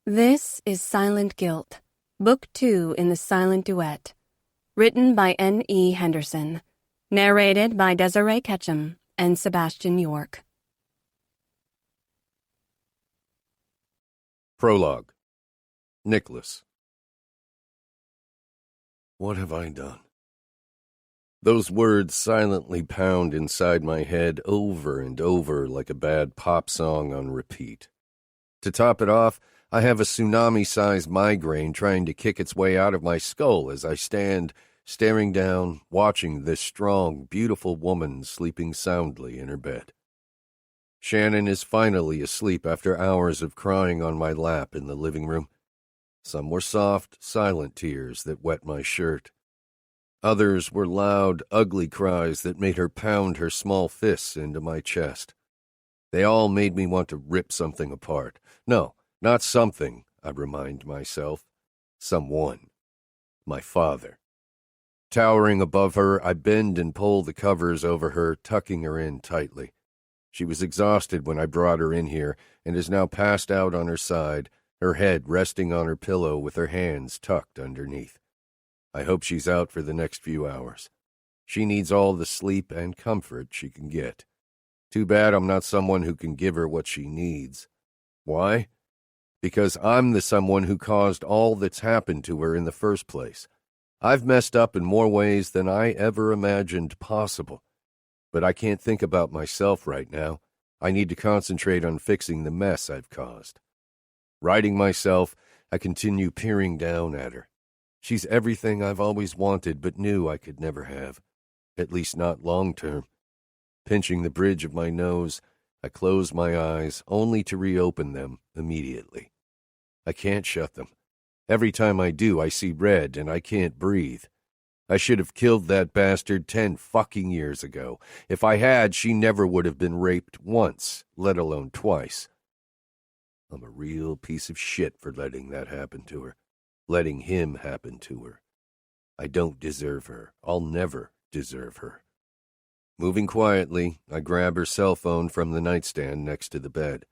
This is Silent Guilt, Book 2 in the Silent Duet, written by N.E. Henderson, narrated by Desiree Ketchum and Sebastian York. Prologue. Nicholas. What have I done? Those words silently pound inside my head over and over like a bad pop song on repeat. To top it off, I have a tsunami-sized migraine trying to kick its way out of my skull as I stand staring down, watching this strong, beautiful woman sleeping soundly in her bed. Shannon is finally asleep after hours of crying on my lap in the living room. Some were soft, silent tears that wet my shirt. Others were loud, ugly cries that made her pound her small fists into my chest. They all made me want to rip something apart. No, not something, I remind myself. Someone. My father. Towering above her, I bend and pull the covers over her, tucking her in tightly. She was exhausted when I brought her in here and is now passed out on her side, her head resting on her pillow with her hands tucked underneath. I hope she's out for the next few hours. She needs all the sleep and comfort she can get. Too bad I'm not someone who can give her what she needs. Why? Because I'm the someone who caused all that's happened to her in the first place. I've messed up in more ways than I ever imagined possible. But I can't think about myself right now. I need to concentrate on fixing the mess I've caused. Righting myself, I continue peering down at her. She's everything I've always wanted but knew I could never have. At least not long term. Pinching the bridge of my nose, I close my eyes, only to reopen them immediately. I can't shut them. Every time I do, I see red and I can't breathe. I should have killed that bastard 10 fucking years ago. If I had, she never would have been raped once, let alone twice. I'm a real piece of shit for letting that happen to her. Letting him happen to her. I don't deserve her. I'll never deserve her. Moving quietly, I grab her cell phone from the nightstand next to the bed.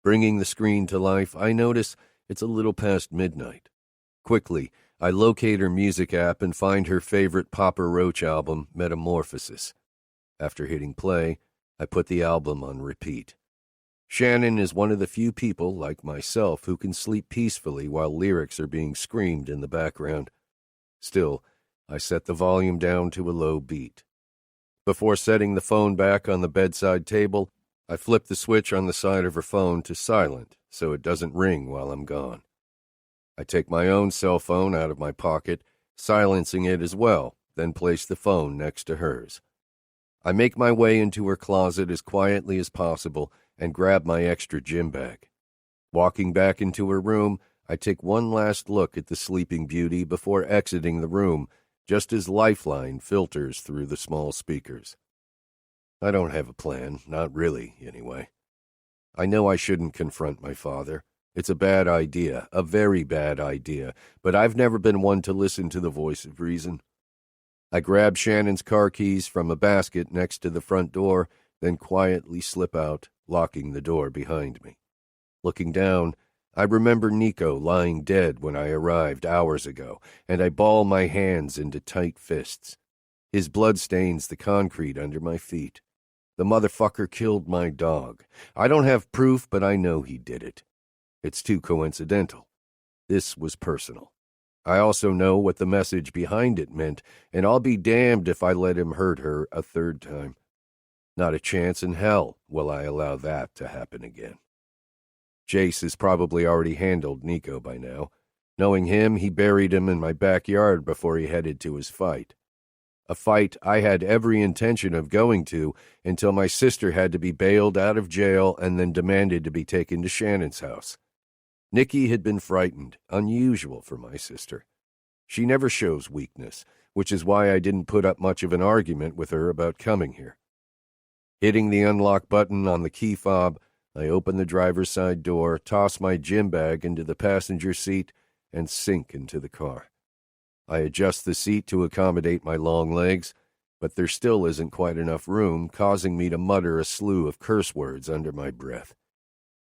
Bringing the screen to life, I notice it's a little past midnight. Quickly, I locate her music app and find her favorite Papa Roach album, Metamorphosis. After hitting play, I put the album on repeat. Shannon is one of the few people, like myself, who can sleep peacefully while lyrics are being screamed in the background. Still, I set the volume down to a low beat. Before setting the phone back on the bedside table, I flip the switch on the side of her phone to silent so it doesn't ring while I'm gone. I take my own cell phone out of my pocket, silencing it as well, then place the phone next to hers. I make my way into her closet as quietly as possible and grab my extra gym bag. Walking back into her room, I take one last look at the sleeping beauty before exiting the room, just as Lifeline filters through the small speakers. I don't have a plan, not really, anyway. I know I shouldn't confront my father. It's a bad idea, a very bad idea, but I've never been one to listen to the voice of reason. I grab Shannon's car keys from a basket next to the front door, then quietly slip out, locking the door behind me. Looking down, I remember Nico lying dead when I arrived hours ago, and I ball my hands into tight fists. His blood stains the concrete under my feet. The motherfucker killed my dog. I don't have proof, but I know he did it. It's too coincidental. This was personal. I also know what the message behind it meant, and I'll be damned if I let him hurt her a third time. Not a chance in hell will I allow that to happen again. Jace has probably already handled Nico by now. Knowing him, he buried him in my backyard before he headed to his fight. A fight I had every intention of going to until my sister had to be bailed out of jail and then demanded to be taken to Shannon's house. Nikki had been frightened, unusual for my sister. She never shows weakness, which is why I didn't put up much of an argument with her about coming here. Hitting the unlock button on the key fob, I open the driver's side door, toss my gym bag into the passenger seat, and sink into the car. I adjust the seat to accommodate my long legs, but there still isn't quite enough room, causing me to mutter a slew of curse words under my breath.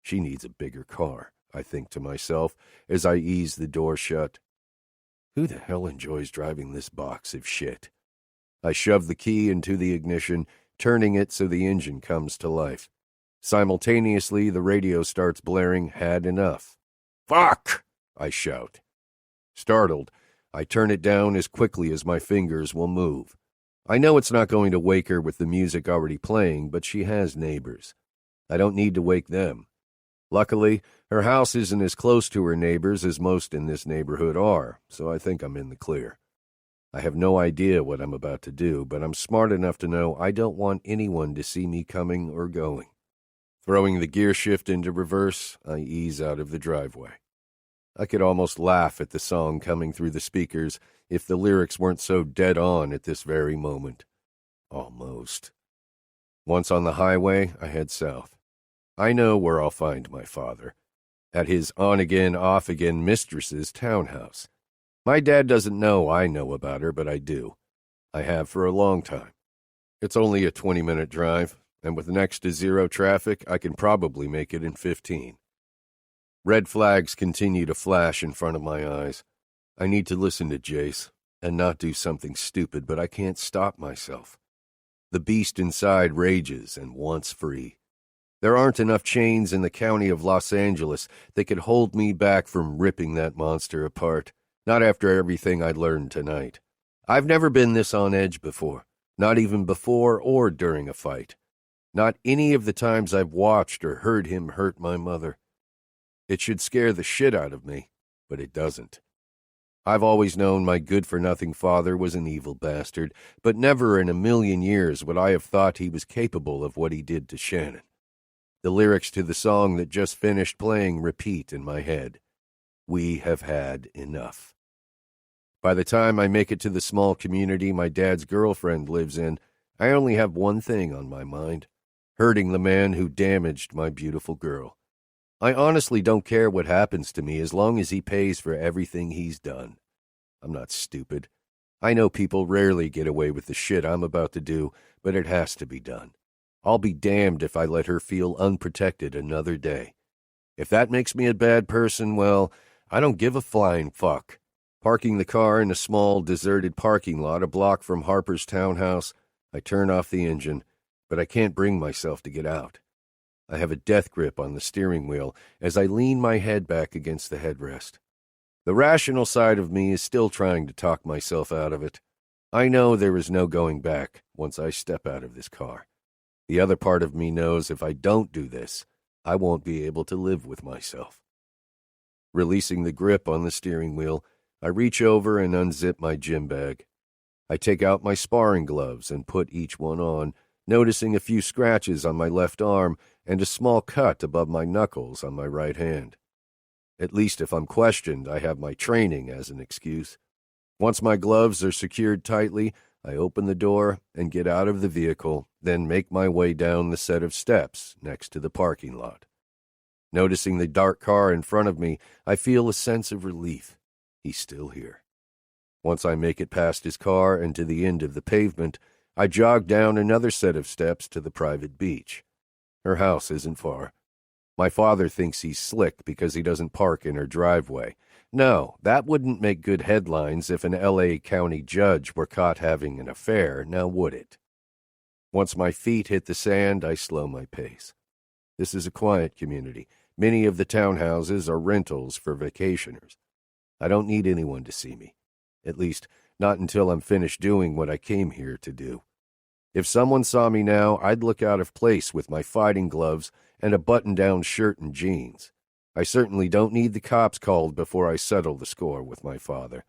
She needs a bigger car, I think to myself as I ease the door shut. Who the hell enjoys driving this box of shit? I shove the key into the ignition, turning it so the engine comes to life. Simultaneously, the radio starts blaring "Had Enough." "Fuck!" I shout. Startled, I turn it down as quickly as my fingers will move. I know it's not going to wake her with the music already playing, but she has neighbors. I don't need to wake them. Luckily, her house isn't as close to her neighbors as most in this neighborhood are, so I think I'm in the clear. I have no idea what I'm about to do, but I'm smart enough to know I don't want anyone to see me coming or going. Throwing the gear shift into reverse, I ease out of the driveway. I could almost laugh at the song coming through the speakers if the lyrics weren't so dead on at this very moment. Almost. Once on the highway, I head south. I know where I'll find my father. At his on-again, off-again mistress's townhouse. My dad doesn't know I know about her, but I do. I have for a long time. It's only a 20-minute drive, and with next to zero traffic, I can probably make it in 15. Red flags continue to flash in front of my eyes. I need to listen to Jace and not do something stupid, but I can't stop myself. The beast inside rages and wants free. There aren't enough chains in the county of Los Angeles that could hold me back from ripping that monster apart, not after everything I learned tonight. I've never been this on edge before, not even before or during a fight. Not any of the times I've watched or heard him hurt my mother. It should scare the shit out of me, but it doesn't. I've always known my good-for-nothing father was an evil bastard, but never in a million years would I have thought he was capable of what he did to Shannon. The lyrics to the song that just finished playing repeat in my head. We have had enough. By the time I make it to the small community my dad's girlfriend lives in, I only have one thing on my mind: hurting the man who damaged my beautiful girl. I honestly don't care what happens to me as long as he pays for everything he's done. I'm not stupid. I know people rarely get away with the shit I'm about to do, but it has to be done. I'll be damned if I let her feel unprotected another day. If that makes me a bad person, well, I don't give a flying fuck. Parking the car in a small, deserted parking lot a block from Harper's townhouse, I turn off the engine, but I can't bring myself to get out. I have a death grip on the steering wheel as I lean my head back against the headrest. The rational side of me is still trying to talk myself out of it. I know there is no going back once I step out of this car. The other part of me knows if I don't do this, I won't be able to live with myself. Releasing the grip on the steering wheel, I reach over and unzip my gym bag. I take out my sparring gloves and put each one on, noticing a few scratches on my left arm and a small cut above my knuckles on my right hand. At least if I'm questioned, I have my training as an excuse. Once my gloves are secured tightly, I open the door and get out of the vehicle, then make my way down the set of steps next to the parking lot. Noticing the dark car in front of me, I feel a sense of relief. He's still here. Once I make it past his car and to the end of the pavement, I jog down another set of steps to the private beach. Her house isn't far. My father thinks he's slick because he doesn't park in her driveway. No, that wouldn't make good headlines if an L.A. County judge were caught having an affair, now would it? Once my feet hit the sand, I slow my pace. This is a quiet community. Many of the townhouses are rentals for vacationers. I don't need anyone to see me. At least, not until I'm finished doing what I came here to do. If someone saw me now, I'd look out of place with my fighting gloves and a button-down shirt and jeans. I certainly don't need the cops called before I settle the score with my father.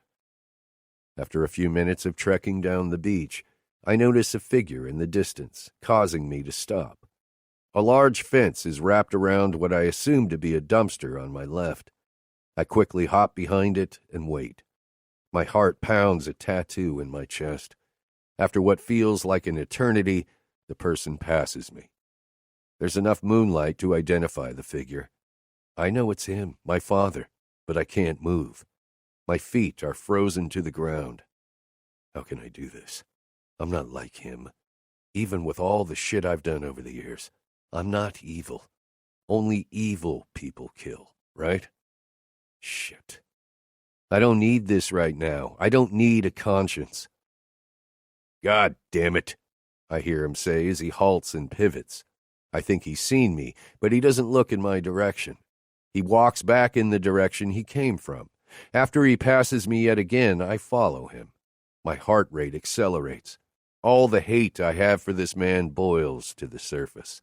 After a few minutes of trekking down the beach, I notice a figure in the distance, causing me to stop. A large fence is wrapped around what I assume to be a dumpster on my left. I quickly hop behind it and wait. My heart pounds a tattoo in my chest. After what feels like an eternity, the person passes me. There's enough moonlight to identify the figure. I know it's him, my father, but I can't move. My feet are frozen to the ground. How can I do this? I'm not like him. Even with all the shit I've done over the years, I'm not evil. Only evil people kill. right? Shit. I don't need this right now. I don't need a conscience. God damn it, I hear him say as he halts and pivots. I think he's seen me, but he doesn't look in my direction. He walks back in the direction he came from. After he passes me yet again, I follow him. My heart rate accelerates. All the hate I have for this man boils to the surface.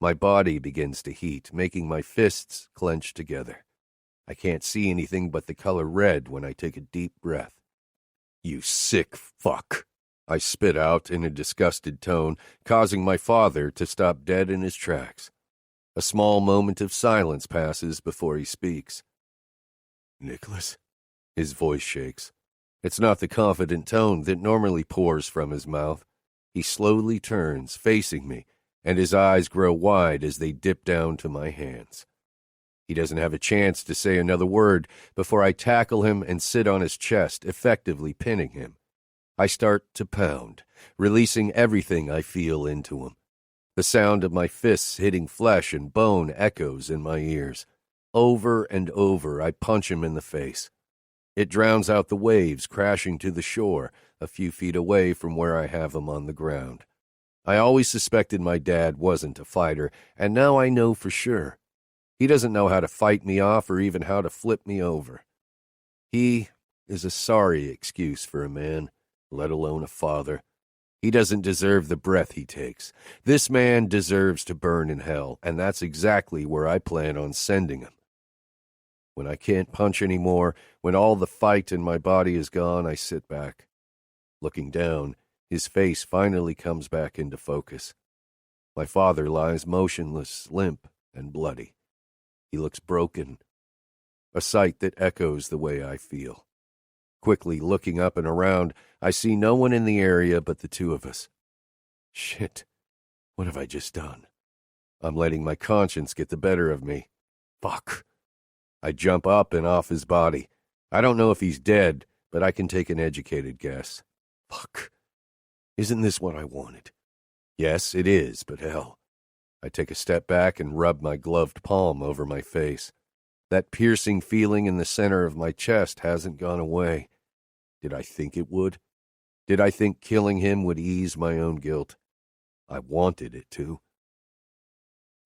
My body begins to heat, making my fists clench together. I can't see anything but the color red when I take a deep breath. You sick fuck, I spit out in a disgusted tone, causing my father to stop dead in his tracks. A small moment of silence passes before he speaks. Nicholas? His voice shakes. It's not the confident tone that normally pours from his mouth. He slowly turns, facing me, and his eyes grow wide as they dip down to my hands. He doesn't have a chance to say another word before I tackle him and sit on his chest, effectively pinning him. I start to pound, releasing everything I feel into him. The sound of my fists hitting flesh and bone echoes in my ears. Over and over, I punch him in the face. It drowns out the waves crashing to the shore a few feet away from where I have him on the ground. I always suspected my dad wasn't a fighter, and now I know for sure. He doesn't know how to fight me off or even how to flip me over. He is a sorry excuse for a man, let alone a father. He doesn't deserve the breath he takes. This man deserves to burn in hell, and that's exactly where I plan on sending him. When I can't punch anymore, when all the fight in my body is gone, I sit back. Looking down, his face finally comes back into focus. My father lies motionless, limp, and bloody. He looks broken, a sight that echoes the way I feel. Quickly looking up and around, I see no one in the area but the two of us. Shit, what have I just done? I'm letting my conscience get the better of me. Fuck. I jump up and off his body. I don't know if he's dead, but I can take an educated guess. Fuck. Isn't this what I wanted? Yes, it is, but hell. I take a step back and rub my gloved palm over my face. That piercing feeling in the center of my chest hasn't gone away. Did I think it would? Did I think killing him would ease my own guilt? I wanted it to.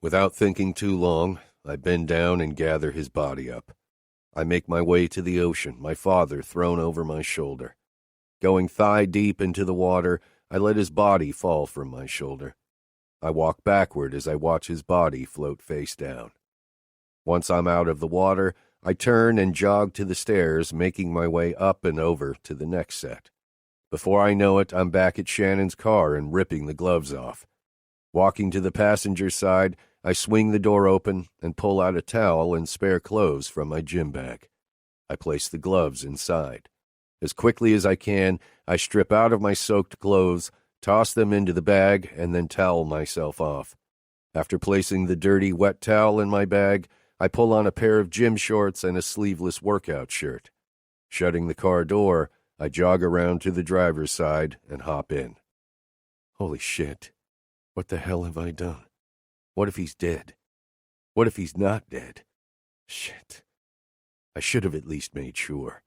Without thinking too long, I bend down and gather his body up. I make my way to the ocean, my father thrown over my shoulder. Going thigh-deep into the water, I let his body fall from my shoulder. I walk backward as I watch his body float face down. Once I'm out of the water, I turn and jog to the stairs, making my way up and over to the next set. Before I know it, I'm back at Shannon's car and ripping the gloves off. Walking to the passenger side, I swing the door open and pull out a towel and spare clothes from my gym bag. I place the gloves inside. As quickly as I can, I strip out of my soaked clothes, toss them into the bag, and then towel myself off. After placing the dirty, wet towel in my bag, I pull on a pair of gym shorts and a sleeveless workout shirt. Shutting the car door, I jog around to the driver's side and hop in. Holy shit. What the hell have I done? What if he's dead? What if he's not dead? Shit. I should have at least made sure.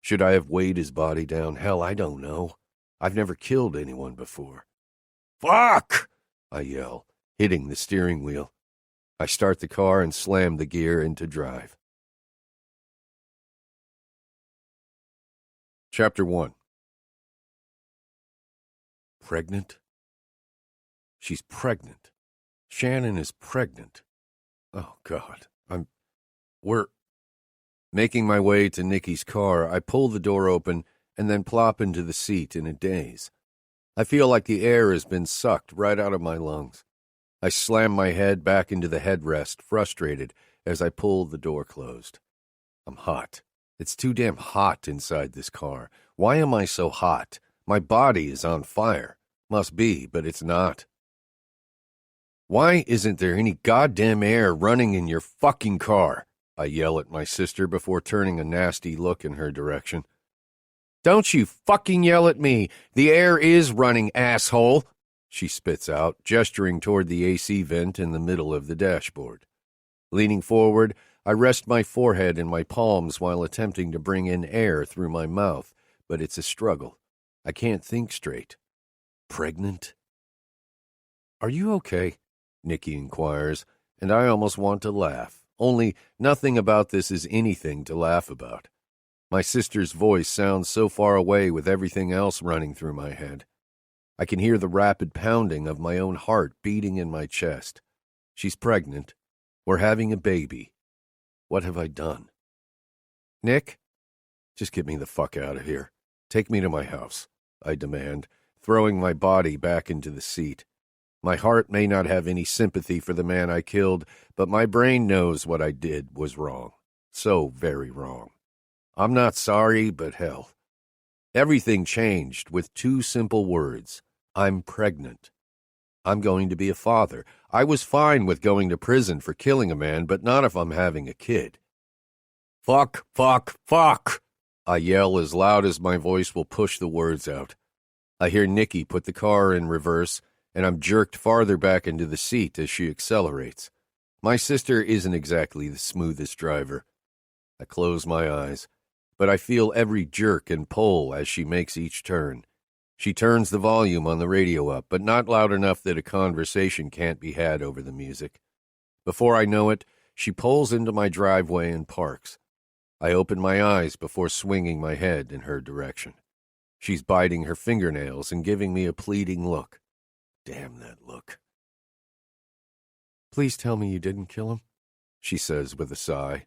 Should I have weighed his body down? Hell, I don't know. I've never killed anyone before. Fuck! I yell, hitting the steering wheel. I start the car and slam the gear into drive. Chapter 1. Pregnant? She's pregnant. Shannon is pregnant. Oh, God. We're... Making my way to Nikki's car, I pull the door open and then plop into the seat in a daze. I feel like the air has been sucked right out of my lungs. I slam my head back into the headrest, frustrated, as I pull the door closed. I'm hot. It's too damn hot inside this car. Why am I so hot? My body is on fire. Must be, but it's not. Why isn't there any goddamn air running in your fucking car? I yell at my sister before turning a nasty look in her direction. Don't you fucking yell at me. The air is running, asshole, she spits out, gesturing toward the AC vent in the middle of the dashboard. Leaning forward, I rest my forehead in my palms while attempting to bring in air through my mouth, but it's a struggle. I can't think straight. Pregnant? Are you okay? Nikki inquires, and I almost want to laugh. Only nothing about this is anything to laugh about. My sister's voice sounds so far away with everything else running through my head. I can hear the rapid pounding of my own heart beating in my chest. She's pregnant. We're having a baby. What have I done? Nick? Just get me the fuck out of here. Take me to my house, I demand, throwing my body back into the seat. My heart may not have any sympathy for the man I killed, but my brain knows what I did was wrong. So very wrong. I'm not sorry, but hell. Everything changed with two simple words. I'm pregnant. I'm going to be a father. I was fine with going to prison for killing a man, but not if I'm having a kid. Fuck, fuck, fuck! I yell as loud as my voice will push the words out. I hear Nikki put the car in reverse, and I'm jerked farther back into the seat as she accelerates. My sister isn't exactly the smoothest driver. I close my eyes, but I feel every jerk and pull as she makes each turn. She turns the volume on the radio up, but not loud enough that a conversation can't be had over the music. Before I know it, she pulls into my driveway and parks. I open my eyes before swinging my head in her direction. She's biting her fingernails and giving me a pleading look. Damn that look. Please tell me you didn't kill him, she says with a sigh.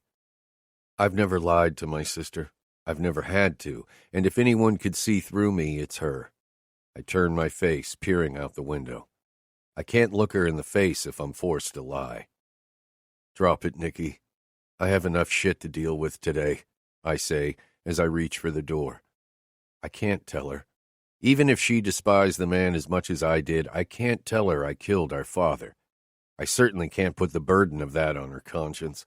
I've never lied to my sister. I've never had to, and if anyone could see through me, it's her. I turn my face, peering out the window. I can't look her in the face if I'm forced to lie. Drop it, Nikki. I have enough shit to deal with today, I say as I reach for the door. I can't tell her. Even if she despised the man as much as I did, I can't tell her I killed our father. I certainly can't put the burden of that on her conscience.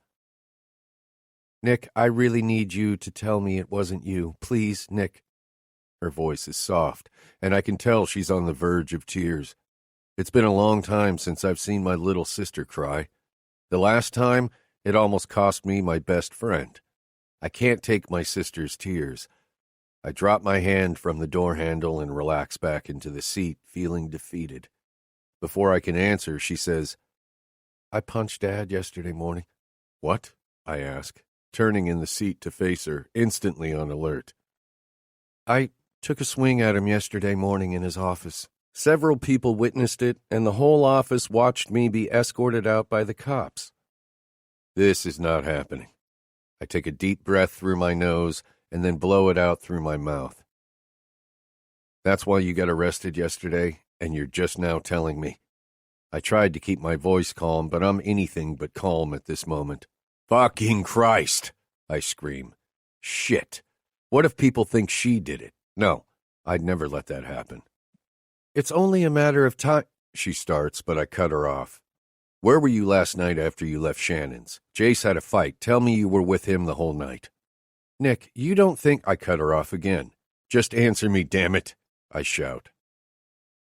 Nick, I really need you to tell me it wasn't you. Please, Nick. Her voice is soft, and I can tell she's on the verge of tears. It's been a long time since I've seen my little sister cry. The last time, it almost cost me my best friend. I can't take my sister's tears. I drop my hand from the door handle and relax back into the seat, feeling defeated. Before I can answer, she says, I punched Dad yesterday morning. What? I ask, turning in the seat to face her, instantly on alert. I took a swing at him yesterday morning in his office. Several people witnessed it, and the whole office watched me be escorted out by the cops. This is not happening. I take a deep breath through my nose and then blow it out through my mouth. That's why you got arrested yesterday, and you're just now telling me. I tried to keep my voice calm, but I'm anything but calm at this moment. Fucking Christ! I scream. Shit! What if people think she did it? No, I'd never let that happen. It's only a matter of time, she starts, but I cut her off. Where were you last night after you left Shannon's? Jace had a fight. Tell me you were with him the whole night. Nick, you don't think... I cut her off again. Just answer me, damn it, I shout.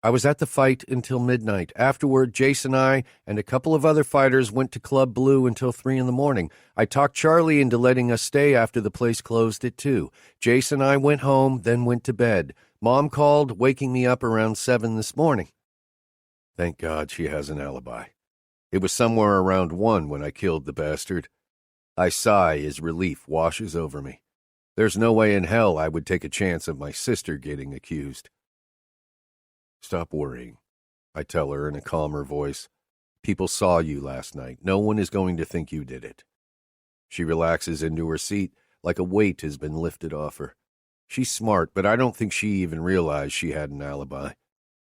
I was at the fight until midnight. Afterward, Jace and I and a couple of other fighters went to Club Blue until 3 a.m. I talked Charlie into letting us stay after the place closed at 2. Jace and I went home, then went to bed. Mom called, waking me up around 7 this morning. Thank God she has an alibi. It was somewhere around 1 when I killed the bastard. I sigh as relief washes over me. There's no way in hell I would take a chance of my sister getting accused. Stop worrying, I tell her in a calmer voice. People saw you last night. No one is going to think you did it. She relaxes into her seat like a weight has been lifted off her. She's smart, but I don't think she even realized she had an alibi.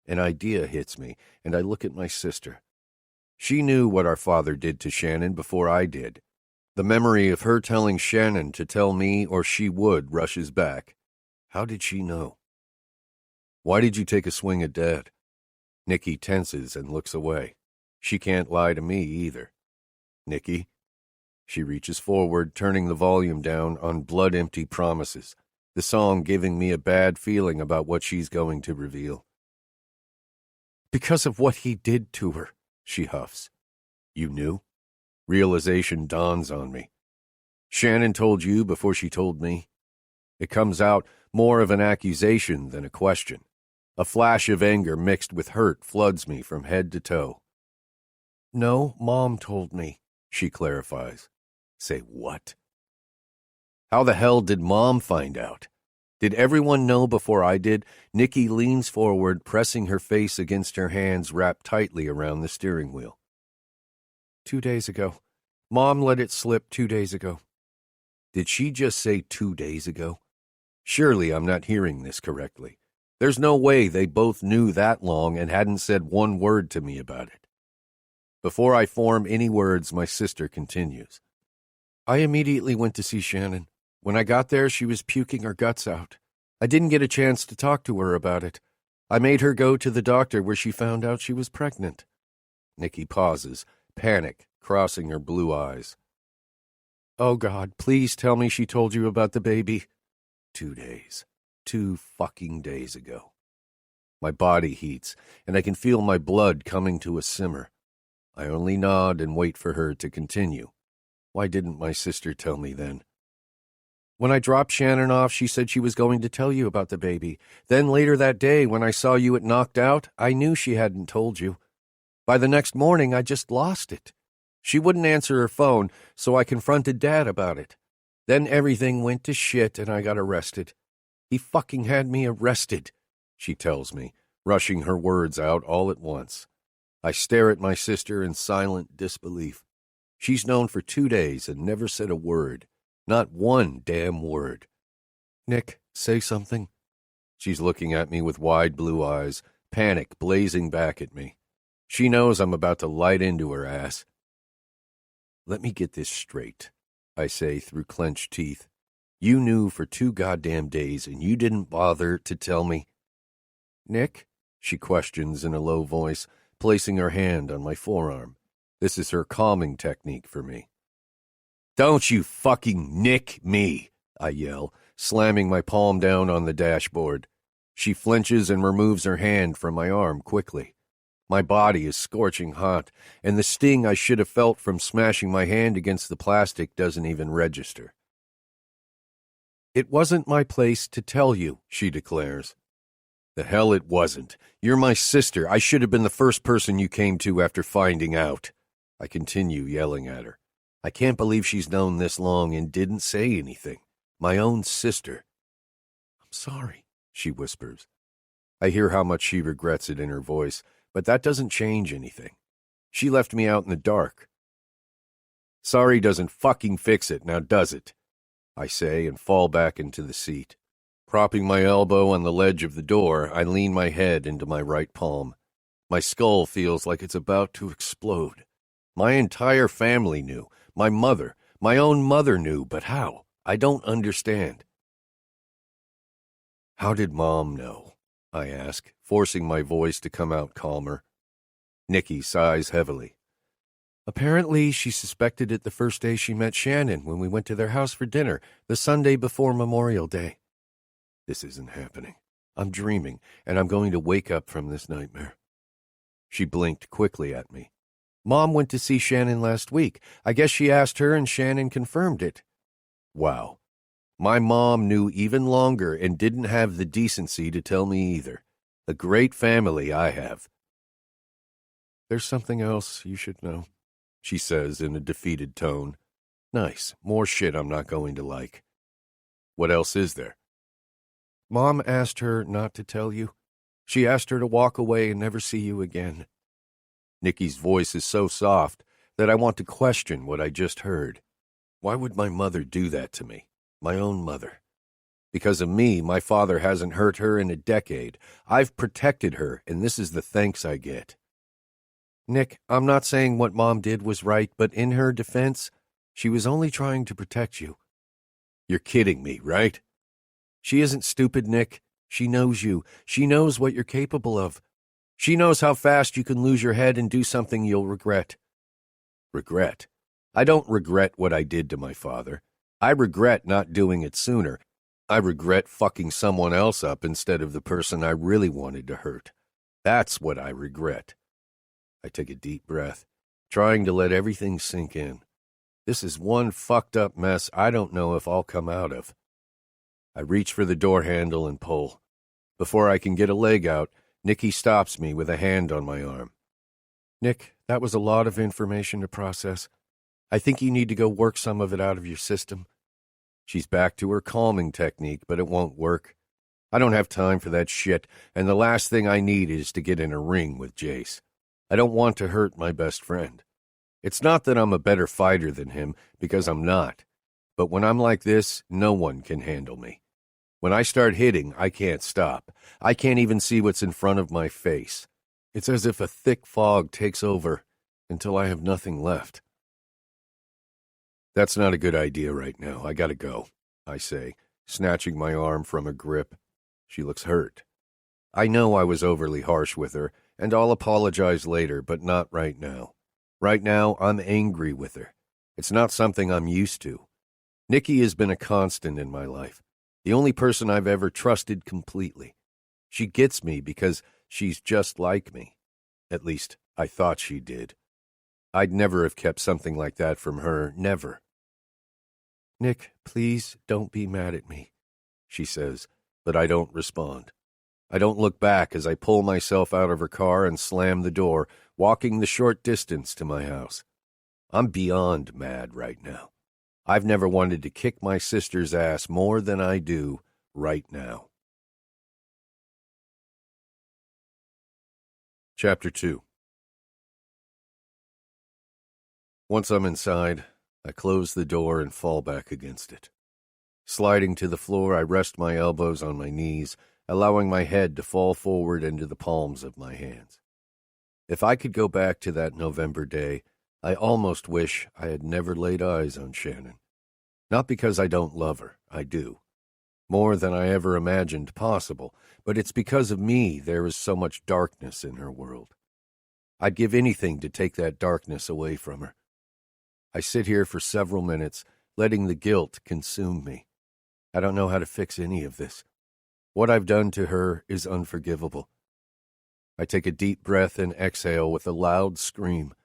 An idea hits me, and I look at my sister. She knew what our father did to Shannon before I did. The memory of her telling Shannon to tell me or she would rushes back. How did she know? Why did you take a swing at Dad? Nikki tenses and looks away. She can't lie to me either. Nikki? She reaches forward, turning the volume down on Blood-Empty Promises, the song giving me a bad feeling about what she's going to reveal. Because of what he did to her, she huffs. You knew? Realization dawns on me. Shannon told you before she told me. It comes out more of an accusation than a question. A flash of anger mixed with hurt floods me from head to toe. No, Mom told me, she clarifies. Say what? How the hell did Mom find out? Did everyone know before I did? Nikki leans forward, pressing her face against her hands wrapped tightly around the steering wheel. 2 days ago. Mom let it slip 2 days ago. Did she just say 2 days ago? Surely I'm not hearing this correctly. There's no way they both knew that long and hadn't said one word to me about it. Before I form any words, my sister continues. I immediately went to see Shannon. When I got there, she was puking her guts out. I didn't get a chance to talk to her about it. I made her go to the doctor where she found out she was pregnant. Nikki pauses, panic crossing her blue eyes. Oh, God, please tell me she told you about the baby. 2 days. 2 fucking days ago. My body heats, and I can feel my blood coming to a simmer. I only nod and wait for her to continue. Why didn't my sister tell me then? When I dropped Shannon off, she said she was going to tell you about the baby. Then later that day, when I saw you at Knocked Out, I knew she hadn't told you. By the next morning, I just lost it. She wouldn't answer her phone, so I confronted Dad about it. Then everything went to shit and I got arrested. He fucking had me arrested, she tells me, rushing her words out all at once. I stare at my sister in silent disbelief. She's known for 2 days and never said a word. Not one damn word. Nick, say something. She's looking at me with wide blue eyes, panic blazing back at me. She knows I'm about to light into her ass. Let me get this straight, I say through clenched teeth. You knew for 2 goddamn days and you didn't bother to tell me. Nick? She questions in a low voice, placing her hand on my forearm. This is her calming technique for me. Don't you fucking nick me, I yell, slamming my palm down on the dashboard. She flinches and removes her hand from my arm quickly. My body is scorching hot, and the sting I should have felt from smashing my hand against the plastic doesn't even register. It wasn't my place to tell you, she declares. The hell it wasn't. You're my sister. I should have been the first person you came to after finding out. I continue yelling at her. I can't believe she's known this long and didn't say anything. My own sister. I'm sorry, she whispers. I hear how much she regrets it in her voice, but that doesn't change anything. She left me out in the dark. Sorry doesn't fucking fix it, now does it? I say and fall back into the seat. Propping my elbow on the ledge of the door, I lean my head into my right palm. My skull feels like it's about to explode. My entire family knew. My mother, my own mother knew, but how? I don't understand. How did Mom know? I ask, forcing my voice to come out calmer. Nikki sighs heavily. Apparently, she suspected it the first day she met Shannon when we went to their house for dinner, the Sunday before Memorial Day. This isn't happening. I'm dreaming, and I'm going to wake up from this nightmare. She blinked quickly at me. Mom went to see Shannon last week. I guess she asked her and Shannon confirmed it. Wow. My mom knew even longer and didn't have the decency to tell me either. A great family I have. There's something else you should know, she says in a defeated tone. Nice. More shit I'm not going to like. What else is there? Mom asked her not to tell you. She asked her to walk away and never see you again. Nikki's voice is so soft that I want to question what I just heard. Why would my mother do that to me? My own mother. Because of me, my father hasn't hurt her in a decade. I've protected her, and this is the thanks I get. Nick, I'm not saying what Mom did was right, but in her defense, she was only trying to protect you. You're kidding me, right? She isn't stupid, Nick. She knows you. She knows what you're capable of. She knows how fast you can lose your head and do something you'll regret. Regret? I don't regret what I did to my father. I regret not doing it sooner. I regret fucking someone else up instead of the person I really wanted to hurt. That's what I regret. I take a deep breath, trying to let everything sink in. This is one fucked up mess I don't know if I'll come out of. I reach for the door handle and pull. Before I can get a leg out, Nikki stops me with a hand on my arm. Nick, that was a lot of information to process. I think you need to go work some of it out of your system. She's back to her calming technique, but it won't work. I don't have time for that shit, and the last thing I need is to get in a ring with Jace. I don't want to hurt my best friend. It's not that I'm a better fighter than him, because I'm not. But when I'm like this, no one can handle me. When I start hitting, I can't stop. I can't even see what's in front of my face. It's as if a thick fog takes over until I have nothing left. That's not a good idea right now. I gotta go, I say, snatching my arm from her grip. She looks hurt. I know I was overly harsh with her, and I'll apologize later, but not right now. Right now, I'm angry with her. It's not something I'm used to. Nikki has been a constant in my life, the only person I've ever trusted completely. She gets me because she's just like me. At least, I thought she did. I'd never have kept something like that from her, never. Nick, please don't be mad at me, she says, but I don't respond. I don't look back as I pull myself out of her car and slam the door, walking the short distance to my house. I'm beyond mad right now. I've never wanted to kick my sister's ass more than I do right now. Chapter 2. Once I'm inside, I close the door and fall back against it. Sliding to the floor, I rest my elbows on my knees, allowing my head to fall forward into the palms of my hands. If I could go back to that November day, I almost wish I had never laid eyes on Shannon. Not because I don't love her, I do. More than I ever imagined possible, but it's because of me there is so much darkness in her world. I'd give anything to take that darkness away from her. I sit here for several minutes, letting the guilt consume me. I don't know how to fix any of this. What I've done to her is unforgivable. I take a deep breath and exhale with a loud scream.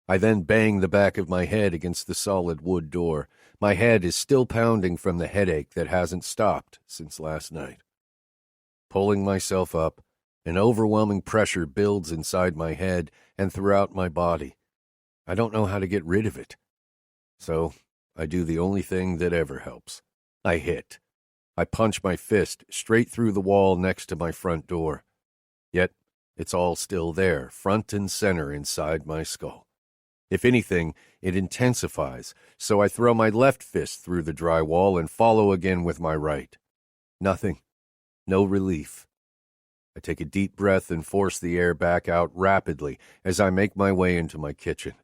I then bang the back of my head against the solid wood door. My head is still pounding from the headache that hasn't stopped since last night. Pulling myself up, an overwhelming pressure builds inside my head and throughout my body. I don't know how to get rid of it. So I do the only thing that ever helps. I hit. I punch my fist straight through the wall next to my front door. Yet it's all still there, front and center inside my skull. If anything, it intensifies, so I throw my left fist through the drywall and follow again with my right. Nothing. No relief. I take a deep breath and force the air back out rapidly as I make my way into my kitchen.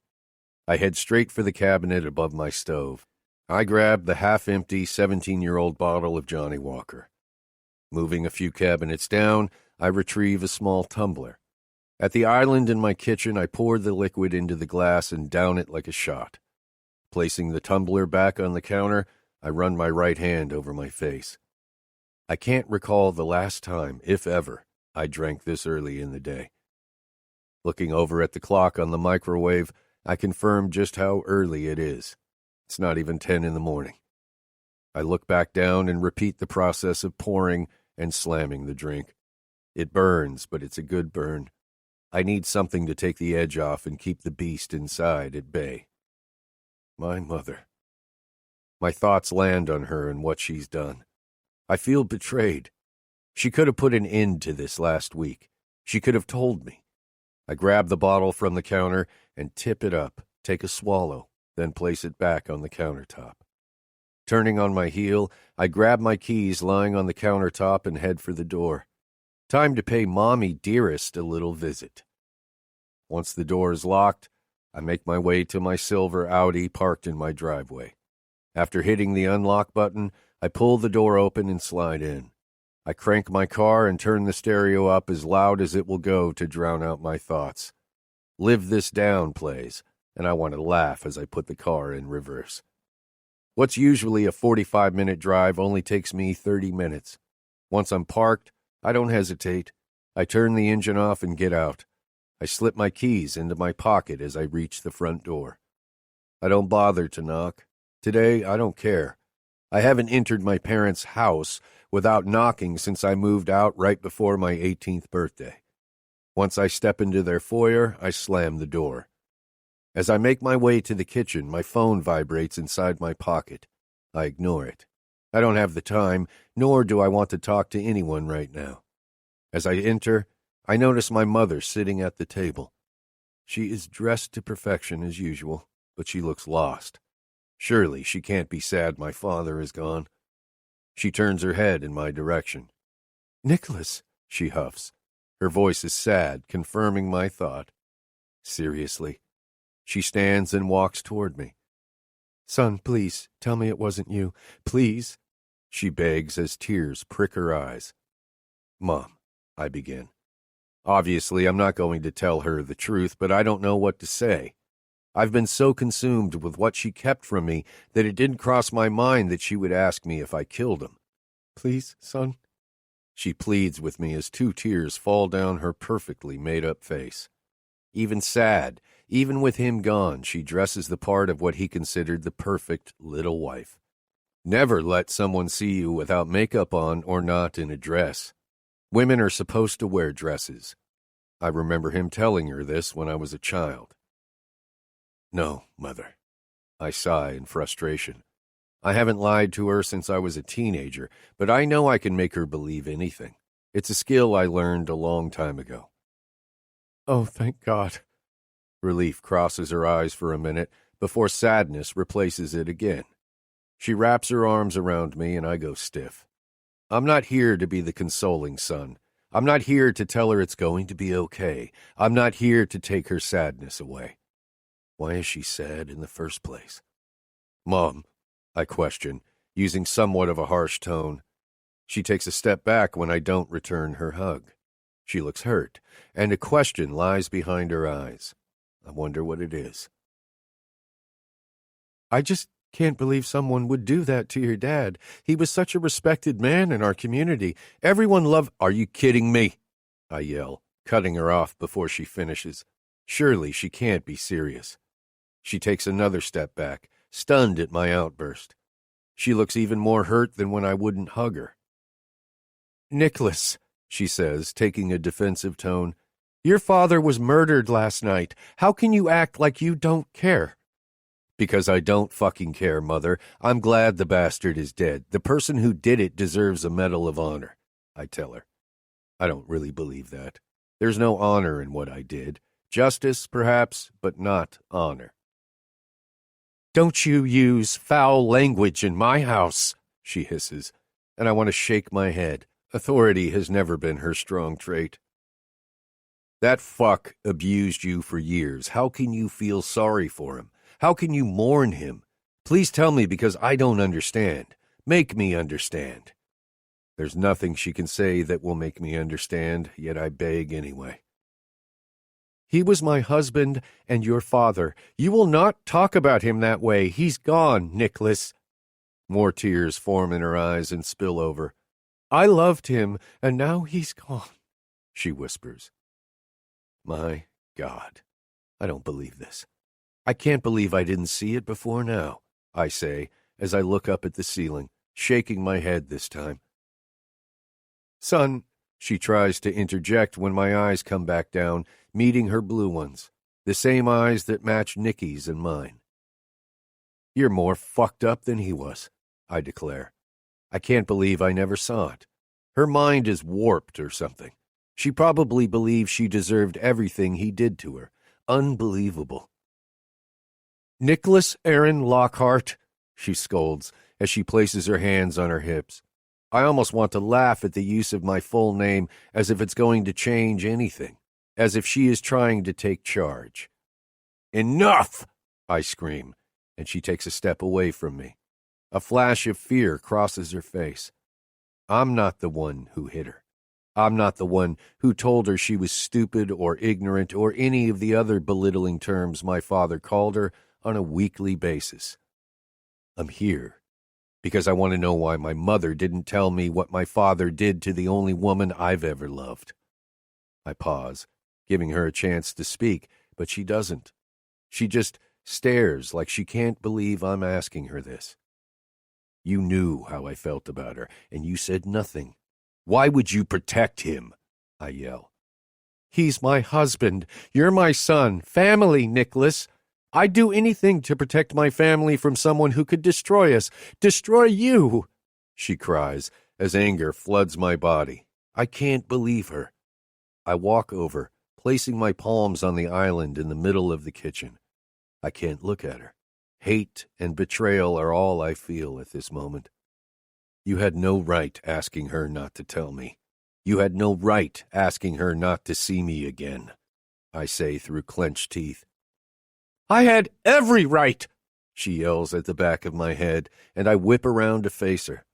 I head straight for the cabinet above my stove. I grab the half-empty 17-year-old bottle of Johnny Walker. Moving a few cabinets down, I retrieve a small tumbler. At the island in my kitchen, I pour the liquid into the glass and down it like a shot. Placing the tumbler back on the counter, I run my right hand over my face. I can't recall the last time, if ever, I drank this early in the day. Looking over at the clock on the microwave, I confirm just how early it is. It's not even 10 in the morning. I look back down and repeat the process of pouring and slamming the drink. It burns, but it's a good burn. I need something to take the edge off and keep the beast inside at bay. My mother. My thoughts land on her and what she's done. I feel betrayed. She could have put an end to this last week. She could have told me. I grab the bottle from the counter and tip it up, take a swallow, then place it back on the countertop. Turning on my heel, I grab my keys lying on the countertop and head for the door. Time to pay Mommy Dearest a little visit. Once the door is locked, I make my way to my silver Audi parked in my driveway. After hitting the unlock button, I pull the door open and slide in. I crank my car and turn the stereo up as loud as it will go to drown out my thoughts. Live This Down plays, and I want to laugh as I put the car in reverse. What's usually a 45-minute drive only takes me 30 minutes. Once I'm parked, I don't hesitate. I turn the engine off and get out. I slip my keys into my pocket as I reach the front door. I don't bother to knock. Today, I don't care. I haven't entered my parents' house without knocking since I moved out right before my 18th birthday. Once I step into their foyer, I slam the door. As I make my way to the kitchen, my phone vibrates inside my pocket. I ignore it. I don't have the time, nor do I want to talk to anyone right now. As I enter, I notice my mother sitting at the table. She is dressed to perfection as usual, but she looks lost. Surely she can't be sad my father is gone. She turns her head in my direction. "Nicholas," she huffs. Her voice is sad, confirming my thought. Seriously. She stands and walks toward me. "Son, please, tell me it wasn't you. Please," she begs as tears prick her eyes. "Mom," I begin. Obviously, I'm not going to tell her the truth, but I don't know what to say. I've been so consumed with what she kept from me that it didn't cross my mind that she would ask me if I killed him. "Please, son?" She pleads with me as 2 tears fall down her perfectly made-up face. Even sad, even with him gone, she dresses the part of what he considered the perfect little wife. Never let someone see you without makeup on or not in a dress. Women are supposed to wear dresses. I remember him telling her this when I was a child. "No, Mother." I sigh in frustration. I haven't lied to her since I was a teenager, but I know I can make her believe anything. It's a skill I learned a long time ago. "Oh, thank God." Relief crosses her eyes for a minute before sadness replaces it again. She wraps her arms around me and I go stiff. I'm not here to be the consoling son. I'm not here to tell her it's going to be okay. I'm not here to take her sadness away. Why is she sad in the first place? "Mom," I question, using somewhat of a harsh tone. She takes a step back when I don't return her hug. She looks hurt, and a question lies behind her eyes. I wonder what it is. "I just can't believe someone would do that to your dad. He was such a respected man in our community. Everyone loved—" "Are you kidding me?" I yell, cutting her off before she finishes. Surely she can't be serious. She takes another step back, stunned at my outburst. She looks even more hurt than when I wouldn't hug her. "Nicholas," she says, taking a defensive tone, "your father was murdered last night. How can you act like you don't care?" "Because I don't fucking care, Mother. I'm glad the bastard is dead. The person who did it deserves a Medal of Honor," I tell her. I don't really believe that. There's no honor in what I did. Justice, perhaps, but not honor. "Don't you use foul language in my house," she hisses, and I want to shake my head. Authority has never been her strong trait. "That fuck abused you for years. How can you feel sorry for him? How can you mourn him? Please tell me, because I don't understand. Make me understand." There's nothing she can say that will make me understand, yet I beg anyway. "He was my husband and your father. You will not talk about him that way. He's gone, Nicholas." More tears form in her eyes and spill over. "I loved him, and now he's gone," she whispers. My God, I don't believe this. I can't believe I didn't see it before now, I say, as I look up at the ceiling, shaking my head this time. "Son," she tries to interject when my eyes come back down, meeting her blue ones, the same eyes that match Nikki's and mine. "You're more fucked up than he was," I declare. I can't believe I never saw it. Her mind is warped or something. She probably believes she deserved everything he did to her. Unbelievable. "Nicholas Aaron Lockhart," she scolds as she places her hands on her hips. I almost want to laugh at the use of my full name, as if it's going to change anything, as if she is trying to take charge. "Enough!" I scream, and she takes a step away from me. A flash of fear crosses her face. I'm not the one who hit her. I'm not the one who told her she was stupid or ignorant or any of the other belittling terms my father called her on a weekly basis. I'm here because I want to know why my mother didn't tell me what my father did to the only woman I've ever loved. I pause, giving her a chance to speak, but she doesn't. She just stares like she can't believe I'm asking her this. You knew how I felt about her, and you said nothing. Why would you protect him? I yell. He's my husband. You're my son. Family, Nicholas. I'd do anything to protect my family from someone who could destroy us. Destroy you, she cries as anger floods my body. I can't believe her. I walk over, placing my palms on the island in the middle of the kitchen. I can't look at her. Hate and betrayal are all I feel at this moment. You had no right asking her not to tell me. You had no right asking her not to see me again, I say through clenched teeth. I had every right, she yells at the back of my head, and I whip around to face her.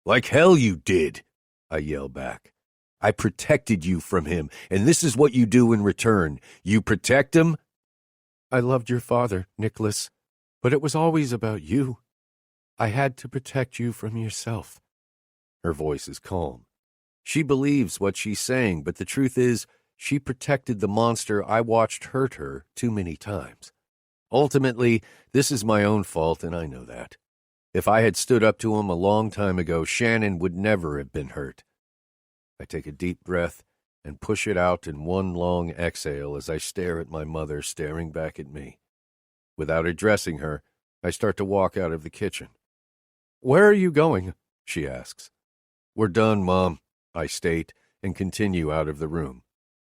Like hell you did, I yell back. I protected you from him, and this is what you do in return. You protect him? I loved your father, Nicholas, but it was always about you. I had to protect you from yourself. Her voice is calm. She believes what she's saying, but the truth is, she protected the monster I watched hurt her too many times. Ultimately, this is my own fault, and I know that. If I had stood up to him a long time ago, Shannon would never have been hurt. I take a deep breath and push it out in one long exhale as I stare at my mother staring back at me. Without addressing her, I start to walk out of the kitchen. Where are you going? She asks. We're done, Mom, I state, and continue out of the room.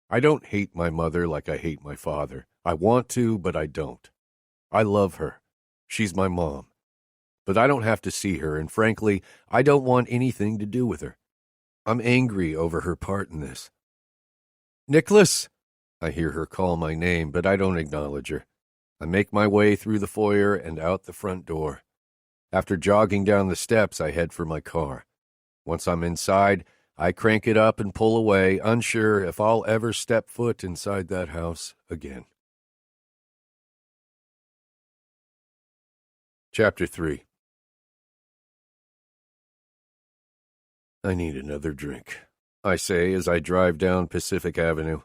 I don't hate my mother like I hate my father. I want to, but I don't. I love her. She's my mom. But I don't have to see her, and frankly, I don't want anything to do with her. I'm angry over her part in this. Nicholas! I hear her call my name, but I don't acknowledge her. I make my way through the foyer and out the front door. After jogging down the steps, I head for my car. Once I'm inside, I crank it up and pull away, unsure if I'll ever step foot inside that house again. Chapter 3. I need another drink, I say as I drive down Pacific Avenue.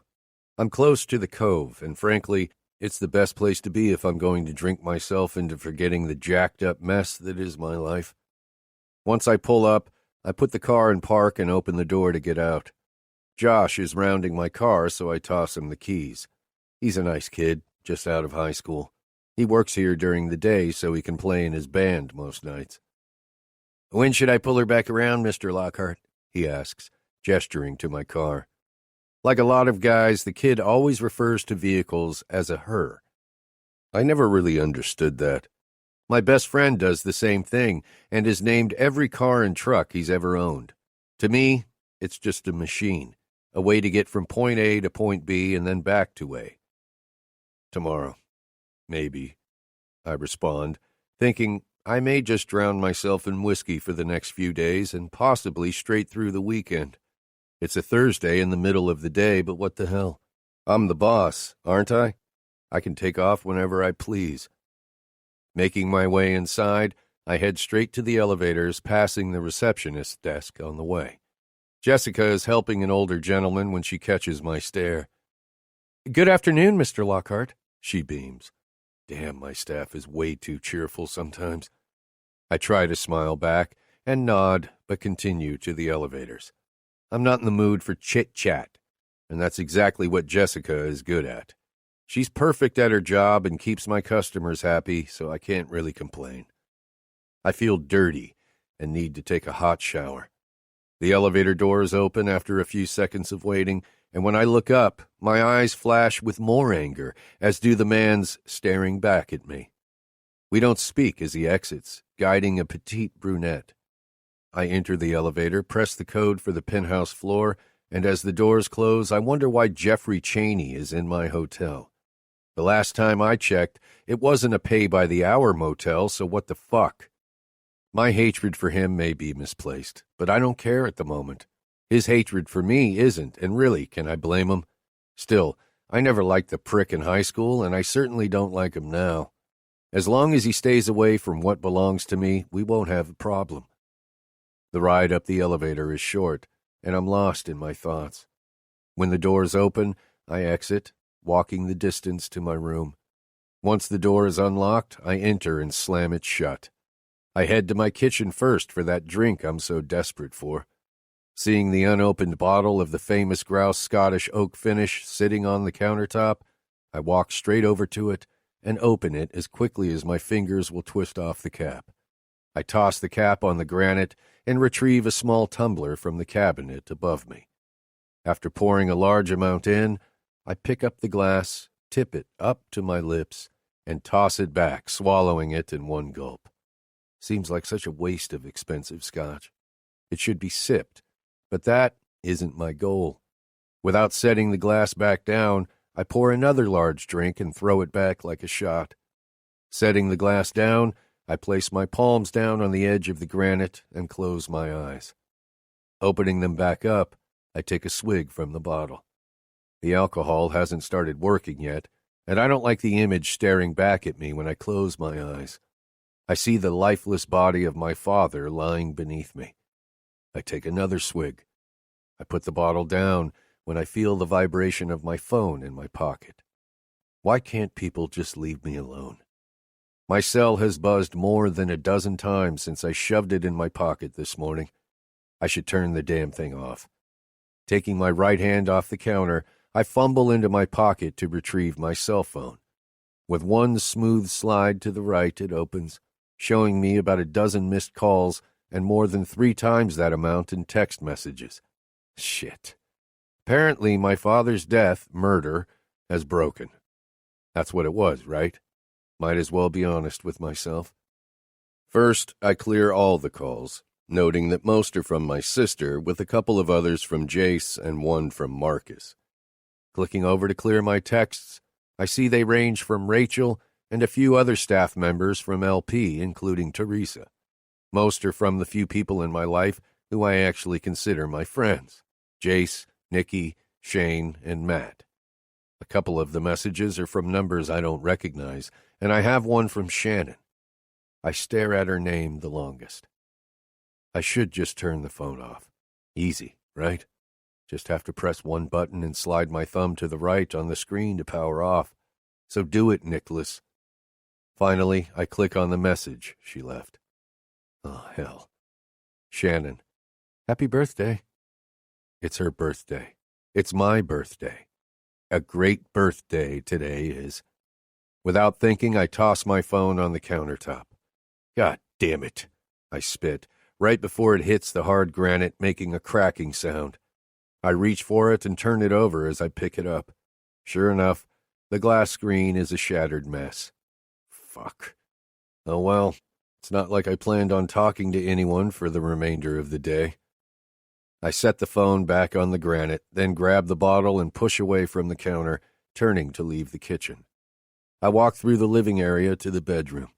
I'm close to the Cove, and frankly, it's the best place to be if I'm going to drink myself into forgetting the jacked-up mess that is my life. Once I pull up, I put the car in park and open the door to get out. Josh is rounding my car, so I toss him the keys. He's a nice kid, just out of high school. He works here during the day so he can play in his band most nights. When should I pull her back around, Mr. Lockhart? He asks, gesturing to my car. Like a lot of guys, the kid always refers to vehicles as a her. I never really understood that. My best friend does the same thing and has named every car and truck he's ever owned. To me, it's just a machine, a way to get from point A to point B and then back to A. Tomorrow. Maybe, I respond, thinking I may just drown myself in whiskey for the next few days and possibly straight through the weekend. It's a Thursday in the middle of the day, but what the hell? I'm the boss, aren't I? I can take off whenever I please. Making my way inside, I head straight to the elevators, passing the receptionist's desk on the way. Jessica is helping an older gentleman when she catches my stare. Good afternoon, Mr. Lockhart, she beams. Damn, my staff is way too cheerful sometimes. I try to smile back and nod, but continue to the elevators. I'm not in the mood for chit-chat, and that's exactly what Jessica is good at. She's perfect at her job and keeps my customers happy, so I can't really complain. I feel dirty and need to take a hot shower. The elevator doors open after a few seconds of waiting, and when I look up, my eyes flash with more anger, as do the man's staring back at me. We don't speak as he exits, guiding a petite brunette. I enter the elevator, press the code for the penthouse floor, and as the doors close, I wonder why Jeffrey Chaney is in my hotel. The last time I checked, it wasn't a pay-by-the-hour motel, so what the fuck? My hatred for him may be misplaced, but I don't care at the moment. His hatred for me isn't, and really, can I blame him? Still, I never liked the prick in high school, and I certainly don't like him now. As long as he stays away from what belongs to me, we won't have a problem. The ride up the elevator is short, and I'm lost in my thoughts. When the doors open, I exit, walking the distance to my room. Once the door is unlocked, I enter and slam it shut. I head to my kitchen first for that drink I'm so desperate for. Seeing the unopened bottle of the famous Grouse Scottish oak finish sitting on the countertop, I walk straight over to it and open it as quickly as my fingers will twist off the cap. I toss the cap on the granite and retrieve a small tumbler from the cabinet above me. After pouring a large amount in, I pick up the glass, tip it up to my lips, and toss it back, swallowing it in one gulp. Seems like such a waste of expensive scotch. It should be sipped, but that isn't my goal. Without setting the glass back down, I pour another large drink and throw it back like a shot. Setting the glass down, I place my palms down on the edge of the granite and close my eyes. Opening them back up, I take a swig from the bottle. The alcohol hasn't started working yet, and I don't like the image staring back at me when I close my eyes. I see the lifeless body of my father lying beneath me. I take another swig. I put the bottle down when I feel the vibration of my phone in my pocket. Why can't people just leave me alone? My cell has buzzed more than a dozen times since I shoved it in my pocket this morning. I should turn the damn thing off. Taking my right hand off the counter, I fumble into my pocket to retrieve my cell phone. With one smooth slide to the right, it opens, showing me about a dozen missed calls and more than 3 times that amount in text messages. Shit. Apparently, my father's murder, has broken. That's what it was, right? Might as well be honest with myself. First, I clear all the calls, noting that most are from my sister, with a couple of others from Jace and one from Marcus. Clicking over to clear my texts, I see they range from Rachel and a few other staff members from LP, including Teresa. Most are from the few people in my life who I actually consider my friends: Jace, Nikki, Shane, and Matt. A couple of the messages are from numbers I don't recognize, and I have one from Shannon. I stare at her name the longest. I should just turn the phone off. Easy, right? Just have to press one button and slide my thumb to the right on the screen to power off. So do it, Nicholas. Finally, I click on the message she left. Oh, hell. Shannon. Happy birthday. It's her birthday. It's my birthday. A great birthday today is. Without thinking, I toss my phone on the countertop. God damn it, I spit, right before it hits the hard granite, making a cracking sound. I reach for it and turn it over as I pick it up. Sure enough, the glass screen is a shattered mess. Fuck. Oh well, it's not like I planned on talking to anyone for the remainder of the day. I set the phone back on the granite, then grab the bottle and push away from the counter, turning to leave the kitchen. I walk through the living area to the bedroom.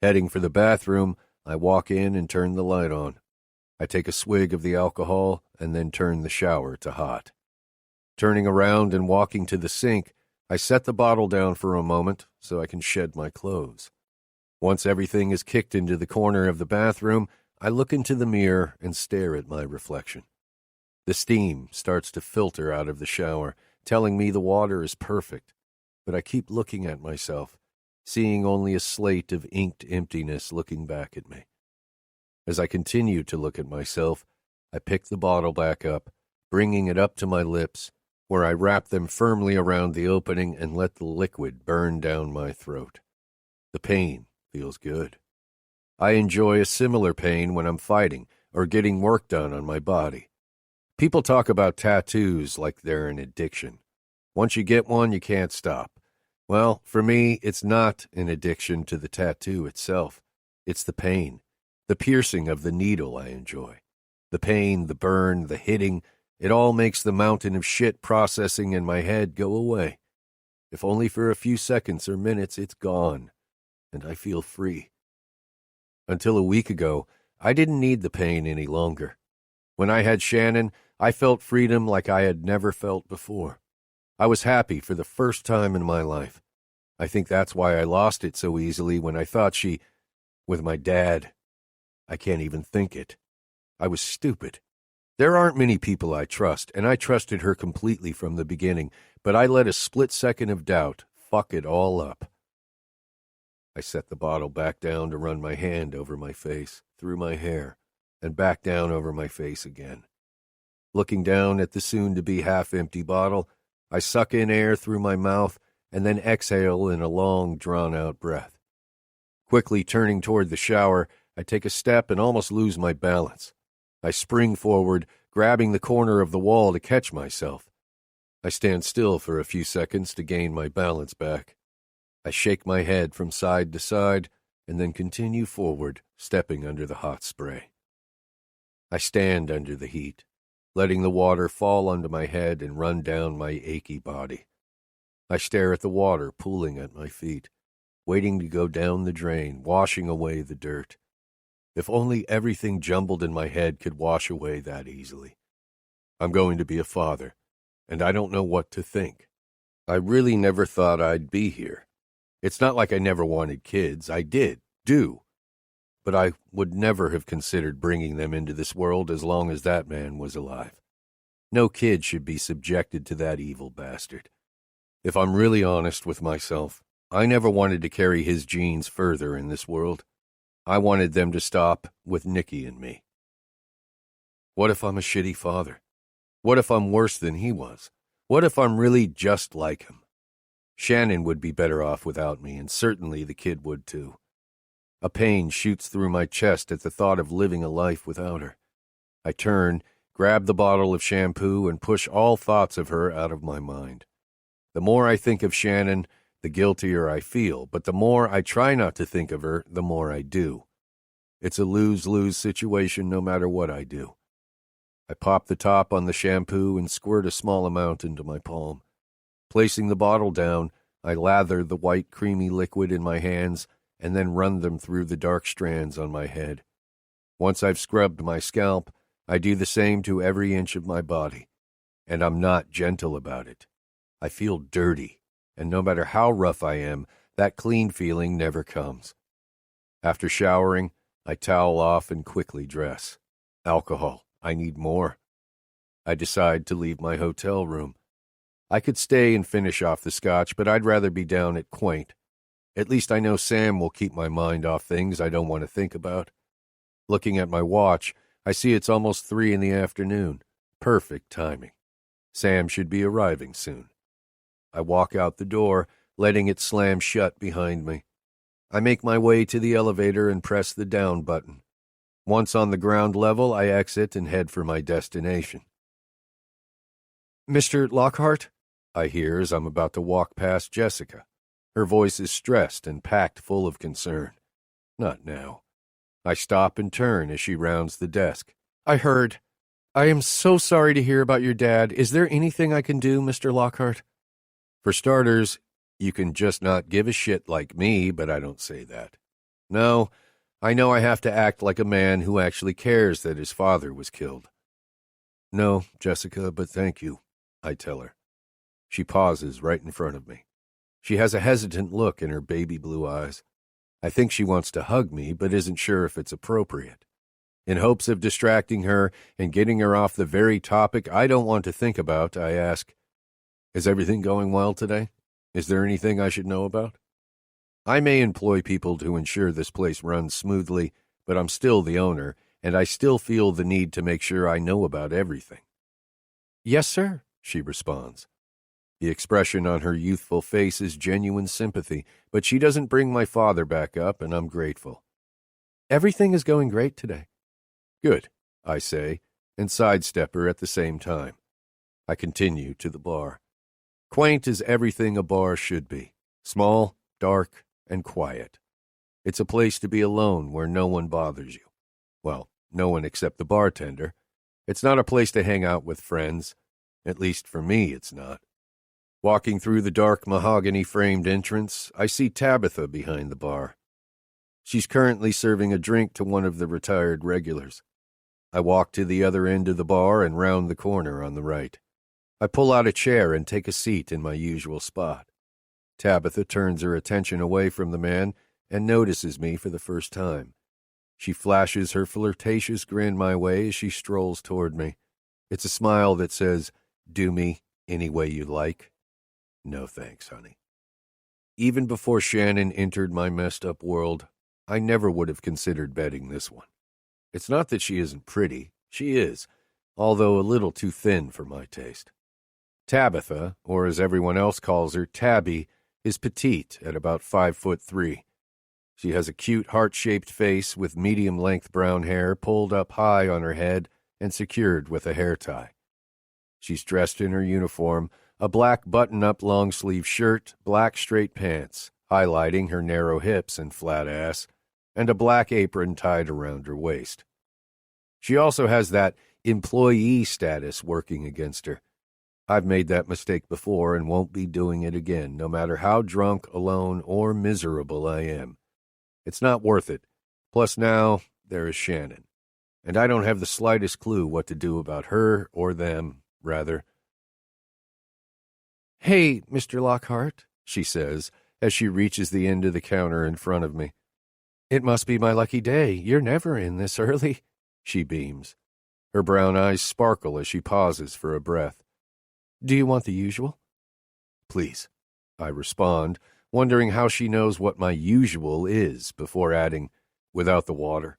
Heading for the bathroom, I walk in and turn the light on. I take a swig of the alcohol and then turn the shower to hot. Turning around and walking to the sink, I set the bottle down for a moment so I can shed my clothes. Once everything is kicked into the corner of the bathroom, I look into the mirror and stare at my reflection. The steam starts to filter out of the shower, telling me the water is perfect, but I keep looking at myself, seeing only a slate of inked emptiness looking back at me. As I continue to look at myself, I pick the bottle back up, bringing it up to my lips, where I wrap them firmly around the opening and let the liquid burn down my throat. The pain feels good. I enjoy a similar pain when I'm fighting or getting work done on my body. People talk about tattoos like they're an addiction. Once you get one, you can't stop. Well, for me, it's not an addiction to the tattoo itself. It's the pain, the piercing of the needle I enjoy. The pain, the burn, the hitting, it all makes the mountain of shit processing in my head go away. If only for a few seconds or minutes, it's gone, and I feel free. Until a week ago, I didn't need the pain any longer. When I had Shannon, I felt freedom like I had never felt before. I was happy for the first time in my life. I think that's why I lost it so easily when I thought with my dad. I can't even think it. I was stupid. There aren't many people I trust, and I trusted her completely from the beginning, but I let a split second of doubt fuck it all up. I set the bottle back down to run my hand over my face, through my hair, and back down over my face again. Looking down at the soon-to-be half-empty bottle, I suck in air through my mouth and then exhale in a long, drawn-out breath. Quickly turning toward the shower, I take a step and almost lose my balance. I spring forward, grabbing the corner of the wall to catch myself. I stand still for a few seconds to gain my balance back. I shake my head from side to side and then continue forward, stepping under the hot spray. I stand under the heat, letting the water fall onto my head and run down my achy body. I stare at the water pooling at my feet, waiting to go down the drain, washing away the dirt. If only everything jumbled in my head could wash away that easily. I'm going to be a father, and I don't know what to think. I really never thought I'd be here. It's not like I never wanted kids. I do. But I would never have considered bringing them into this world as long as that man was alive. No kid should be subjected to that evil bastard. If I'm really honest with myself, I never wanted to carry his genes further in this world. I wanted them to stop with Nikki and me. What if I'm a shitty father? What if I'm worse than he was? What if I'm really just like him? Shannon would be better off without me, and certainly the kid would too. A pain shoots through my chest at the thought of living a life without her. I turn, grab the bottle of shampoo, and push all thoughts of her out of my mind. The more I think of Shannon, the guiltier I feel, but the more I try not to think of her, the more I do. It's a lose-lose situation no matter what I do. I pop the top on the shampoo and squirt a small amount into my palm. Placing the bottle down, I lather the white creamy liquid in my hands and then run them through the dark strands on my head. Once I've scrubbed my scalp, I do the same to every inch of my body. And I'm not gentle about it. I feel dirty, and no matter how rough I am, that clean feeling never comes. After showering, I towel off and quickly dress. Alcohol. I need more. I decide to leave my hotel room. I could stay and finish off the scotch, but I'd rather be down at Quaint. At least I know Sam will keep my mind off things I don't want to think about. Looking at my watch, I see it's almost 3 in the afternoon. Perfect timing. Sam should be arriving soon. I walk out the door, letting it slam shut behind me. I make my way to the elevator and press the down button. Once on the ground level, I exit and head for my destination. "Mr. Lockhart?" I hear as I'm about to walk past Jessica. Her voice is stressed and packed full of concern. Not now. I stop and turn as she rounds the desk. "I heard. I am so sorry to hear about your dad. Is there anything I can do, Mr. Lockhart?" "For starters, you can just not give a shit like me, but I don't say that. No, I know I have to act like a man who actually cares that his father was killed." "No, Jessica, but thank you," I tell her. She pauses right in front of me. She has a hesitant look in her baby blue eyes. I think she wants to hug me, but isn't sure if it's appropriate. In hopes of distracting her and getting her off the very topic I don't want to think about, I ask, "Is everything going well today? Is there anything I should know about?" I may employ people to ensure this place runs smoothly, but I'm still the owner, and I still feel the need to make sure I know about everything. "Yes, sir," she responds. The expression on her youthful face is genuine sympathy, but she doesn't bring my father back up, and I'm grateful. "Everything is going great today." "Good," I say, and sidestep her at the same time. I continue to the bar. Quaint is everything a bar should be. Small, dark, and quiet. It's a place to be alone where no one bothers you. Well, no one except the bartender. It's not a place to hang out with friends. At least for me, it's not. Walking through the dark mahogany-framed entrance, I see Tabitha behind the bar. She's currently serving a drink to one of the retired regulars. I walk to the other end of the bar and round the corner on the right. I pull out a chair and take a seat in my usual spot. Tabitha turns her attention away from the man and notices me for the first time. She flashes her flirtatious grin my way as she strolls toward me. It's a smile that says, "Do me any way you like." No thanks, honey. Even before Shannon entered my messed-up world, I never would have considered betting this one. It's not that she isn't pretty. She is, although a little too thin for my taste. Tabitha, or as everyone else calls her, Tabby, is petite at about 5'3". She has a cute heart-shaped face with medium-length brown hair pulled up high on her head and secured with a hair tie. She's dressed in her uniform, a black button-up long-sleeve shirt, black straight pants, highlighting her narrow hips and flat ass, and a black apron tied around her waist. She also has that employee status working against her. I've made that mistake before and won't be doing it again, no matter how drunk, alone, or miserable I am. It's not worth it. Plus now, there is Shannon. And I don't have the slightest clue what to do about her, or them, rather. "Hey, Mr. Lockhart," she says, as she reaches the end of the counter in front of me. "It must be my lucky day. You're never in this early." She beams. Her brown eyes sparkle as she pauses for a breath. "Do you want the usual?" "Please," I respond, wondering how she knows what my usual is, before adding, "without the water."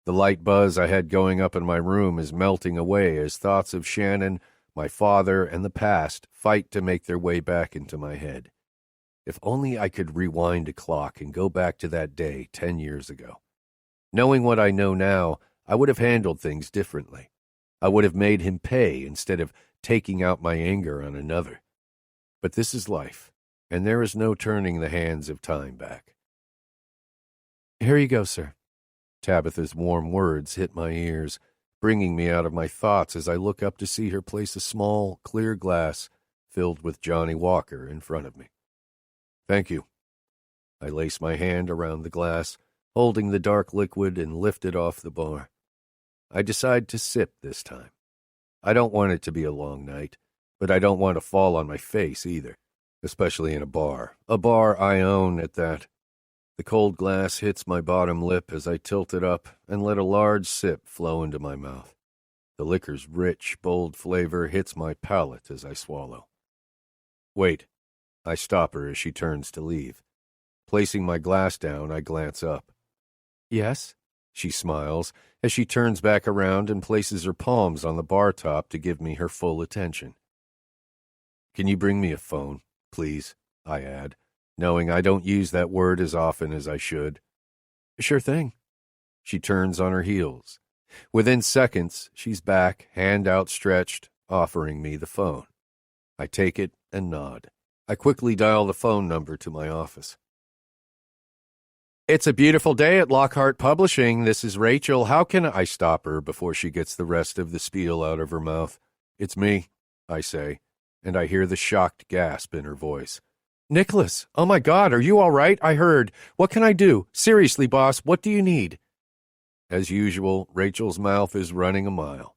The light buzz I had going up in my room is melting away as thoughts of Shannon, my father, and the past fight to make their way back into my head. If only I could rewind a clock and go back to that day 10 years ago. Knowing what I know now, I would have handled things differently. I would have made him pay instead of taking out my anger on another. But this is life, and there is no turning the hands of time back. "Here you go, sir." Tabitha's warm words hit my ears, bringing me out of my thoughts as I look up to see her place a small, clear glass filled with Johnny Walker in front of me. "Thank you." I lace my hand around the glass, holding the dark liquid, and lift it off the bar. I decide to sip this time. I don't want it to be a long night, but I don't want to fall on my face either, especially in a bar I own at that. The cold glass hits my bottom lip as I tilt it up and let a large sip flow into my mouth. The liquor's rich, bold flavor hits my palate as I swallow. "Wait." I stop her as she turns to leave. Placing my glass down, I glance up. "Yes?" She smiles as she turns back around and places her palms on the bar top to give me her full attention. "Can you bring me a phone, please?" I add, knowing I don't use that word as often as I should. "Sure thing." She turns on her heels. Within seconds, she's back, hand outstretched, offering me the phone. I take it and nod. I quickly dial the phone number to my office. "It's a beautiful day at Lockhart Publishing. This is Rachel. How can I stop her before she gets the rest of the spiel out of her mouth? "It's me," I say, and I hear the shocked gasp in her voice. "Nicholas, oh my God, are you all right? I heard. What can I do? Seriously, boss, what do you need?" As usual, Rachel's mouth is running a mile.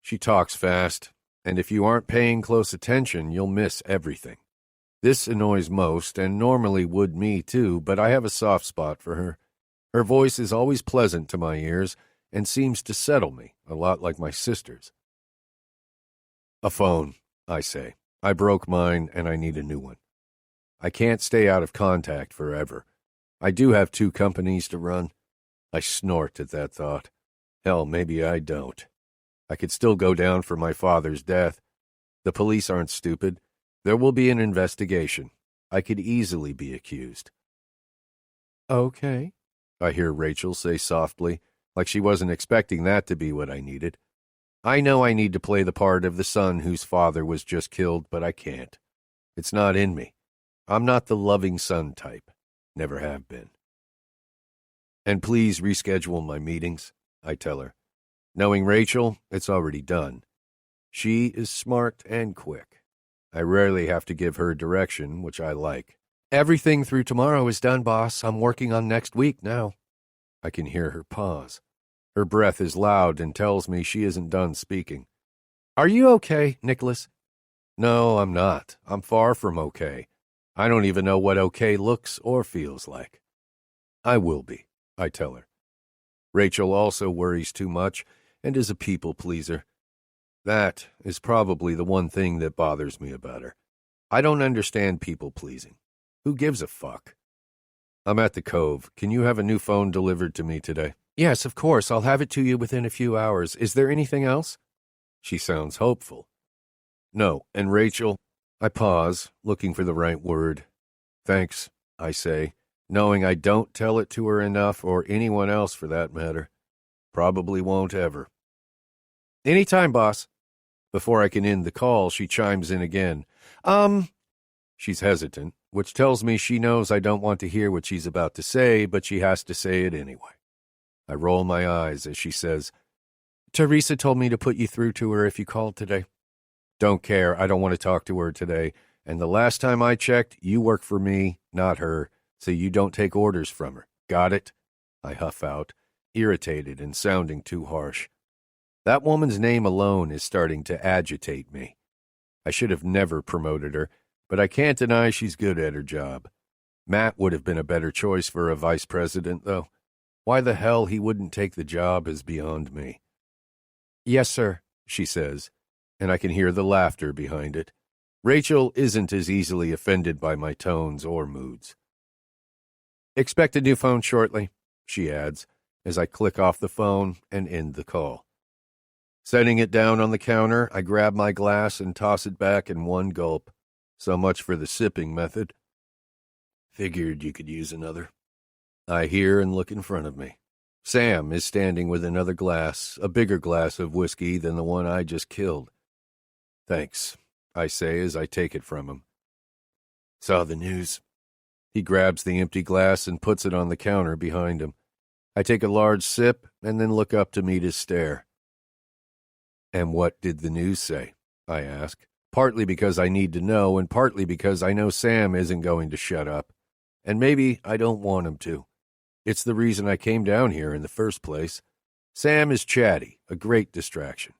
She talks fast, and if you aren't paying close attention, you'll miss everything. This annoys most, and normally would me too, but I have a soft spot for her. Her voice is always pleasant to my ears and seems to settle me, a lot like my sister's. "A phone," I say. "I broke mine, and I need a new one. I can't stay out of contact forever. I do have 2 companies to run." I snort at that thought. Hell, maybe I don't. I could still go down for my father's death. The police aren't stupid. There will be an investigation. I could easily be accused. "Okay," I hear Rachel say softly, like she wasn't expecting that to be what I needed. I know I need to play the part of the son whose father was just killed, but I can't. It's not in me. I'm not the loving son type. Never have been. "And please reschedule my meetings," I tell her. Knowing Rachel, it's already done. She is smart and quick. I rarely have to give her direction, which I like. "Everything through tomorrow is done, boss. I'm working on next week now." I can hear her pause. Her breath is loud and tells me she isn't done speaking. "Are you okay, Nicholas?" No, I'm not. I'm far from okay. I don't even know what okay looks or feels like. "I will be," I tell her. Rachel also worries too much and is a people pleaser. That is probably the one thing that bothers me about her. I don't understand people pleasing. Who gives a fuck? I'm at the Cove. Can you have a new phone delivered to me today? Yes, of course. I'll have it to you within a few hours. Is there anything else? She sounds hopeful. No, and Rachel? I pause, looking for the right word. Thanks, I say, knowing I don't tell it to her enough, or anyone else for that matter. Probably won't ever. Anytime, boss. Before I can end the call, she chimes in again. She's hesitant, which tells me she knows I don't want to hear what she's about to say, but she has to say it anyway. I roll my eyes as she says, Teresa told me to put you through to her if you called today. Don't care. I don't want to talk to her today. And the last time I checked, you work for me, not her, so you don't take orders from her. Got it? I huff out, irritated and sounding too harsh. That woman's name alone is starting to agitate me. I should have never promoted her, but I can't deny she's good at her job. Matt would have been a better choice for a vice president, though. Why the hell he wouldn't take the job is beyond me. Yes, sir, she says, and I can hear the laughter behind it. Rachel isn't as easily offended by my tones or moods. Expect a new phone shortly, she adds, as I click off the phone and end the call. Setting it down on the counter, I grab my glass and toss it back in one gulp. So much for the sipping method. Figured you could use another. I hear and look in front of me. Sam is standing with another glass, a bigger glass of whiskey than the one I just killed. Thanks, I say as I take it from him. Saw the news. He grabs the empty glass and puts it on the counter behind him. I take a large sip and then look up to meet his stare. And what did the news say? I ask, partly because I need to know and partly because I know Sam isn't going to shut up. And maybe I don't want him to. It's the reason I came down here in the first place. Sam is chatty, a great distraction.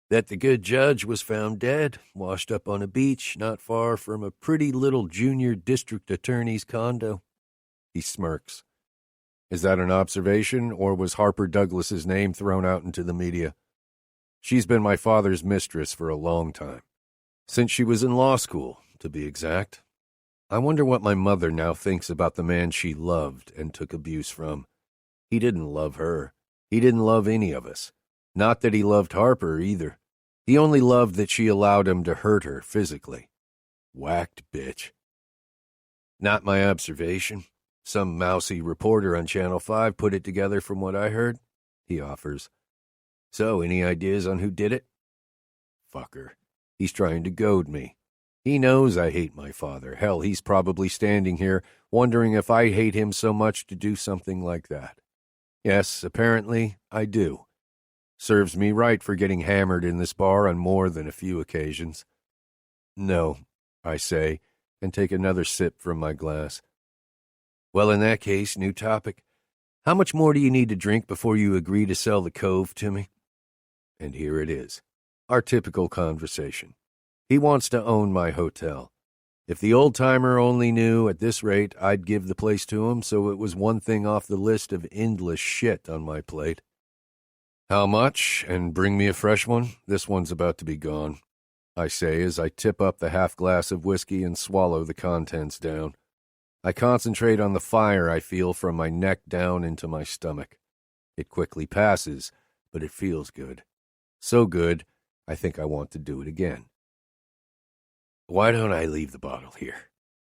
That the good judge was found dead, washed up on a beach not far from a pretty little junior district attorney's condo. He smirks. Is that an observation, or was Harper Douglas's name thrown out into the media? She's been my father's mistress for a long time. Since she was in law school, to be exact. I wonder what my mother now thinks about the man she loved and took abuse from. He didn't love her. He didn't love any of us. Not that he loved Harper, either. He only loved that she allowed him to hurt her physically. Whacked bitch. Not my observation. Some mousy reporter on Channel 5 put it together from what I heard, he offers. So, any ideas on who did it? Fucker. He's trying to goad me. He knows I hate my father. Hell, he's probably standing here wondering if I hate him so much to do something like that. Yes, apparently I do. Serves me right for getting hammered in this bar on more than a few occasions. No, I say, and take another sip from my glass. Well, in that case, new topic. How much more do you need to drink before you agree to sell the Cove to me? And here it is, our typical conversation. He wants to own my hotel. If the old-timer only knew, at this rate, I'd give the place to him, so it was one thing off the list of endless shit on my plate. How much? And bring me a fresh one? This one's about to be gone, I say as I tip up the half glass of whiskey and swallow the contents down. I concentrate on the fire I feel from my neck down into my stomach. It quickly passes, but it feels good. So good, I think I want to do it again. Why don't I leave the bottle here?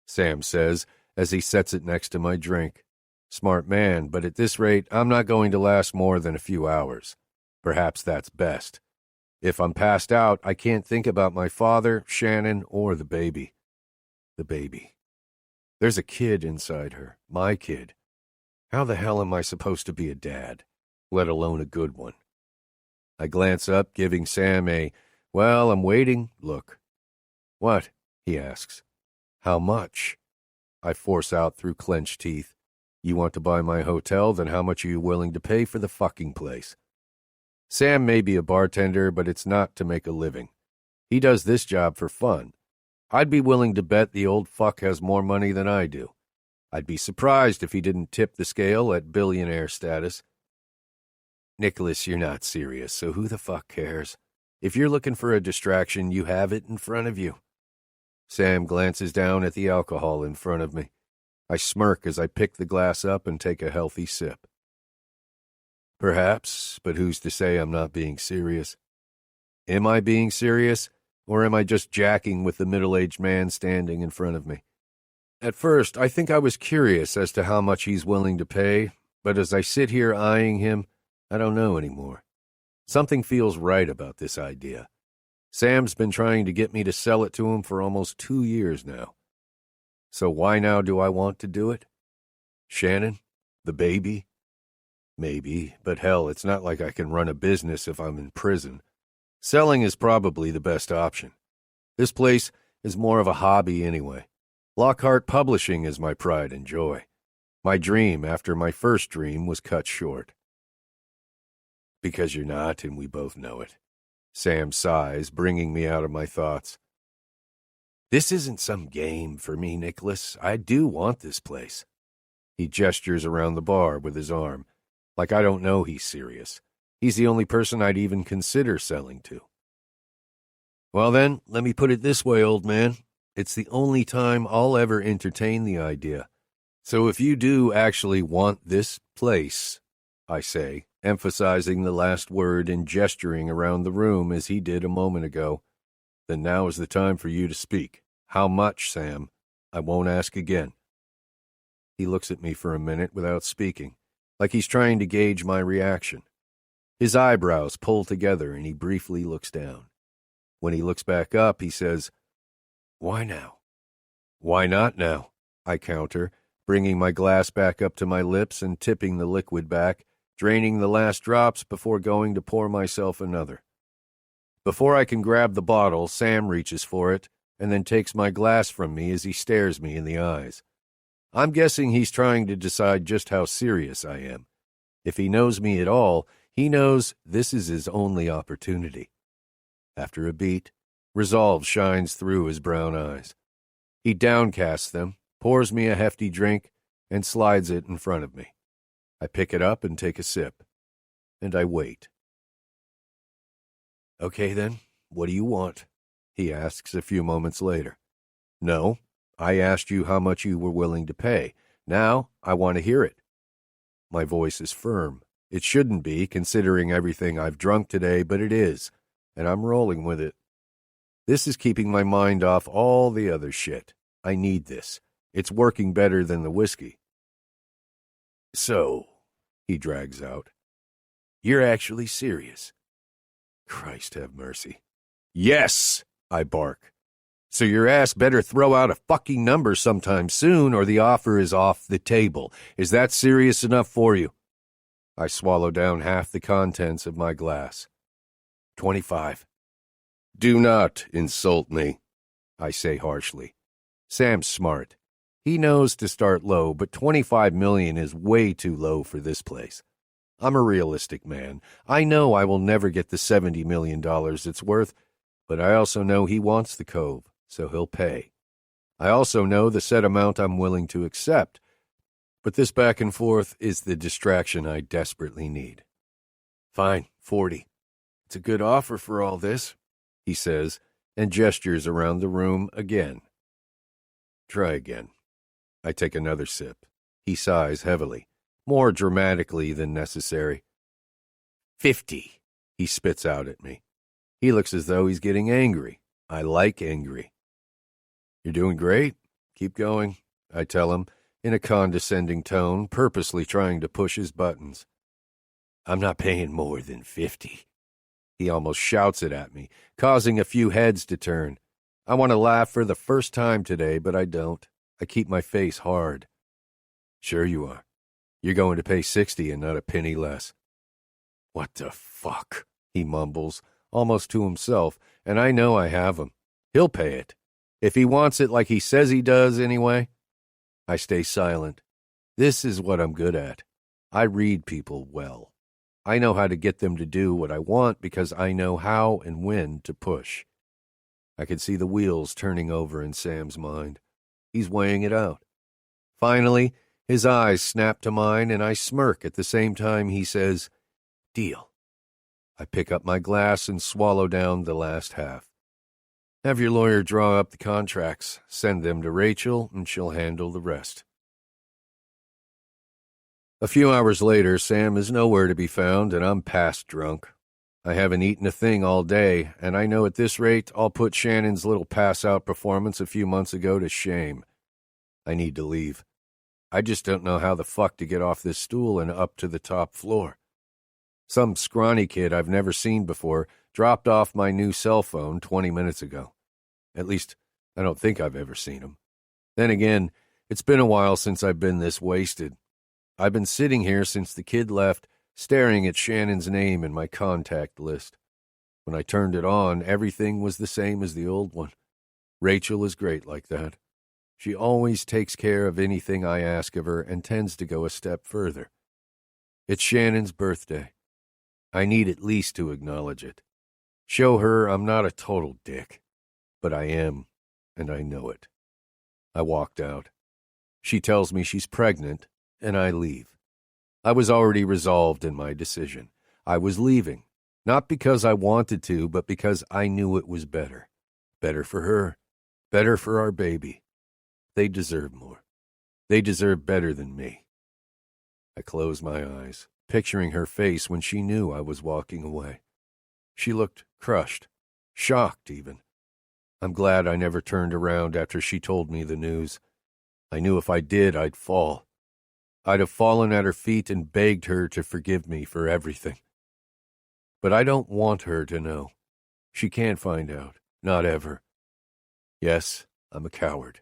Sam says as he sets it next to my drink. Smart man, but at this rate, I'm not going to last more than a few hours. Perhaps that's best. If I'm passed out, I can't think about my father, Shannon, or the baby. The baby. There's a kid inside her, my kid. How the hell am I supposed to be a dad, let alone a good one? I glance up, giving Sam a, well, I'm waiting, look. What? He asks. How much? I force out through clenched teeth. You want to buy my hotel, then how much are you willing to pay for the fucking place? Sam may be a bartender, but it's not to make a living. He does this job for fun. I'd be willing to bet the old fuck has more money than I do. I'd be surprised if he didn't tip the scale at billionaire status. Nicholas, you're not serious, so who the fuck cares? If you're looking for a distraction, you have it in front of you. Sam glances down at the alcohol in front of me. I smirk as I pick the glass up and take a healthy sip. Perhaps, but who's to say I'm not being serious? Am I being serious, or am I just jacking with the middle-aged man standing in front of me? At first, I think I was curious as to how much he's willing to pay, but as I sit here eyeing him, I don't know anymore. Something feels right about this idea. Sam's been trying to get me to sell it to him for almost 2 years now. So why now do I want to do it? Shannon? The baby? Maybe, but hell, it's not like I can run a business if I'm in prison. Selling is probably the best option. This place is more of a hobby anyway. Lockhart Publishing is my pride and joy. My dream after my first dream was cut short. Because you're not, and we both know it. Sam sighs, bringing me out of my thoughts. This isn't some game for me, Nicholas. I do want this place. He gestures around the bar with his arm, like I don't know he's serious. He's the only person I'd even consider selling to. Well then, let me put it this way, old man. It's the only time I'll ever entertain the idea. So if you do actually want this place, I say, emphasizing the last word and gesturing around the room as he did a moment ago, then now is the time for you to speak. How much, Sam? I won't ask again. He looks at me for a minute without speaking, like he's trying to gauge my reaction. His eyebrows pull together and he briefly looks down. When he looks back up, he says, Why now? Why not now? I counter, bringing my glass back up to my lips and tipping the liquid back, draining the last drops before going to pour myself another. Before I can grab the bottle, Sam reaches for it and then takes my glass from me as he stares me in the eyes. I'm guessing he's trying to decide just how serious I am. If he knows me at all, he knows this is his only opportunity. After a beat, resolve shines through his brown eyes. He downcasts them, pours me a hefty drink, and slides it in front of me. I pick it up and take a sip, and I wait. Okay then, what do you want? He asks a few moments later. No, I asked you how much you were willing to pay. Now I want to hear it. My voice is firm. It shouldn't be, considering everything I've drunk today, but it is, and I'm rolling with it. This is keeping my mind off all the other shit. I need this. It's working better than the whiskey. So, he drags out, you're actually serious? Christ have mercy. Yes, I bark. So your ass better throw out a fucking number sometime soon or the offer is off the table. Is that serious enough for you? I swallow down half the contents of my glass. 25. Do not insult me, I say harshly. Sam's smart. He knows to start low, but $25 million is way too low for this place. I'm a realistic man. I know I will never get the $70 million it's worth, but I also know he wants the cove, so he'll pay. I also know the set amount I'm willing to accept, but this back and forth is the distraction I desperately need. Fine, 40. It's a good offer for all this, he says, and gestures around the room again. Try again. I take another sip. He sighs heavily, more dramatically than necessary. 50, he spits out at me. He looks as though he's getting angry. I like angry. You're doing great. Keep going, I tell him, in a condescending tone, purposely trying to push his buttons. I'm not paying more than 50. He almost shouts it at me, causing a few heads to turn. I want to laugh for the first time today, but I don't. I keep my face hard. Sure you are. You're going to pay 60 and not a penny less. What the fuck? He mumbles, almost to himself, and I know I have him. He'll pay it. If he wants it like he says he does anyway. I stay silent. This is what I'm good at. I read people well. I know how to get them to do what I want because I know how and when to push. I can see the wheels turning over in Sam's mind. He's weighing it out. Finally, his eyes snap to mine and I smirk at the same time he says, Deal. I pick up my glass and swallow down the last half. Have your lawyer draw up the contracts, send them to Rachel, and she'll handle the rest. A few hours later, Sam is nowhere to be found, and I'm past drunk. I haven't eaten a thing all day, and I know at this rate I'll put Shannon's little pass-out performance a few months ago to shame. I need to leave. I just don't know how the fuck to get off this stool and up to the top floor. Some scrawny kid I've never seen before dropped off my new cell phone 20 minutes ago. At least, I don't think I've ever seen him. Then again, it's been a while since I've been this wasted. I've been sitting here since the kid left, staring at Shannon's name in my contact list. When I turned it on, everything was the same as the old one. Rachel is great like that. She always takes care of anything I ask of her and tends to go a step further. It's Shannon's birthday. I need at least to acknowledge it. Show her I'm not a total dick. But I am, and I know it. I walked out. She tells me she's pregnant, and I leave. I was already resolved in my decision. I was leaving, not because I wanted to, but because I knew it was better. Better for her. Better for our baby. They deserve more. They deserve better than me. I closed my eyes, picturing her face when she knew I was walking away. She looked crushed, shocked even. I'm glad I never turned around after she told me the news. I knew if I did, I'd fall. I'd have fallen at her feet and begged her to forgive me for everything. But I don't want her to know. She can't find out, not ever. Yes, I'm a coward.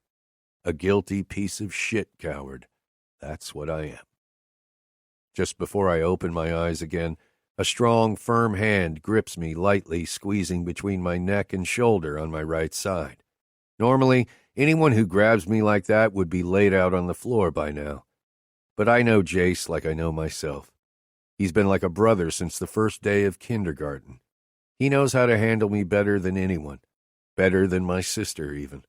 A guilty piece of shit coward. That's what I am. Just before I open my eyes again, a strong, firm hand grips me lightly, squeezing between my neck and shoulder on my right side. Normally, anyone who grabs me like that would be laid out on the floor by now. But I know Jace like I know myself. He's been like a brother since the first day of kindergarten. He knows how to handle me better than anyone. Better than my sister, even.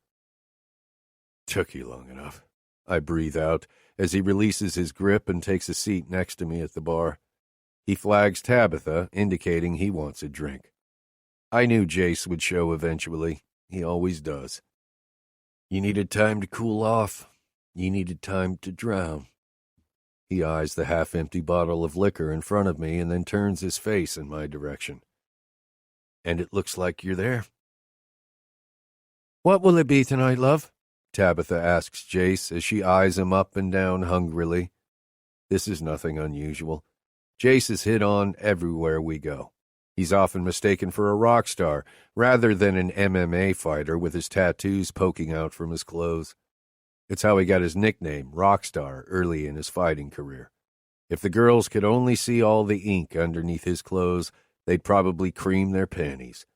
Took you long enough. I breathe out as he releases his grip and takes a seat next to me at the bar. He flags Tabitha, indicating he wants a drink. I knew Jace would show eventually. He always does. You needed time to cool off. You needed time to drown. He eyes the half-empty bottle of liquor in front of me and then turns his face in my direction. And it looks like you're there. What will it be tonight, love? Tabitha asks Jace as she eyes him up and down hungrily. This is nothing unusual. Jace is hit on everywhere we go. He's often mistaken for a rock star rather than an MMA fighter with his tattoos poking out from his clothes. It's how he got his nickname, Rockstar, early in his fighting career. If the girls could only see all the ink underneath his clothes, they'd probably cream their panties.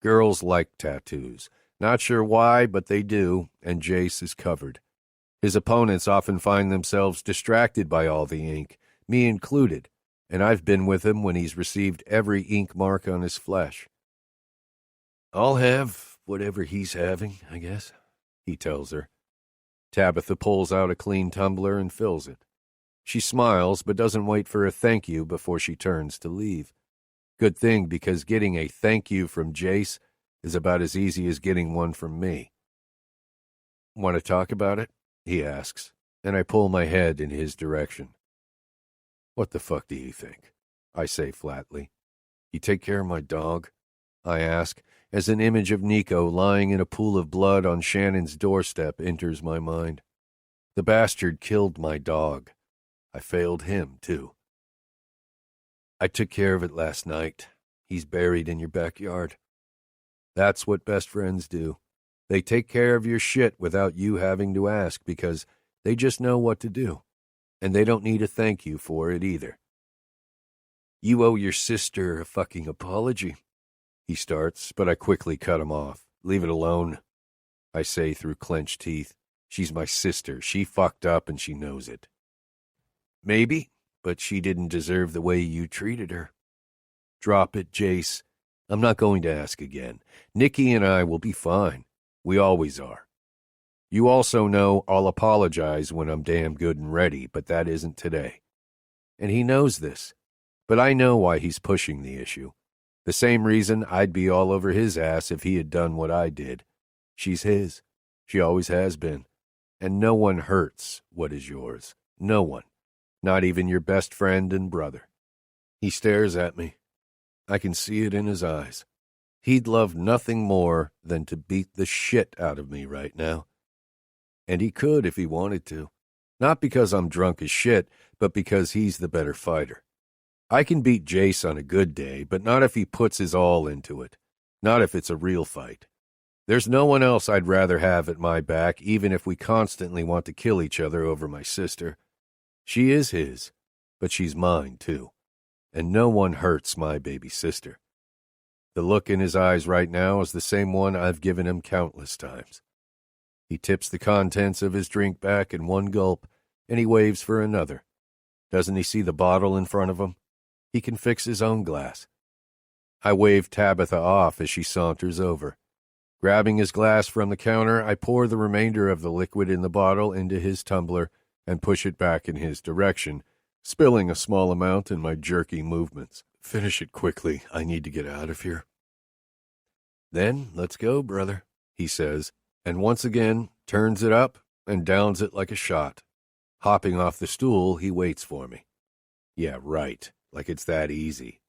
Girls like tattoos. Not sure why, but they do, and Jace is covered. His opponents often find themselves distracted by all the ink, me included, and I've been with him when he's received every ink mark on his flesh. I'll have whatever he's having, I guess, he tells her. Tabitha pulls out a clean tumbler and fills it. She smiles, but doesn't wait for a thank you before she turns to leave. Good thing, because getting a thank you from Jace is about as easy as getting one from me. Want to talk about it? He asks, and I pull my head in his direction. What the fuck do you think? I say flatly. You take care of my dog? I ask, as an image of Nico lying in a pool of blood on Shannon's doorstep enters my mind. The bastard killed my dog. I failed him, too. I took care of it last night. He's buried in your backyard. That's what best friends do. They take care of your shit without you having to ask because they just know what to do. And they don't need a thank you for it either. You owe your sister a fucking apology. He starts, but I quickly cut him off. Leave it alone, I say through clenched teeth. She's my sister. She fucked up and she knows it. Maybe, but she didn't deserve the way you treated her. Drop it, Jace. I'm not going to ask again. Nikki and I will be fine. We always are. You also know I'll apologize when I'm damn good and ready, but that isn't today. And he knows this. But I know why he's pushing the issue. The same reason I'd be all over his ass if he had done what I did. She's his. She always has been. And no one hurts what is yours. No one. Not even your best friend and brother. He stares at me. I can see it in his eyes. He'd love nothing more than to beat the shit out of me right now. And he could if he wanted to. Not because I'm drunk as shit, but because he's the better fighter. I can beat Jace on a good day, but not if he puts his all into it. Not if it's a real fight. There's no one else I'd rather have at my back, even if we constantly want to kill each other over my sister. She is his, but she's mine, too. And no one hurts my baby sister. The look in his eyes right now is the same one I've given him countless times. He tips the contents of his drink back in one gulp, and he waves for another. Doesn't he see the bottle in front of him? He can fix his own glass. I wave Tabitha off as she saunters over. Grabbing his glass from the counter, I pour the remainder of the liquid in the bottle into his tumbler and push it back in his direction, spilling a small amount in my jerky movements. Finish it quickly. I need to get out of here. Then let's go, brother, he says, and once again turns it up and downs it like a shot. Hopping off the stool, he waits for me. Yeah, right, like it's that easy.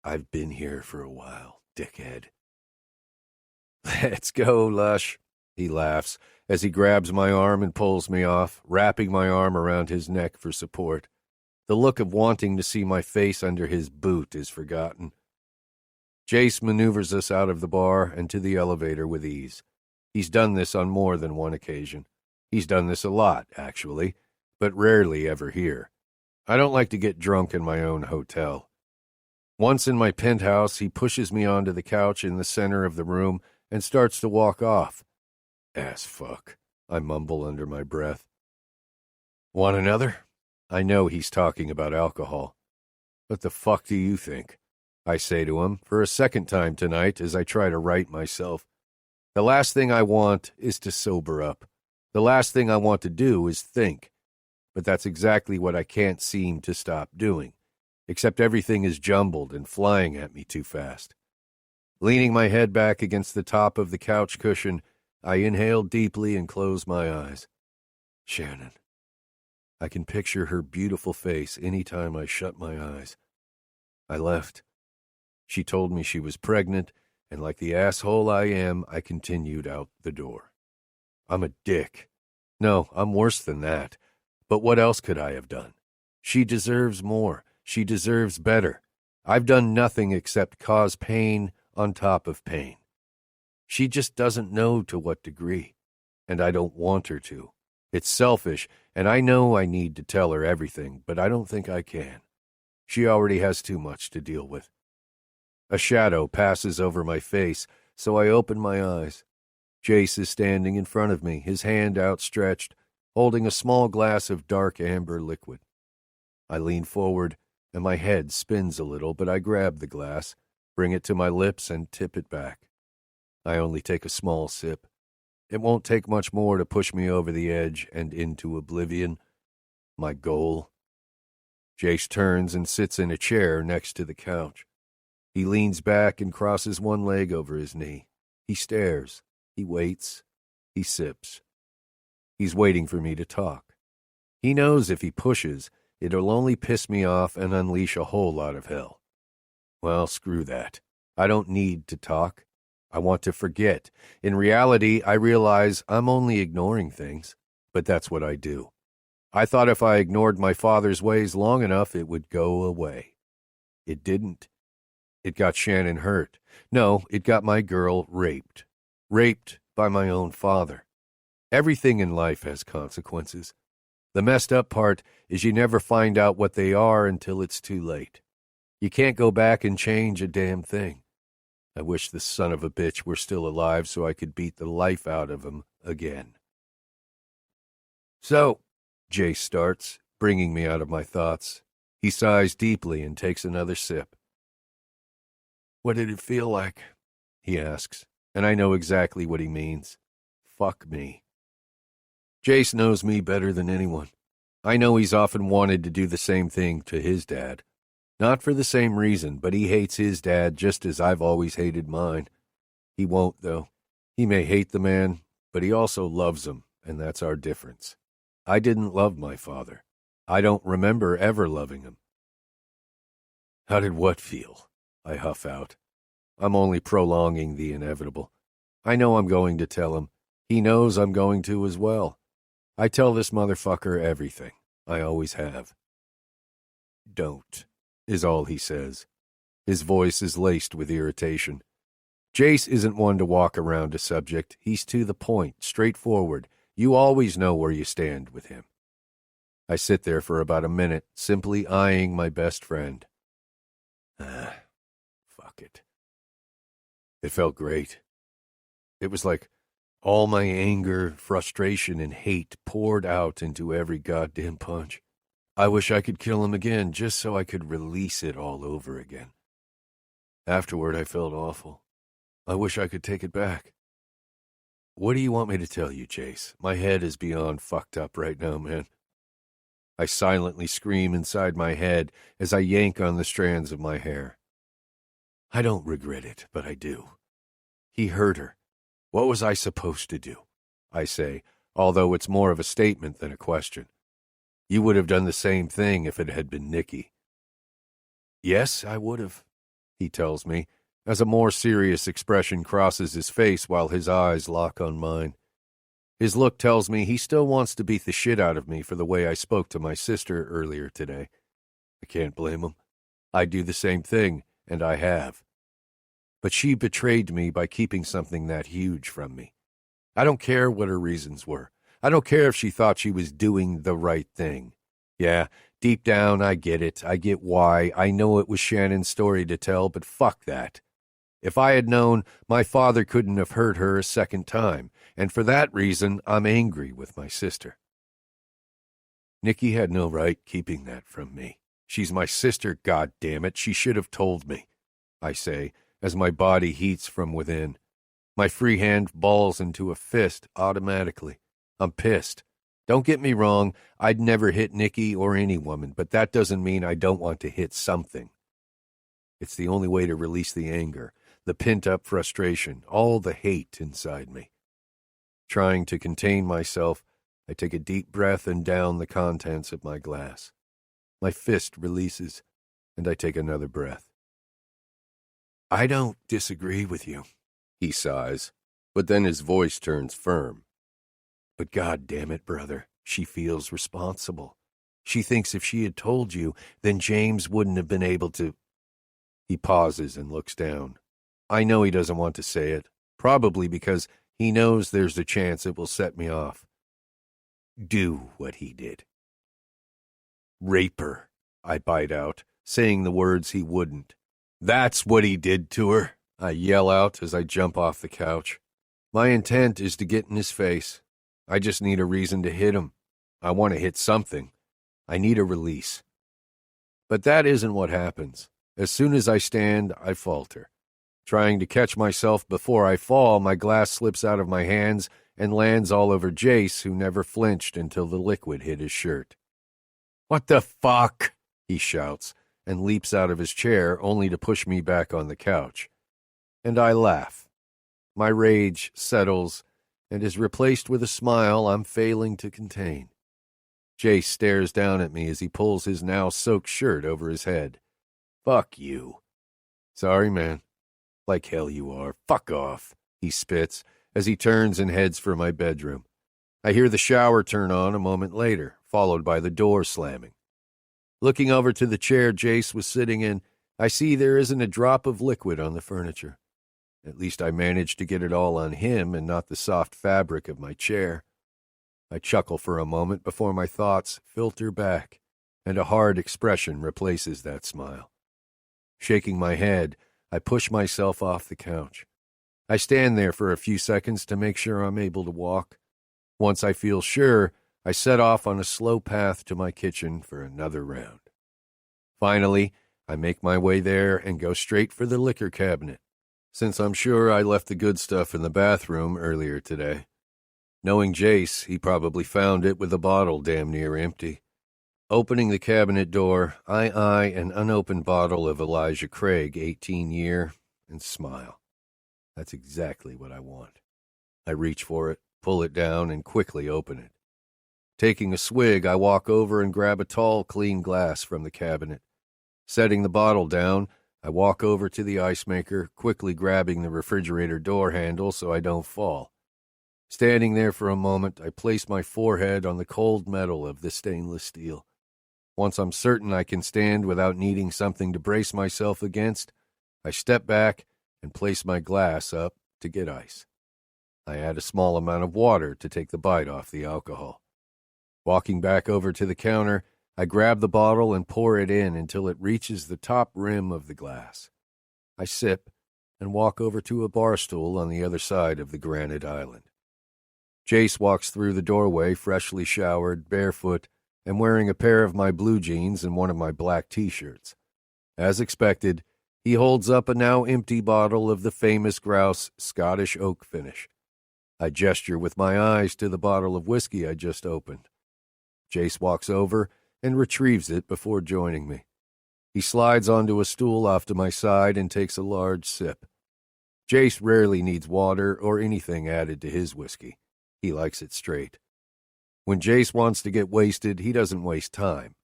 I've been here for a while, dickhead. Let's go, Lush, he laughs as he grabs my arm and pulls me off, wrapping my arm around his neck for support. The look of wanting to see my face under his boot is forgotten. Jace maneuvers us out of the bar and to the elevator with ease. He's done this on more than one occasion. He's done this a lot, actually, but rarely ever here. I don't like to get drunk in my own hotel. Once in my penthouse, he pushes me onto the couch in the center of the room and starts to walk off. Ass fuck, I mumble under my breath. Want another? I know he's talking about alcohol. What the fuck do you think? I say to him for a second time tonight as I try to right myself. The last thing I want is to sober up. The last thing I want to do is think. But that's exactly what I can't seem to stop doing, except everything is jumbled and flying at me too fast. Leaning my head back against the top of the couch cushion, I inhale deeply and close my eyes. Shannon. I can picture her beautiful face any time I shut my eyes. I left. She told me she was pregnant, and like the asshole I am, I continued out the door. I'm a dick. No, I'm worse than that. But what else could I have done? She deserves more. She deserves better. I've done nothing except cause pain on top of pain. She just doesn't know to what degree, and I don't want her to. It's selfish, and I know I need to tell her everything, but I don't think I can. She already has too much to deal with. A shadow passes over my face, so I open my eyes. Jace is standing in front of me, his hand outstretched, holding a small glass of dark amber liquid. I lean forward, and my head spins a little, but I grab the glass, bring it to my lips, and tip it back. I only take a small sip. It won't take much more to push me over the edge and into oblivion. My goal. Jace turns and sits in a chair next to the couch. He leans back and crosses one leg over his knee. He stares. He waits. He sips. He's waiting for me to talk. He knows if he pushes, it'll only piss me off and unleash a whole lot of hell. Well, screw that. I don't need to talk. I want to forget. In reality, I realize I'm only ignoring things, but that's what I do. I thought if I ignored my father's ways long enough, it would go away. It didn't. It got Shannon hurt. No, it got my girl raped. Raped by my own father. Everything in life has consequences. The messed up part is you never find out what they are until it's too late. You can't go back and change a damn thing. I wish the son of a bitch were still alive so I could beat the life out of him again. So, Jace starts, bringing me out of my thoughts. He sighs deeply and takes another sip. What did it feel like? He asks, and I know exactly what he means. Fuck me. Jace knows me better than anyone. I know he's often wanted to do the same thing to his dad. Not for the same reason, but he hates his dad just as I've always hated mine. He won't, though. He may hate the man, but he also loves him, and that's our difference. I didn't love my father. I don't remember ever loving him. How did what feel? I huff out. I'm only prolonging the inevitable. I know I'm going to tell him. He knows I'm going to as well. I tell this motherfucker everything. I always have. Don't, is all he says. His voice is laced with irritation. Jace isn't one to walk around a subject. He's to the point, straightforward. You always know where you stand with him. I sit there for about a minute, simply eyeing my best friend. Fuck it. It felt great. It was like all my anger, frustration, and hate poured out into every goddamn punch. I wish I could kill him again just so I could release it all over again. Afterward, I felt awful. I wish I could take it back. What do you want me to tell you, Jace? My head is beyond fucked up right now, man. I silently scream inside my head as I yank on the strands of my hair. I don't regret it, but I do. He hurt her. What was I supposed to do? I say, although it's more of a statement than a question. You would have done the same thing if it had been Nikki. Yes, I would have, he tells me, as a more serious expression crosses his face while his eyes lock on mine. His look tells me he still wants to beat the shit out of me for the way I spoke to my sister earlier today. I can't blame him. I'd do the same thing, and I have. But she betrayed me by keeping something that huge from me. I don't care what her reasons were. I don't care if she thought she was doing the right thing. Yeah, deep down, I get it. I get why. I know it was Shannon's story to tell, but fuck that. If I had known, my father couldn't have hurt her a second time, and for that reason, I'm angry with my sister. Nikki had no right keeping that from me. She's my sister, goddammit. She should have told me, I say, as my body heats from within. My free hand balls into a fist automatically. I'm pissed. Don't get me wrong, I'd never hit Nikki or any woman, but that doesn't mean I don't want to hit something. It's the only way to release the anger, the pent-up frustration, all the hate inside me. Trying to contain myself, I take a deep breath and down the contents of my glass. My fist releases, and I take another breath. I don't disagree with you, he sighs, but then his voice turns firm. But God damn it, brother, she feels responsible. She thinks if she had told you, then James wouldn't have been able to... He pauses and looks down. I know he doesn't want to say it, probably because he knows there's a chance it will set me off. Do what he did. Rape her, I bite out, saying the words he wouldn't. That's what he did to her, I yell out as I jump off the couch. My intent is to get in his face. I just need a reason to hit him. I want to hit something. I need a release. But that isn't what happens. As soon as I stand, I falter. Trying to catch myself before I fall, my glass slips out of my hands and lands all over Jace, who never flinched until the liquid hit his shirt. What the fuck? He shouts, and leaps out of his chair, only to push me back on the couch. And I laugh. My rage settles and is replaced with a smile I'm failing to contain. Jace stares down at me as he pulls his now soaked shirt over his head. Fuck you. Sorry, man. Like hell you are. Fuck off, he spits as he turns and heads for my bedroom. I hear the shower turn on a moment later, followed by the door slamming. Looking over to the chair Jace was sitting in, I see there isn't a drop of liquid on the furniture. At least I managed to get it all on him and not the soft fabric of my chair. I chuckle for a moment before my thoughts filter back, and a hard expression replaces that smile. Shaking my head, I push myself off the couch. I stand there for a few seconds to make sure I'm able to walk. Once I feel sure, I set off on a slow path to my kitchen for another round. Finally, I make my way there and go straight for the liquor cabinet, since I'm sure I left the good stuff in the bathroom earlier today. Knowing Jace, he probably found it with the bottle damn near empty. Opening the cabinet door, I eye an unopened bottle of Elijah Craig 18 year and smile. That's exactly what I want. I reach for it, pull it down, and quickly open it. Taking a swig, I walk over and grab a tall, clean glass from the cabinet. Setting the bottle down, I walk over to the ice maker, quickly grabbing the refrigerator door handle so I don't fall. Standing there for a moment, I place my forehead on the cold metal of the stainless steel. Once I'm certain I can stand without needing something to brace myself against, I step back and place my glass up to get ice. I add a small amount of water to take the bite off the alcohol. Walking back over to the counter, I grab the bottle and pour it in until it reaches the top rim of the glass. I sip and walk over to a bar stool on the other side of the granite island. Jace walks through the doorway, freshly showered, barefoot, and wearing a pair of my blue jeans and one of my black t-shirts. As expected, he holds up a now empty bottle of the famous grouse Scottish oak finish. I gesture with my eyes to the bottle of whiskey I just opened. Jace walks over and retrieves it before joining me. He slides onto a stool off to my side and takes a large sip. Jace rarely needs water or anything added to his whiskey. He likes it straight. When Jace wants to get wasted, he doesn't waste time.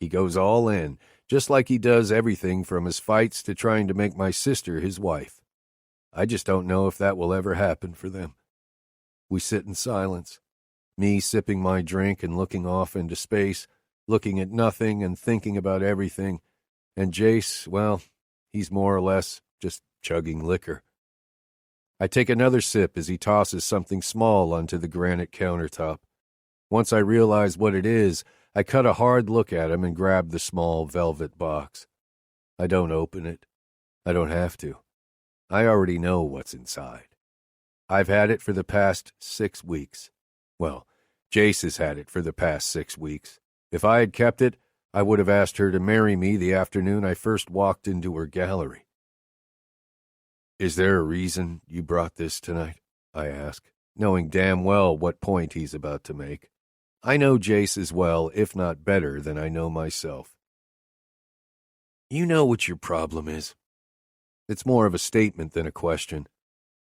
He goes all in, just like he does everything from his fights to trying to make my sister his wife. I just don't know if that will ever happen for them. We sit in silence, me sipping my drink and looking off into space, looking at nothing and thinking about everything, and Jace, well, he's more or less just chugging liquor. I take another sip as he tosses something small onto the granite countertop. Once I realize what it is, I cut a hard look at him and grab the small velvet box. I don't open it. I don't have to. I already know what's inside. I've had it for the past 6 weeks. Well, Jace has had it for the past 6 weeks. If I had kept it, I would have asked her to marry me the afternoon I first walked into her gallery. Is there a reason you brought this tonight? I ask, knowing damn well what point he's about to make. I know Jace as well, if not better, than I know myself. You know what your problem is. It's more of a statement than a question.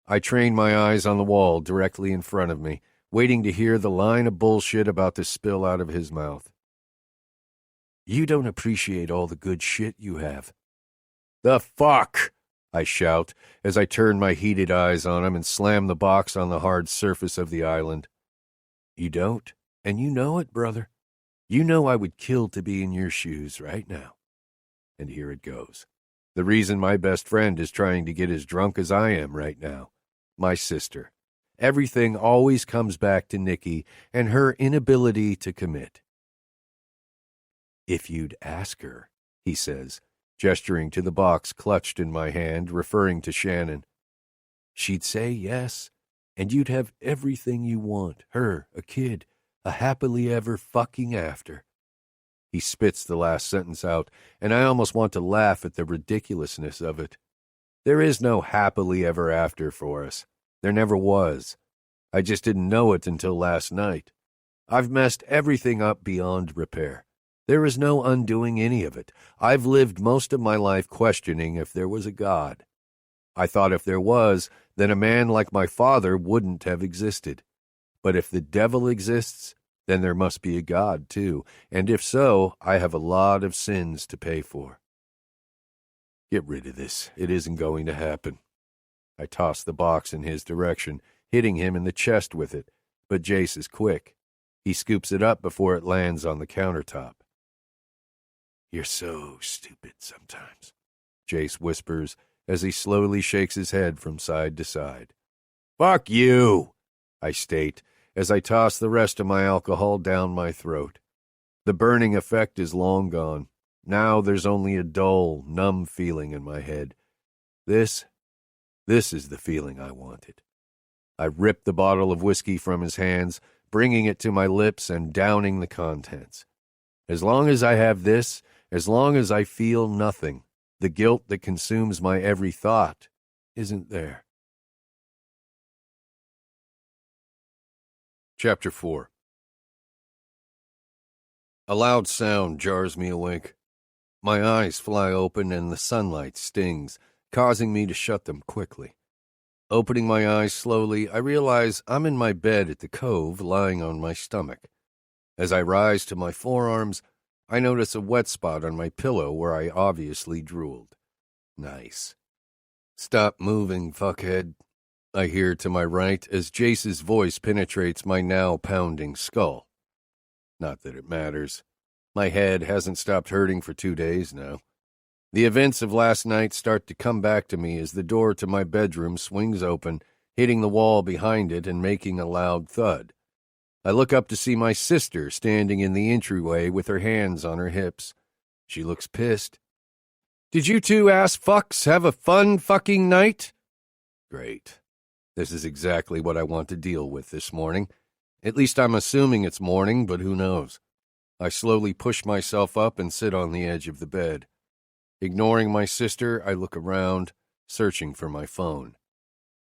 I train my eyes on the wall directly in front of me, waiting to hear the line of bullshit about to spill out of his mouth. You don't appreciate all the good shit you have. The fuck! I shout as I turn my heated eyes on him and slam the box on the hard surface of the island. You don't? And you know it, brother. You know I would kill to be in your shoes right now. And here it goes. The reason my best friend is trying to get as drunk as I am right now. My sister. Everything always comes back to Nikki and her inability to commit. If you'd ask her, he says, gesturing to the box clutched in my hand, referring to Shannon. She'd say yes, and you'd have everything you want, her, a kid, a happily ever fucking after. He spits the last sentence out, and I almost want to laugh at the ridiculousness of it. There is no happily ever after for us. There never was. I just didn't know it until last night. I've messed everything up beyond repair. There is no undoing any of it. I've lived most of my life questioning if there was a God. I thought if there was, then a man like my father wouldn't have existed. But if the devil exists, then there must be a God, too, and if so, I have a lot of sins to pay for. Get rid of this. It isn't going to happen. I toss the box in his direction, hitting him in the chest with it, but Jace is quick. He scoops it up before it lands on the countertop. You're so stupid sometimes, Jace whispers as he slowly shakes his head from side to side. Fuck you, I state, as I toss the rest of my alcohol down my throat. The burning effect is long gone. Now there's only a dull, numb feeling in my head. This is the feeling I wanted. I ripped the bottle of whiskey from his hands, bringing it to my lips and downing the contents. As long as I have this, as long as I feel nothing, the guilt that consumes my every thought isn't there. Chapter 4 A loud sound jars me awake. My eyes fly open and the sunlight stings, causing me to shut them quickly. Opening my eyes slowly, I realize I'm in my bed at the cove, lying on my stomach. As I rise to my forearms, I notice a wet spot on my pillow where I obviously drooled. Nice. Stop moving, fuckhead, I hear to my right as Jace's voice penetrates my now pounding skull. Not that it matters. My head hasn't stopped hurting for 2 days now. The events of last night start to come back to me as the door to my bedroom swings open, hitting the wall behind it and making a loud thud. I look up to see my sister standing in the entryway with her hands on her hips. She looks pissed. "Did you two ass fucks have a fun fucking night?" Great. This is exactly what I want to deal with this morning. At least I'm assuming it's morning, but who knows? I slowly push myself up and sit on the edge of the bed. Ignoring my sister, I look around, searching for my phone.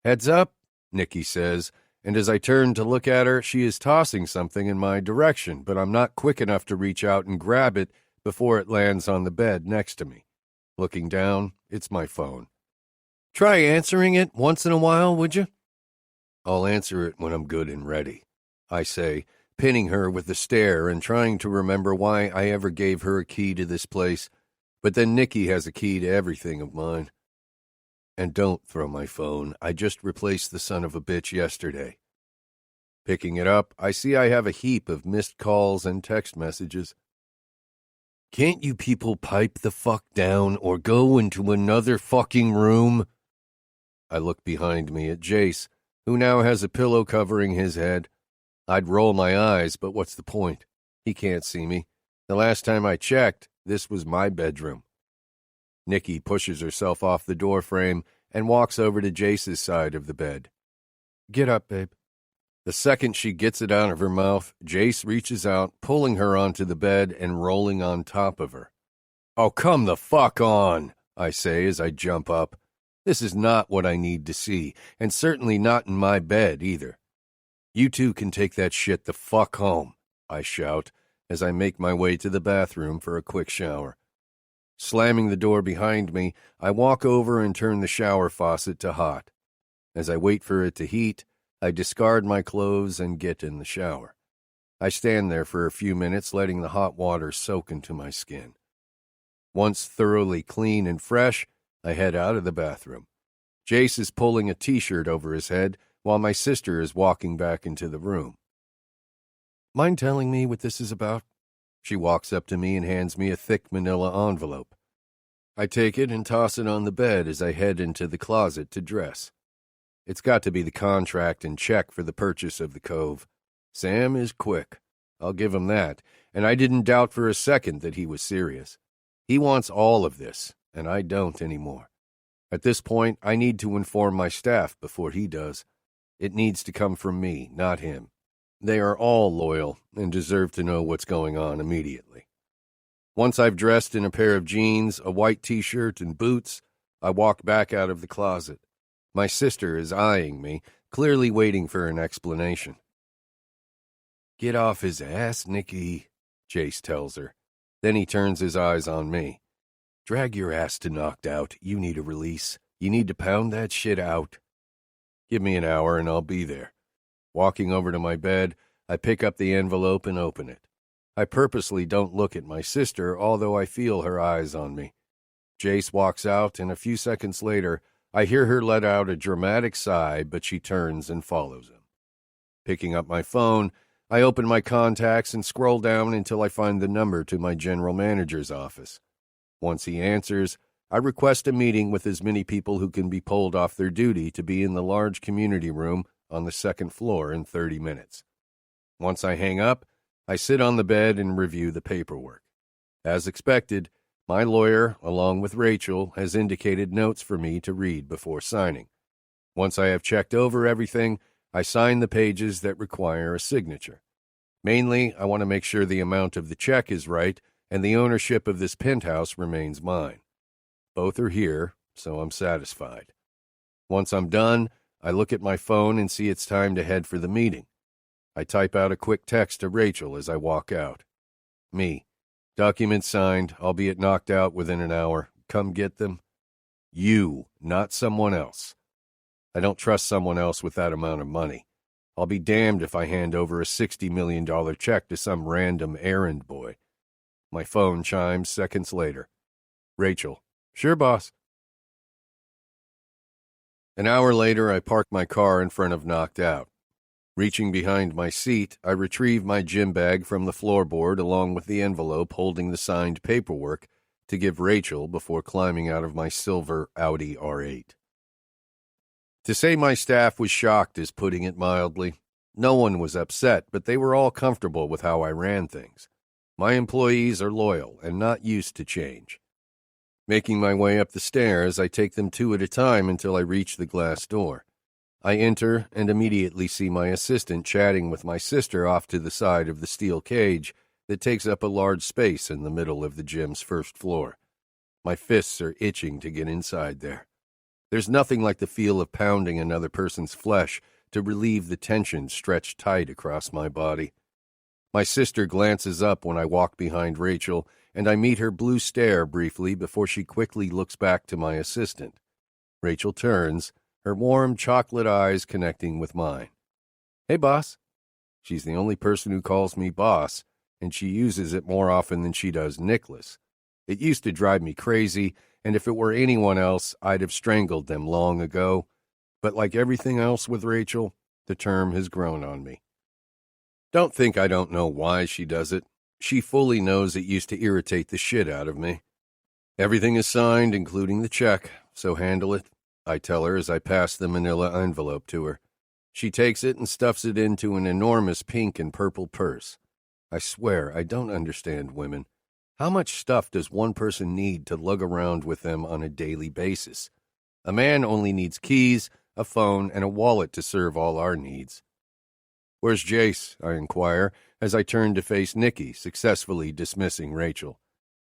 "Heads up," Nikki says, and as I turn to look at her, she is tossing something in my direction, but I'm not quick enough to reach out and grab it before it lands on the bed next to me. Looking down, it's my phone. "Try answering it once in a while, would you?" "I'll answer it when I'm good and ready," I say, pinning her with a stare and trying to remember why I ever gave her a key to this place, but then Nikki has a key to everything of mine. "And don't throw my phone. I just replaced the son of a bitch yesterday." Picking it up, I see I have a heap of missed calls and text messages. "Can't you people pipe the fuck down or go into another fucking room?" I look behind me at Jace, who now has a pillow covering his head. I'd roll my eyes, but what's the point? He can't see me. The last time I checked, this was my bedroom. Nikki pushes herself off the door frame and walks over to Jace's side of the bed. "Get up, babe." The second she gets it out of her mouth, Jace reaches out, pulling her onto the bed and rolling on top of her. "Oh, come the fuck on," I say as I jump up. This is not what I need to see, and certainly not in my bed either. "You two can take that shit the fuck home," I shout as I make my way to the bathroom for a quick shower. Slamming the door behind me, I walk over and turn the shower faucet to hot. As I wait for it to heat, I discard my clothes and get in the shower. I stand there for a few minutes, letting the hot water soak into my skin. Once thoroughly clean and fresh, I head out of the bathroom. Jace is pulling a t-shirt over his head, while my sister is walking back into the room. "Mind telling me what this is about?" She walks up to me and hands me a thick manila envelope. I take it and toss it on the bed as I head into the closet to dress. It's got to be the contract and check for the purchase of the cove. Sam is quick. I'll give him that, and I didn't doubt for a second that he was serious. He wants all of this, and I don't anymore. At this point, I need to inform my staff before he does. It needs to come from me, not him. They are all loyal and deserve to know what's going on immediately. Once I've dressed in a pair of jeans, a white t-shirt, and boots, I walk back out of the closet. My sister is eyeing me, clearly waiting for an explanation. "Get off his ass, Nikki," Jace tells her. Then he turns his eyes on me. "Drag your ass to knocked out. You need a release. You need to pound that shit out." Give me an hour and I'll be there. Walking over to my bed, I pick up the envelope and open it. I purposely don't look at my sister, although I feel her eyes on me. Jace walks out, and a few seconds later, I hear her let out a dramatic sigh, but she turns and follows him. Picking up my phone, I open my contacts and scroll down until I find the number to my general manager's office. Once he answers, I request a meeting with as many people who can be pulled off their duty to be in the large community room on the second floor in 30 minutes. Once I hang up, I sit on the bed and review the paperwork. As expected, my lawyer, along with Rachel, has indicated notes for me to read before signing. Once I have checked over everything, I sign the pages that require a signature. Mainly, I want to make sure the amount of the check is right and the ownership of this penthouse remains mine. Both are here, so I'm satisfied. Once I'm done, I look at my phone and see it's time to head for the meeting. I type out a quick text to Rachel as I walk out. Me. Documents signed. I'll be knocked out within an hour. Come get them. You, not someone else. I don't trust someone else with that amount of money. I'll be damned if I hand over a $60 million check to some random errand boy. My phone chimes seconds later. Rachel. Sure, boss. An hour later, I park my car in front of Knocked Out. Reaching behind my seat, I retrieve my gym bag from the floorboard along with the envelope holding the signed paperwork to give Rachel before climbing out of my silver Audi R8. To say my staff was shocked is putting it mildly. No one was upset, but they were all comfortable with how I ran things. My employees are loyal and not used to change. Making my way up the stairs, I take them two at a time until I reach the glass door. I enter and immediately see my assistant chatting with my sister off to the side of the steel cage that takes up a large space in the middle of the gym's first floor. My fists are itching to get inside there. There's nothing like the feel of pounding another person's flesh to relieve the tension stretched tight across my body. My sister glances up when I walk behind Rachel, and I meet her blue stare briefly before she quickly looks back to my assistant. Rachel turns, her warm chocolate eyes connecting with mine. Hey, boss. She's the only person who calls me boss, and she uses it more often than she does Nicholas. It used to drive me crazy, and if it were anyone else, I'd have strangled them long ago. But like everything else with Rachel, the term has grown on me. Don't think I don't know why she does it. She fully knows it used to irritate the shit out of me. Everything is signed, including the check, so handle it, I tell her as I pass the manila envelope to her. She takes it and stuffs it into an enormous pink and purple purse. I swear, I don't understand women. How much stuff does one person need to lug around with them on a daily basis? A man only needs keys, a phone, and a wallet to serve all our needs. Where's Jace? I inquire, as I turn to face Nikki, successfully dismissing Rachel.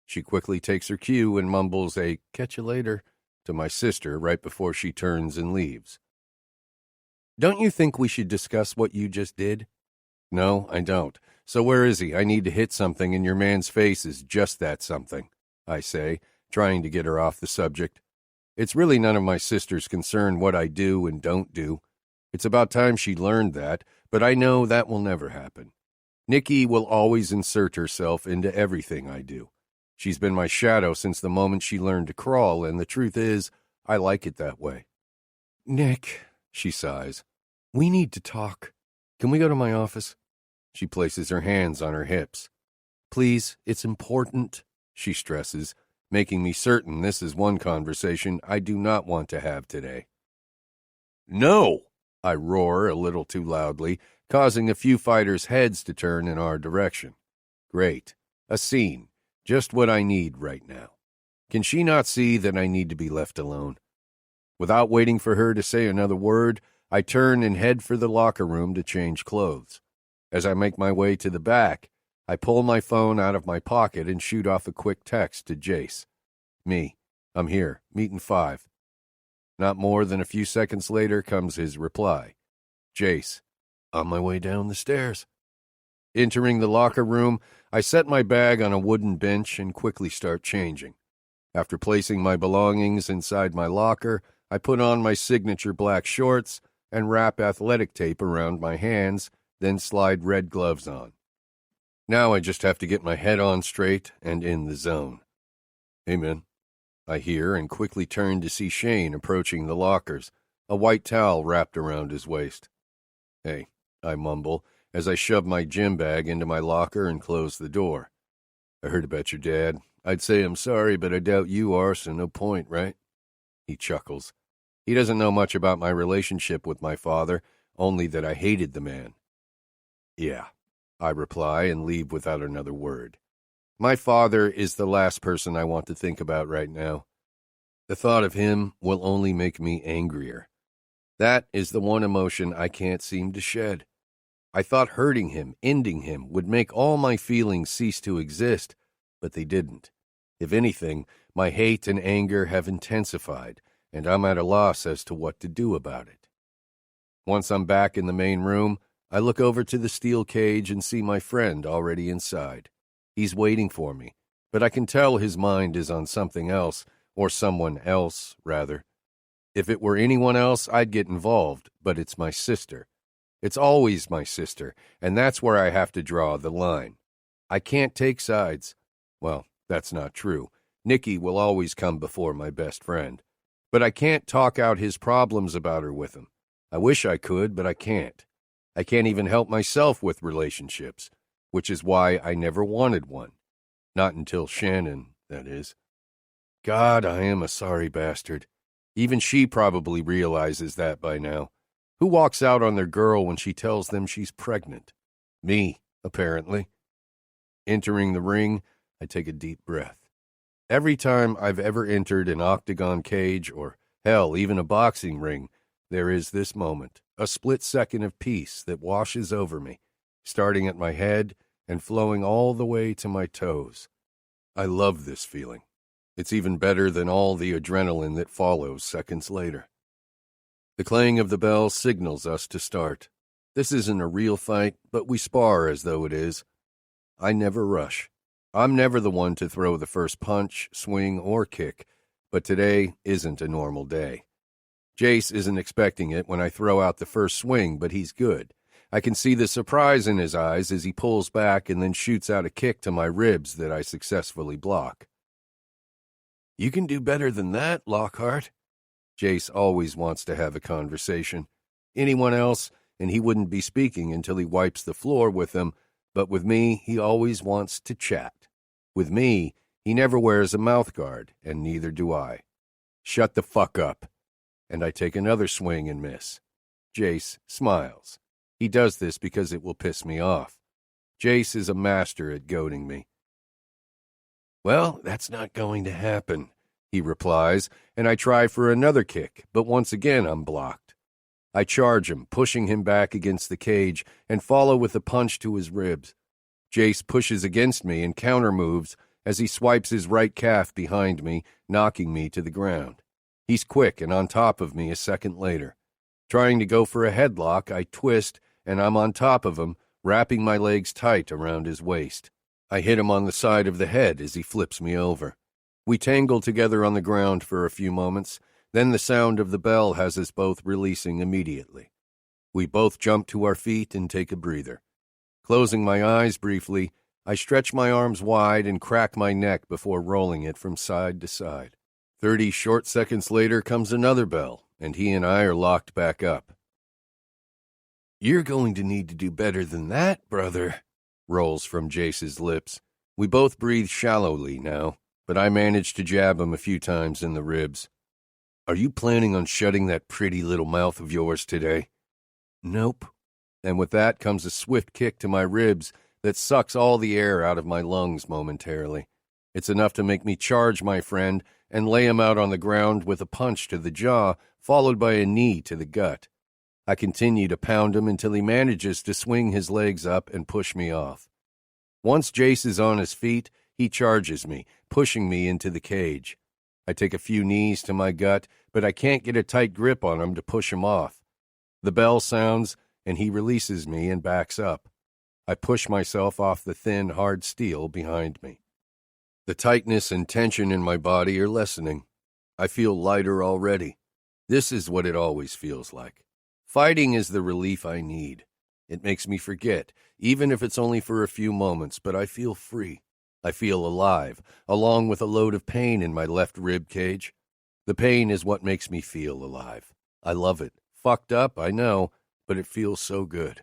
She quickly takes her cue and mumbles a "catch you later" to my sister right before she turns and leaves. Don't you think we should discuss what you just did? No, I don't. So where is he? I need to hit something, and your man's face is just that something, I say, trying to get her off the subject. It's really none of my sister's concern what I do and don't do. It's about time she learned that, but I know that will never happen. Nikki will always insert herself into everything I do. She's been my shadow since the moment she learned to crawl, and the truth is, I like it that way. Nick, she sighs, we need to talk. Can we go to my office? She places her hands on her hips. Please, it's important, she stresses, making me certain this is one conversation I do not want to have today. No! I roar a little too loudly, causing a few fighters' heads to turn in our direction. Great. A scene. Just what I need right now. Can she not see that I need to be left alone? Without waiting for her to say another word, I turn and head for the locker room to change clothes. As I make my way to the back, I pull my phone out of my pocket and shoot off a quick text to Jace. Me. I'm here. Meeting 5. Not more than a few seconds later comes his reply. Jace. On my way down the stairs. Entering the locker room, I set my bag on a wooden bench and quickly start changing. After placing my belongings inside my locker, I put on my signature black shorts and wrap athletic tape around my hands, then slide red gloves on. Now I just have to get my head on straight and in the zone. Hey, man. I hear and quickly turn to see Shane approaching the lockers, a white towel wrapped around his waist. Hey, I mumble as I shove my gym bag into my locker and close the door. I heard about your dad. I'd say I'm sorry, but I doubt you are, so no point, right? He chuckles. He doesn't know much about my relationship with my father, only that I hated the man. Yeah, I reply and leave without another word. My father is the last person I want to think about right now. The thought of him will only make me angrier. That is the one emotion I can't seem to shed. I thought hurting him, ending him, would make all my feelings cease to exist, but they didn't. If anything, my hate and anger have intensified, and I'm at a loss as to what to do about it. Once I'm back in the main room, I look over to the steel cage and see my friend already inside. He's waiting for me, but I can tell his mind is on something else, or someone else, rather. If it were anyone else, I'd get involved, but it's my sister. It's always my sister, and that's where I have to draw the line. I can't take sides. Well, that's not true. Nikki will always come before my best friend. But I can't talk out his problems about her with him. I wish I could, but I can't. I can't even help myself with relationships, which is why I never wanted one. Not until Shannon, that is. God, I am a sorry bastard. Even she probably realizes that by now. Who walks out on their girl when she tells them she's pregnant? Me, apparently. Entering the ring, I take a deep breath. Every time I've ever entered an octagon cage or, hell, even a boxing ring, there is this moment, a split second of peace that washes over me, starting at my head and flowing all the way to my toes. I love this feeling. It's even better than all the adrenaline that follows seconds later. The clang of the bell signals us to start. This isn't a real fight, but we spar as though it is. I never rush. I'm never the one to throw the first punch, swing, or kick, but today isn't a normal day. Jace isn't expecting it when I throw out the first swing, but he's good. I can see the surprise in his eyes as he pulls back and then shoots out a kick to my ribs that I successfully block. You can do better than that, Lockhart. Jace always wants to have a conversation. Anyone else, and he wouldn't be speaking until he wipes the floor with them, but with me, he always wants to chat. With me, he never wears a mouthguard, and neither do I. Shut the fuck up. And I take another swing and miss. Jace smiles. He does this because it will piss me off. Jace is a master at goading me. Well, that's not going to happen, he replies, and I try for another kick, but once again I'm blocked. I charge him, pushing him back against the cage, and follow with a punch to his ribs. Jace pushes against me and counter-moves as he swipes his right calf behind me, knocking me to the ground. He's quick and on top of me a second later. Trying to go for a headlock, I twist, and I'm on top of him, wrapping my legs tight around his waist. I hit him on the side of the head as he flips me over. We tangle together on the ground for a few moments, then the sound of the bell has us both releasing immediately. We both jump to our feet and take a breather. Closing my eyes briefly, I stretch my arms wide and crack my neck before rolling it from side to side. 30 short seconds later comes another bell, and he and I are locked back up. You're going to need to do better than that, brother, rolls from Jace's lips. We both breathe shallowly now, but I manage to jab him a few times in the ribs. Are you planning on shutting that pretty little mouth of yours today? Nope. And with that comes a swift kick to my ribs that sucks all the air out of my lungs momentarily. It's enough to make me charge my friend and lay him out on the ground with a punch to the jaw, followed by a knee to the gut. I continue to pound him until he manages to swing his legs up and push me off. Once Jace is on his feet, he charges me, pushing me into the cage. I take a few knees to my gut, but I can't get a tight grip on him to push him off. The bell sounds, and he releases me and backs up. I push myself off the thin, hard steel behind me. The tightness and tension in my body are lessening. I feel lighter already. This is what it always feels like. Fighting is the relief I need. It makes me forget, even if it's only for a few moments, but I feel free. I feel alive, along with a load of pain in my left rib cage. The pain is what makes me feel alive. I love it. Fucked up, I know, but it feels so good.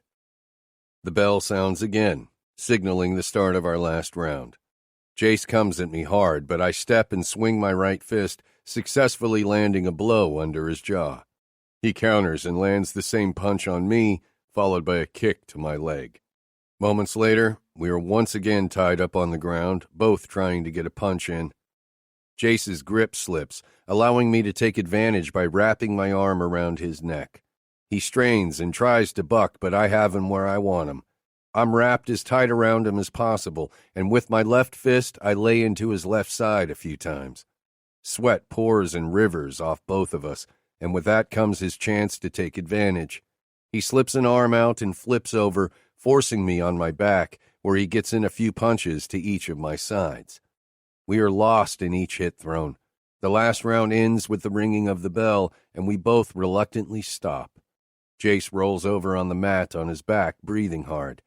The bell sounds again, signaling the start of our last round. Jace comes at me hard, but I step and swing my right fist, successfully landing a blow under his jaw. He counters and lands the same punch on me, followed by a kick to my leg. Moments later, we are once again tied up on the ground, both trying to get a punch in. Jace's grip slips, allowing me to take advantage by wrapping my arm around his neck. He strains and tries to buck, but I have him where I want him. I'm wrapped as tight around him as possible, and with my left fist, I lay into his left side a few times. Sweat pours in rivers off both of us, and with that comes his chance to take advantage. He slips an arm out and flips over, forcing me on my back, where he gets in a few punches to each of my sides. We are lost in each hit thrown. The last round ends with the ringing of the bell, and we both reluctantly stop. Jace rolls over on the mat on his back, breathing hard.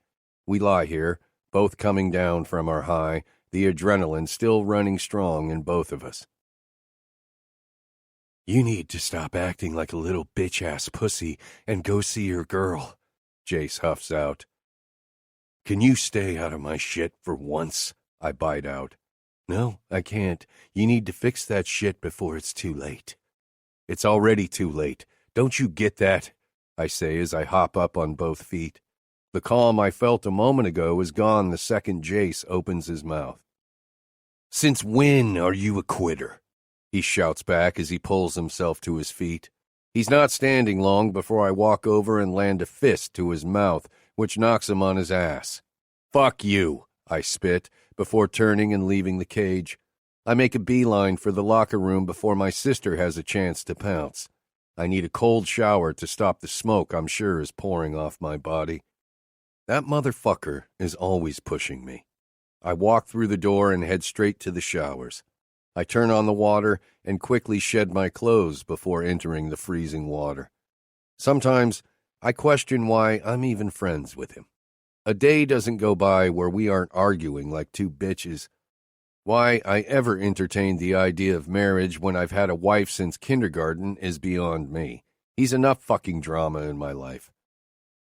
We lie here, both coming down from our high, the adrenaline still running strong in both of us. "You need to stop acting like a little bitch-ass pussy and go see your girl," Jace huffs out. "Can you stay out of my shit for once?" I bite out. "No, I can't. You need to fix that shit before it's too late." "It's already too late. Don't you get that?" I say as I hop up on both feet. The calm I felt a moment ago is gone the second Jace opens his mouth. "Since when are you a quitter?" he shouts back as he pulls himself to his feet. He's not standing long before I walk over and land a fist to his mouth, which knocks him on his ass. "Fuck you," I spit, before turning and leaving the cage. I make a beeline for the locker room before my sister has a chance to pounce. I need a cold shower to stop the smoke I'm sure is pouring off my body. That motherfucker is always pushing me. I walk through the door and head straight to the showers. I turn on the water and quickly shed my clothes before entering the freezing water. Sometimes I question why I'm even friends with him. A day doesn't go by where we aren't arguing like two bitches. Why I ever entertained the idea of marriage when I've had a wife since kindergarten is beyond me. He's enough fucking drama in my life.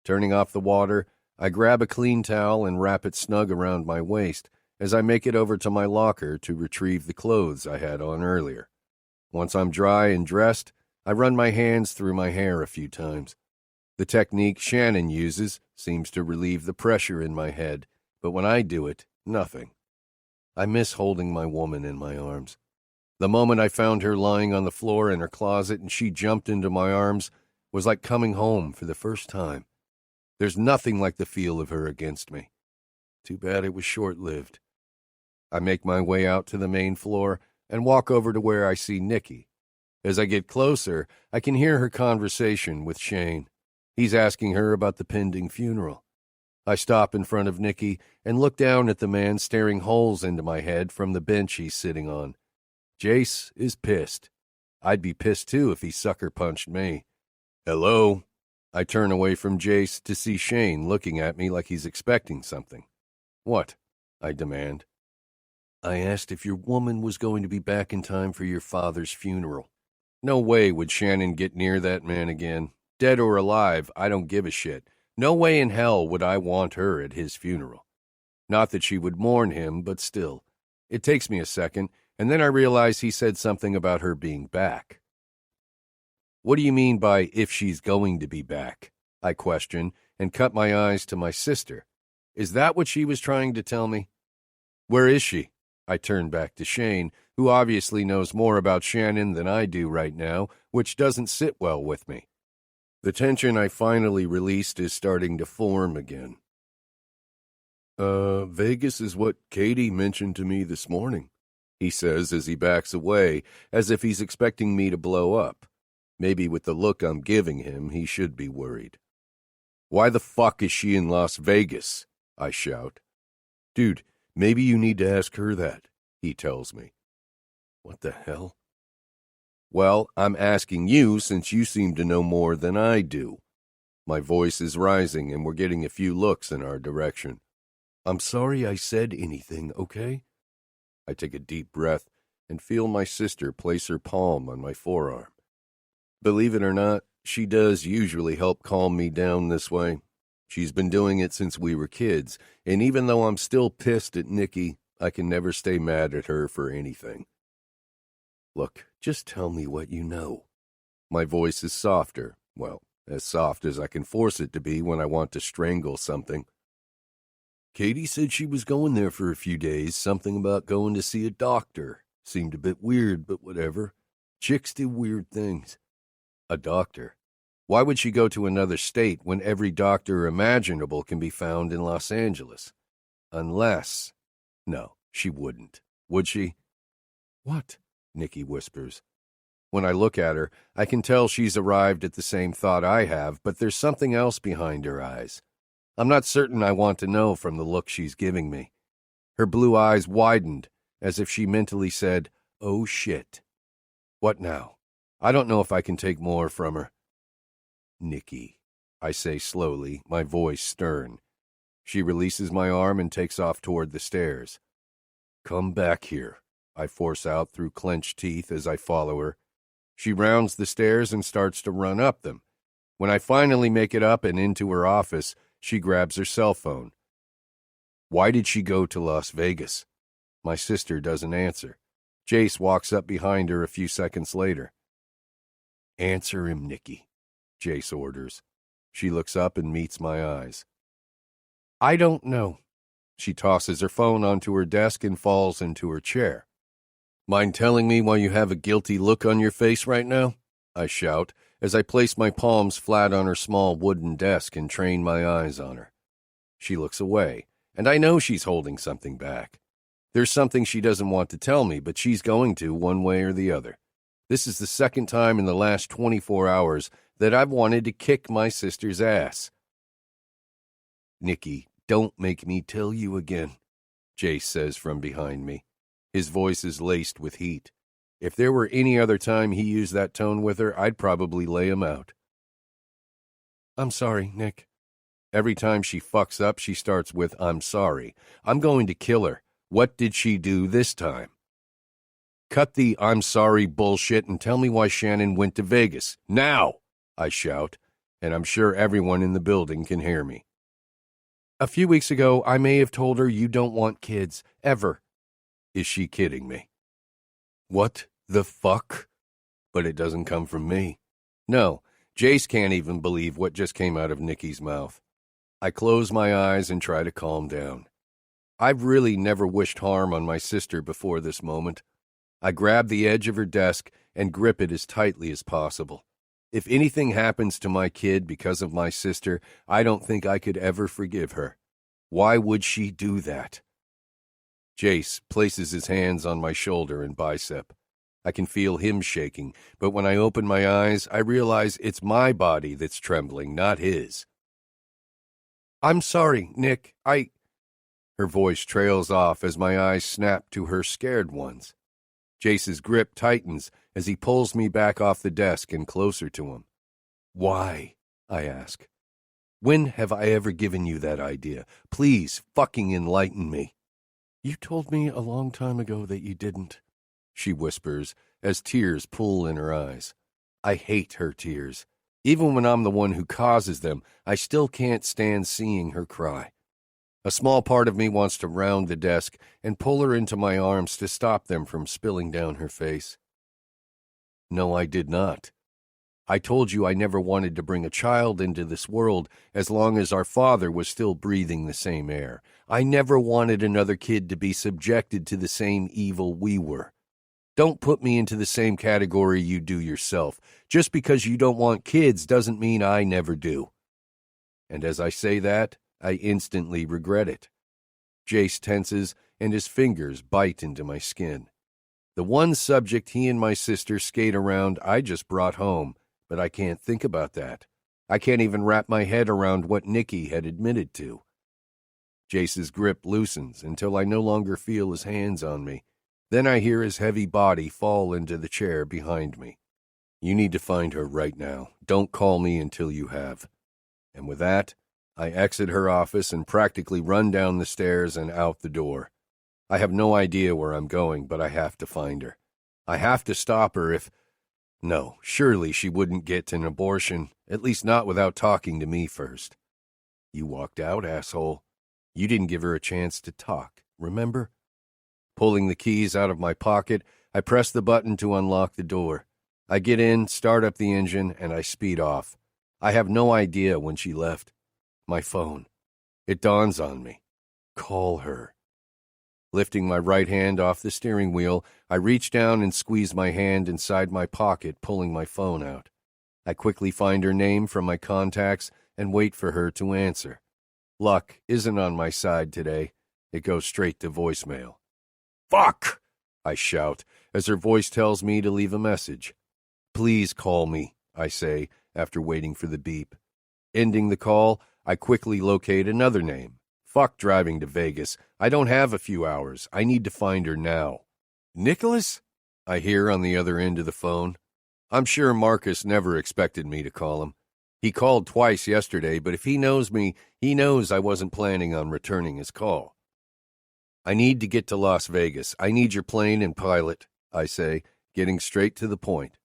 Turning off the water, I grab a clean towel and wrap it snug around my waist as I make it over to my locker to retrieve the clothes I had on earlier. Once I'm dry and dressed, I run my hands through my hair a few times. The technique Shannon uses seems to relieve the pressure in my head, but when I do it, nothing. I miss holding my woman in my arms. The moment I found her lying on the floor in her closet and she jumped into my arms was like coming home for the first time. There's nothing like the feel of her against me. Too bad it was short-lived. I make my way out to the main floor and walk over to where I see Nikki. As I get closer, I can hear her conversation with Shane. He's asking her about the pending funeral. I stop in front of Nikki and look down at the man staring holes into my head from the bench he's sitting on. Jace is pissed. I'd be pissed too if he sucker punched me. "Hello?" I turn away from Jace to see Shane looking at me like he's expecting something. "What?" I demand. "I asked if your woman was going to be back in time for your father's funeral." No way would Shannon get near that man again. Dead or alive, I don't give a shit. No way in hell would I want her at his funeral. Not that she would mourn him, but still. It takes me a second, and then I realize he said something about her being back. "What do you mean by if she's going to be back?" I question, and cut my eyes to my sister. Is that what she was trying to tell me? "Where is she?" I turn back to Shane, who obviously knows more about Shannon than I do right now, which doesn't sit well with me. The tension I finally released is starting to form again. Vegas is what Katie mentioned to me this morning," he says as he backs away, as if he's expecting me to blow up. Maybe with the look I'm giving him, he should be worried. "Why the fuck is she in Las Vegas?" I shout. "Dude, maybe you need to ask her that," he tells me. What the hell? "Well, I'm asking you since you seem to know more than I do." My voice is rising and we're getting a few looks in our direction. "I'm sorry I said anything, okay?" I take a deep breath and feel my sister place her palm on my forearm. Believe it or not, she does usually help calm me down this way. She's been doing it since we were kids, and even though I'm still pissed at Nikki, I can never stay mad at her for anything. "Look, just tell me what you know." My voice is softer, well, as soft as I can force it to be when I want to strangle something. "Katie said she was going there for a few days, something about going to see a doctor. Seemed a bit weird, but whatever. Chicks do weird things." "A doctor? Why would she go to another state when every doctor imaginable can be found in Los Angeles? Unless... No, she wouldn't. Would she?" "What?" Nikki whispers. When I look at her, I can tell she's arrived at the same thought I have, but there's something else behind her eyes. I'm not certain I want to know from the look she's giving me. Her blue eyes widened, as if she mentally said, "Oh shit." What now? I don't know if I can take more from her. "Nikki," I say slowly, my voice stern. She releases my arm and takes off toward the stairs. "Come back here," I force out through clenched teeth as I follow her. She rounds the stairs and starts to run up them. When I finally make it up and into her office, she grabs her cell phone. Why did she go to Las Vegas? My sister doesn't answer. Jace walks up behind her a few seconds later. "Answer him, Nikki," Jace orders. She looks up and meets my eyes. "I don't know." She tosses her phone onto her desk and falls into her chair. "Mind telling me why you have a guilty look on your face right now?" I shout as I place my palms flat on her small wooden desk and train my eyes on her. She looks away, and I know she's holding something back. There's something she doesn't want to tell me, but she's going to one way or the other. This is the second time in the last 24 hours that I've wanted to kick my sister's ass. "Nikki, don't make me tell you again," Jace says from behind me. His voice is laced with heat. If there were any other time he used that tone with her, I'd probably lay him out. "I'm sorry, Nick." Every time she fucks up, she starts with, "I'm sorry. I'm going to kill her. What did she do this time?" "Cut the 'I'm sorry' bullshit and tell me why Shannon went to Vegas. Now!" I shout, and I'm sure everyone in the building can hear me. "A few weeks ago, I may have told her you don't want kids, ever." Is she kidding me? What the fuck? But it doesn't come from me. No, Jace can't even believe what just came out of Nikki's mouth. I close my eyes and try to calm down. I've really never wished harm on my sister before this moment. I grab the edge of her desk and grip it as tightly as possible. If anything happens to my kid because of my sister, I don't think I could ever forgive her. Why would she do that? Jace places his hands on my shoulder and bicep. I can feel him shaking, but when I open my eyes, I realize it's my body that's trembling, not his. "I'm sorry, Nick. Her voice trails off as my eyes snap to her scared ones. Jace's grip tightens as he pulls me back off the desk and closer to him. "Why?" I ask. "When have I ever given you that idea? Please fucking enlighten me." "You told me a long time ago that you didn't," she whispers as tears pool in her eyes. I hate her tears. Even when I'm the one who causes them, I still can't stand seeing her cry. A small part of me wants to round the desk and pull her into my arms to stop them from spilling down her face. "No, I did not. I told you I never wanted to bring a child into this world as long as our father was still breathing the same air. I never wanted another kid to be subjected to the same evil we were. Don't put me into the same category you do yourself. Just because you don't want kids doesn't mean I never do." And as I say that, I instantly regret it. Jace tenses and his fingers bite into my skin. The one subject he and my sister skate around I just brought home, but I can't think about that. I can't even wrap my head around what Nikki had admitted to. Jace's grip loosens until I no longer feel his hands on me. Then I hear his heavy body fall into the chair behind me. "You need to find her right now. Don't call me until you have." And with that, I exit her office and practically run down the stairs and out the door. I have no idea where I'm going, but I have to find her. I have to stop her if... No, surely she wouldn't get an abortion, at least not without talking to me first. "You walked out, asshole. You didn't give her a chance to talk, remember?" Pulling the keys out of my pocket, I press the button to unlock the door. I get in, start up the engine, and I speed off. I have no idea when she left. My phone. It dawns on me. Call her. Lifting my right hand off the steering wheel, I reach down and squeeze my hand inside my pocket, pulling my phone out. I quickly find her name from my contacts and wait for her to answer. Luck isn't on my side today. It goes straight to voicemail. "Fuck!" I shout as her voice tells me to leave a message. "Please call me," I say after waiting for the beep. Ending the call, I quickly locate another name. Fuck driving to Vegas. I don't have a few hours. I need to find her now. Nicholas? I hear on the other end of the phone. I'm sure Marcus never expected me to call him. He called twice yesterday, but if he knows me, he knows I wasn't planning on returning his call. I need to get to Las Vegas. I need your plane and pilot, I say, getting straight to the point.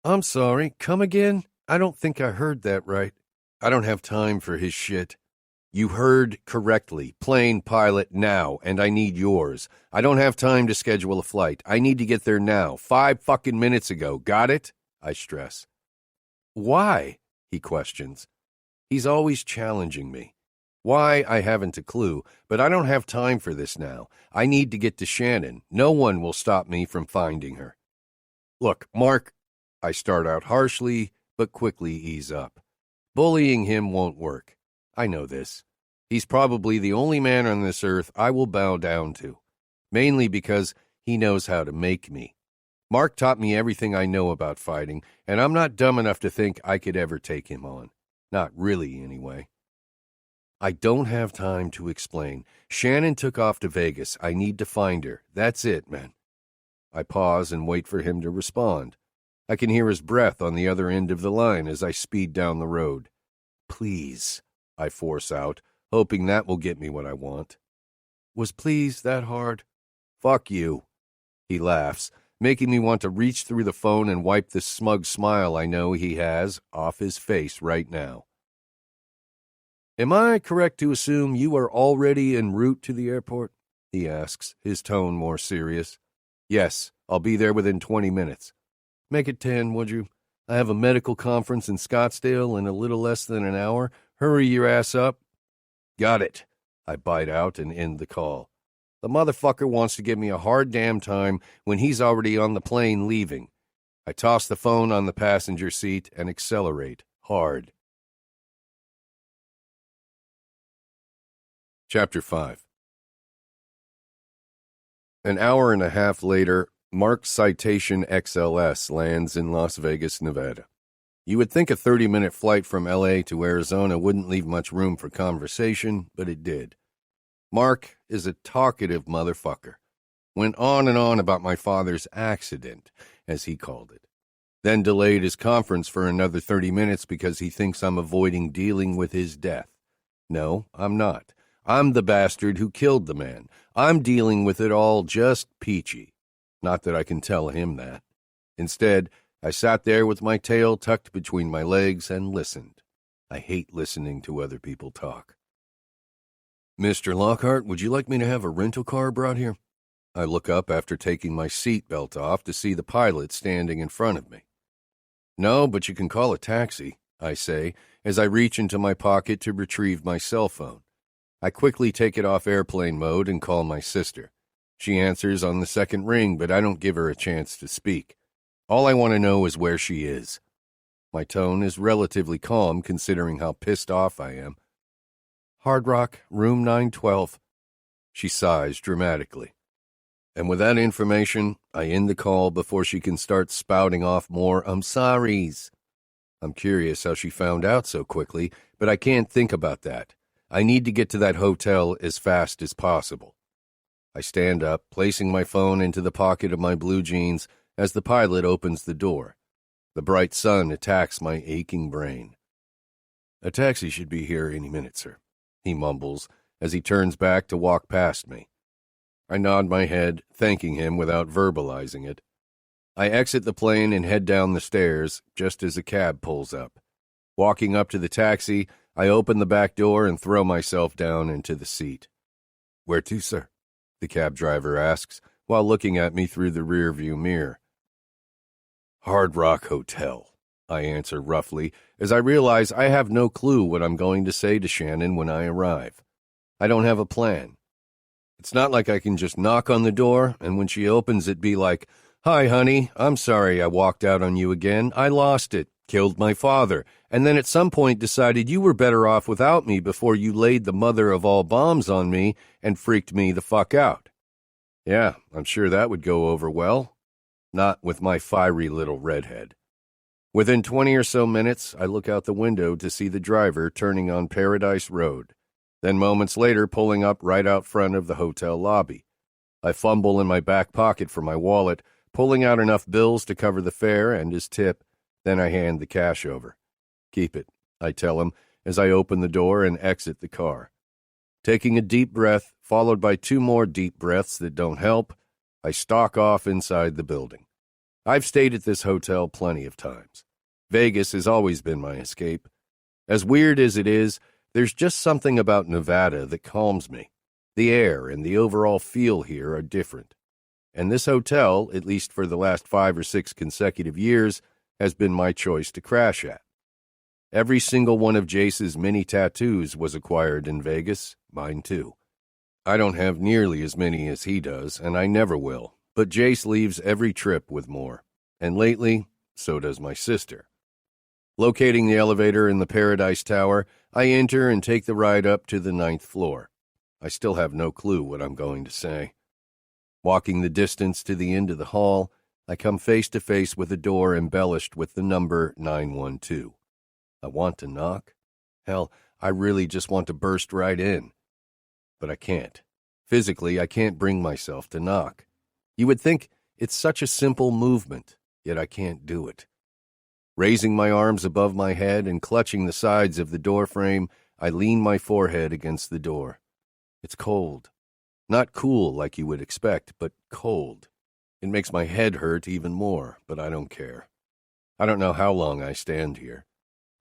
I'm sorry, come again? I don't think I heard that right. I don't have time for his shit. You heard correctly. Plane, pilot, now, and I need yours. I don't have time to schedule a flight. I need to get there now, 5 fucking minutes ago. Got it? I stress. Why? He questions. He's always challenging me. Why, I haven't a clue, but I don't have time for this now. I need to get to Shannon. No one will stop me from finding her. Look, Mark, I start out harshly, but quickly ease up. Bullying him won't work. I know this. He's probably the only man on this earth I will bow down to, mainly because he knows how to make me. Mark taught me everything I know about fighting, and I'm not dumb enough to think I could ever take him on. Not really, anyway. I don't have time to explain. Shannon took off to Vegas. I need to find her. That's it, man. I pause and wait for him to respond. I can hear his breath on the other end of the line as I speed down the road. Please, I force out, hoping that will get me what I want. Was please that hard? Fuck you. He laughs, making me want to reach through the phone and wipe the smug smile I know he has off his face right now. Am I correct to assume you are already en route to the airport? He asks, his tone more serious. Yes, I'll be there within 20 minutes. Make it 10, would you? I have a medical conference in Scottsdale in a little less than an hour. Hurry your ass up. Got it. I bite out and end the call. The motherfucker wants to give me a hard damn time when he's already on the plane leaving. I toss the phone on the passenger seat and accelerate hard. Chapter 5. An hour and a half later, Mark's Citation XLS lands in Las Vegas, Nevada. You would think a 30-minute flight from L.A. to Arizona wouldn't leave much room for conversation, but it did. Mark is a talkative motherfucker. Went on and on about my father's accident, as he called it. Then delayed his conference for another 30 minutes because he thinks I'm avoiding dealing with his death. No, I'm not. I'm the bastard who killed the man. I'm dealing with it all just peachy. Not that I can tell him that. Instead, I sat there with my tail tucked between my legs and listened. I hate listening to other people talk. Mr. Lockhart, would you like me to have a rental car brought here? I look up after taking my seat belt off to see the pilot standing in front of me. No, but you can call a taxi, I say, as I reach into my pocket to retrieve my cell phone. I quickly take it off airplane mode and call my sister. She answers on the second ring, but I don't give her a chance to speak. All I want to know is where she is. My tone is relatively calm considering how pissed off I am. Hard Rock, room 912. She sighs dramatically. And with that information, I end the call before she can start spouting off more I'm sorries. I'm curious how she found out so quickly, but I can't think about that. I need to get to that hotel as fast as possible. I stand up, placing my phone into the pocket of my blue jeans as the pilot opens the door. The bright sun attacks my aching brain. A taxi should be here any minute, sir, he mumbles as he turns back to walk past me. I nod my head, thanking him without verbalizing it. I exit the plane and head down the stairs just as a cab pulls up. Walking up to the taxi, I open the back door and throw myself down into the seat. Where to, sir? The cab driver asks, while looking at me through the rearview mirror. Hard Rock Hotel, I answer roughly, as I realize I have no clue what I'm going to say to Shannon when I arrive. I don't have a plan. It's not like I can just knock on the door, and when she opens it be like, Hi, honey, I'm sorry I walked out on you again. I lost it, killed my father, and then at some point decided you were better off without me before you laid the mother of all bombs on me and freaked me the fuck out. Yeah, I'm sure that would go over well. Not with my fiery little redhead. Within 20 or so minutes, I look out the window to see the driver turning on Paradise Road, then moments later pulling up right out front of the hotel lobby. I fumble in my back pocket for my wallet, pulling out enough bills to cover the fare and his tip, then I hand the cash over. "Keep it," I tell him as I open the door and exit the car. Taking a deep breath, followed by 2 more deep breaths that don't help, I stalk off inside the building. I've stayed at this hotel plenty of times. Vegas has always been my escape. As weird as it is, there's just something about Nevada that calms me. The air and the overall feel here are different. And this hotel, at least for the last 5 or 6 consecutive years, has been my choice to crash at. Every single one of Jace's many tattoos was acquired in Vegas, mine too. I don't have nearly as many as he does, and I never will, but Jace leaves every trip with more. And lately, so does my sister. Locating the elevator in the Paradise Tower, I enter and take the ride up to the 9th floor. I still have no clue what I'm going to say. Walking the distance to the end of the hall, I come face to face with a door embellished with the number 912. I want to knock. Hell, I really just want to burst right in. But I can't. Physically, I can't bring myself to knock. You would think it's such a simple movement, yet I can't do it. Raising my arms above my head and clutching the sides of the doorframe, I lean my forehead against the door. It's cold. Not cool like you would expect, but cold. It makes my head hurt even more, but I don't care. I don't know how long I stand here.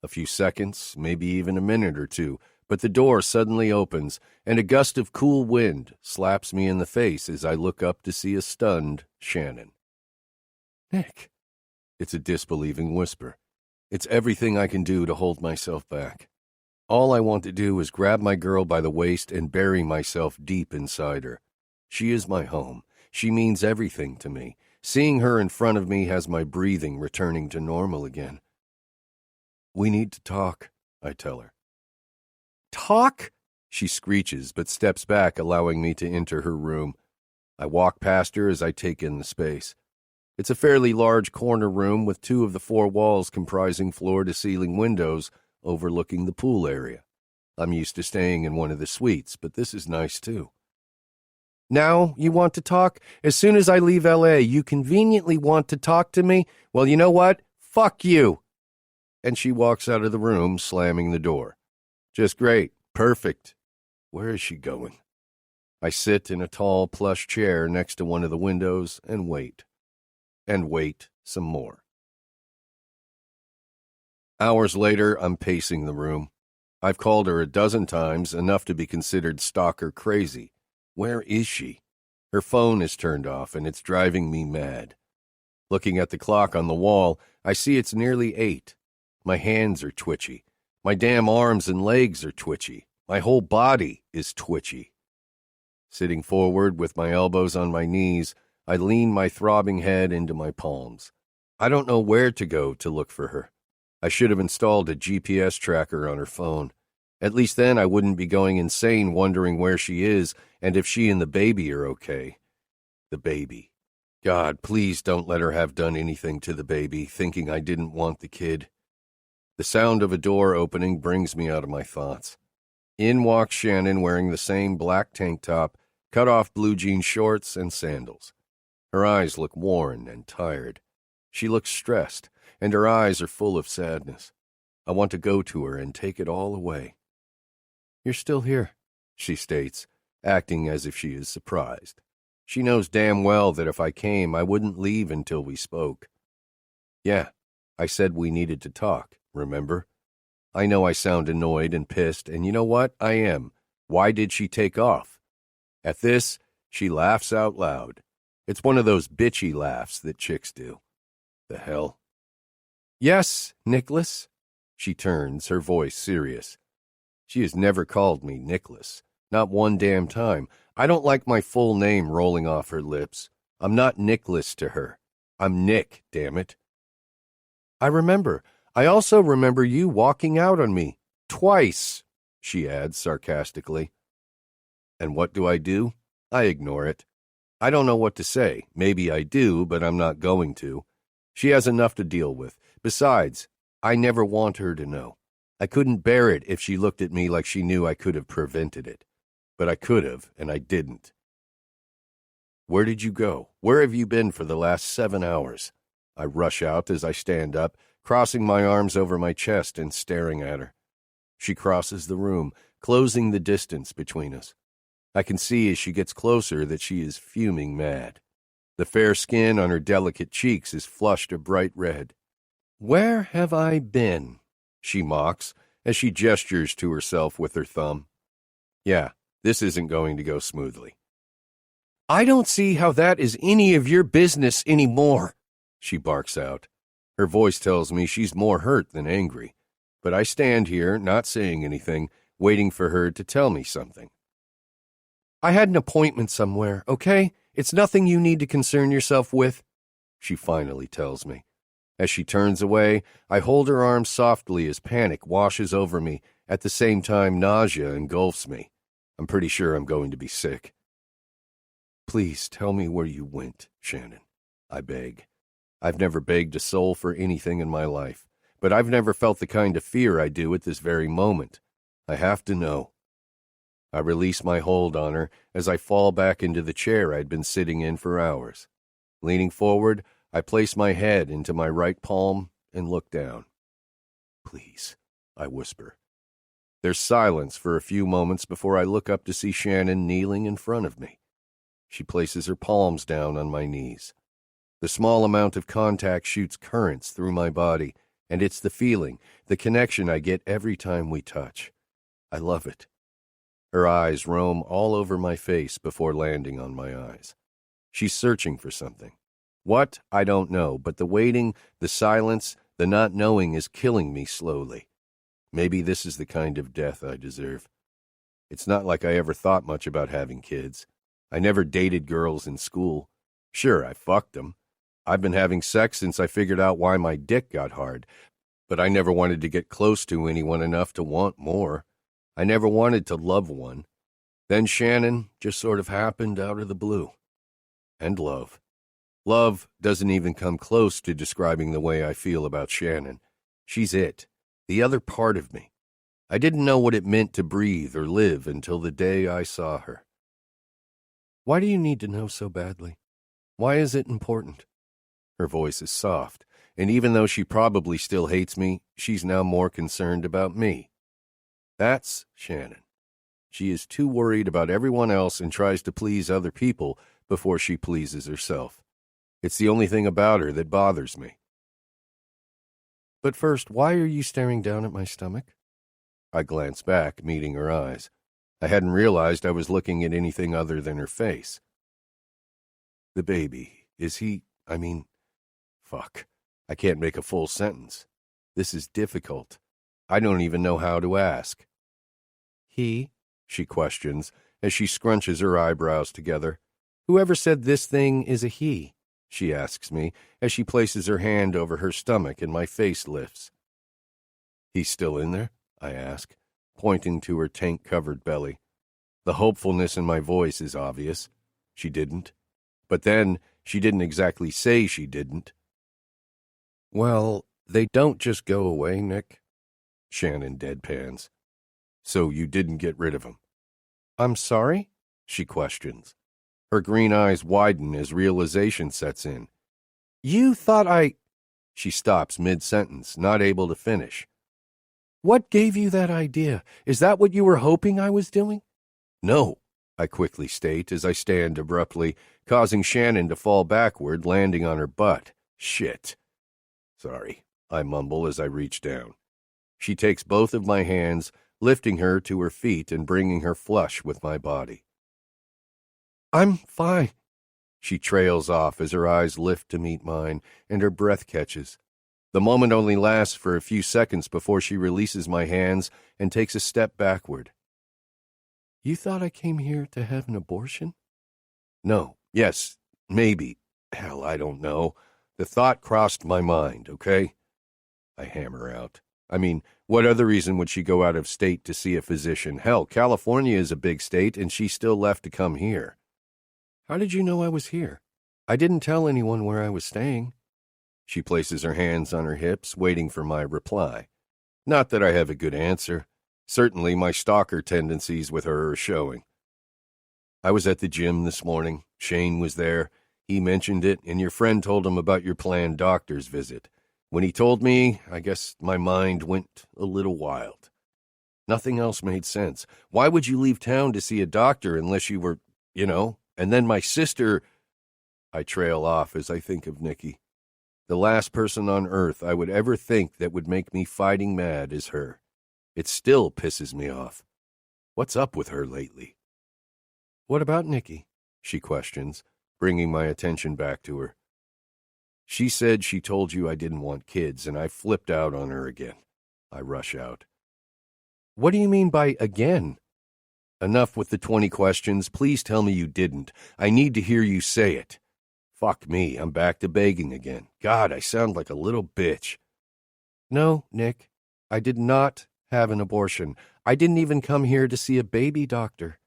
A few seconds, maybe even a minute or 2, but the door suddenly opens, and a gust of cool wind slaps me in the face as I look up to see a stunned Shannon. "Nick." It's a disbelieving whisper. It's everything I can do to hold myself back. All I want to do is grab my girl by the waist and bury myself deep inside her. She is my home. She means everything to me. Seeing her in front of me has my breathing returning to normal again. "We need to talk," I tell her. "Talk?" She screeches, but steps back, allowing me to enter her room. I walk past her as I take in the space. It's a fairly large corner room with 2 of the 4 walls comprising floor-to-ceiling windows overlooking the pool area. I'm used to staying in one of the suites, but this is nice too. "Now you want to talk? As soon as I leave L.A., you conveniently want to talk to me? Well, you know what? Fuck you!" And she walks out of the room, slamming the door. Just great. Perfect. Where is she going? I sit in a tall, plush chair next to one of the windows and wait. And wait some more. Hours later, I'm pacing the room. I've called her a dozen times, enough to be considered stalker crazy. Where is she? Her phone is turned off, and it's driving me mad. Looking at the clock on the wall, I see it's nearly 8. My hands are twitchy. My damn arms and legs are twitchy. My whole body is twitchy. Sitting forward with my elbows on my knees, I lean my throbbing head into my palms. I don't know where to go to look for her. I should have installed a GPS tracker on her phone. At least then I wouldn't be going insane wondering where she is and if she and the baby are okay. The baby. God, please don't let her have done anything to the baby, thinking I didn't want the kid. The sound of a door opening brings me out of my thoughts. In walks Shannon wearing the same black tank top, cut-off blue jean shorts, and sandals. Her eyes look worn and tired. She looks stressed, and her eyes are full of sadness. I want to go to her and take it all away. "You're still here," she states, acting as if she is surprised. She knows damn well that if I came, I wouldn't leave until we spoke. "Yeah, I said we needed to talk, remember?" I know I sound annoyed and pissed, and you know what? I am. Why did she take off? At this, she laughs out loud. It's one of those bitchy laughs that chicks do. The hell? "Yes, Nicholas." She turns, her voice serious. She has never called me Nicholas. Not one damn time. I don't like my full name rolling off her lips. I'm not Nicholas to her. I'm Nick, damn it. "I remember. I also remember you walking out on me. Twice," she adds sarcastically. And what do? I ignore it. I don't know what to say. Maybe I do, but I'm not going to. She has enough to deal with. Besides, I never want her to know. I couldn't bear it if she looked at me like she knew I could have prevented it. But I could have, and I didn't. Where did you go? Where have you been for the last 7 hours? I rush out as I stand up, crossing my arms over my chest and staring at her. She crosses the room, closing the distance between us. I can see as she gets closer that she is fuming mad. The fair skin on her delicate cheeks is flushed a bright red. Where have I been? She mocks as she gestures to herself with her thumb. Yeah, this isn't going to go smoothly. I don't see how that is any of your business anymore, she barks out. Her voice tells me she's more hurt than angry, but I stand here, not saying anything, waiting for her to tell me something. I had an appointment somewhere, okay? It's nothing you need to concern yourself with, she finally tells me. As she turns away, I hold her arm softly as panic washes over me. At the same time, nausea engulfs me. I'm pretty sure I'm going to be sick. Please tell me where you went, Shannon, I beg. I've never begged a soul for anything in my life, but I've never felt the kind of fear I do at this very moment. I have to know. I release my hold on her as I fall back into the chair I'd been sitting in for hours. Leaning forward, I place my head into my right palm and look down. Please, I whisper. There's silence for a few moments before I look up to see Shannon kneeling in front of me. She places her palms down on my knees. The small amount of contact shoots currents through my body, and it's the feeling, the connection I get every time we touch. I love it. Her eyes roam all over my face before landing on my eyes. She's searching for something. What? I don't know, but the waiting, the silence, the not knowing is killing me slowly. Maybe this is the kind of death I deserve. It's not like I ever thought much about having kids. I never dated girls in school. Sure, I fucked them. I've been having sex since I figured out why my dick got hard, but I never wanted to get close to anyone enough to want more. I never wanted to love one. Then Shannon just sort of happened out of the blue. And love. Love doesn't even come close to describing the way I feel about Shannon. She's it, the other part of me. I didn't know what it meant to breathe or live until the day I saw her. Why do you need to know so badly? Why is it important? Her voice is soft, and even though she probably still hates me, she's now more concerned about me. That's Shannon. She is too worried about everyone else and tries to please other people before she pleases herself. It's the only thing about her that bothers me. But first, why are you staring down at my stomach? I glance back, meeting her eyes. I hadn't realized I was looking at anything other than her face. The baby, is he, fuck. I can't make a full sentence. This is difficult. I don't even know how to ask. He, she questions, as she scrunches her eyebrows together. Whoever said this thing is a he? She asks me, as she places her hand over her stomach and my face lifts. He's still in there? I ask, pointing to her tank-covered belly. The hopefulness in my voice is obvious. She didn't. But then, she didn't exactly say she didn't. Well, they don't just go away, Nick. Shannon deadpans. So you didn't get rid of him? I'm sorry? She questions. Her green eyes widen as realization sets in. You thought I... She stops mid-sentence, not able to finish. What gave you that idea? Is that what you were hoping I was doing? No, I quickly state as I stand abruptly, causing Shannon to fall backward, landing on her butt. Shit. Sorry, I mumble as I reach down. She takes both of my hands, lifting her to her feet and bringing her flush with my body. I'm fine. She trails off as her eyes lift to meet mine, and her breath catches. The moment only lasts for a few seconds before she releases my hands and takes a step backward. You thought I came here to have an abortion? No. Yes. Maybe. Hell, I don't know. The thought crossed my mind, okay? I hammer out. What other reason would she go out of state to see a physician? Hell, California is a big state, and she still left to come here. How did you know I was here? I didn't tell anyone where I was staying. She places her hands on her hips, waiting for my reply. Not that I have a good answer. Certainly my stalker tendencies with her are showing. I was at the gym this morning. Shane was there. He mentioned it, and your friend told him about your planned doctor's visit. When he told me, I guess my mind went a little wild. Nothing else made sense. Why would you leave town to see a doctor unless you were, And then my sister... I trail off as I think of Nikki. The last person on earth I would ever think that would make me fighting mad is her. It still pisses me off. What's up with her lately? What about Nikki? She questions, bringing my attention back to her. She said she told you I didn't want kids, and I flipped out on her again. I rush out. What do you mean by again? Enough with the 20 questions. Please tell me you didn't. I need to hear you say it. Fuck me, I'm back to begging again. God, I sound like a little bitch. No, Nick, I did not have an abortion. I didn't even come here to see a baby doctor.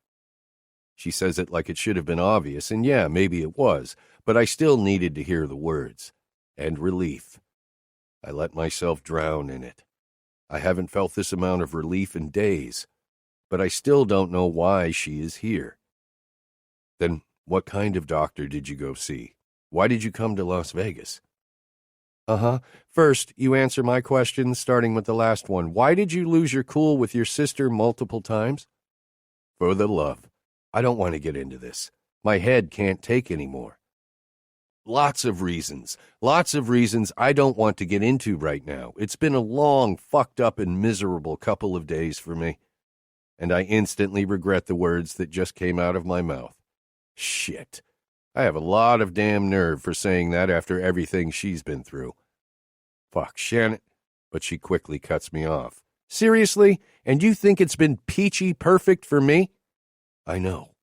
She says it like it should have been obvious, and yeah, maybe it was, but I still needed to hear the words. And relief. I let myself drown in it. I haven't felt this amount of relief in days, but I still don't know why she is here. Then what kind of doctor did you go see? Why did you come to Las Vegas? First, you answer my questions, starting with the last one. Why did you lose your cool with your sister multiple times? For the love. I don't want to get into this. My head can't take any more. Lots of reasons I don't want to get into right now. It's been a long, fucked up and miserable couple of days for me. And I instantly regret the words that just came out of my mouth. Shit. I have a lot of damn nerve for saying that after everything she's been through. Fuck, Shannon. But she quickly cuts me off. Seriously? And you think it's been peachy perfect for me? I know.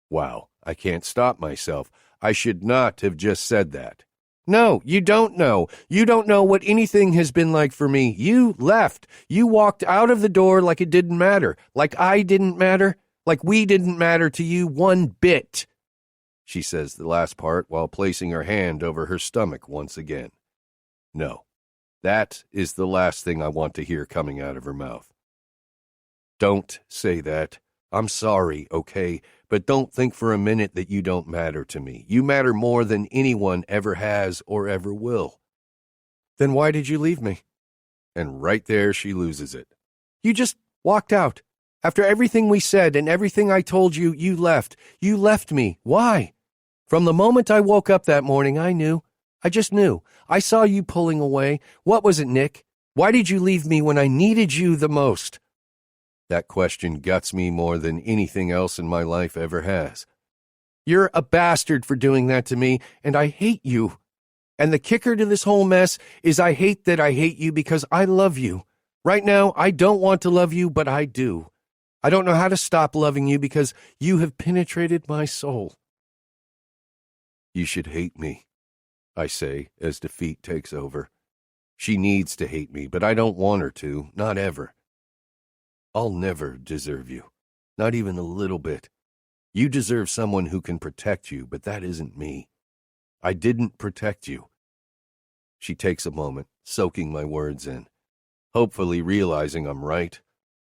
Wow, I can't stop myself. I should not have just said that. No, you don't know. You don't know what anything has been like for me. You left. You walked out of the door like it didn't matter. Like I didn't matter. Like we didn't matter to you one bit. She says the last part while placing her hand over her stomach once again. No, that is the last thing I want to hear coming out of her mouth. Don't say that. I'm sorry, okay? But don't think for a minute that you don't matter to me. You matter more than anyone ever has or ever will. Then why did you leave me? And right there she loses it. You just walked out. After everything we said and everything I told you, you left. You left me. Why? From the moment I woke up that morning, I knew. I just knew. I saw you pulling away. What was it, Nick? Why did you leave me when I needed you the most? That question guts me more than anything else in my life ever has. You're a bastard for doing that to me, and I hate you. And the kicker to this whole mess is I hate you because I love you. Right now, I don't want to love you, but I do. I don't know how to stop loving you because you have penetrated my soul. You should hate me, I say as defeat takes over. She needs to hate me, but I don't want her to, not ever. I'll never deserve you, not even a little bit. You deserve someone who can protect you, but that isn't me. I didn't protect you. She takes a moment, soaking my words in, hopefully realizing I'm right.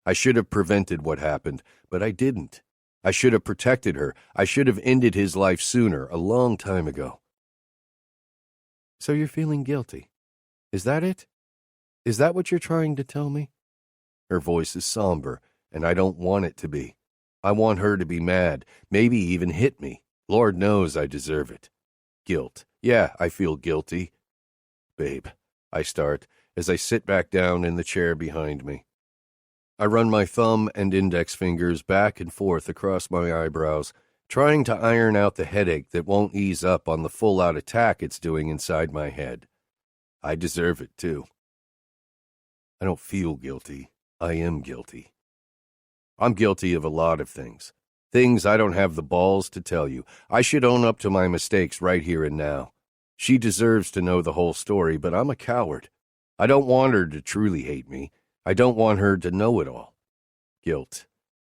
I should have prevented what happened, but I didn't. I should have protected her. I should have ended his life sooner, a long time ago. So you're feeling guilty. Is that it? Is that what you're trying to tell me? Her voice is somber, and I don't want it to be. I want her to be mad, maybe even hit me. Lord knows I deserve it. Guilt. Yeah, I feel guilty. Babe, I start as I sit back down in the chair behind me. I run my thumb and index fingers back and forth across my eyebrows, trying to iron out the headache that won't ease up on the full-out attack it's doing inside my head. I deserve it, too. I don't feel guilty. I am guilty. I'm guilty of a lot of things. Things I don't have the balls to tell you. I should own up to my mistakes right here and now. She deserves to know the whole story, but I'm a coward. I don't want her to truly hate me. I don't want her to know it all. Guilt.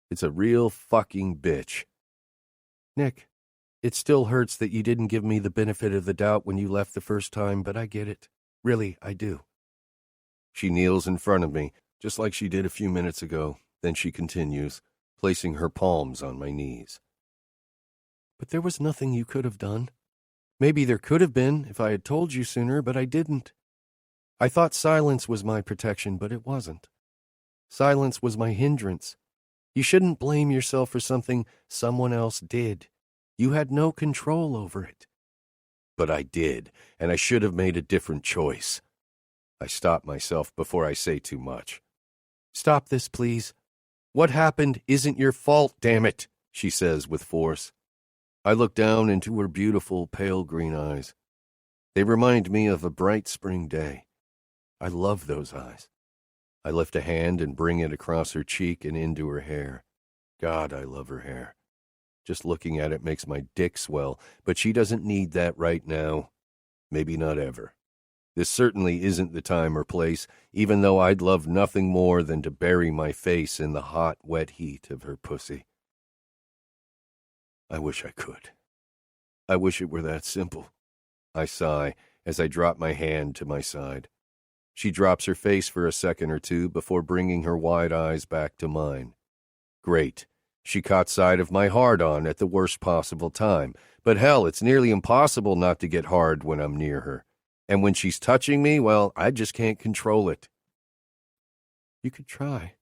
It's a real fucking bitch. Nick, it still hurts that you didn't give me the benefit of the doubt when you left the first time, but I get it. Really, I do. She kneels in front of me, just like she did a few minutes ago. Then she continues, placing her palms on my knees. But there was nothing you could have done. Maybe there could have been if I had told you sooner, but I didn't. I thought silence was my protection, but it wasn't. Silence was my hindrance. You shouldn't blame yourself for something someone else did. You had no control over it. But I did, and I should have made a different choice. I stop myself before I say too much. Stop this, please. What happened isn't your fault, damn it, she says with force. I look down into her beautiful, pale green eyes. They remind me of a bright spring day. I love those eyes. I lift a hand and bring it across her cheek and into her hair. God, I love her hair. Just looking at it makes my dick swell, but she doesn't need that right now. Maybe not ever. This certainly isn't the time or place, even though I'd love nothing more than to bury my face in the hot, wet heat of her pussy. I wish I could. I wish it were that simple. I sigh as I drop my hand to my side. She drops her face for a second or two before bringing her wide eyes back to mine. Great. She caught sight of my hard-on at the worst possible time. But hell, it's nearly impossible not to get hard when I'm near her. And when she's touching me, well, I just can't control it. You could try.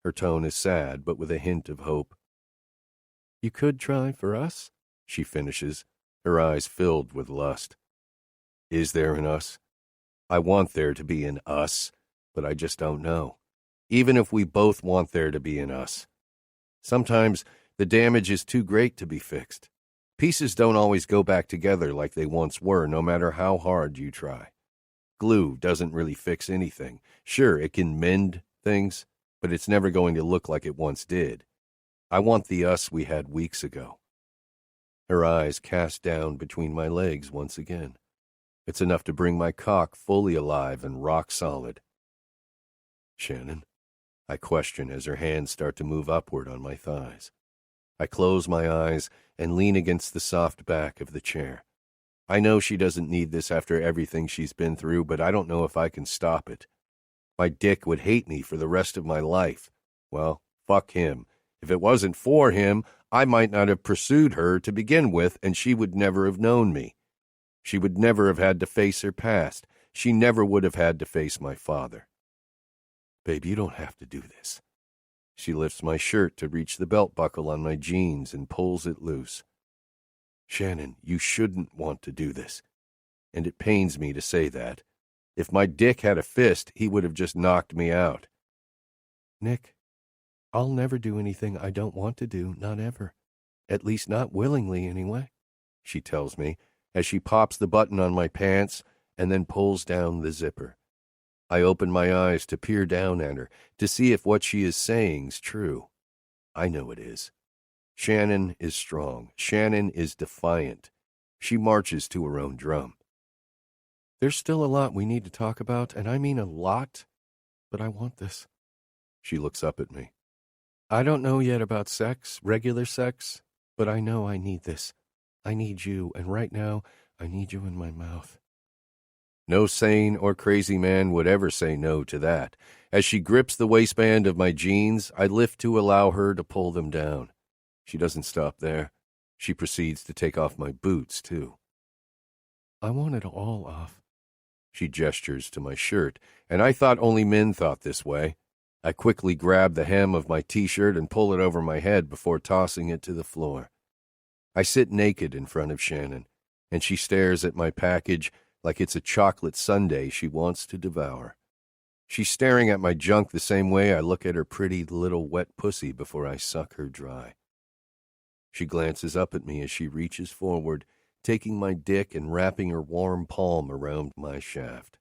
Her tone is sad, but with a hint of hope. You could try for us, she finishes, her eyes filled with lust. Is there an us? I want there to be an us, but I just don't know. Even if we both want there to be an us. Sometimes the damage is too great to be fixed. Pieces don't always go back together like they once were, no matter how hard you try. Glue doesn't really fix anything. Sure, it can mend things, but it's never going to look like it once did. I want the us we had weeks ago. Her eyes cast down between my legs once again. It's enough to bring my cock fully alive and rock solid. Shannon? I question as her hands start to move upward on my thighs. I close my eyes and lean against the soft back of the chair. I know she doesn't need this after everything she's been through, but I don't know if I can stop it. My dick would hate me for the rest of my life. Well, fuck him. If it wasn't for him, I might not have pursued her to begin with, and she would never have known me. She would never have had to face her past. She never would have had to face my father. Babe, you don't have to do this. She lifts my shirt to reach the belt buckle on my jeans and pulls it loose. Shannon, you shouldn't want to do this. And it pains me to say that. If my dick had a fist, he would have just knocked me out. Nick, I'll never do anything I don't want to do, not ever. At least not willingly, anyway, she tells me, as she pops the button on my pants and then pulls down the zipper. I open my eyes to peer down at her, to see if what she is saying's true. I know it is. Shannon is strong. Shannon is defiant. She marches to her own drum. There's still a lot we need to talk about, and I mean a lot, but I want this. She looks up at me. I don't know yet about sex, regular sex, but I know I need this. I need you, and right now, I need you in my mouth. No sane or crazy man would ever say no to that. As she grips the waistband of my jeans, I lift to allow her to pull them down. She doesn't stop there. She proceeds to take off my boots, too. I want it all off. She gestures to my shirt, and I thought only men thought this way. I quickly grab the hem of my t-shirt and pull it over my head before tossing it to the floor. I sit naked in front of Shannon, and she stares at my package like it's a chocolate sundae she wants to devour. She's staring at my junk the same way I look at her pretty little wet pussy before I suck her dry. She glances up at me as she reaches forward, taking my dick and wrapping her warm palm around my shaft.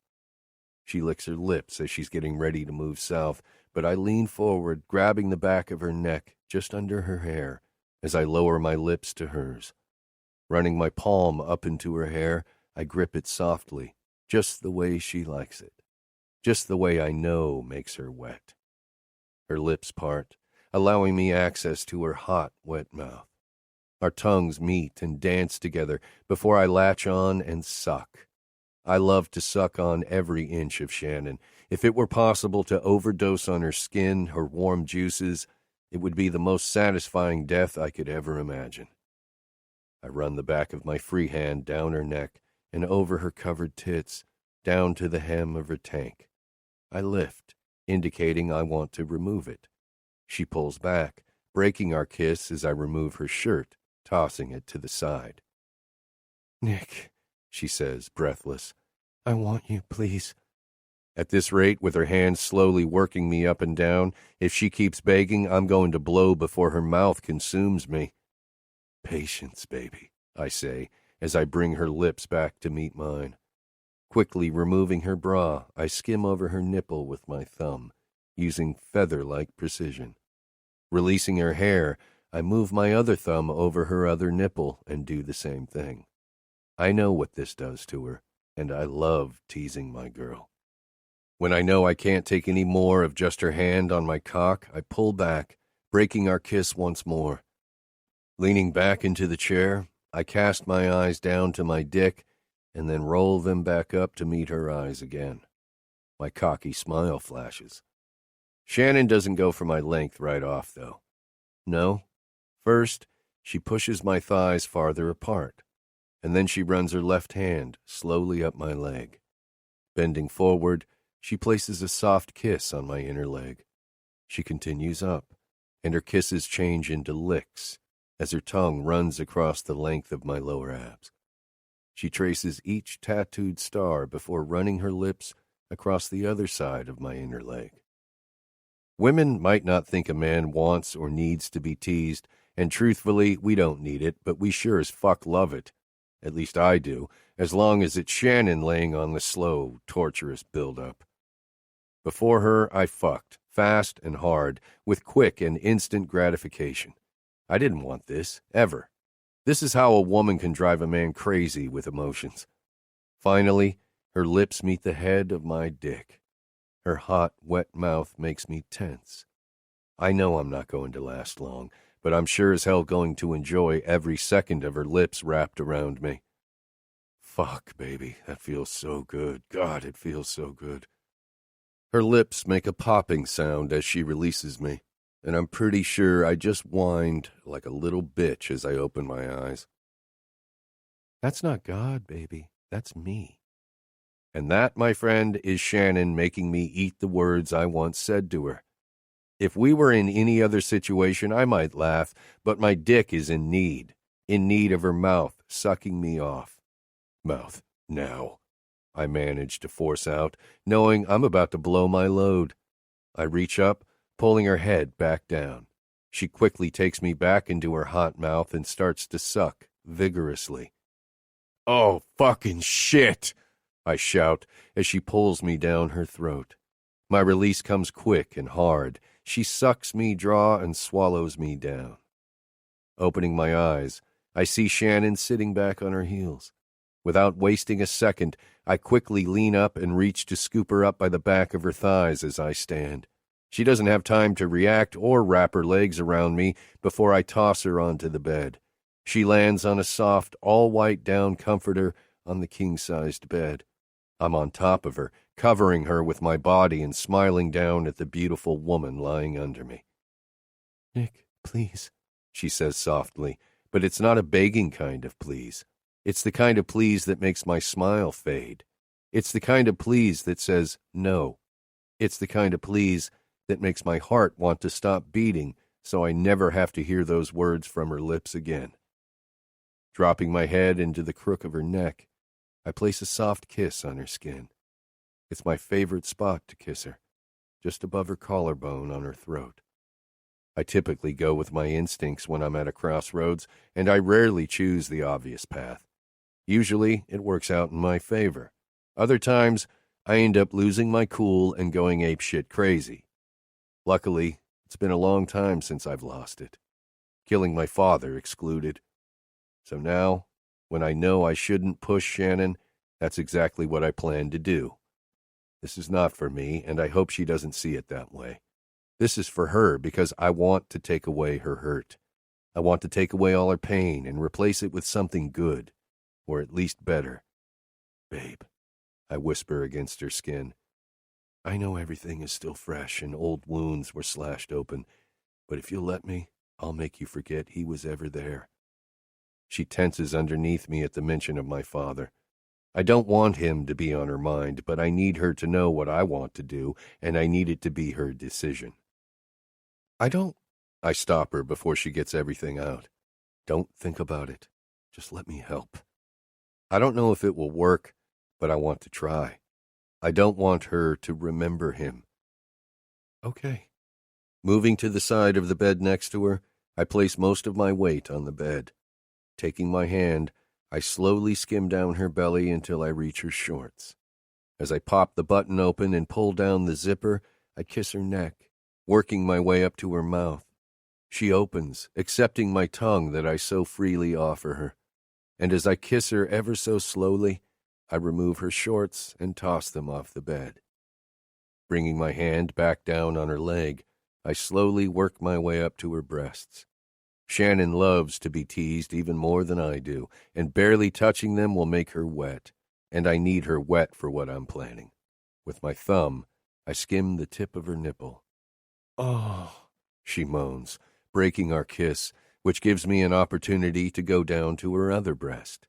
She licks her lips as she's getting ready to move south, but I lean forward, grabbing the back of her neck just under her hair as I lower my lips to hers. Running my palm up into her hair, I grip it softly, just the way she likes it, just the way I know makes her wet. Her lips part, allowing me access to her hot, wet mouth. Our tongues meet and dance together before I latch on and suck. I love to suck on every inch of Shannon. If it were possible to overdose on her skin, her warm juices, it would be the most satisfying death I could ever imagine. I run the back of my free hand down her neck and over her covered tits, down to the hem of her tank. I lift, indicating I want to remove it. She pulls back, breaking our kiss as I remove her shirt, tossing it to the side. "Nick," she says, breathless, "I want you, please." At this rate, with her hands slowly working me up and down, if she keeps begging, I'm going to blow before her mouth consumes me. "Patience, baby," I say, as I bring her lips back to meet mine. Quickly removing her bra, I skim over her nipple with my thumb, using feather-like precision. Releasing her hair, I move my other thumb over her other nipple and do the same thing. I know what this does to her, and I love teasing my girl. When I know I can't take any more of just her hand on my cock, I pull back, breaking our kiss once more. Leaning back into the chair, I cast my eyes down to my dick and then roll them back up to meet her eyes again. My cocky smile flashes. Shannon doesn't go for my length right off, though. No. First, she pushes my thighs farther apart, and then she runs her left hand slowly up my leg. Bending forward, she places a soft kiss on my inner leg. She continues up, and her kisses change into licks as her tongue runs across the length of my lower abs. She traces each tattooed star before running her lips across the other side of my inner leg. Women might not think a man wants or needs to be teased, and truthfully, we don't need it, but we sure as fuck love it. At least I do, as long as it's Shannon laying on the slow, torturous build-up. Before her, I fucked, fast and hard, with quick and instant gratification. I didn't want this, ever. This is how a woman can drive a man crazy with emotions. Finally, her lips meet the head of my dick. Her hot, wet mouth makes me tense. I know I'm not going to last long, but I'm sure as hell going to enjoy every second of her lips wrapped around me. Fuck, baby, that feels so good. God, it feels so good. Her lips make a popping sound as she releases me, and I'm pretty sure I just whined like a little bitch as I open my eyes. That's not God, baby. That's me. And that, my friend, is Shannon making me eat the words I once said to her. If we were in any other situation, I might laugh, but my dick is in need of her mouth sucking me off. Mouth, now, I manage to force out, knowing I'm about to blow my load. I reach up, pulling her head back down. She quickly takes me back into her hot mouth and starts to suck vigorously. "Oh, fucking shit!" I shout as she pulls me down her throat. My release comes quick and hard. She sucks me dry and swallows me down. Opening my eyes, I see Shannon sitting back on her heels. Without wasting a second, I quickly lean up and reach to scoop her up by the back of her thighs as I stand. She doesn't have time to react or wrap her legs around me before I toss her onto the bed. She lands on a soft, all-white down comforter on the king-sized bed. I'm on top of her, covering her with my body and smiling down at the beautiful woman lying under me. "Nick, please," she says softly, but it's not a begging kind of please. It's the kind of please that makes my smile fade. It's the kind of please that says no. It's the kind of please that makes my heart want to stop beating so I never have to hear those words from her lips again. Dropping my head into the crook of her neck, I place a soft kiss on her skin. It's my favorite spot to kiss her, just above her collarbone on her throat. I typically go with my instincts when I'm at a crossroads, and I rarely choose the obvious path. Usually, it works out in my favor. Other times, I end up losing my cool and going apeshit crazy. Luckily, it's been a long time since I've lost it, killing my father excluded. So now, when I know I shouldn't push Shannon, that's exactly what I plan to do. This is not for me, and I hope she doesn't see it that way. This is for her because I want to take away her hurt. I want to take away all her pain and replace it with something good, or at least better. Babe, I whisper against her skin. I know everything is still fresh and old wounds were slashed open, but if you'll let me, I'll make you forget he was ever there. She tenses underneath me at the mention of my father. I don't want him to be on her mind, but I need her to know what I want to do, and I need it to be her decision. I stop her before she gets everything out. Don't think about it. Just let me help. I don't know if it will work, but I want to try. I don't want her to remember him. Okay. Moving to the side of the bed next to her, I place most of my weight on the bed. Taking my hand, I slowly skim down her belly until I reach her shorts. As I pop the button open and pull down the zipper, I kiss her neck, working my way up to her mouth. She opens, accepting my tongue that I so freely offer her. And as I kiss her ever so slowly, I remove her shorts and toss them off the bed. Bringing my hand back down on her leg, I slowly work my way up to her breasts. Shannon loves to be teased even more than I do, and barely touching them will make her wet, and I need her wet for what I'm planning. With my thumb, I skim the tip of her nipple. Oh, she moans, breaking our kiss, which gives me an opportunity to go down to her other breast.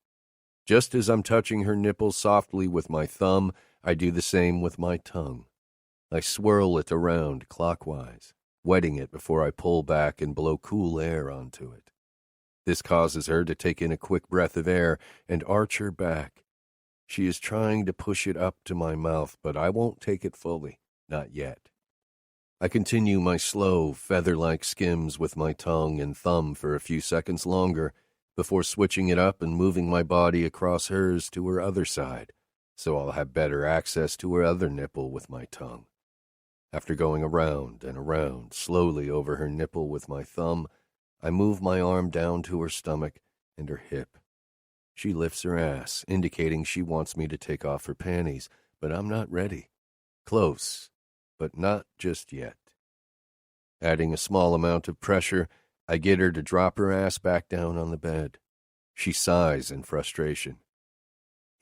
Just as I'm touching her nipple softly with my thumb, I do the same with my tongue. I swirl it around clockwise, wetting it before I pull back and blow cool air onto it. This causes her to take in a quick breath of air and arch her back. She is trying to push it up to my mouth, but I won't take it fully, not yet. I continue my slow, feather-like skims with my tongue and thumb for a few seconds longer before switching it up and moving my body across hers to her other side, so I'll have better access to her other nipple with my tongue. After going around and around, slowly over her nipple with my thumb, I move my arm down to her stomach and her hip. She lifts her ass, indicating she wants me to take off her panties, but I'm not ready. Close, but not just yet. Adding a small amount of pressure, I get her to drop her ass back down on the bed. She sighs in frustration.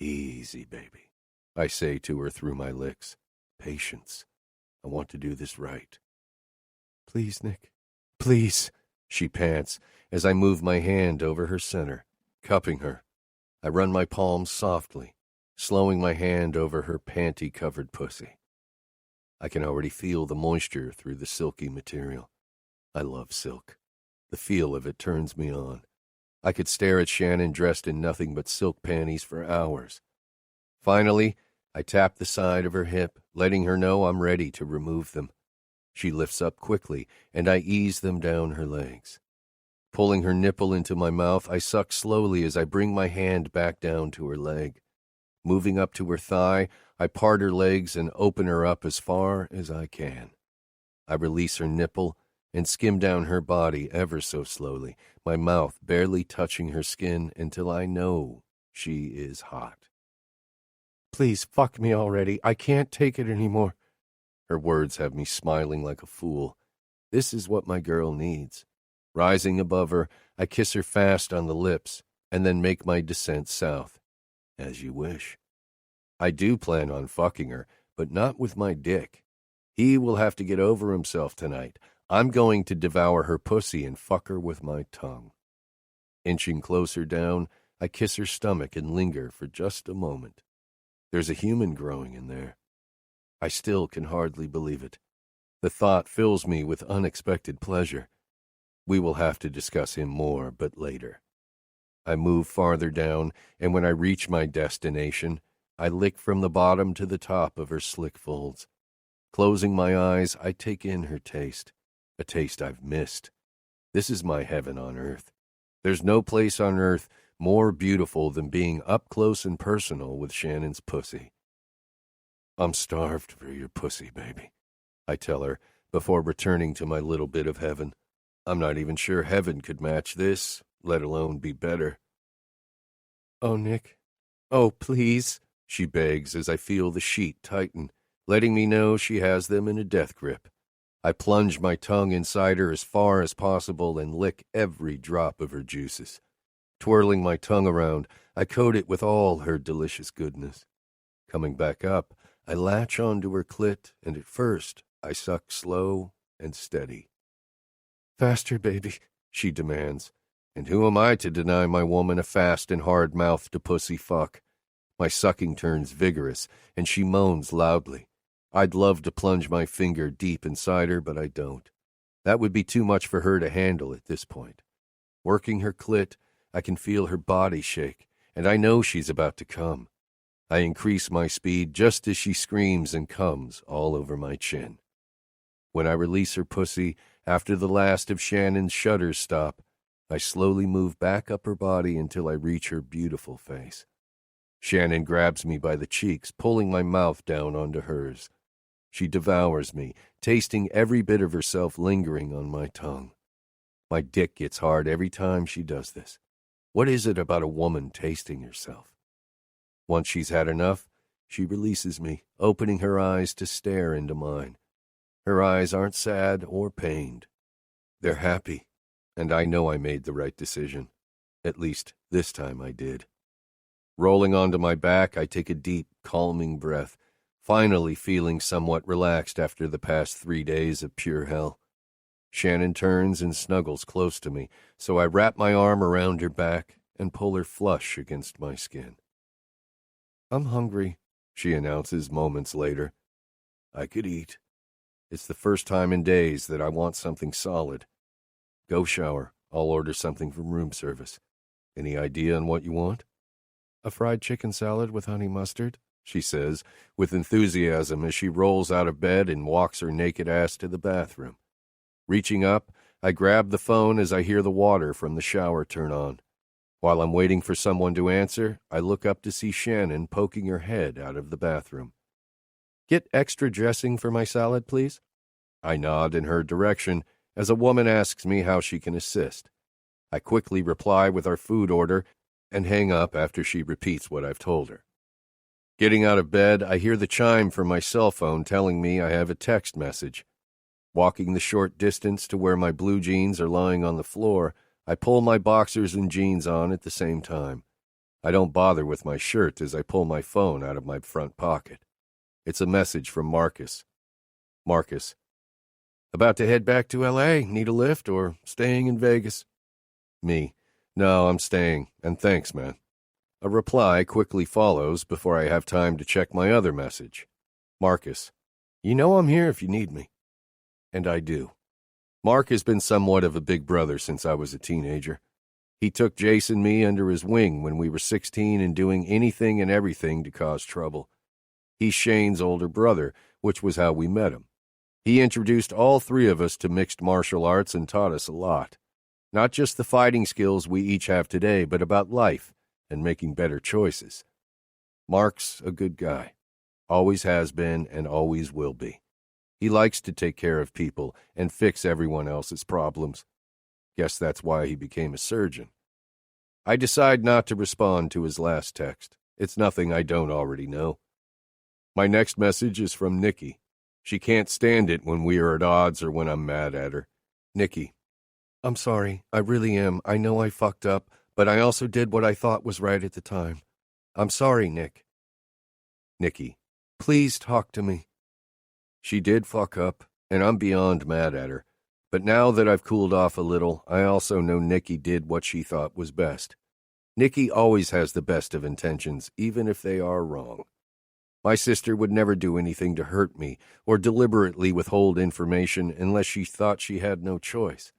Easy, baby, I say to her through my licks. Patience. I want to do this right. Please, Nick. Please, she pants as I move my hand over her center, cupping her. I run my palms softly, slowing my hand over her panty-covered pussy. I can already feel the moisture through the silky material. I love silk. The feel of it turns me on. I could stare at Shannon dressed in nothing but silk panties for hours. Finally, I tap the side of her hip, letting her know I'm ready to remove them. She lifts up quickly, and I ease them down her legs. Pulling her nipple into my mouth, I suck slowly as I bring my hand back down to her leg. Moving up to her thigh, I part her legs and open her up as far as I can. I release her nipple and skim down her body ever so slowly, my mouth barely touching her skin until I know she is hot. Please fuck me already. I can't take it anymore. Her words have me smiling like a fool. This is what my girl needs. Rising above her, I kiss her fast on the lips and then make my descent south. As you wish. I do plan on fucking her, but not with my dick. He will have to get over himself tonight. I'm going to devour her pussy and fuck her with my tongue. Inching closer down, I kiss her stomach and linger for just a moment. There's a human growing in there. I still can hardly believe it. The thought fills me with unexpected pleasure. We will have to discuss him more, but later. I move farther down, and when I reach my destination, I lick from the bottom to the top of her slick folds. Closing my eyes, I take in her taste, a taste I've missed. This is my heaven on earth. There's no place on earth more beautiful than being up close and personal with Shannon's pussy. I'm starved for your pussy, baby, I tell her before returning to my little bit of heaven. I'm not even sure heaven could match this, let alone be better. Oh, Nick. Oh, please, she begs as I feel the sheet tighten, letting me know she has them in a death grip. I plunge my tongue inside her as far as possible and lick every drop of her juices. Twirling my tongue around, I coat it with all her delicious goodness. Coming back up, I latch onto her clit, and at first I suck slow and steady. "Faster, baby," she demands. And who am I to deny my woman a fast and hard-mouthed pussy fuck? My sucking turns vigorous, and she moans loudly. I'd love to plunge my finger deep inside her, but I don't. That would be too much for her to handle at this point. Working her clit, I can feel her body shake, and I know she's about to come. I increase my speed just as she screams and comes all over my chin. When I release her pussy, after the last of Shannon's shudders stop, I slowly move back up her body until I reach her beautiful face. Shannon grabs me by the cheeks, pulling my mouth down onto hers. She devours me, tasting every bit of herself lingering on my tongue. My dick gets hard every time she does this. What is it about a woman tasting herself? Once she's had enough, she releases me, opening her eyes to stare into mine. Her eyes aren't sad or pained. They're happy, and I know I made the right decision. At least this time I did. Rolling onto my back, I take a deep, calming breath, finally feeling somewhat relaxed after the past 3 days of pure hell. Shannon turns and snuggles close to me, so I wrap my arm around her back and pull her flush against my skin. "I'm hungry," she announces moments later. "I could eat. It's the first time in days that I want something solid. Go shower. I'll order something from room service. Any idea on what you want?" "A fried chicken salad with honey mustard," she says, with enthusiasm as she rolls out of bed and walks her naked ass to the bathroom. Reaching up, I grab the phone as I hear the water from the shower turn on. While I'm waiting for someone to answer, I look up to see Shannon poking her head out of the bathroom. "Get extra dressing for my salad, please." I nod in her direction as a woman asks me how she can assist. I quickly reply with our food order and hang up after she repeats what I've told her. Getting out of bed, I hear the chime from my cell phone telling me I have a text message. Walking the short distance to where my blue jeans are lying on the floor, I pull my boxers and jeans on at the same time. I don't bother with my shirt as I pull my phone out of my front pocket. It's a message from Marcus. Marcus: "About to head back to L.A., need a lift, or staying in Vegas?" Me: "No, I'm staying, and thanks, man." A reply quickly follows before I have time to check my other message. Marcus: "You know I'm here if you need me." And I do. Mark has been somewhat of a big brother since I was a teenager. He took Jace and me under his wing when we were 16 and doing anything and everything to cause trouble. He's Shane's older brother, which was how we met him. He introduced all three of us to mixed martial arts and taught us a lot. Not just the fighting skills we each have today, but about life and making better choices. Mark's a good guy. Always has been and always will be. He likes to take care of people and fix everyone else's problems. Guess that's why he became a surgeon. I decide not to respond to his last text. It's nothing I don't already know. My next message is from Nikki. She can't stand it when we are at odds or when I'm mad at her. Nikki: "I'm sorry, I really am. I know I fucked up, but I also did what I thought was right at the time. I'm sorry, Nick." Nikki: "Please talk to me." She did fuck up, and I'm beyond mad at her. But now that I've cooled off a little, I also know Nikki did what she thought was best. Nikki always has the best of intentions, even if they are wrong. My sister would never do anything to hurt me or deliberately withhold information unless she thought she had no choice.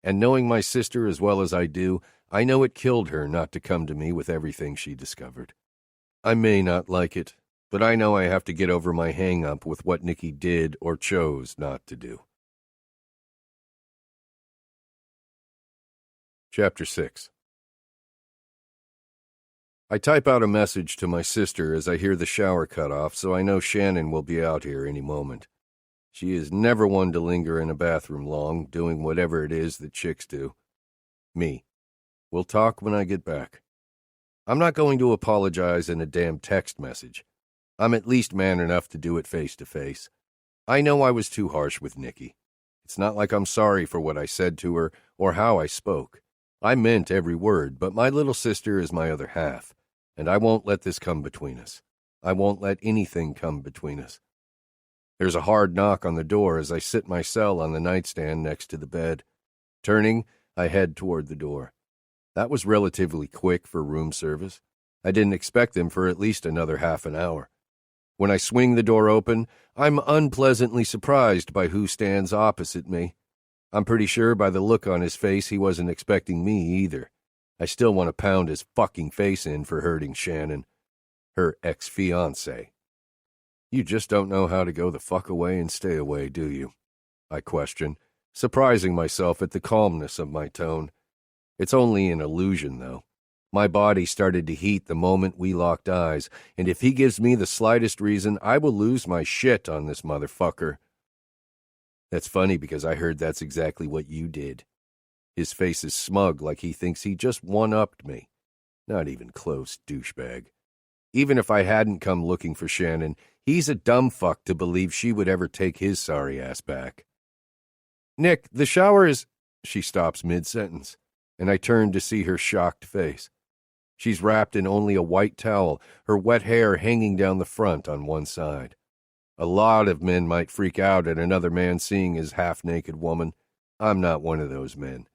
And knowing my sister as well as I do, I know it killed her not to come to me with everything she discovered. I may not like it, but I know I have to get over my hang-up with what Nikki did or chose not to do. Chapter 6. I type out a message to my sister as I hear the shower cut off, so I know Shannon will be out here any moment. She is never one to linger in a bathroom long, doing whatever it is that chicks do. Me: "We'll talk when I get back." I'm not going to apologize in a damn text message. I'm at least man enough to do it face to face. I know I was too harsh with Nikki. It's not like I'm sorry for what I said to her or how I spoke. I meant every word, but my little sister is my other half, and I won't let this come between us. I won't let anything come between us. There's a hard knock on the door as I sit my cell on the nightstand next to the bed. Turning, I head toward the door. That was relatively quick for room service. I didn't expect them for at least another half an hour. When I swing the door open, I'm unpleasantly surprised by who stands opposite me. I'm pretty sure by the look on his face he wasn't expecting me either. I still want to pound his fucking face in for hurting Shannon, her ex-fiancé. You just don't know how to go the fuck away and stay away, do you? I question, surprising myself at the calmness of my tone. It's only an illusion, though. My body started to heat the moment we locked eyes, and if he gives me the slightest reason, I will lose my shit on this motherfucker. That's funny because I heard that's exactly what you did. His face is smug like he thinks he just one-upped me. Not even close, douchebag. Even if I hadn't come looking for Shannon, he's a dumb fuck to believe she would ever take his sorry ass back. Nick, the shower is... She stops mid-sentence, and I turn to see her shocked face. She's wrapped in only a white towel, her wet hair hanging down the front on one side. A lot of men might freak out at another man seeing his half-naked woman. I'm not one of those men.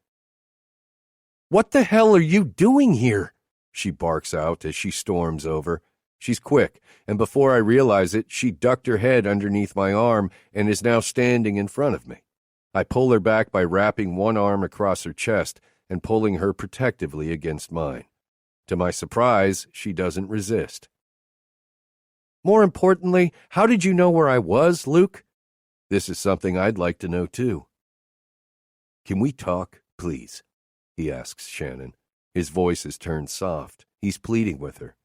What the hell are you doing here? She barks out as she storms over. She's quick, and before I realize it, she ducked her head underneath my arm and is now standing in front of me. I pull her back by wrapping one arm across her chest and pulling her protectively against mine. To my surprise, she doesn't resist. More importantly, how did you know where I was, Luke? This is something I'd like to know, too. Can we talk, please? He asks Shannon. His voice has turned soft. He's pleading with her.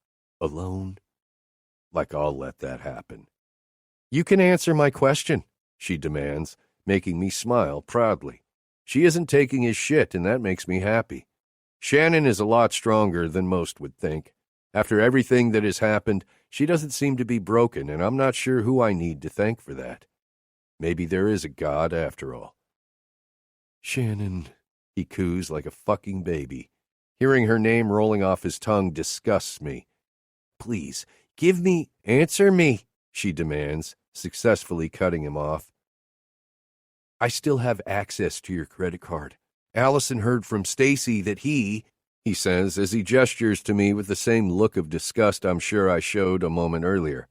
Alone? Like I'll let that happen. You can answer my question, she demands, making me smile proudly. She isn't taking his shit, and that makes me happy. Shannon is a lot stronger than most would think. After everything that has happened, she doesn't seem to be broken, and I'm not sure who I need to thank for that. Maybe there is a God after all. Shannon, he coos like a fucking baby. Hearing her name rolling off his tongue disgusts me. Please, answer me, she demands, successfully cutting him off. I still have access to your credit card. Allison heard from Stacy that he says as he gestures to me with the same look of disgust I'm sure I showed a moment earlier.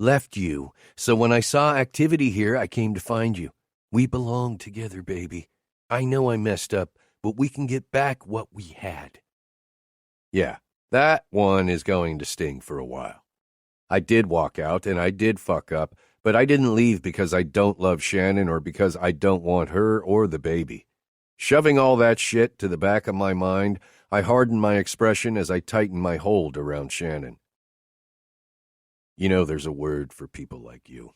Left you, so when I saw activity here, I came to find you. We belong together, baby. I know I messed up, but we can get back what we had. Yeah, that one is going to sting for a while. I did walk out and I did fuck up, but I didn't leave because I don't love Shannon or because I don't want her or the baby. Shoving all that shit to the back of my mind, I hardened my expression as I tightened my hold around Shannon. You know there's a word for people like you.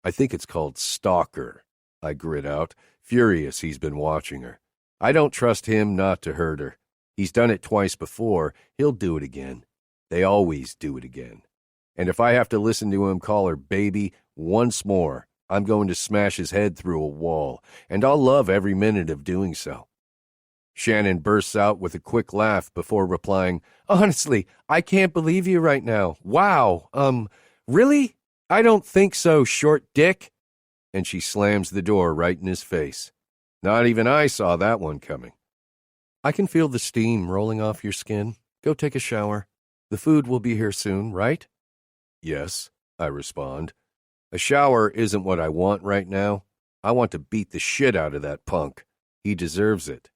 I think it's called stalker, I grit out, furious he's been watching her. I don't trust him not to hurt her. He's done it twice before. He'll do it again. They always do it again. And if I have to listen to him call her baby once more, I'm going to smash his head through a wall, and I'll love every minute of doing so. Shannon bursts out with a quick laugh before replying, Honestly, I can't believe you right now. Wow, really? I don't think so, short dick. And she slams the door right in his face. Not even I saw that one coming. I can feel the steam rolling off your skin. Go take a shower. The food will be here soon, right? Yes, I respond. A shower isn't what I want right now. I want to beat the shit out of that punk. He deserves it.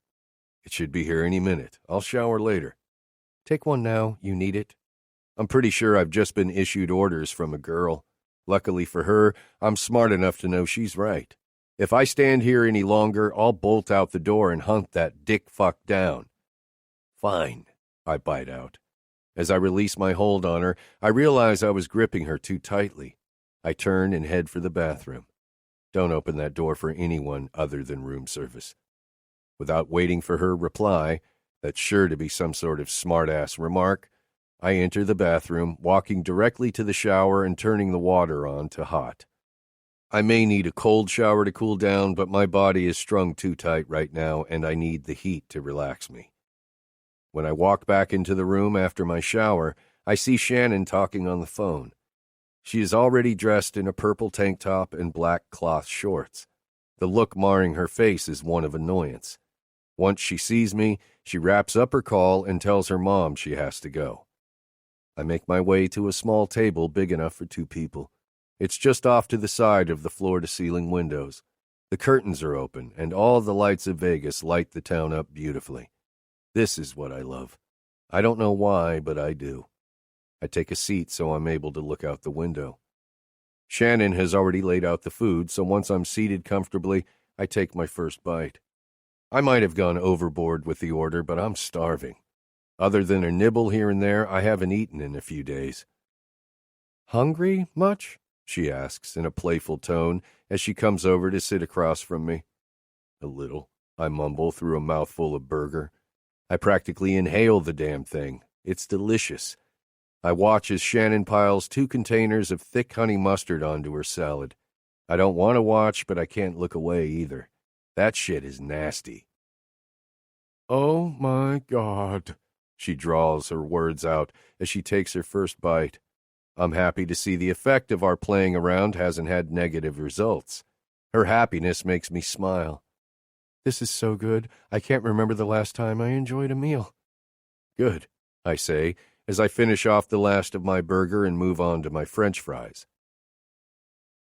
It should be here any minute. I'll shower later. Take one now. You need it. I'm pretty sure I've just been issued orders from a girl. Luckily for her, I'm smart enough to know she's right. If I stand here any longer, I'll bolt out the door and hunt that dick fuck down. Fine, I bite out. As I release my hold on her, I realize I was gripping her too tightly. I turn and head for the bathroom. Don't open that door for anyone other than room service. Without waiting for her reply, that's sure to be some sort of smart-ass remark, I enter the bathroom, walking directly to the shower and turning the water on to hot. I may need a cold shower to cool down, but my body is strung too tight right now, and I need the heat to relax me. When I walk back into the room after my shower, I see Shannon talking on the phone. She is already dressed in a purple tank top and black cloth shorts. The look marring her face is one of annoyance. Once she sees me, she wraps up her call and tells her mom she has to go. I make my way to a small table big enough for 2 people. It's just off to the side of the floor-to-ceiling windows. The curtains are open, and all the lights of Vegas light the town up beautifully. This is what I love. I don't know why, but I do. I take a seat so I'm able to look out the window. Shannon has already laid out the food, so once I'm seated comfortably, I take my first bite. I might have gone overboard with the order, but I'm starving. Other than a nibble here and there, I haven't eaten in a few days. "Hungry much?" she asks in a playful tone as she comes over to sit across from me. "A little," I mumble through a mouthful of burger. I practically inhale the damn thing. It's delicious. I watch as Shannon piles 2 containers of thick honey mustard onto her salad. I don't want to watch, but I can't look away either. That shit is nasty. "Oh my God," she draws her words out as she takes her first bite. I'm happy to see the effect of our playing around hasn't had negative results. Her happiness makes me smile. "This is so good, I can't remember the last time I enjoyed a meal." "Good," I say, as I finish off the last of my burger and move on to my French fries.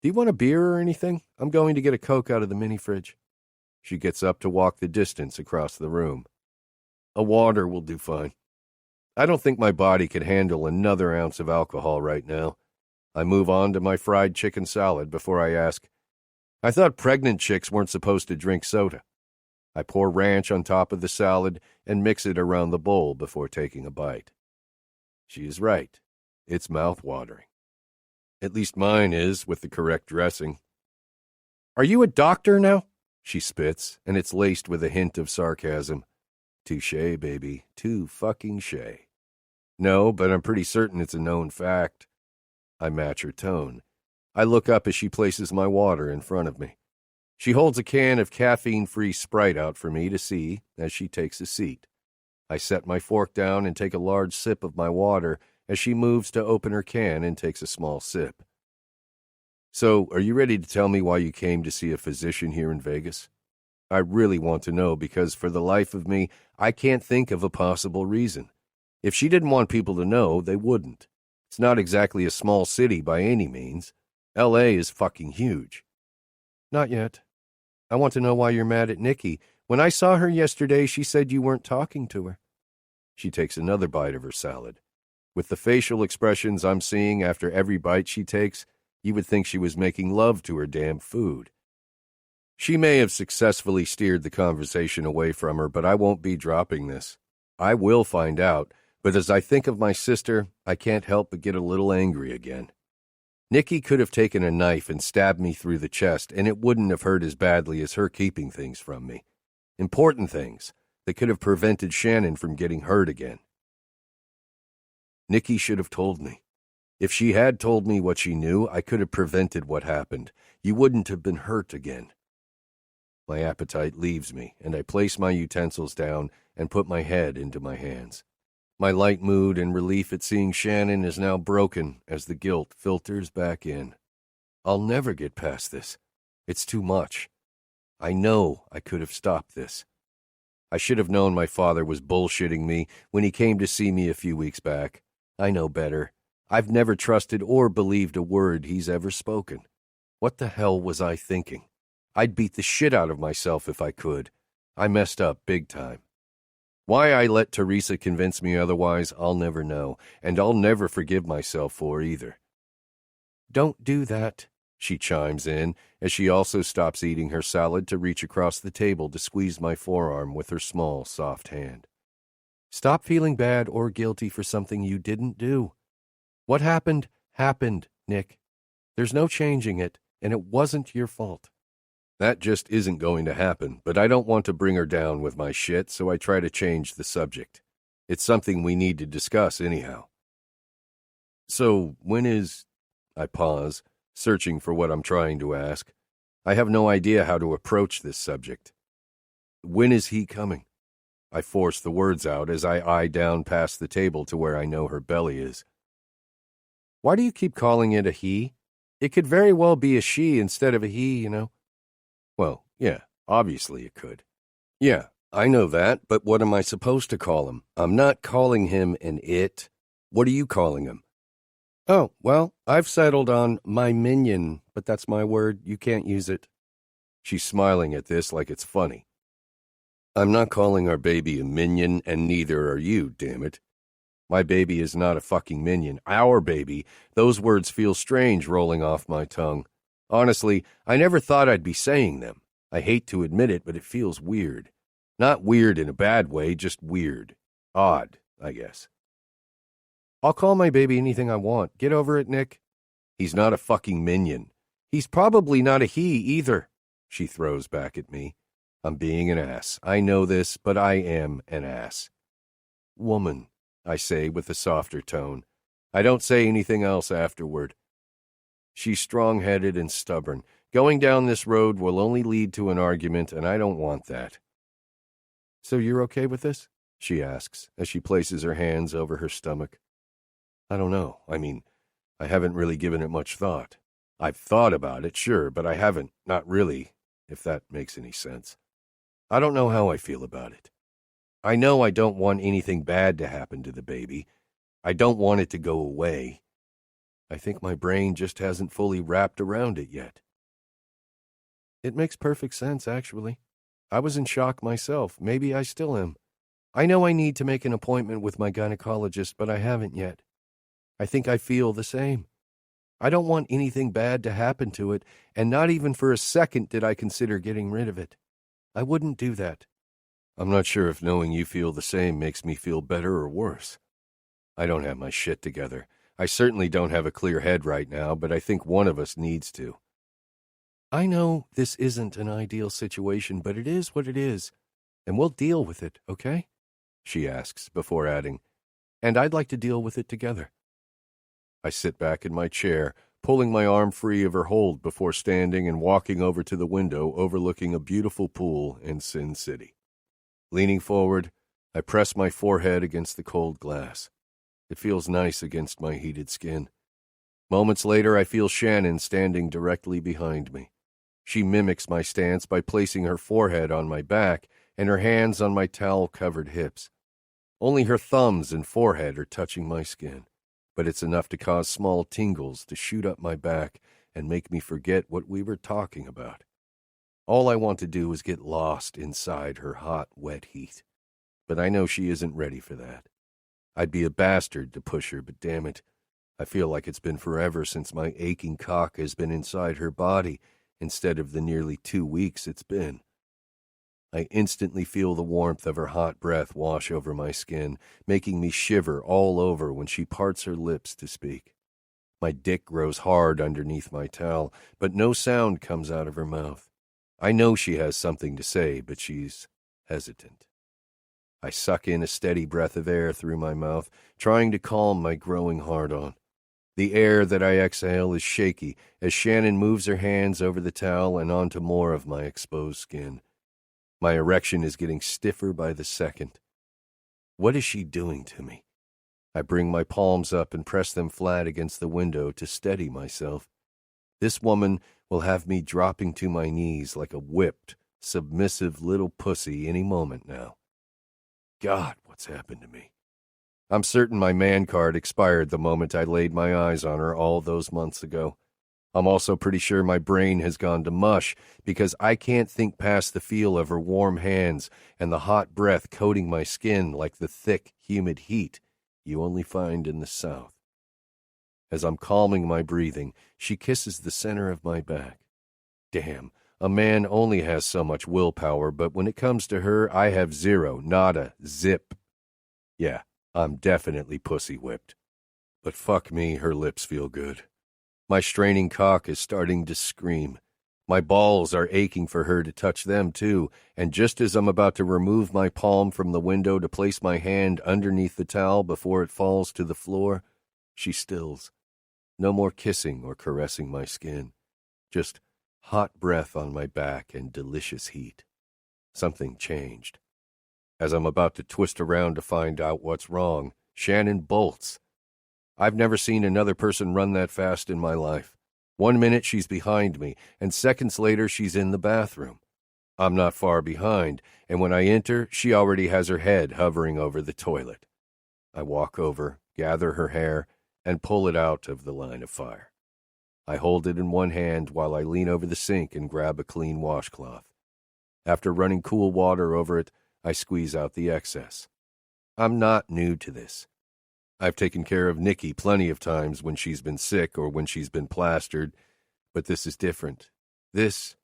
"Do you want a beer or anything? I'm going to get a Coke out of the mini fridge." She gets up to walk the distance across the room. "A water will do fine. I don't think my body could handle another ounce of alcohol right now." I move on to my fried chicken salad before I ask, "I thought pregnant chicks weren't supposed to drink soda." I pour ranch on top of the salad and mix it around the bowl before taking a bite. She is right. It's mouth-watering. At least mine is, with the correct dressing. "Are you a doctor now?" she spits, and it's laced with a hint of sarcasm. "Touché, baby. Too fucking shay." "No, but I'm pretty certain it's a known fact." I match her tone. I look up as she places my water in front of me. She holds a can of caffeine-free Sprite out for me to see as she takes a seat. I set my fork down and take a large sip of my water as she moves to open her can and takes a small sip. "So, are you ready to tell me why you came to see a physician here in Vegas?" I really want to know because for the life of me, I can't think of a possible reason. If she didn't want people to know, they wouldn't. It's not exactly a small city by any means. L.A. is fucking huge. "Not yet. I want to know why you're mad at Nikki. When I saw her yesterday, she said you weren't talking to her." She takes another bite of her salad. With the facial expressions I'm seeing after every bite she takes, you would think she was making love to her damn food. She may have successfully steered the conversation away from her, but I won't be dropping this. I will find out, but as I think of my sister, I can't help but get a little angry again. Nikki could have taken a knife and stabbed me through the chest, and it wouldn't have hurt as badly as her keeping things from me. Important things that could have prevented Shannon from getting hurt again. Nikki should have told me. If she had told me what she knew, I could have prevented what happened. You wouldn't have been hurt again. My appetite leaves me, and I place my utensils down and put my head into my hands. My light mood and relief at seeing Shannon is now broken as the guilt filters back in. I'll never get past this. It's too much. I know I could have stopped this. I should have known my father was bullshitting me when he came to see me a few weeks back. I know better. I've never trusted or believed a word he's ever spoken. What the hell was I thinking? I'd beat the shit out of myself if I could. I messed up big time. Why I let Teresa convince me otherwise, I'll never know, and I'll never forgive myself for either. "Don't do that," she chimes in, as she also stops eating her salad to reach across the table to squeeze my forearm with her small, soft hand. "Stop feeling bad or guilty for something you didn't do. What happened, happened, Nick. There's no changing it, and it wasn't your fault." That just isn't going to happen, but I don't want to bring her down with my shit, so I try to change the subject. It's something we need to discuss anyhow. "So, when is—" I pause, searching for what I'm trying to ask. I have no idea how to approach this subject. "When is he coming?" I force the words out as I eye down past the table to where I know her belly is. Why do you keep calling it a he? It could very well be a she instead of a he, you know. Well, yeah, obviously it could. Yeah, I know that, but what am I supposed to call him? I'm not calling him an it. What are you calling him? Oh, well, I've settled on my minion, but that's my word. You can't use it. She's smiling at this like it's funny. I'm not calling our baby a minion, and neither are you, damn it. My baby is not a fucking minion. Our baby. Those words feel strange rolling off my tongue. Honestly, I never thought I'd be saying them. I hate to admit it, but it feels weird. Not weird in a bad way, just weird. Odd, I guess. I'll call my baby anything I want. Get over it, Nick. He's not a fucking minion. He's probably not a he either, she throws back at me. I'm being an ass. I know this, but I am an ass. Woman, I say with a softer tone. I don't say anything else afterward. She's strong-headed and stubborn. Going down this road will only lead to an argument, and I don't want that. So you're okay with this? She asks, as she places her hands over her stomach. I don't know. I mean, I haven't really given it much thought. I've thought about it, sure, but I haven't, not really, if that makes any sense. I don't know how I feel about it. I know I don't want anything bad to happen to the baby. I don't want it to go away. I think my brain just hasn't fully wrapped around it yet. It makes perfect sense, actually. I was in shock myself. Maybe I still am. I know I need to make an appointment with my gynecologist, but I haven't yet. I think I feel the same. I don't want anything bad to happen to it, and not even for a second did I consider getting rid of it. I wouldn't do that. I'm not sure if knowing you feel the same makes me feel better or worse. I don't have my shit together. I certainly don't have a clear head right now, but I think one of us needs to. I know this isn't an ideal situation, but it is what it is, and we'll deal with it, okay? She asks, before adding, and I'd like to deal with it together. I sit back in my chair, pulling my arm free of her hold before standing and walking over to the window overlooking a beautiful pool in Sin City. Leaning forward, I press my forehead against the cold glass. It feels nice against my heated skin. Moments later, I feel Shannon standing directly behind me. She mimics my stance by placing her forehead on my back and her hands on my towel-covered hips. Only her thumbs and forehead are touching my skin, but it's enough to cause small tingles to shoot up my back and make me forget what we were talking about. All I want to do is get lost inside her hot, wet heat, but I know she isn't ready for that. I'd be a bastard to push her, but damn it, I feel like it's been forever since my aching cock has been inside her body instead of the nearly 2 weeks it's been. I instantly feel the warmth of her hot breath wash over my skin, making me shiver all over when she parts her lips to speak. My dick grows hard underneath my towel, but no sound comes out of her mouth. I know she has something to say, but she's hesitant. I suck in a steady breath of air through my mouth, trying to calm my growing hard-on. The air that I exhale is shaky as Shannon moves her hands over the towel and onto more of my exposed skin. My erection is getting stiffer by the second. What is she doing to me? I bring my palms up and press them flat against the window to steady myself. This woman will have me dropping to my knees like a whipped, submissive little pussy any moment now. God, what's happened to me? I'm certain my man card expired the moment I laid my eyes on her all those months ago. I'm also pretty sure my brain has gone to mush because I can't think past the feel of her warm hands and the hot breath coating my skin like the thick, humid heat you only find in the South. As I'm calming my breathing, she kisses the center of my back. Damn, a man only has so much willpower, but when it comes to her, I have zero, nada, zip. Yeah, I'm definitely pussy whipped. But fuck me, her lips feel good. My straining cock is starting to scream. My balls are aching for her to touch them too, and just as I'm about to remove my palm from the window to place my hand underneath the towel before it falls to the floor, she stills. No more kissing or caressing my skin. Just hot breath on my back and delicious heat. Something changed. As I'm about to twist around to find out what's wrong, Shannon bolts. I've never seen another person run that fast in my life. 1 minute she's behind me, and seconds later she's in the bathroom. I'm not far behind, and when I enter, she already has her head hovering over the toilet. I walk over, gather her hair, and pull it out of the line of fire. I hold it in one hand while I lean over the sink and grab a clean washcloth. After running cool water over it, I squeeze out the excess. I'm not new to this. I've taken care of Nikki plenty of times when she's been sick or when she's been plastered, but this is different. This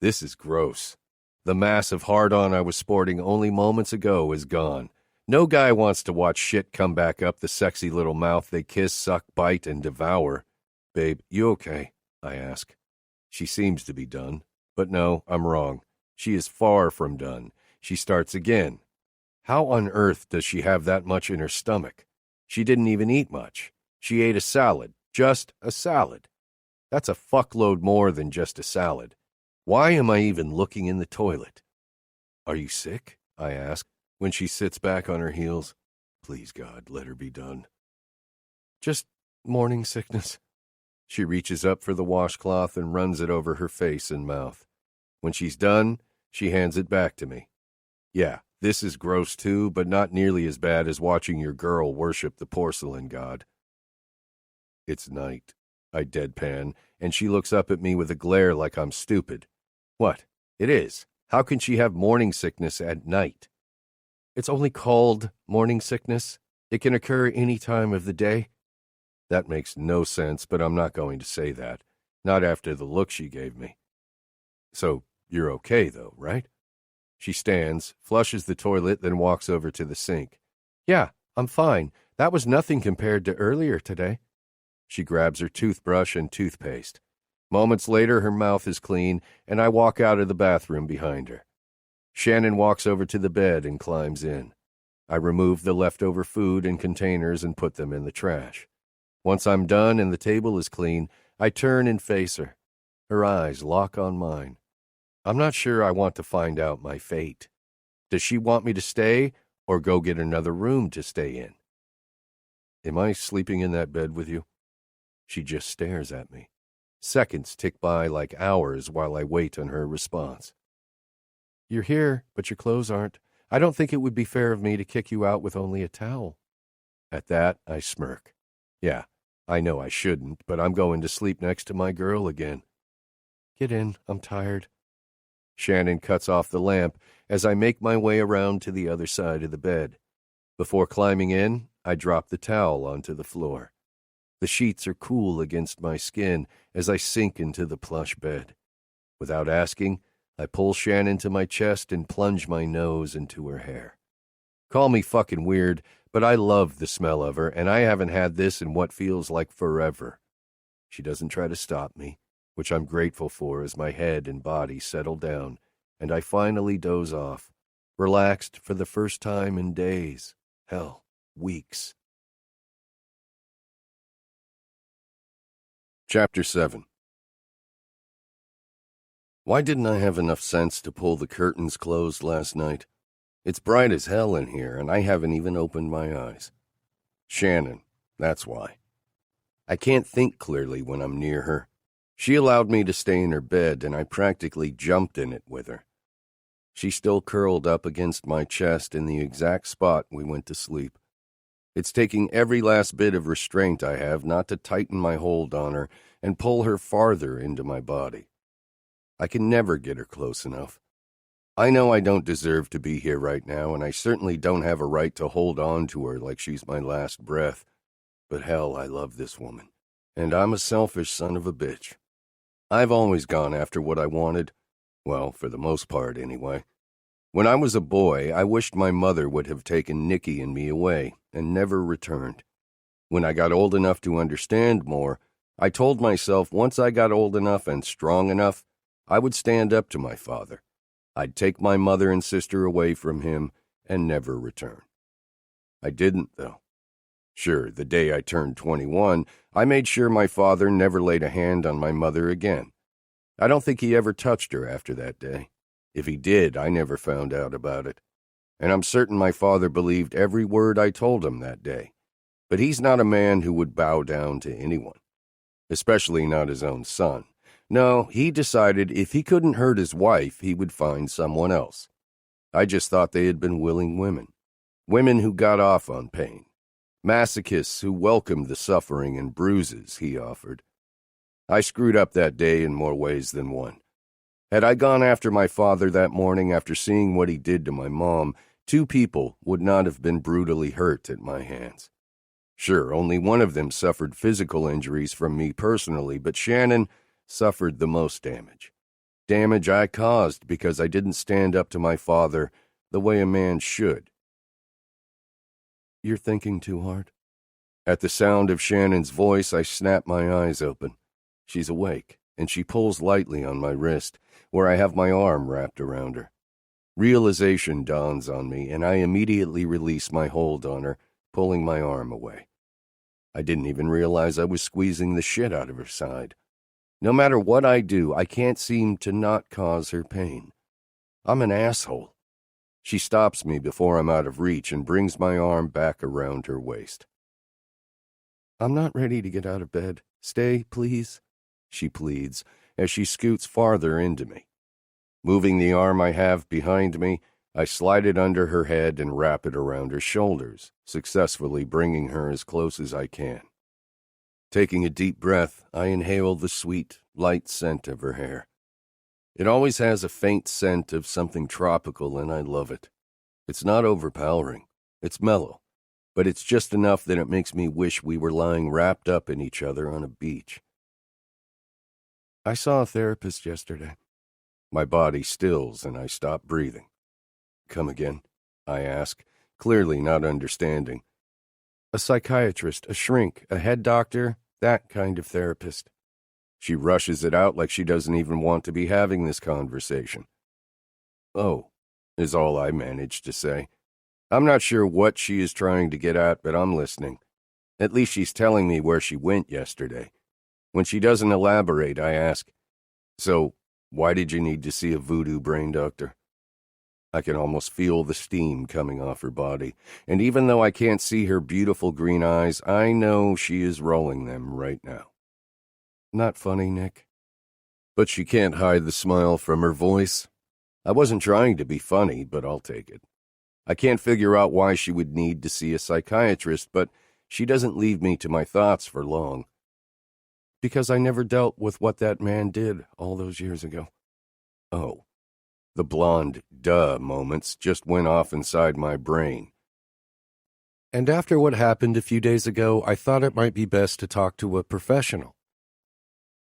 is gross. The massive hard-on I was sporting only moments ago is gone. No guy wants to watch shit come back up the sexy little mouth they kiss, suck, bite, and devour. Babe, you okay? I ask. She seems to be done, but no, I'm wrong. She is far from done. She starts again. How on earth does she have that much in her stomach? She didn't even eat much. She ate a salad, just a salad. That's a fuckload more than just a salad. Why am I even looking in the toilet? Are you sick? I ask, when she sits back on her heels. Please, God, let her be done. Just morning sickness. She reaches up for the washcloth and runs it over her face and mouth. When she's done, she hands it back to me. Yeah, this is gross too, but not nearly as bad as watching your girl worship the porcelain god. It's night, I deadpan, and she looks up at me with a glare like I'm stupid. What? It is. How can she have morning sickness at night? It's only called morning sickness. It can occur any time of the day. That makes no sense, but I'm not going to say that. Not after the look she gave me. So, you're okay, though, right? She stands, flushes the toilet, then walks over to the sink. Yeah, I'm fine. That was nothing compared to earlier today. She grabs her toothbrush and toothpaste. Moments later, her mouth is clean, and I walk out of the bathroom behind her. Shannon walks over to the bed and climbs in. I remove the leftover food and containers and put them in the trash. Once I'm done and the table is clean, I turn and face her. Her eyes lock on mine. I'm not sure I want to find out my fate. Does she want me to stay or go get another room to stay in? Am I sleeping in that bed with you? She just stares at me. Seconds tick by like hours while I wait on her response. You're here, but your clothes aren't. I don't think it would be fair of me to kick you out with only a towel. At that, I smirk. Yeah, I know I shouldn't, but I'm going to sleep next to my girl again. Get in, I'm tired. Shannon cuts off the lamp as I make my way around to the other side of the bed. Before climbing in, I drop the towel onto the floor. The sheets are cool against my skin as I sink into the plush bed. Without asking, I pull Shannon to my chest and plunge my nose into her hair. Call me fucking weird, but I love the smell of her, and I haven't had this in what feels like forever. She doesn't try to stop me, which I'm grateful for as my head and body settle down, and I finally doze off, relaxed for the first time in days, hell, weeks. Chapter 7. Why didn't I have enough sense to pull the curtains closed last night? It's bright as hell in here, and I haven't even opened my eyes. Shannon, that's why. I can't think clearly when I'm near her. She allowed me to stay in her bed, and I practically jumped in it with her. She's still curled up against my chest in the exact spot we went to sleep. It's taking every last bit of restraint I have not to tighten my hold on her and pull her farther into my body. I can never get her close enough. I know I don't deserve to be here right now, and I certainly don't have a right to hold on to her like she's my last breath. But hell, I love this woman, and I'm a selfish son of a bitch. I've always gone after what I wanted. Well, for the most part, anyway. When I was a boy, I wished my mother would have taken Nikki and me away and never returned. When I got old enough to understand more, I told myself once I got old enough and strong enough, I would stand up to my father. I'd take my mother and sister away from him and never return. I didn't, though. Sure, the day I turned 21, I made sure my father never laid a hand on my mother again. I don't think he ever touched her after that day. If he did, I never found out about it. And I'm certain my father believed every word I told him that day. But he's not a man who would bow down to anyone, especially not his own son. No, he decided if he couldn't hurt his wife, he would find someone else. I just thought they had been willing women. Women who got off on pain. Masochists who welcomed the suffering and bruises he offered. I screwed up that day in more ways than one. Had I gone after my father that morning after seeing what he did to my mom, 2 people would not have been brutally hurt at my hands. Sure, only one of them suffered physical injuries from me personally, but Shannon suffered the most damage. Damage I caused because I didn't stand up to my father the way a man should. You're thinking too hard? At the sound of Shannon's voice, I snap my eyes open. She's awake, and she pulls lightly on my wrist, where I have my arm wrapped around her. Realization dawns on me, and I immediately release my hold on her, pulling my arm away. I didn't even realize I was squeezing the shit out of her side. No matter what I do, I can't seem to not cause her pain. I'm an asshole. She stops me before I'm out of reach and brings my arm back around her waist. I'm not ready to get out of bed. Stay, please, she pleads as she scoots farther into me. Moving the arm I have behind me, I slide it under her head and wrap it around her shoulders, successfully bringing her as close as I can. Taking a deep breath, I inhale the sweet, light scent of her hair. It always has a faint scent of something tropical, and I love it. It's not overpowering. It's mellow, but it's just enough that it makes me wish we were lying wrapped up in each other on a beach. I saw a therapist yesterday. My body stills, and I stop breathing. Come again? I ask, clearly not understanding. A psychiatrist, a shrink, a head doctor, that kind of therapist. She rushes it out like she doesn't even want to be having this conversation. Oh, is all I manage to say. I'm not sure what she is trying to get at, but I'm listening. At least she's telling me where she went yesterday. When she doesn't elaborate, I ask, so why did you need to see a voodoo brain doctor? I can almost feel the steam coming off her body, and even though I can't see her beautiful green eyes, I know she is rolling them right now. Not funny, Nick. But she can't hide the smile from her voice. I wasn't trying to be funny, but I'll take it. I can't figure out why she would need to see a psychiatrist, but she doesn't leave me to my thoughts for long. Because I never dealt with what that man did all those years ago. Oh. The blonde duh moments just went off inside my brain. And after what happened a few days ago, I thought it might be best to talk to a professional.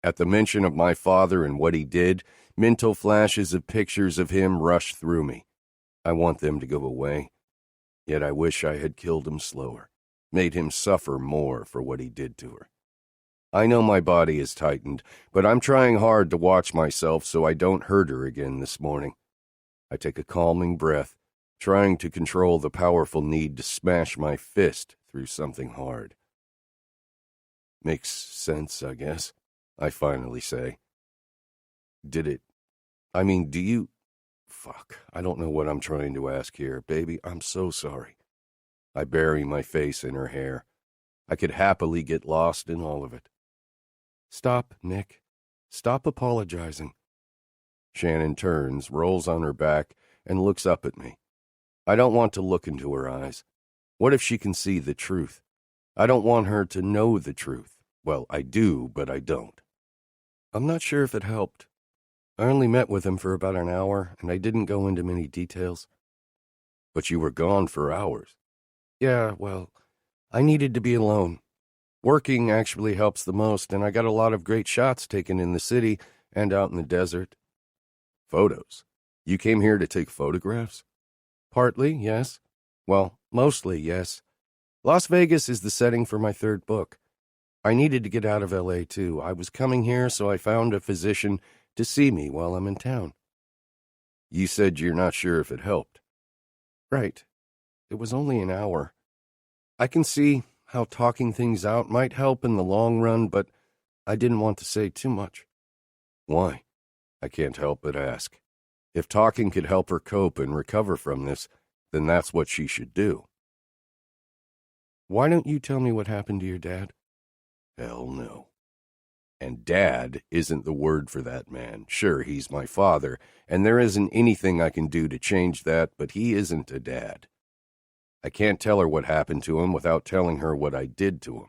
At the mention of my father and what he did, mental flashes of pictures of him rush through me. I want them to go away. Yet I wish I had killed him slower, made him suffer more for what he did to her. I know my body is tightened, but I'm trying hard to watch myself so I don't hurt her again this morning. I take a calming breath, trying to control the powerful need to smash my fist through something hard. Makes sense, I guess, I finally say. Do you... Fuck, I don't know what I'm trying to ask here. Baby, I'm so sorry. I bury my face in her hair. I could happily get lost in all of it. Stop, Nick. Stop apologizing. Shannon turns, rolls on her back, and looks up at me. I don't want to look into her eyes. What if she can see the truth? I don't want her to know the truth. Well, I do, but I don't. I'm not sure if it helped. I only met with him for about an hour, and I didn't go into many details. But you were gone for hours. Yeah, well, I needed to be alone. Working actually helps the most, and I got a lot of great shots taken in the city and out in the desert. Photos? You came here to take photographs? Partly, yes. Well, mostly, yes. Las Vegas is the setting for my 3rd book. I needed to get out of L.A., too. I was coming here, so I found a physician to see me while I'm in town. You said you're not sure if it helped. Right. It was only an hour. I can see how talking things out might help in the long run, but I didn't want to say too much. Why? I can't help but ask. If talking could help her cope and recover from this, then that's what she should do. Why don't you tell me what happened to your dad? Hell no. And dad isn't the word for that man. Sure, he's my father, and there isn't anything I can do to change that, but he isn't a dad. I can't tell her what happened to him without telling her what I did to him.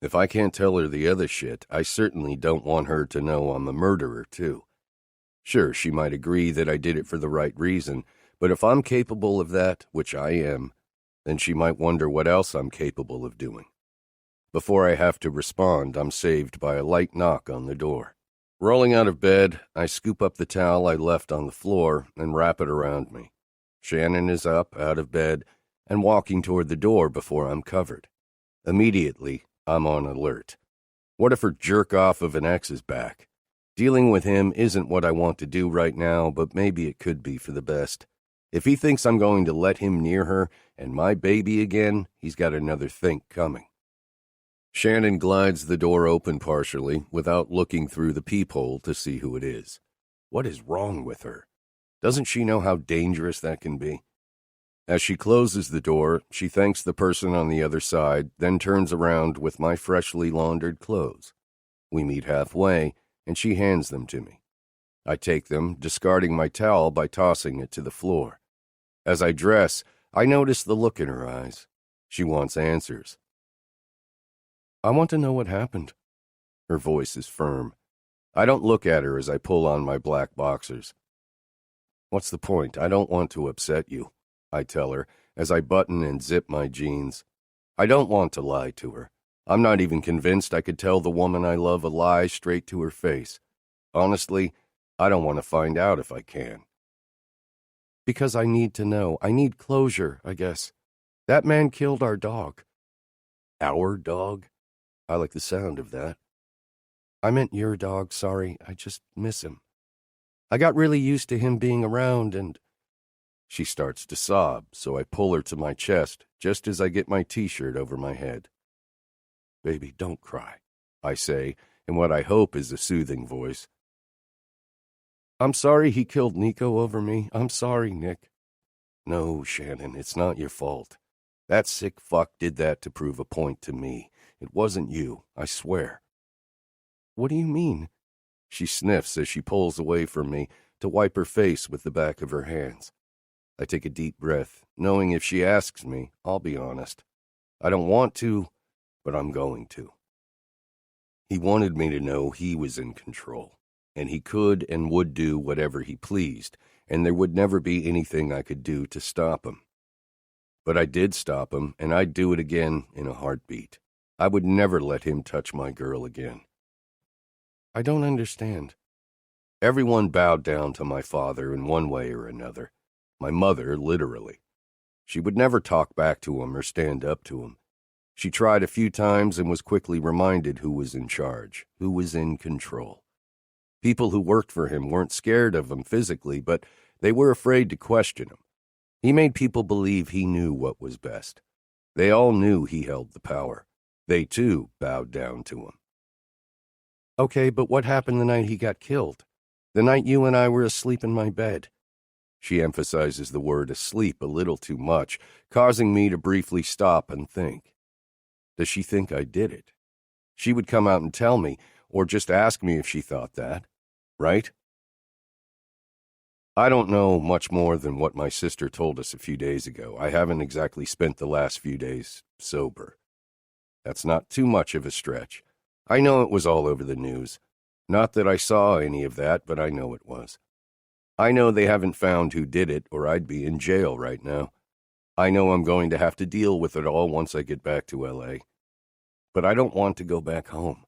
If I can't tell her the other shit, I certainly don't want her to know I'm a murderer, too. Sure, she might agree that I did it for the right reason, but if I'm capable of that, which I am, then she might wonder what else I'm capable of doing. Before I have to respond, I'm saved by a light knock on the door. Rolling out of bed, I scoop up the towel I left on the floor and wrap it around me. Shannon is up, out of bed, and walking toward the door before I'm covered. Immediately, I'm on alert. What if her jerk-off of an ex is back? Dealing with him isn't what I want to do right now, but maybe it could be for the best. If he thinks I'm going to let him near her and my baby again, he's got another think coming. Shannon glides the door open partially without looking through the peephole to see who it is. What is wrong with her? Doesn't she know how dangerous that can be? As she closes the door, she thanks the person on the other side, then turns around with my freshly laundered clothes. We meet halfway, and she hands them to me. I take them, discarding my towel by tossing it to the floor. As I dress, I notice the look in her eyes. She wants answers. I want to know what happened. Her voice is firm. I don't look at her as I pull on my black boxers. What's the point? I don't want to upset you, I tell her as I button and zip my jeans. I don't want to lie to her. I'm not even convinced I could tell the woman I love a lie straight to her face. Honestly, I don't want to find out if I can. Because I need to know. I need closure, I guess. That man killed our dog. Our dog? I like the sound of that. I meant your dog, sorry. I just miss him. I got really used to him being around and... She starts to sob, so I pull her to my chest just as I get my t-shirt over my head. Baby, don't cry, I say, in what I hope is a soothing voice. I'm sorry he killed Nico over me. I'm sorry, Nick. No, Shannon, it's not your fault. That sick fuck did that to prove a point to me. It wasn't you, I swear. What do you mean? She sniffs as she pulls away from me to wipe her face with the back of her hands. I take a deep breath, knowing if she asks me, I'll be honest. I don't want to, but I'm going to. He wanted me to know he was in control, and he could and would do whatever he pleased, and there would never be anything I could do to stop him. But I did stop him, and I'd do it again in a heartbeat. I would never let him touch my girl again. I don't understand. Everyone bowed down to my father in one way or another. My mother, literally. She would never talk back to him or stand up to him. She tried a few times and was quickly reminded who was in charge, who was in control. People who worked for him weren't scared of him physically, but they were afraid to question him. He made people believe he knew what was best. They all knew he held the power. They, too, bowed down to him. Okay, but what happened the night he got killed? The night you and I were asleep in my bed? She emphasizes the word asleep a little too much, causing me to briefly stop and think. Does she think I did it? She would come out and tell me, or just ask me if she thought that, right? I don't know much more than what my sister told us a few days ago. I haven't exactly spent the last few days sober. That's not too much of a stretch. I know it was all over the news. Not that I saw any of that, but I know it was. I know they haven't found who did it, or I'd be in jail right now. I know I'm going to have to deal with it all once I get back to L.A. But I don't want to go back home.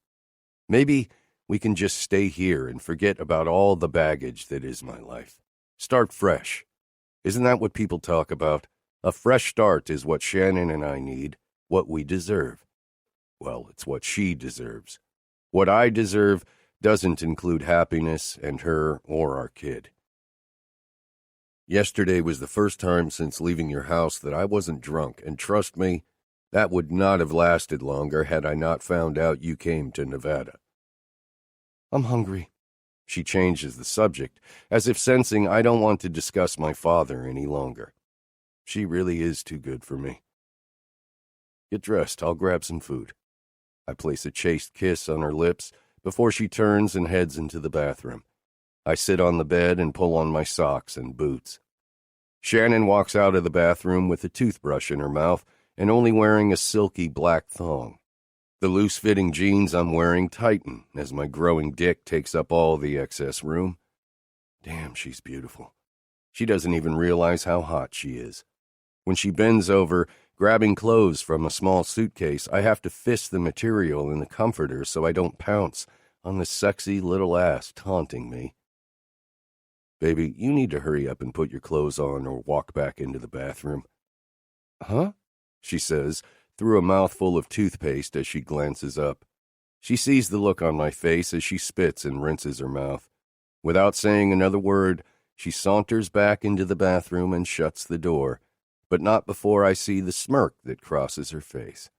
Maybe we can just stay here and forget about all the baggage that is my life. Start fresh. Isn't that what people talk about? A fresh start is what Shannon and I need, what we deserve. Well, it's what she deserves. What I deserve doesn't include happiness and her or our kid. Yesterday was the first time since leaving your house that I wasn't drunk, and trust me, that would not have lasted longer had I not found out you came to Nevada. I'm hungry. She changes the subject, as if sensing I don't want to discuss my father any longer. She really is too good for me. Get dressed, I'll grab some food. I place a chaste kiss on her lips before she turns and heads into the bathroom. I sit on the bed and pull on my socks and boots. Shannon walks out of the bathroom with a toothbrush in her mouth and only wearing a silky black thong. The loose-fitting jeans I'm wearing tighten as my growing dick takes up all the excess room. Damn, she's beautiful. She doesn't even realize how hot she is. When she bends over, grabbing clothes from a small suitcase, I have to fist the material in the comforter so I don't pounce on the sexy little ass taunting me. Baby, you need to hurry up and put your clothes on or walk back into the bathroom. Huh? She says, through a mouthful of toothpaste as she glances up. She sees the look on my face as she spits and rinses her mouth. Without saying another word, she saunters back into the bathroom and shuts the door, but not before I see the smirk that crosses her face.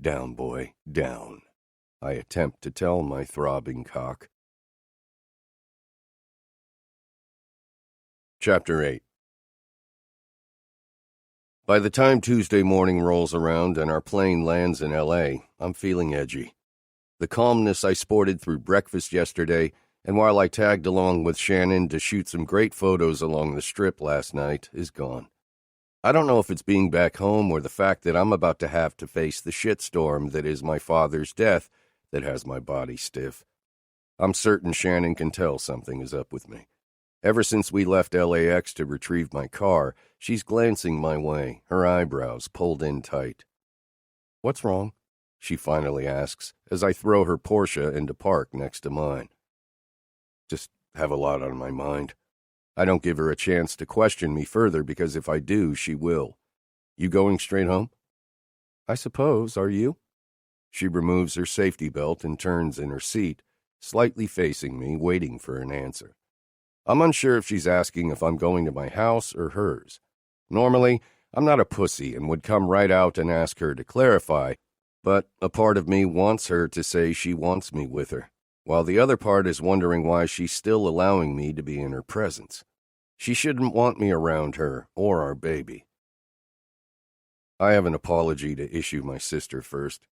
Down, boy, down, I attempt to tell my throbbing cock. Chapter 8. By the time Tuesday morning rolls around and our plane lands in L.A., I'm feeling edgy. The calmness I sported through breakfast yesterday, and while I tagged along with Shannon to shoot some great photos along the Strip last night, is gone. I don't know if it's being back home or the fact that I'm about to have to face the shitstorm that is my father's death that has my body stiff. I'm certain Shannon can tell something is up with me. Ever since we left LAX to retrieve my car, she's glancing my way, her eyebrows pulled in tight. What's wrong? She finally asks as I throw her Porsche into park next to mine. Just have a lot on my mind. I don't give her a chance to question me further because if I do, she will. You going straight home? I suppose, are you? She removes her safety belt and turns in her seat, slightly facing me, waiting for an answer. I'm unsure if she's asking if I'm going to my house or hers. Normally, I'm not a pussy and would come right out and ask her to clarify, but a part of me wants her to say she wants me with her, while the other part is wondering why she's still allowing me to be in her presence. She shouldn't want me around her or our baby. I have an apology to issue my sister first.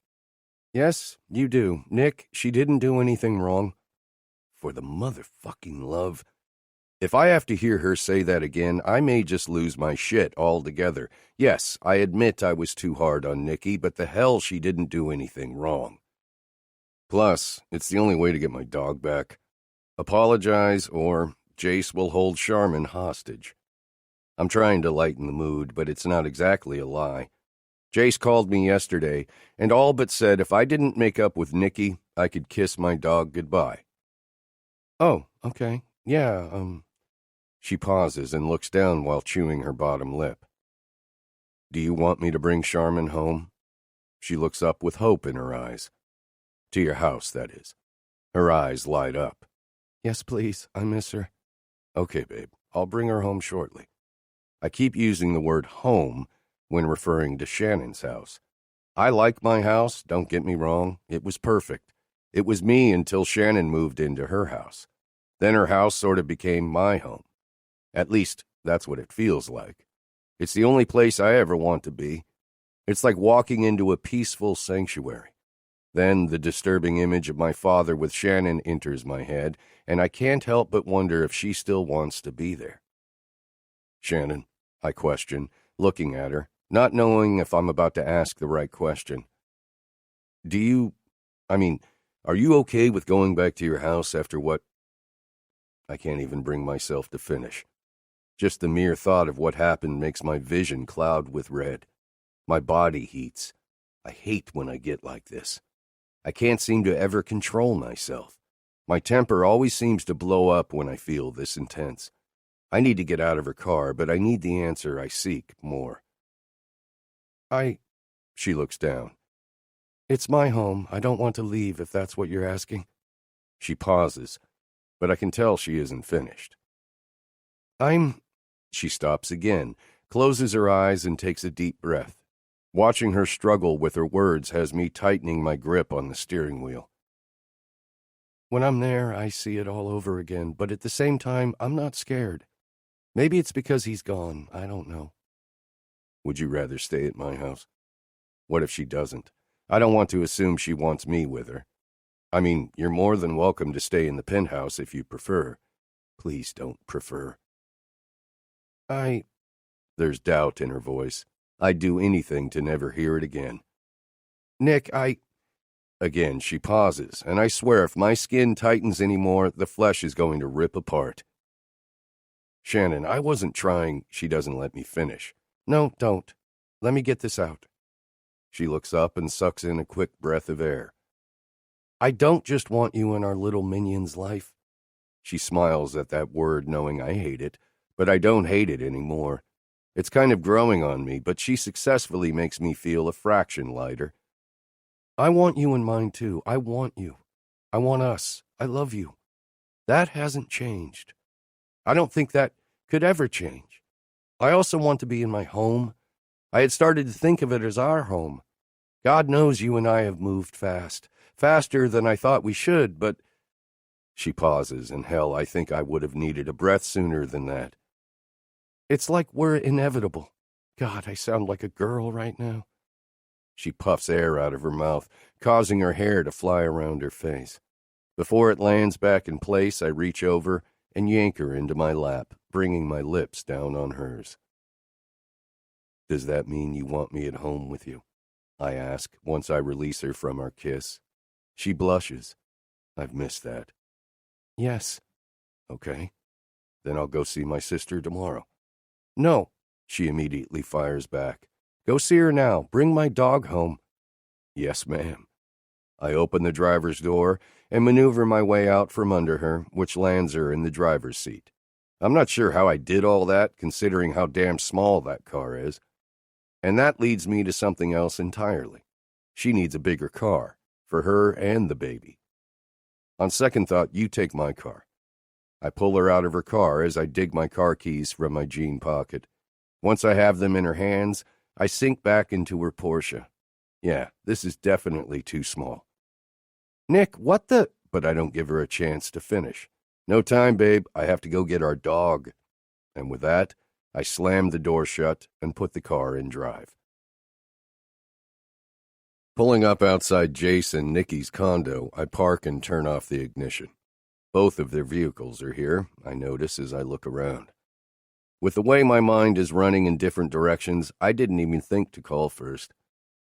Yes, you do. Nick, she didn't do anything wrong. For the motherfucking love. If I have to hear her say that again, I may just lose my shit altogether. Yes, I admit I was too hard on Nikki, but the hell she didn't do anything wrong. Plus, it's the only way to get my dog back. Apologize, or Jace will hold Charmin hostage. I'm trying to lighten the mood, but it's not exactly a lie. Jace called me yesterday, and all but said if I didn't make up with Nikki, I could kiss my dog goodbye. Oh, okay. Yeah, She pauses and looks down while chewing her bottom lip. Do you want me to bring Charmin home? She looks up with hope in her eyes. To your house, that is. Her eyes light up. Yes, please. I miss her. Okay, babe. I'll bring her home shortly. I keep using the word home when referring to Shannon's house. I like my house, don't get me wrong. It was perfect. It was me until Shannon moved into her house. Then her house sort of became my home. At least, that's what it feels like. It's the only place I ever want to be. It's like walking into a peaceful sanctuary. Then the disturbing image of my father with Shannon enters my head, and I can't help but wonder if she still wants to be there. Shannon, I question, looking at her, not knowing if I'm about to ask the right question. Are you okay with going back to your house after what? I can't even bring myself to finish. Just the mere thought of what happened makes my vision cloud with red. My body heats. I hate when I get like this. I can't seem to ever control myself. My temper always seems to blow up when I feel this intense. I need to get out of her car, but I need the answer I seek more. She looks down. It's my home. I don't want to leave if that's what you're asking. She pauses, but I can tell she isn't finished. She stops again, closes her eyes, and takes a deep breath. Watching her struggle with her words has me tightening my grip on the steering wheel. When I'm there, I see it all over again, but at the same time, I'm not scared. Maybe it's because he's gone. I don't know. Would you rather stay at my house? What if she doesn't? I don't want to assume she wants me with her. I mean, you're more than welcome to stay in the penthouse if you prefer. Please don't prefer. There's doubt in her voice. I'd do anything to never hear it again. Nick, Again, she pauses, and I swear if my skin tightens any more, the flesh is going to rip apart. Shannon, I wasn't trying. She doesn't let me finish. No, don't. Let me get this out. She looks up and sucks in a quick breath of air. I don't just want you in our little minion's life. She smiles at that word, knowing I hate it, but I don't hate it anymore. It's kind of growing on me, but she successfully makes me feel a fraction lighter. I want you in mine, too. I want you. I want us. I love you. That hasn't changed. I don't think that could ever change. I also want to be in my home. I had started to think of it as our home. God knows you and I have moved fast, faster than I thought we should, but... She pauses, and hell, I think I would have needed a breath sooner than that. It's like we're inevitable. God, I sound like a girl right now. She puffs air out of her mouth, causing her hair to fly around her face. Before it lands back in place, I reach over and yank her into my lap, bringing my lips down on hers. Does that mean you want me at home with you? I ask, once I release her from our kiss. She blushes. I've missed that. Yes. Okay. Then I'll go see my sister tomorrow. No, she immediately fires back. Go see her now. Bring my dog home. Yes, ma'am. I open the driver's door and maneuver my way out from under her, which lands her in the driver's seat. I'm not sure how I did all that, considering how damn small that car is. And that leads me to something else entirely. She needs a bigger car, for her and the baby. On second thought, you take my car. I pull her out of her car as I dig my car keys from my jean pocket. Once I have them in her hands, I sink back into her Porsche. Yeah, this is definitely too small. Nick, what the... But I don't give her a chance to finish. No time, babe. I have to go get our dog. And with that, I slam the door shut and put the car in drive. Pulling up outside Jace and Nikki's condo, I park and turn off the ignition. Both of their vehicles are here, I notice as I look around. With the way my mind is running in different directions, I didn't even think to call first.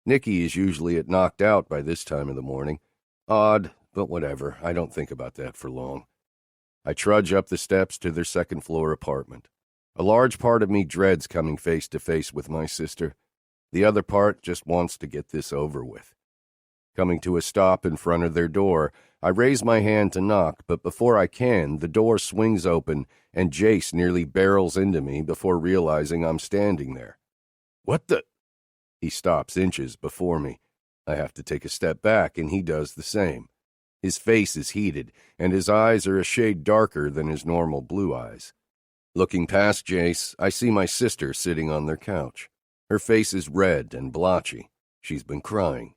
Nikki is usually at knocked out by this time of the morning. Odd, but whatever, I don't think about that for long. I trudge up the steps to their second-floor apartment. A large part of me dreads coming face-to-face with my sister. The other part just wants to get this over with. Coming to a stop in front of their door, I raise my hand to knock, but before I can, the door swings open and Jace nearly barrels into me before realizing I'm standing there. What the... He stops inches before me. I have to take a step back, and he does the same. His face is heated, and his eyes are a shade darker than his normal blue eyes. Looking past Jace, I see my sister sitting on their couch. Her face is red and blotchy. She's been crying.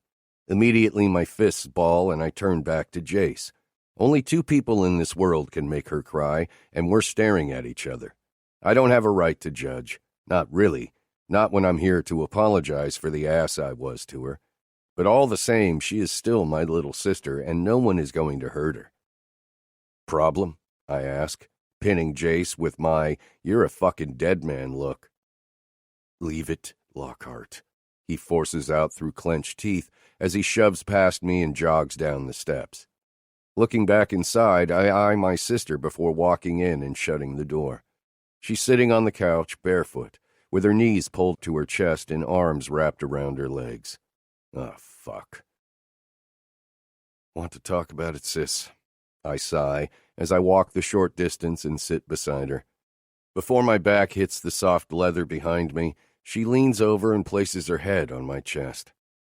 Immediately my fists ball, and I turn back to Jace. Only two people in this world can make her cry, and we're staring at each other. I don't have a right to judge. Not really. Not when I'm here to apologize for the ass I was to her. But all the same, she is still my little sister, and no one is going to hurt her. Problem? I ask, pinning Jace with my, you're a fucking dead man look. Leave it, Lockhart. He forces out through clenched teeth as he shoves past me and jogs down the steps. Looking back inside, I eye my sister before walking in and shutting the door. She's sitting on the couch, barefoot, with her knees pulled to her chest and arms wrapped around her legs. Oh, fuck. Want to talk about it, sis? I sigh as I walk the short distance and sit beside her. Before my back hits the soft leather behind me, she leans over and places her head on my chest.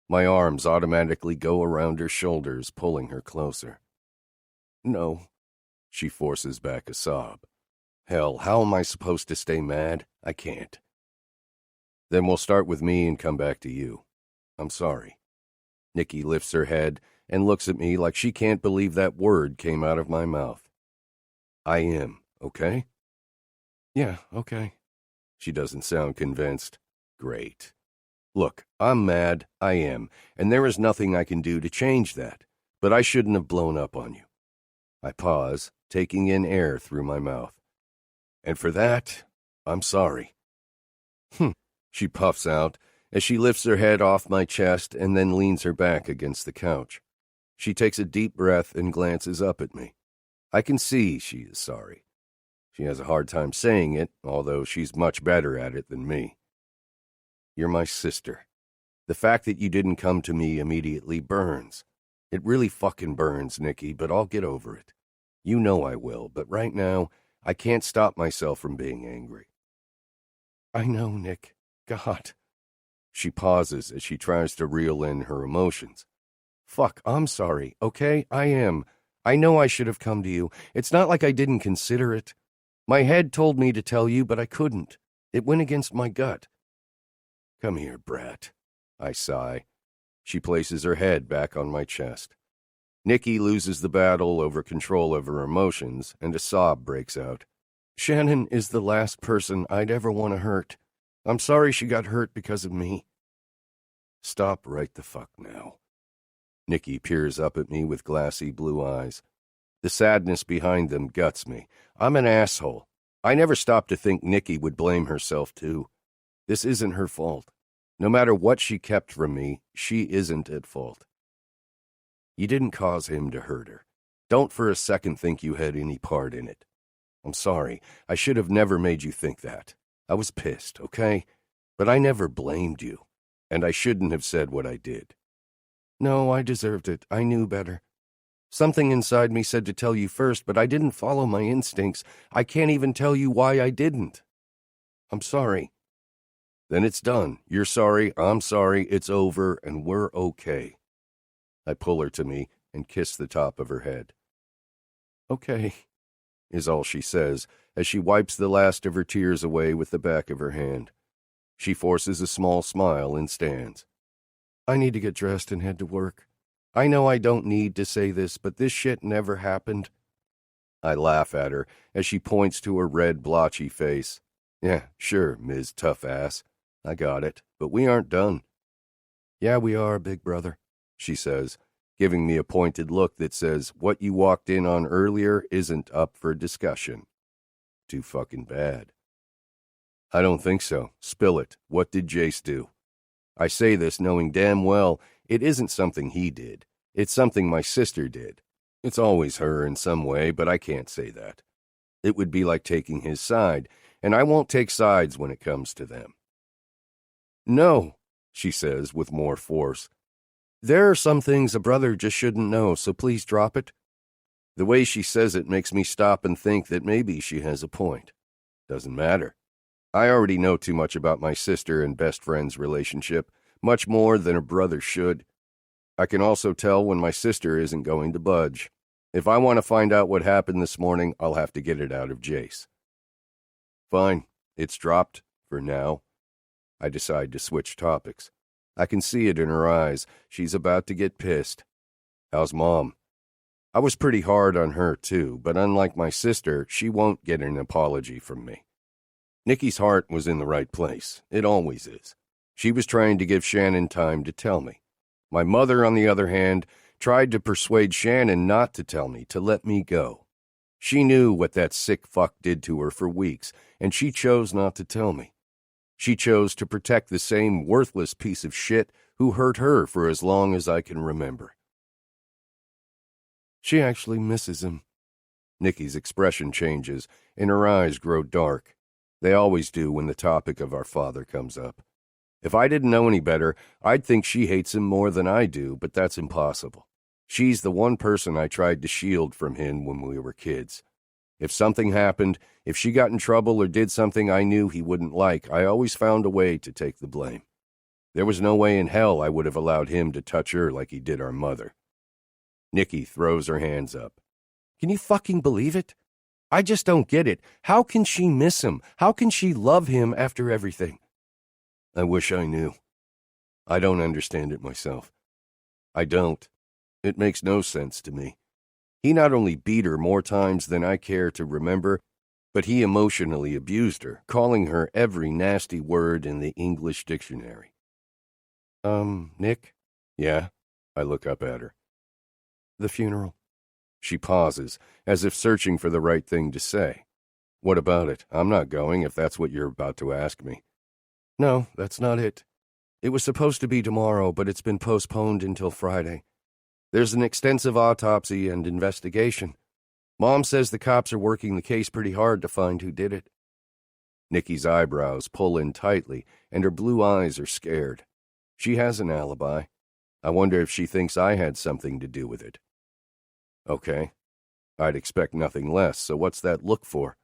My arms automatically go around her shoulders, pulling her closer. No. She forces back a sob. Hell, how am I supposed to stay mad? I can't. Then we'll start with me and come back to you. I'm sorry. Nikki lifts her head and looks at me like she can't believe that word came out of my mouth. I am, okay? Yeah, okay. She doesn't sound convinced. Great. Look, I'm mad, I am, and there is nothing I can do to change that, but I shouldn't have blown up on you. I pause, taking in air through my mouth. And for that, I'm sorry. She puffs out as she lifts her head off my chest and then leans her back against the couch. She takes a deep breath and glances up at me. I can see she is sorry. She has a hard time saying it, although she's much better at it than me. You're my sister. The fact that you didn't come to me immediately burns. It really fucking burns, Nikki, but I'll get over it. You know I will, but right now, I can't stop myself from being angry. I know, Nick. God. She pauses as she tries to reel in her emotions. Fuck, I'm sorry, okay? I am. I know I should have come to you. It's not like I didn't consider it. My head told me to tell you, but I couldn't. It went against my gut. Come here, brat. I sigh. She places her head back on my chest. Nikki loses the battle over control of her emotions, and a sob breaks out. Shannon is the last person I'd ever want to hurt. I'm sorry she got hurt because of me. Stop right the fuck now. Nikki peers up at me with glassy blue eyes. The sadness behind them guts me. I'm an asshole. I never stopped to think Nikki would blame herself, too. This isn't her fault. No matter what she kept from me, she isn't at fault. You didn't cause him to hurt her. Don't for a second think you had any part in it. I'm sorry. I should have never made you think that. I was pissed, okay? But I never blamed you, and I shouldn't have said what I did. No, I deserved it. I knew better. Something inside me said to tell you first, but I didn't follow my instincts. I can't even tell you why I didn't. I'm sorry. Then it's done. You're sorry, I'm sorry, it's over, and we're okay. I pull her to me and kiss the top of her head. Okay, is all she says as she wipes the last of her tears away with the back of her hand. She forces a small smile and stands. I need to get dressed and head to work. I know I don't need to say this, but this shit never happened. I laugh at her as she points to her red, blotchy face. Yeah, sure, Ms. Tough Ass. I got it, but we aren't done. Yeah, we are, big brother, she says, giving me a pointed look that says what you walked in on earlier isn't up for discussion. Too fucking bad. I don't think so. Spill it. What did Jace do? I say this knowing damn well it isn't something he did. It's something my sister did. It's always her in some way, but I can't say that. It would be like taking his side, and I won't take sides when it comes to them. No, she says with more force. There are some things a brother just shouldn't know, so please drop it. The way she says it makes me stop and think that maybe she has a point. Doesn't matter. I already know too much about my sister and best friend's relationship, much more than a brother should. I can also tell when my sister isn't going to budge. If I want to find out what happened this morning, I'll have to get it out of Jace. Fine, it's dropped, for now. I decide to switch topics. I can see it in her eyes. She's about to get pissed. How's Mom? I was pretty hard on her, too, but unlike my sister, she won't get an apology from me. Nikki's heart was in the right place. It always is. She was trying to give Shannon time to tell me. My mother, on the other hand, tried to persuade Shannon not to tell me, to let me go. She knew what that sick fuck did to her for weeks, and she chose not to tell me. She chose to protect the same worthless piece of shit who hurt her for as long as I can remember. She actually misses him. Nikki's expression changes, and her eyes grow dark. They always do when the topic of our father comes up. If I didn't know any better, I'd think she hates him more than I do, but that's impossible. She's the one person I tried to shield from him when we were kids. If something happened, if she got in trouble or did something I knew he wouldn't like, I always found a way to take the blame. There was no way in hell I would have allowed him to touch her like he did our mother. Nikki throws her hands up. Can you fucking believe it? I just don't get it. How can she miss him? How can she love him after everything? I wish I knew. I don't understand it myself. I don't. It makes no sense to me. He not only beat her more times than I care to remember, but he emotionally abused her, calling her every nasty word in the English dictionary. Nick? Yeah? I look up at her. The funeral. She pauses, as if searching for the right thing to say. What about it? I'm not going if that's what you're about to ask me. No, that's not it. It was supposed to be tomorrow, but it's been postponed until Friday. There's an extensive autopsy and investigation. Mom says the cops are working the case pretty hard to find who did it. Nikki's eyebrows pull in tightly, and her blue eyes are scared. She has an alibi. I wonder if she thinks I had something to do with it. Okay. I'd expect nothing less, so what's that look for?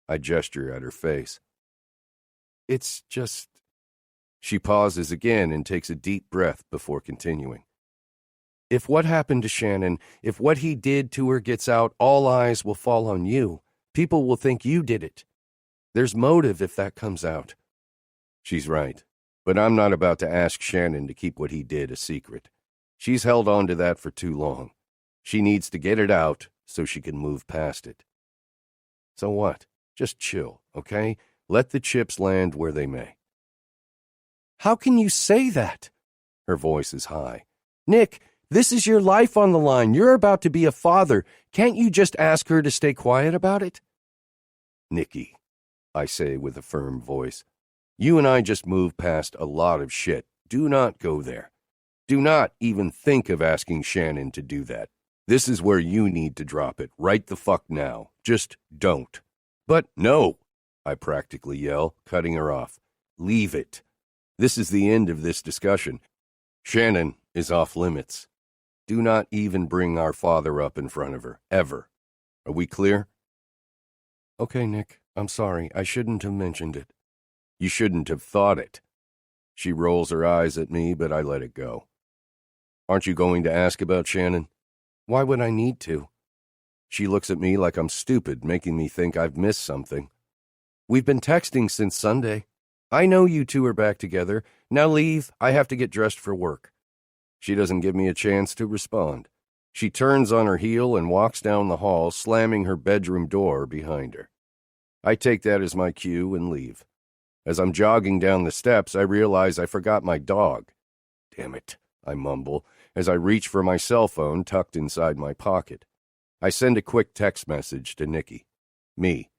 I gesture at her face. It's just... She pauses again and takes a deep breath before continuing. If what happened to Shannon, if what he did to her gets out, all eyes will fall on you. People will think you did it. There's motive if that comes out. She's right, but I'm not about to ask Shannon to keep what he did a secret. She's held on to that for too long. She needs to get it out so she can move past it. So what? Just chill, okay? Let the chips land where they may. How can you say that? Her voice is high. Nick, this is your life on the line. You're about to be a father. Can't you just ask her to stay quiet about it? Nikki, I say with a firm voice, you and I just moved past a lot of shit. Do not go there. Do not even think of asking Shannon to do that. This is where you need to drop it right the fuck now. Just don't. But no, I practically yell, cutting her off. Leave it. This is the end of this discussion. Shannon is off limits. Do not even bring our father up in front of her, ever. Are we clear? Okay, Nick, I'm sorry. I shouldn't have mentioned it. You shouldn't have thought it. She rolls her eyes at me, but I let it go. Aren't you going to ask about Shannon? Why would I need to? She looks at me like I'm stupid, making me think I've missed something. We've been texting since Sunday. I know you two are back together. Now leave. I have to get dressed for work. She doesn't give me a chance to respond. She turns on her heel and walks down the hall, slamming her bedroom door behind her. I take that as my cue and leave. As I'm jogging down the steps, I realize I forgot my dog. Damn it, I mumble, as I reach for my cell phone tucked inside my pocket. I send a quick text message to Nikki. Me,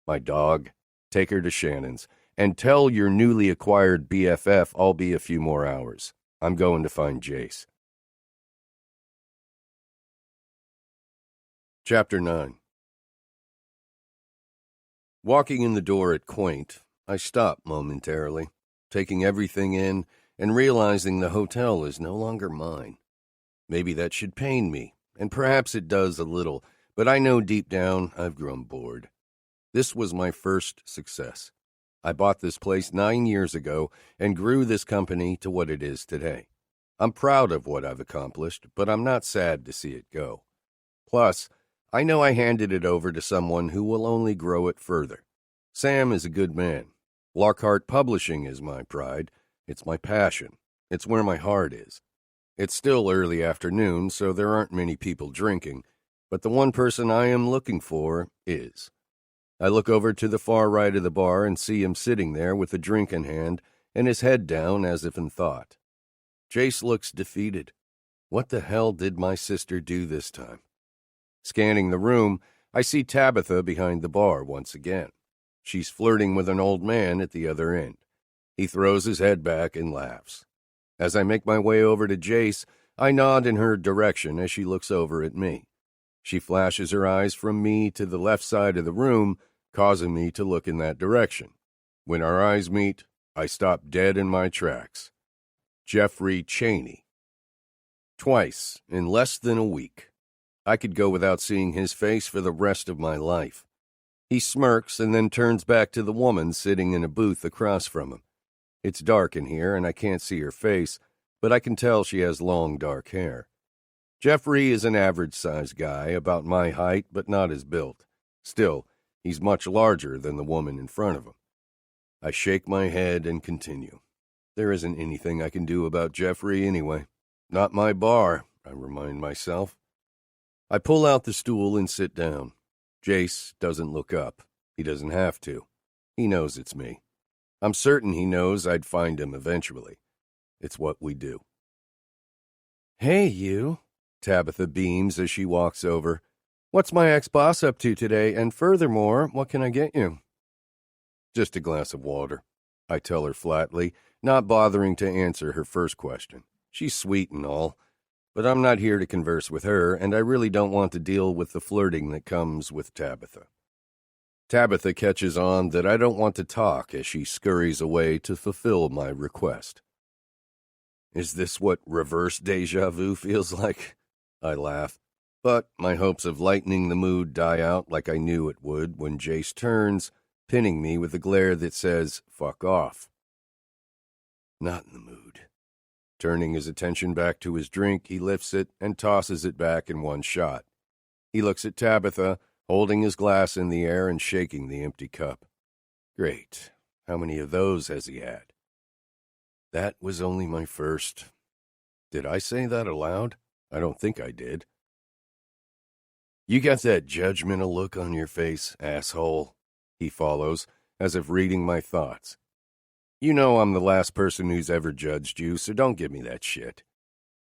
my dog, take her to Shannon's, and tell your newly acquired BFF I'll be a few more hours. I'm going to find Jace. Chapter 9. Walking in the door at Quaint, I stop momentarily, taking everything in and realizing the hotel is no longer mine. Maybe that should pain me, and perhaps it does a little, but I know deep down I've grown bored. This was my first success. I bought this place 9 years ago and grew this company to what it is today. I'm proud of what I've accomplished, but I'm not sad to see it go. Plus, I know I handed it over to someone who will only grow it further. Sam is a good man. Lockhart Publishing is my pride. It's my passion. It's where my heart is. It's still early afternoon, so there aren't many people drinking, but the one person I am looking for is. I look over to the far right of the bar and see him sitting there with a drink in hand and his head down as if in thought. Jace looks defeated. What the hell did my sister do this time? Scanning the room, I see Tabitha behind the bar once again. She's flirting with an old man at the other end. He throws his head back and laughs. As I make my way over to Jace, I nod in her direction as she looks over at me. She flashes her eyes from me to the left side of the room, causing me to look in that direction. When our eyes meet, I stop dead in my tracks. Jeffrey Chaney. Twice in less than a week. I could go without seeing his face for the rest of my life. He smirks and then turns back to the woman sitting in a booth across from him. It's dark in here and I can't see her face, but I can tell she has long dark hair. Jeffrey is an average-sized guy, about my height, but not as built. Still, he's much larger than the woman in front of him. I shake my head and continue. There isn't anything I can do about Jeffrey anyway. Not my bar, I remind myself. I pull out the stool and sit down. Jace doesn't look up. He doesn't have to. He knows it's me. I'm certain he knows I'd find him eventually. It's what we do. Hey, you, Tabitha beams as she walks over. What's my ex-boss up to today? And furthermore, what can I get you? Just a glass of water, I tell her flatly, not bothering to answer her first question. She's sweet and all, but I'm not here to converse with her, and I really don't want to deal with the flirting that comes with Tabitha. Tabitha catches on that I don't want to talk as she scurries away to fulfill my request. Is this what reverse deja vu feels like? I laugh, but my hopes of lightening the mood die out like I knew it would when Jace turns, pinning me with a glare that says, "Fuck off." Not in the mood. Turning his attention back to his drink, he lifts it and tosses it back in one shot. He looks at Tabitha, holding his glass in the air and shaking the empty cup. Great. How many of those has he had? That was only my first. Did I say that aloud? I don't think I did. You got that judgmental look on your face, asshole, he follows, as if reading my thoughts. You know I'm the last person who's ever judged you, so don't give me that shit.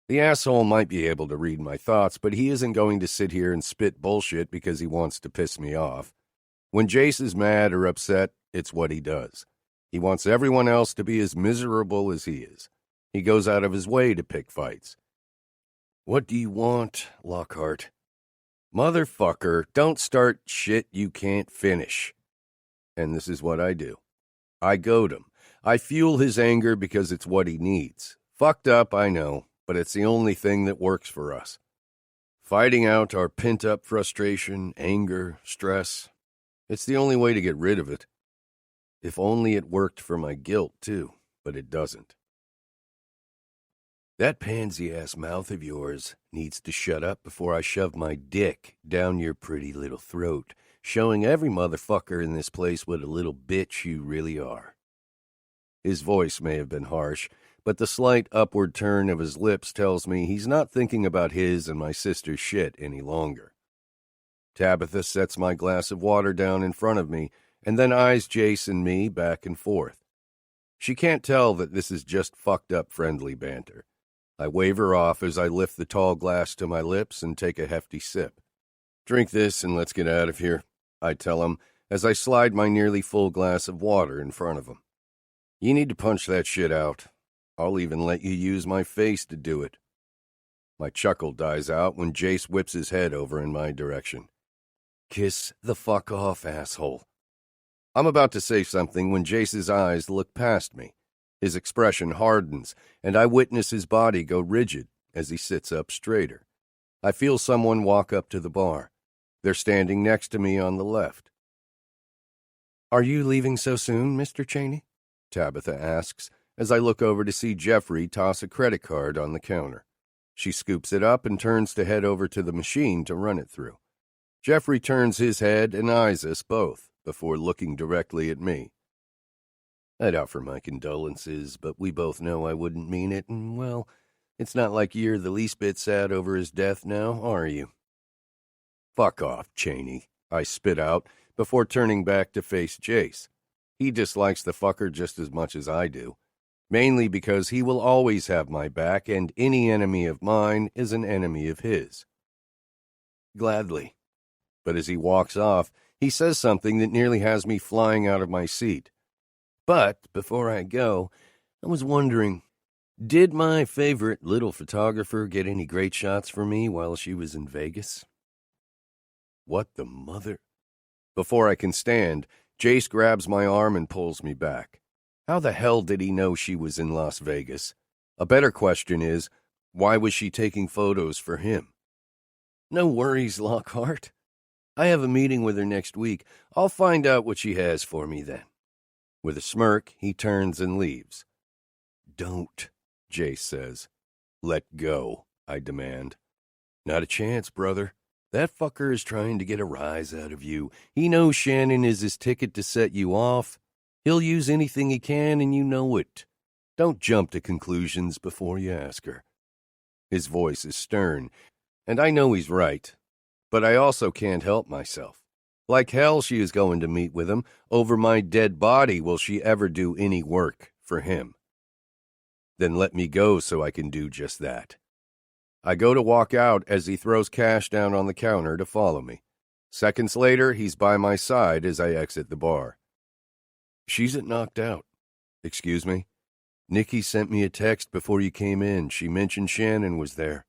The asshole might be able to read my thoughts, but he isn't going to sit here and spit bullshit because he wants to piss me off. When Jace is mad or upset, it's what he does. He wants everyone else to be as miserable as he is. He goes out of his way to pick fights. What do you want, Lockhart? Motherfucker, don't start shit you can't finish. And this is what I do. I goad him. I fuel his anger because it's what he needs. Fucked up, I know, but it's the only thing that works for us. Fighting out our pent-up frustration, anger, stress. It's the only way to get rid of it. If only it worked for my guilt, too, but it doesn't. That pansy-ass mouth of yours needs to shut up before I shove my dick down your pretty little throat, showing every motherfucker in this place what a little bitch you really are. His voice may have been harsh, but the slight upward turn of his lips tells me he's not thinking about his and my sister's shit any longer. Tabitha sets my glass of water down in front of me, and then eyes Jace and me back and forth. She can't tell that this is just fucked up friendly banter. I wave her off as I lift the tall glass to my lips and take a hefty sip. Drink this and let's get out of here, I tell him as I slide my nearly full glass of water in front of him. You need to punch that shit out. I'll even let you use my face to do it. My chuckle dies out when Jace whips his head over in my direction. Kiss the fuck off, asshole. I'm about to say something when Jace's eyes look past me. His expression hardens, and I witness his body go rigid as he sits up straighter. I feel someone walk up to the bar. They're standing next to me on the left. Are you leaving so soon, Mr. Cheney? Tabitha asks, as I look over to see Jeffrey toss a credit card on the counter. She scoops it up and turns to head over to the machine to run it through. Jeffrey turns his head and eyes us both before looking directly at me. I'd offer my condolences, but we both know I wouldn't mean it, and, well, it's not like you're the least bit sad over his death now, are you? Fuck off, Cheney, I spit out before turning back to face Jace. He dislikes the fucker just as much as I do, mainly because he will always have my back, and any enemy of mine is an enemy of his. Gladly. But as he walks off, he says something that nearly has me flying out of my seat. But before I go, I was wondering, did my favorite little photographer get any great shots for me while she was in Vegas? What the mother? Before I can stand, Jace grabs my arm and pulls me back. How the hell did he know she was in Las Vegas? A better question is, why was she taking photos for him? No worries, Lockhart. I have a meeting with her next week. I'll find out what she has for me then. With a smirk, he turns and leaves. Don't, Jace says. Let go, I demand. Not a chance, brother. That fucker is trying to get a rise out of you. He knows Shannon is his ticket to set you off. He'll use anything he can, and you know it. Don't jump to conclusions before you ask her. His voice is stern, and I know he's right. But I also can't help myself. Like hell she is going to meet with him. Over my dead body will she ever do any work for him. then let me go so I can do just that. I go to walk out as he throws cash down on the counter to follow me. Seconds later, he's by my side as I exit the bar. She's knocked out. Excuse me? Nikki sent me a text before you came in. She mentioned Shannon was there.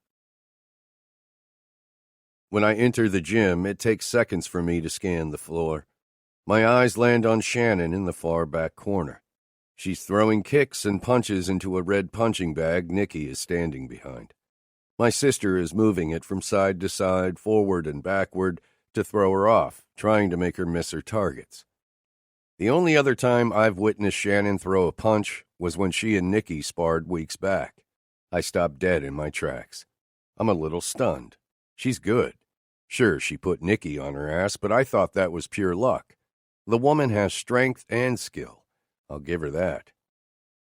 When I enter the gym, it takes seconds for me to scan the floor. My eyes land on Shannon in the far back corner. She's throwing kicks and punches into a red punching bag Nikki is standing behind. My sister is moving it from side to side, forward and backward, to throw her off, trying to make her miss her targets. The only other time I've witnessed Shannon throw a punch was when she and Nikki sparred weeks back. I stopped dead in my tracks. I'm a little stunned. She's good. Sure, she put Nikki on her ass, but I thought that was pure luck. The woman has strength and skill. I'll give her that.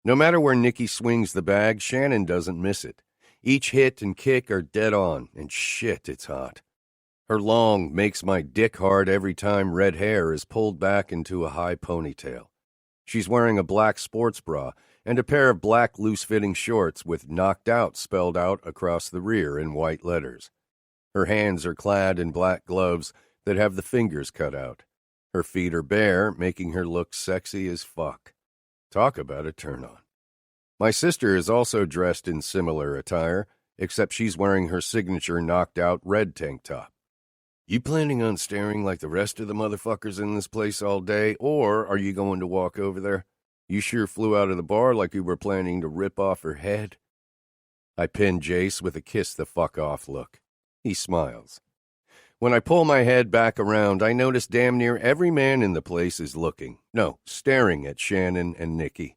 No matter where Nikki swings the bag, Shannon doesn't miss it. Each hit and kick are dead on, and shit, it's hot. Her long, makes my dick hard every time red hair is pulled back into a high ponytail. She's wearing a black sports bra and a pair of black loose-fitting shorts with "knocked out" spelled out across the rear in white letters. Her hands are clad in black gloves that have the fingers cut out. Her feet are bare, making her look sexy as fuck. Talk about a turn-on. My sister is also dressed in similar attire, except she's wearing her signature knocked-out red tank top. You planning on staring like the rest of the motherfuckers in this place all day, or are you going to walk over there? You sure flew out of the bar like you were planning to rip off her head. I pin Jace with a kiss the fuck off look. He smiles. When I pull my head back around, I notice damn near every man in the place is looking. No, staring at Shannon and Nikki.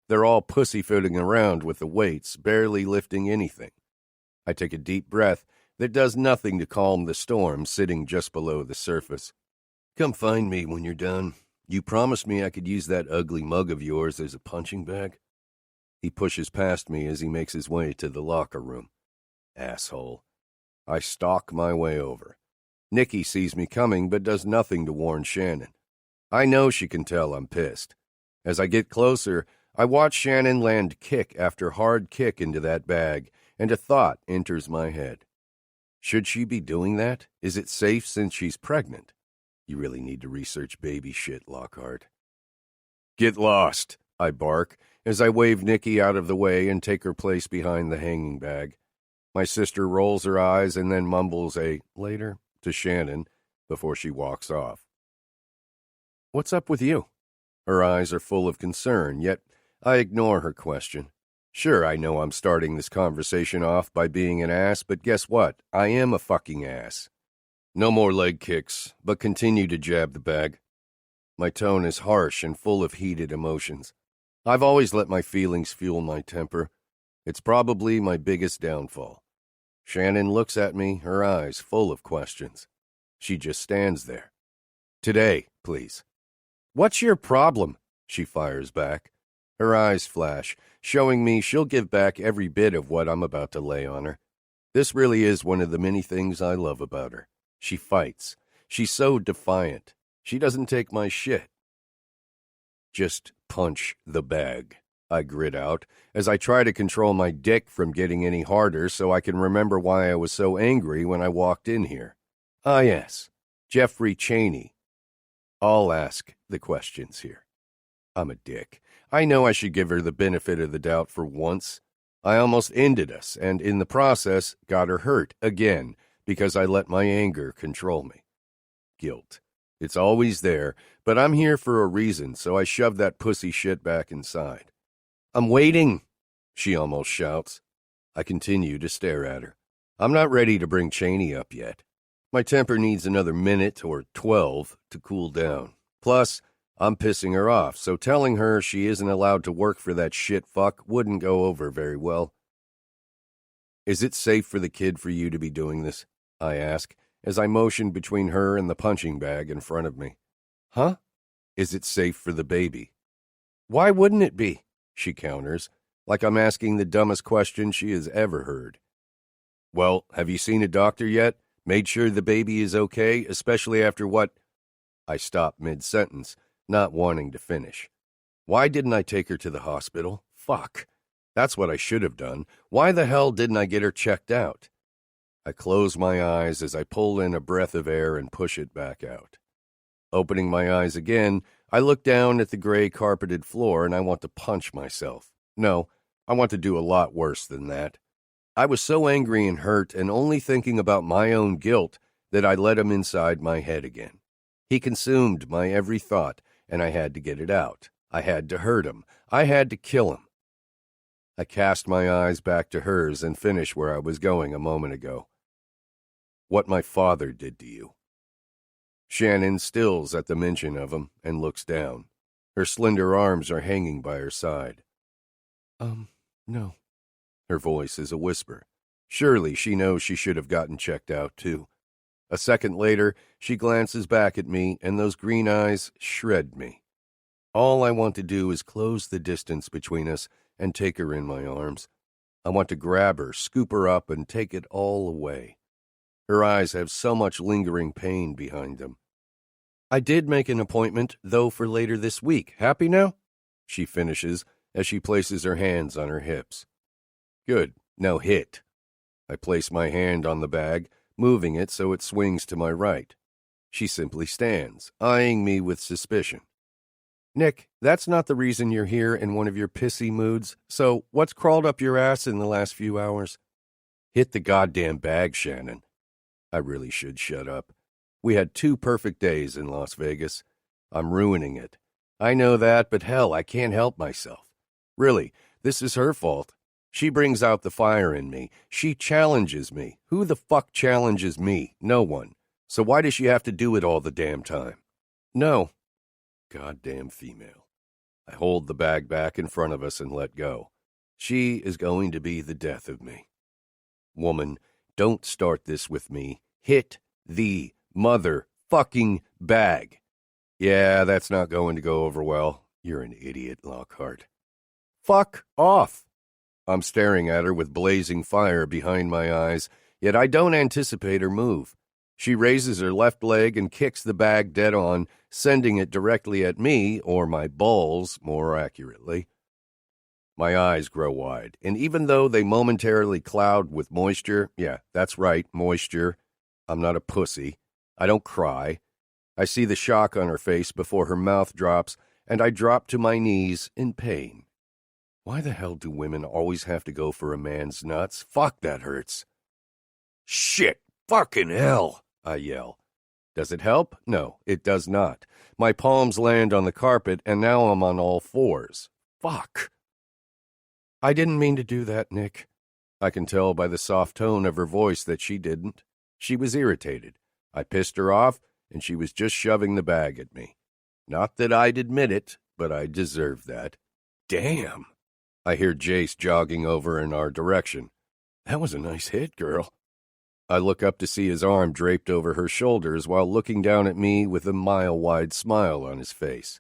They're all pussyfooting around with the weights, barely lifting anything. I take a deep breath that does nothing to calm the storm sitting just below the surface. Come find me when you're done. You promised me I could use that ugly mug of yours as a punching bag. He pushes past me as he makes his way to the locker room. Asshole. I stalk my way over. Nikki sees me coming but does nothing to warn Shannon. I know she can tell I'm pissed. As I get closer, I watch Shannon land kick after hard kick into that bag, and a thought enters my head. Should she be doing that? Is it safe since she's pregnant? You really need to research baby shit, Lockhart. Get lost, I bark, as I wave Nikki out of the way and take her place behind the hanging bag. My sister rolls her eyes and then mumbles a "later" to Shannon before she walks off. What's up with you? Her eyes are full of concern, yet I ignore her question. Sure, I know I'm starting this conversation off by being an ass, but guess what? I am a fucking ass. No more leg kicks, but continue to jab the bag. My tone is harsh and full of heated emotions. I've always let my feelings fuel my temper. It's probably my biggest downfall. Shannon looks at me, her eyes full of questions. She just stands there. Today, please. What's your problem? She fires back. Her eyes flash, showing me she'll give back every bit of what I'm about to lay on her. This really is one of the many things I love about her. She fights. She's so defiant. She doesn't take my shit. Just punch the bag, I grit out, as I try to control my dick from getting any harder so I can remember why I was so angry when I walked in here. Ah, yes, Jeffrey Chaney. I'll ask the questions here. I'm a dick. I know I should give her the benefit of the doubt for once. I almost ended us, and in the process got her hurt again because I let my anger control me. Guilt. It's always there, but I'm here for a reason, so I shove that pussy shit back inside. I'm waiting, she almost shouts. I continue to stare at her. I'm not ready to bring Chaney up yet. My temper needs another minute or 12 to cool down. Plus, I'm pissing her off, so telling her she isn't allowed to work for that shit fuck wouldn't go over very well. Is it safe for the kid for you to be doing this? I ask, as I motion between her and the punching bag in front of me. Huh? Is it safe for the baby? Why wouldn't it be? She counters, like I'm asking the dumbest question she has ever heard. Well, have you seen a doctor yet? Made sure the baby is okay, especially after what? I stop mid-sentence, not wanting to finish. Why didn't I take her to the hospital? Fuck. That's what I should have done. Why the hell didn't I get her checked out? I close my eyes as I pull in a breath of air and push it back out. Opening my eyes again, I look down at the gray carpeted floor and I want to punch myself. No, I want to do a lot worse than that. I was so angry and hurt and only thinking about my own guilt that I let him inside my head again. He consumed my every thought, and I had to get it out. I had to hurt him. I had to kill him. I cast my eyes back to hers and finish where I was going a moment ago. What my father did to you. Shannon stills at the mention of him and looks down. Her slender arms are hanging by her side. No. Her voice is a whisper. Surely she knows she should have gotten checked out, too. A second later, she glances back at me, and those green eyes shred me. All I want to do is close the distance between us and take her in my arms. I want to grab her, scoop her up, and take it all away. Her eyes have so much lingering pain behind them. I did make an appointment, though, for later this week. Happy now? She finishes as she places her hands on her hips. Good. Now hit. I place my hand on the bag, moving it so it swings to my right. She simply stands, eyeing me with suspicion. Nick, that's not the reason you're here in one of your pissy moods, so what's crawled up your ass in the last few hours? Hit the goddamn bag, Shannon. I really should shut up. We had 2 perfect days in Las Vegas. I'm ruining it. I know that, but hell, I can't help myself. Really, this is her fault. She brings out the fire in me. She challenges me. Who the fuck challenges me? No one. So why does she have to do it all the damn time? No. Goddamn female. I hold the bag back in front of us and let go. She is going to be the death of me. Woman, don't start this with me. Hit the motherfucking bag. Yeah, that's not going to go over well. You're an idiot, Lockhart. Fuck off. I'm staring at her with blazing fire behind my eyes, yet I don't anticipate her move. She raises her left leg and kicks the bag dead on, sending it directly at me, or my balls, more accurately. My eyes grow wide, and even though they momentarily cloud with moisture, yeah, that's right, moisture, I'm not a pussy. I don't cry. I see the shock on her face before her mouth drops, and I drop to my knees in pain. Why the hell do women always have to go for a man's nuts? Fuck, that hurts. Shit! Fucking hell! I yell. Does it help? No, it does not. My palms land on the carpet, and now I'm on all fours. Fuck. I didn't mean to do that, Nick. I can tell by the soft tone of her voice that she didn't. She was irritated. I pissed her off, and she was just shoving the bag at me. Not that I'd admit it, but I deserved that. Damn. I hear Jace jogging over in our direction. That was a nice hit, girl. I look up to see his arm draped over her shoulders while looking down at me with a mile-wide smile on his face.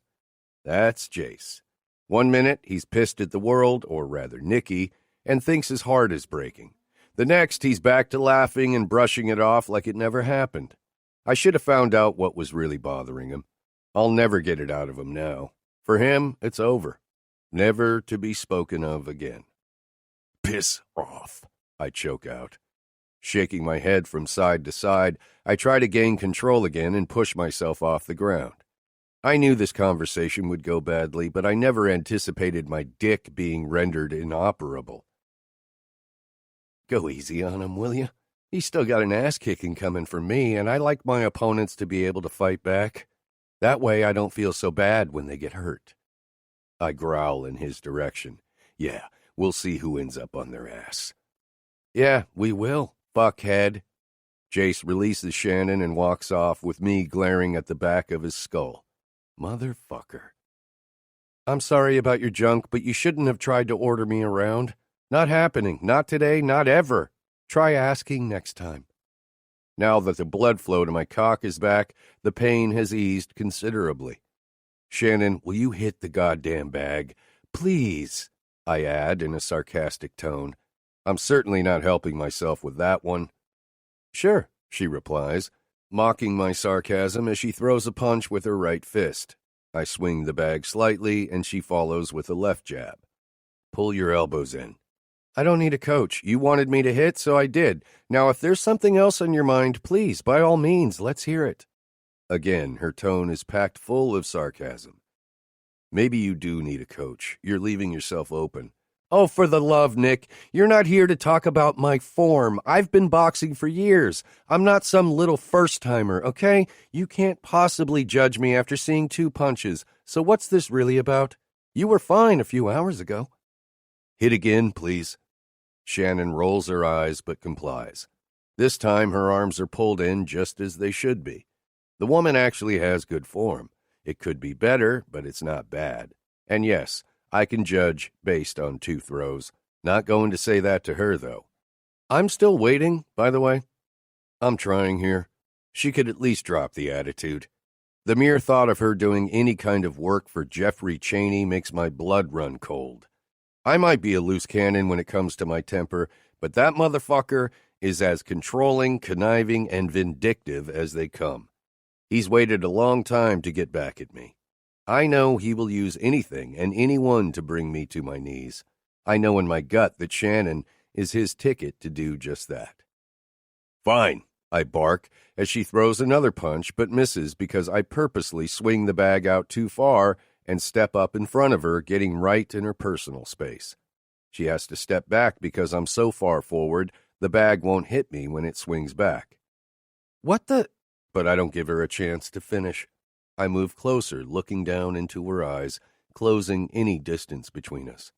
That's Jace. 1 minute, he's pissed at the world, or rather Nikki, and thinks his heart is breaking. The next, he's back to laughing and brushing it off like it never happened. I should have found out what was really bothering him. I'll never get it out of him now. For him, it's over. Never to be spoken of again. Piss off, I choke out. Shaking my head from side to side, I try to gain control again and push myself off the ground. I knew this conversation would go badly, but I never anticipated my dick being rendered inoperable. Go easy on him, will you? He's still got an ass-kicking coming for me, and I like my opponents to be able to fight back. That way I don't feel so bad when they get hurt. I growl in his direction. Yeah, we'll see who ends up on their ass. Yeah, we will, fuckhead. Jace releases Shannon and walks off with me glaring at the back of his skull. Motherfucker. I'm sorry about your junk, but you shouldn't have tried to order me around. Not happening. Not today. Not ever. Try asking next time. Now that the blood flow to my cock is back, the pain has eased considerably. Shannon, will you hit the goddamn bag? Please, I add in a sarcastic tone. I'm certainly not helping myself with that one. Sure, she replies, mocking my sarcasm as she throws a punch with her right fist. I swing the bag slightly, and she follows with a left jab. Pull your elbows in. I don't need a coach. You wanted me to hit, so I did. Now, if there's something else on your mind, please, by all means, let's hear it. Again, her tone is packed full of sarcasm. Maybe you do need a coach. You're leaving yourself open. Oh, for the love, Nick. You're not here to talk about my form. I've been boxing for years. I'm not some little first-timer, okay? You can't possibly judge me after seeing 2 punches. So what's this really about? You were fine a few hours ago. Hit again, please. Shannon rolls her eyes but complies. This time her arms are pulled in just as they should be. The woman actually has good form. It could be better, but it's not bad. And yes, I can judge based on 2 throws. Not going to say that to her, though. I'm still waiting, by the way. I'm trying here. She could at least drop the attitude. The mere thought of her doing any kind of work for Jeffrey Chaney makes my blood run cold. I might be a loose cannon when it comes to my temper, but that motherfucker is as controlling, conniving, and vindictive as they come. He's waited a long time to get back at me. I know he will use anything and anyone to bring me to my knees. I know in my gut that Shannon is his ticket to do just that. Fine, I bark as she throws another punch but misses because I purposely swing the bag out too far and step up in front of her, getting right in her personal space. She has to step back because I'm so far forward, the bag won't hit me when it swings back. What the? But I don't give her a chance to finish. I move closer, looking down into her eyes, closing any distance between us.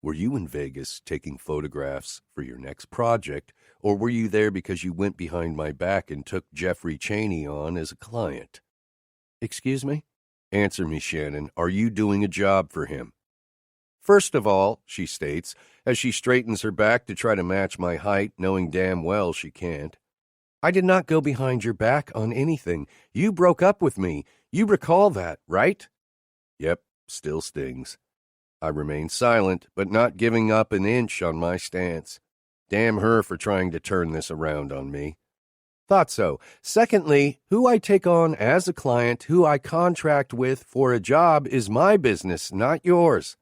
Were you in Vegas taking photographs for your next project, or were you there because you went behind my back and took Jeffrey Chaney on as a client? Excuse me? Answer me, Shannon. Are you doing a job for him? First of all, she states, as she straightens her back to try to match my height, knowing damn well she can't, I did not go behind your back on anything. You broke up with me. You recall that, right? Yep, still stings. I remain silent, but not giving up an inch on my stance. Damn her for trying to turn this around on me. Thought so. Secondly, who I take on as a client, who I contract with for a job is my business, not yours.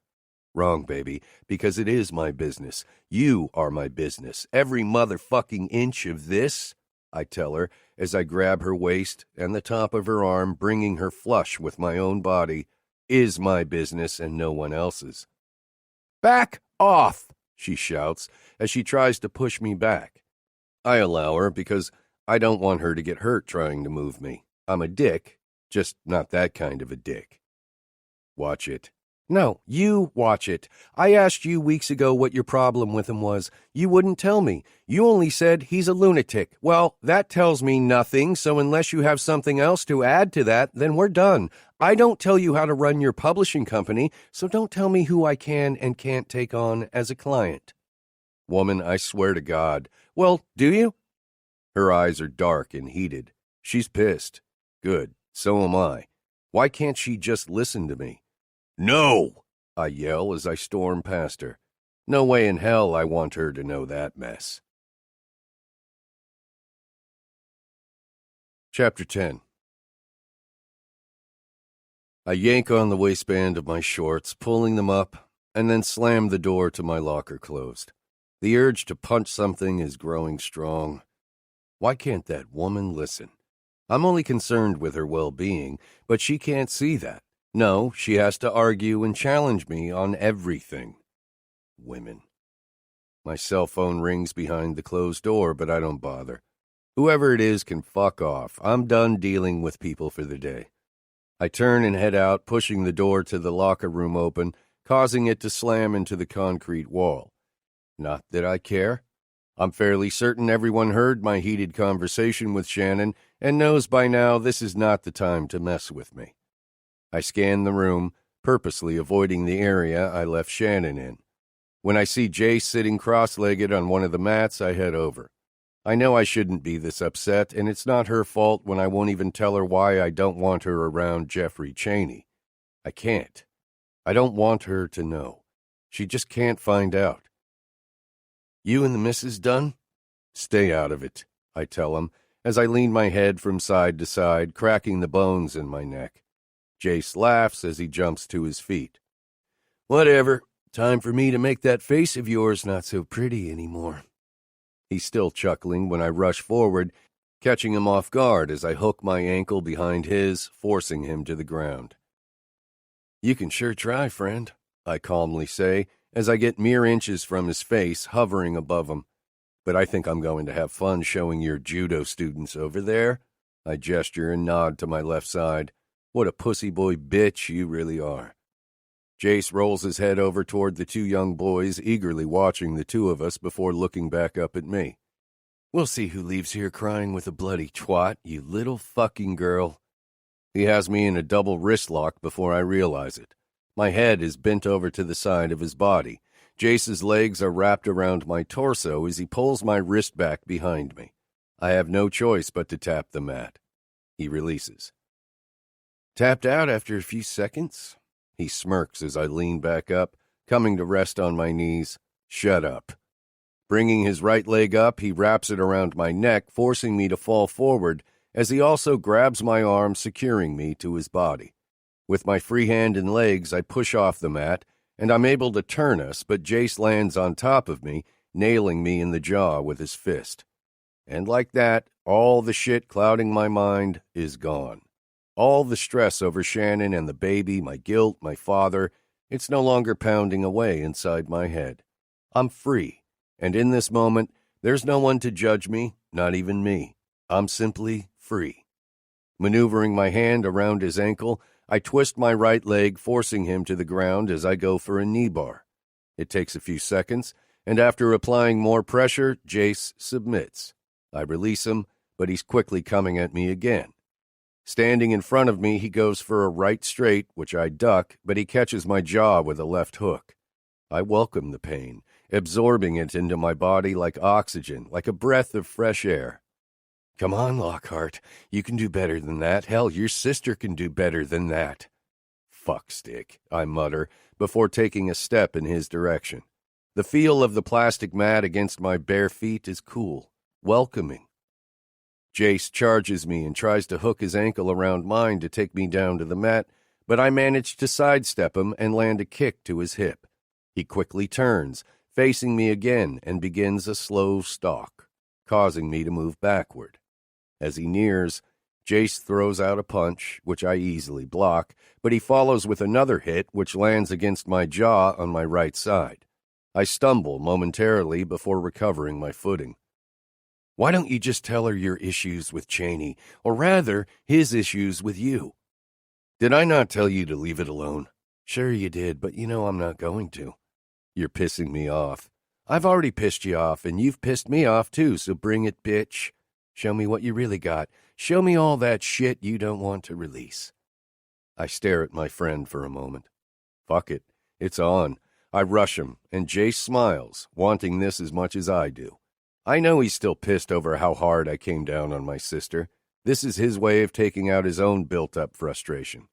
Wrong, baby, because it is my business. You are my business. Every motherfucking inch of this, I tell her as I grab her waist and the top of her arm, bringing her flush with my own body, is my business and no one else's. Back off, she shouts as she tries to push me back. I allow her because I don't want her to get hurt trying to move me. I'm a dick, just not that kind of a dick. Watch it. No, you watch it. I asked you weeks ago what your problem with him was. You wouldn't tell me. You only said he's a lunatic. Well, that tells me nothing, so unless you have something else to add to that, then we're done. I don't tell you how to run your publishing company, so don't tell me who I can and can't take on as a client. Woman, I swear to God. Well, do you? Her eyes are dark and heated. She's pissed. Good, so am I. Why can't she just listen to me? No! I yell as I storm past her. No way in hell I want her to know that mess. Chapter 10. I yank on the waistband of my shorts, pulling them up, and then slam the door to my locker closed. The urge to punch something is growing strong. Why can't that woman listen? I'm only concerned with her well-being, but she can't see that. No, she has to argue and challenge me on everything. Women. My cell phone rings behind the closed door, but I don't bother. Whoever it is can fuck off. I'm done dealing with people for the day. I turn and head out, pushing the door to the locker room open, causing it to slam into the concrete wall. Not that I care. I'm fairly certain everyone heard my heated conversation with Shannon and knows by now this is not the time to mess with me. I scan the room, purposely avoiding the area I left Shannon in. When I see Jace sitting cross-legged on one of the mats, I head over. I know I shouldn't be this upset, and it's not her fault when I won't even tell her why I don't want her around Jeffrey Chaney. I can't. I don't want her to know. She just can't find out. You and the missus done? Stay out of it, I tell him, as I lean my head from side to side, cracking the bones in my neck. Jace laughs as he jumps to his feet. Whatever. Time for me to make that face of yours not so pretty anymore. He's still chuckling when I rush forward, catching him off guard as I hook my ankle behind his, forcing him to the ground. You can sure try, friend, I calmly say as I get mere inches from his face, hovering above him. But I think I'm going to have fun showing your judo students over there. I gesture and nod to my left side. What a pussy boy bitch you really are. Jace rolls his head over toward the two young boys, eagerly watching the two of us before looking back up at me. We'll see who leaves here crying with a bloody twat, you little fucking girl. He has me in a double wrist lock before I realize it. My head is bent over to the side of his body. Jace's legs are wrapped around my torso as he pulls my wrist back behind me. I have no choice but to tap the mat. He releases. Tapped out after a few seconds? He smirks as I lean back up, coming to rest on my knees. Shut up. Bringing his right leg up, he wraps it around my neck, forcing me to fall forward, as he also grabs my arm, securing me to his body. With my free hand and legs, I push off the mat, and I'm able to turn us, but Jace lands on top of me, nailing me in the jaw with his fist. And like that, all the shit clouding my mind is gone. All the stress over Shannon and the baby, my guilt, my father, it's no longer pounding away inside my head. I'm free, and in this moment, there's no one to judge me, not even me. I'm simply free. Maneuvering my hand around his ankle, I twist my right leg, forcing him to the ground as I go for a knee bar. It takes a few seconds, and after applying more pressure, Jace submits. I release him, but he's quickly coming at me again. Standing in front of me, he goes for a right straight, which I duck, but he catches my jaw with a left hook. I welcome the pain, absorbing it into my body like oxygen, like a breath of fresh air. Come on, Lockhart. You can do better than that. Hell, your sister can do better than that. Fuckstick, I mutter, before taking a step in his direction. The feel of the plastic mat against my bare feet is cool, welcoming. Jace charges me and tries to hook his ankle around mine to take me down to the mat, but I manage to sidestep him and land a kick to his hip. He quickly turns, facing me again, and begins a slow stalk, causing me to move backward. As he nears, Jace throws out a punch, which I easily block, but he follows with another hit, which lands against my jaw on my right side. I stumble momentarily before recovering my footing. Why don't you just tell her your issues with Cheney, or rather, his issues with you? Did I not tell you to leave it alone? Sure you did, but you know I'm not going to. You're pissing me off. I've already pissed you off, and you've pissed me off too, so bring it, bitch. Show me what you really got. Show me all that shit you don't want to release. I stare at my friend for a moment. Fuck it. It's on. I rush him, and Jace smiles, wanting this as much as I do. I know he's still pissed over how hard I came down on my sister. This is his way of taking out his own built-up frustration.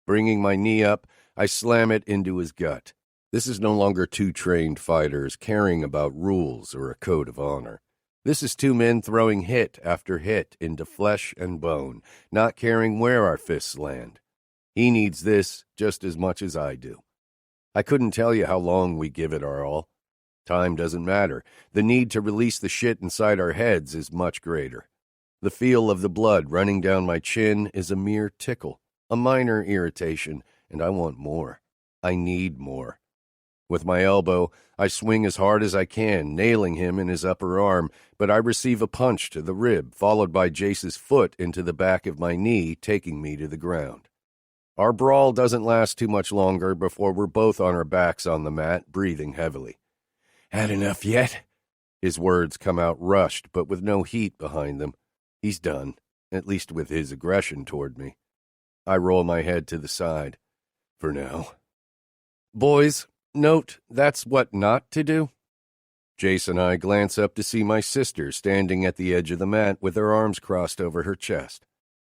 Bringing my knee up, I slam it into his gut. This is no longer two trained fighters caring about rules or a code of honor. This is two men throwing hit after hit into flesh and bone, not caring where our fists land. He needs this just as much as I do. I couldn't tell you how long we give it our all. Time doesn't matter. The need to release the shit inside our heads is much greater. The feel of the blood running down my chin is a mere tickle, a minor irritation, and I want more. I need more. With my elbow, I swing as hard as I can, nailing him in his upper arm, but I receive a punch to the rib, followed by Jace's foot into the back of my knee, taking me to the ground. Our brawl doesn't last too much longer before we're both on our backs on the mat, breathing heavily. Had enough yet? His words come out rushed, but with no heat behind them. He's done, at least with his aggression toward me. I roll my head to the side. For now. Boys, note that's what not to do. Jace and I glance up to see my sister standing at the edge of the mat with her arms crossed over her chest.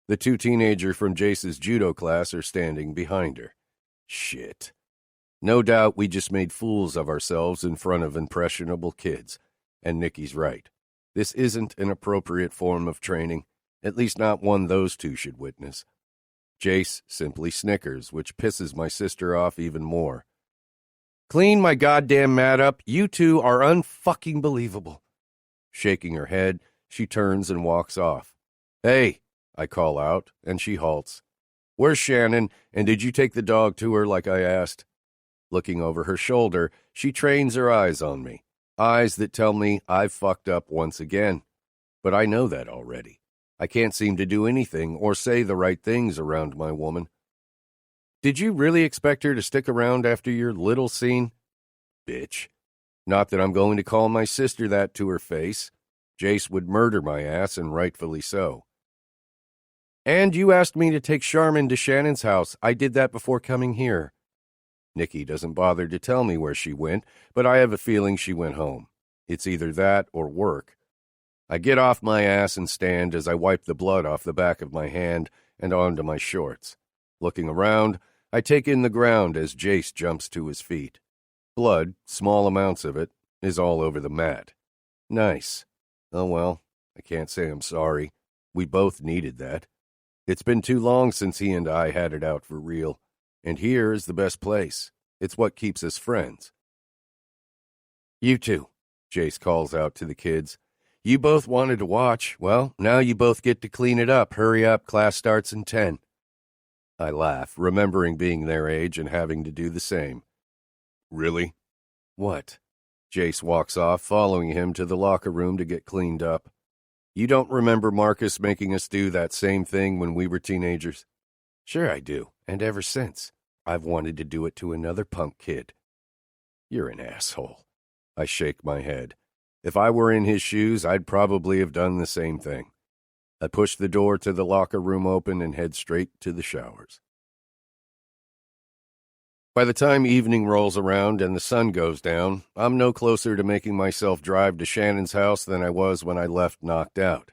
The two teenagers from Jace's judo class are standing behind her. Shit. No doubt we just made fools of ourselves in front of impressionable kids. And Nikki's right. This isn't an appropriate form of training, at least not one those two should witness. Jace simply snickers, which pisses my sister off even more. Clean my goddamn mat up. You two are unfucking believable. Shaking her head, she turns and walks off. Hey, I call out, and she halts. Where's Shannon, and did you take the dog to her like I asked? Looking over her shoulder, she trains her eyes on me. Eyes that tell me I've fucked up once again. But I know that already. I can't seem to do anything or say the right things around my woman. Did you really expect her to stick around after your little scene? Bitch. Not that I'm going to call my sister that to her face. Jace would murder my ass, and rightfully so. And you asked me to take Charmin to Shannon's house. I did that before coming here. Nikki doesn't bother to tell me where she went, but I have a feeling she went home. It's either that or work. I get off my ass and stand as I wipe the blood off the back of my hand and onto my shorts. Looking around, I take in the ground as Jace jumps to his feet. Blood, small amounts of it, is all over the mat. Nice. Oh well, I can't say I'm sorry. We both needed that. It's been too long since he and I had it out for real, and here is the best place. It's what keeps us friends. You two, Jace calls out to the kids. You both wanted to watch. Well, now you both get to clean it up. Hurry up, class starts in 10. I laugh, remembering being their age and having to do the same. Really? What? Jace walks off, following him to the locker room to get cleaned up. You don't remember Marcus making us do that same thing when we were teenagers? Sure I do, and ever since. I've wanted to do it to another punk kid. You're an asshole. I shake my head. If I were in his shoes, I'd probably have done the same thing. I push the door to the locker room open and head straight to the showers. By the time evening rolls around and the sun goes down, I'm no closer to making myself drive to Shannon's house than I was when I left knocked out.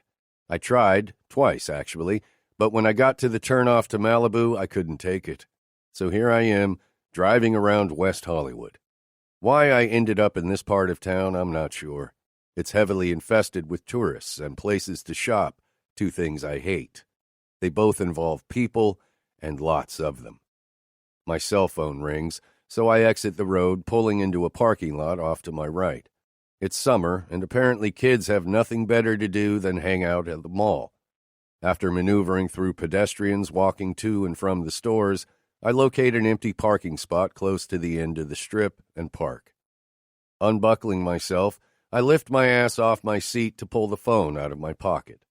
I tried, twice actually, but when I got to the turnoff to Malibu, I couldn't take it. So here I am, driving around West Hollywood. Why I ended up in this part of town, I'm not sure. It's heavily infested with tourists and places to shop, two things I hate. They both involve people and lots of them. My cell phone rings, so I exit the road, pulling into a parking lot off to my right. It's summer, and apparently kids have nothing better to do than hang out at the mall. After maneuvering through pedestrians walking to and from the stores, I locate an empty parking spot close to the end of the strip and park. Unbuckling myself, I lift my ass off my seat to pull the phone out of my pocket.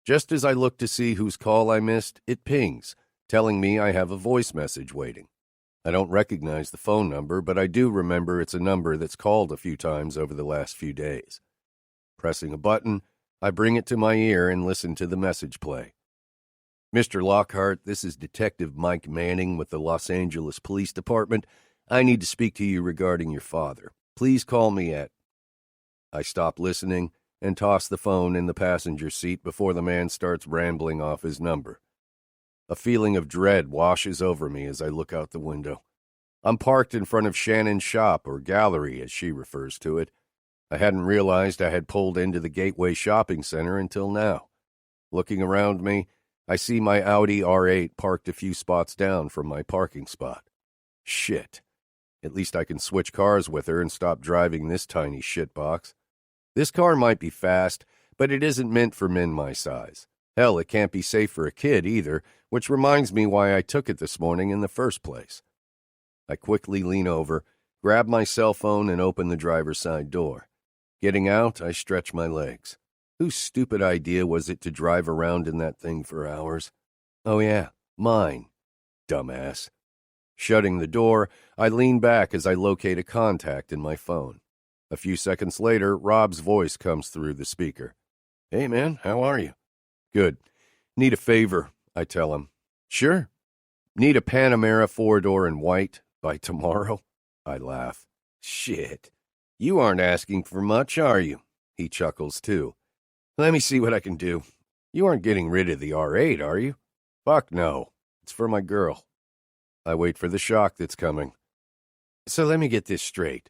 Just as I look to see whose call I missed, it pings, telling me I have a voice message waiting. I don't recognize the phone number, but I do remember it's a number that's called a few times over the last few days. Pressing a button, I bring it to my ear and listen to the message play. Mr. Lockhart, this is Detective Mike Manning with the Los Angeles Police Department. I need to speak to you regarding your father. Please call me at... I stop listening and toss the phone in the passenger seat before the man starts rambling off his number. A feeling of dread washes over me as I look out the window. I'm parked in front of Shannon's shop, or gallery as she refers to it. I hadn't realized I had pulled into the Gateway Shopping Center until now. Looking around me, I see my Audi R8 parked a few spots down from my parking spot. Shit. At least I can switch cars with her and stop driving this tiny shitbox. This car might be fast, but it isn't meant for men my size. Hell, it can't be safe for a kid either, which reminds me why I took it this morning in the first place. I quickly lean over, grab my cell phone, and open the driver's side door. Getting out, I stretch my legs. Whose stupid idea was it to drive around in that thing for hours? Oh yeah, mine. Dumbass. Shutting the door, I lean back as I locate a contact in my phone. A few seconds later, Rob's voice comes through the speaker. Hey man, how are you? Good. Need a favor, I tell him. Sure. Need a Panamera 4-door in white by tomorrow? I laugh. Shit. You aren't asking for much, are you? He chuckles too. Let me see what I can do. You aren't getting rid of the R8, are you? Fuck no. It's for my girl. I wait for the shock that's coming. So let me get this straight.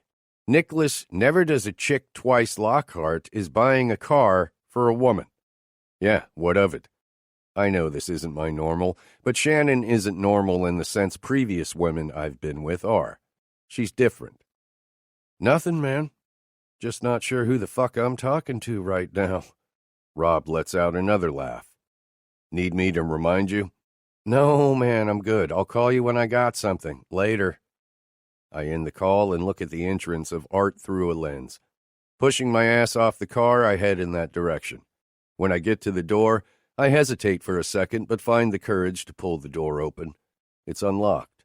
Nicholas Never Does a Chick Twice Lockhart is buying a car for a woman. Yeah, what of it? I know this isn't my normal, but Shannon isn't normal in the sense previous women I've been with are. She's different. Nothing, man. Just not sure who the fuck I'm talking to right now. Rob lets out another laugh. Need me to remind you? No, man, I'm good. I'll call you when I got something. Later. I end the call and look at the entrance of art through a lens. Pushing my ass off the car, I head in that direction. When I get to the door, I hesitate for a second, but find the courage to pull the door open. It's unlocked.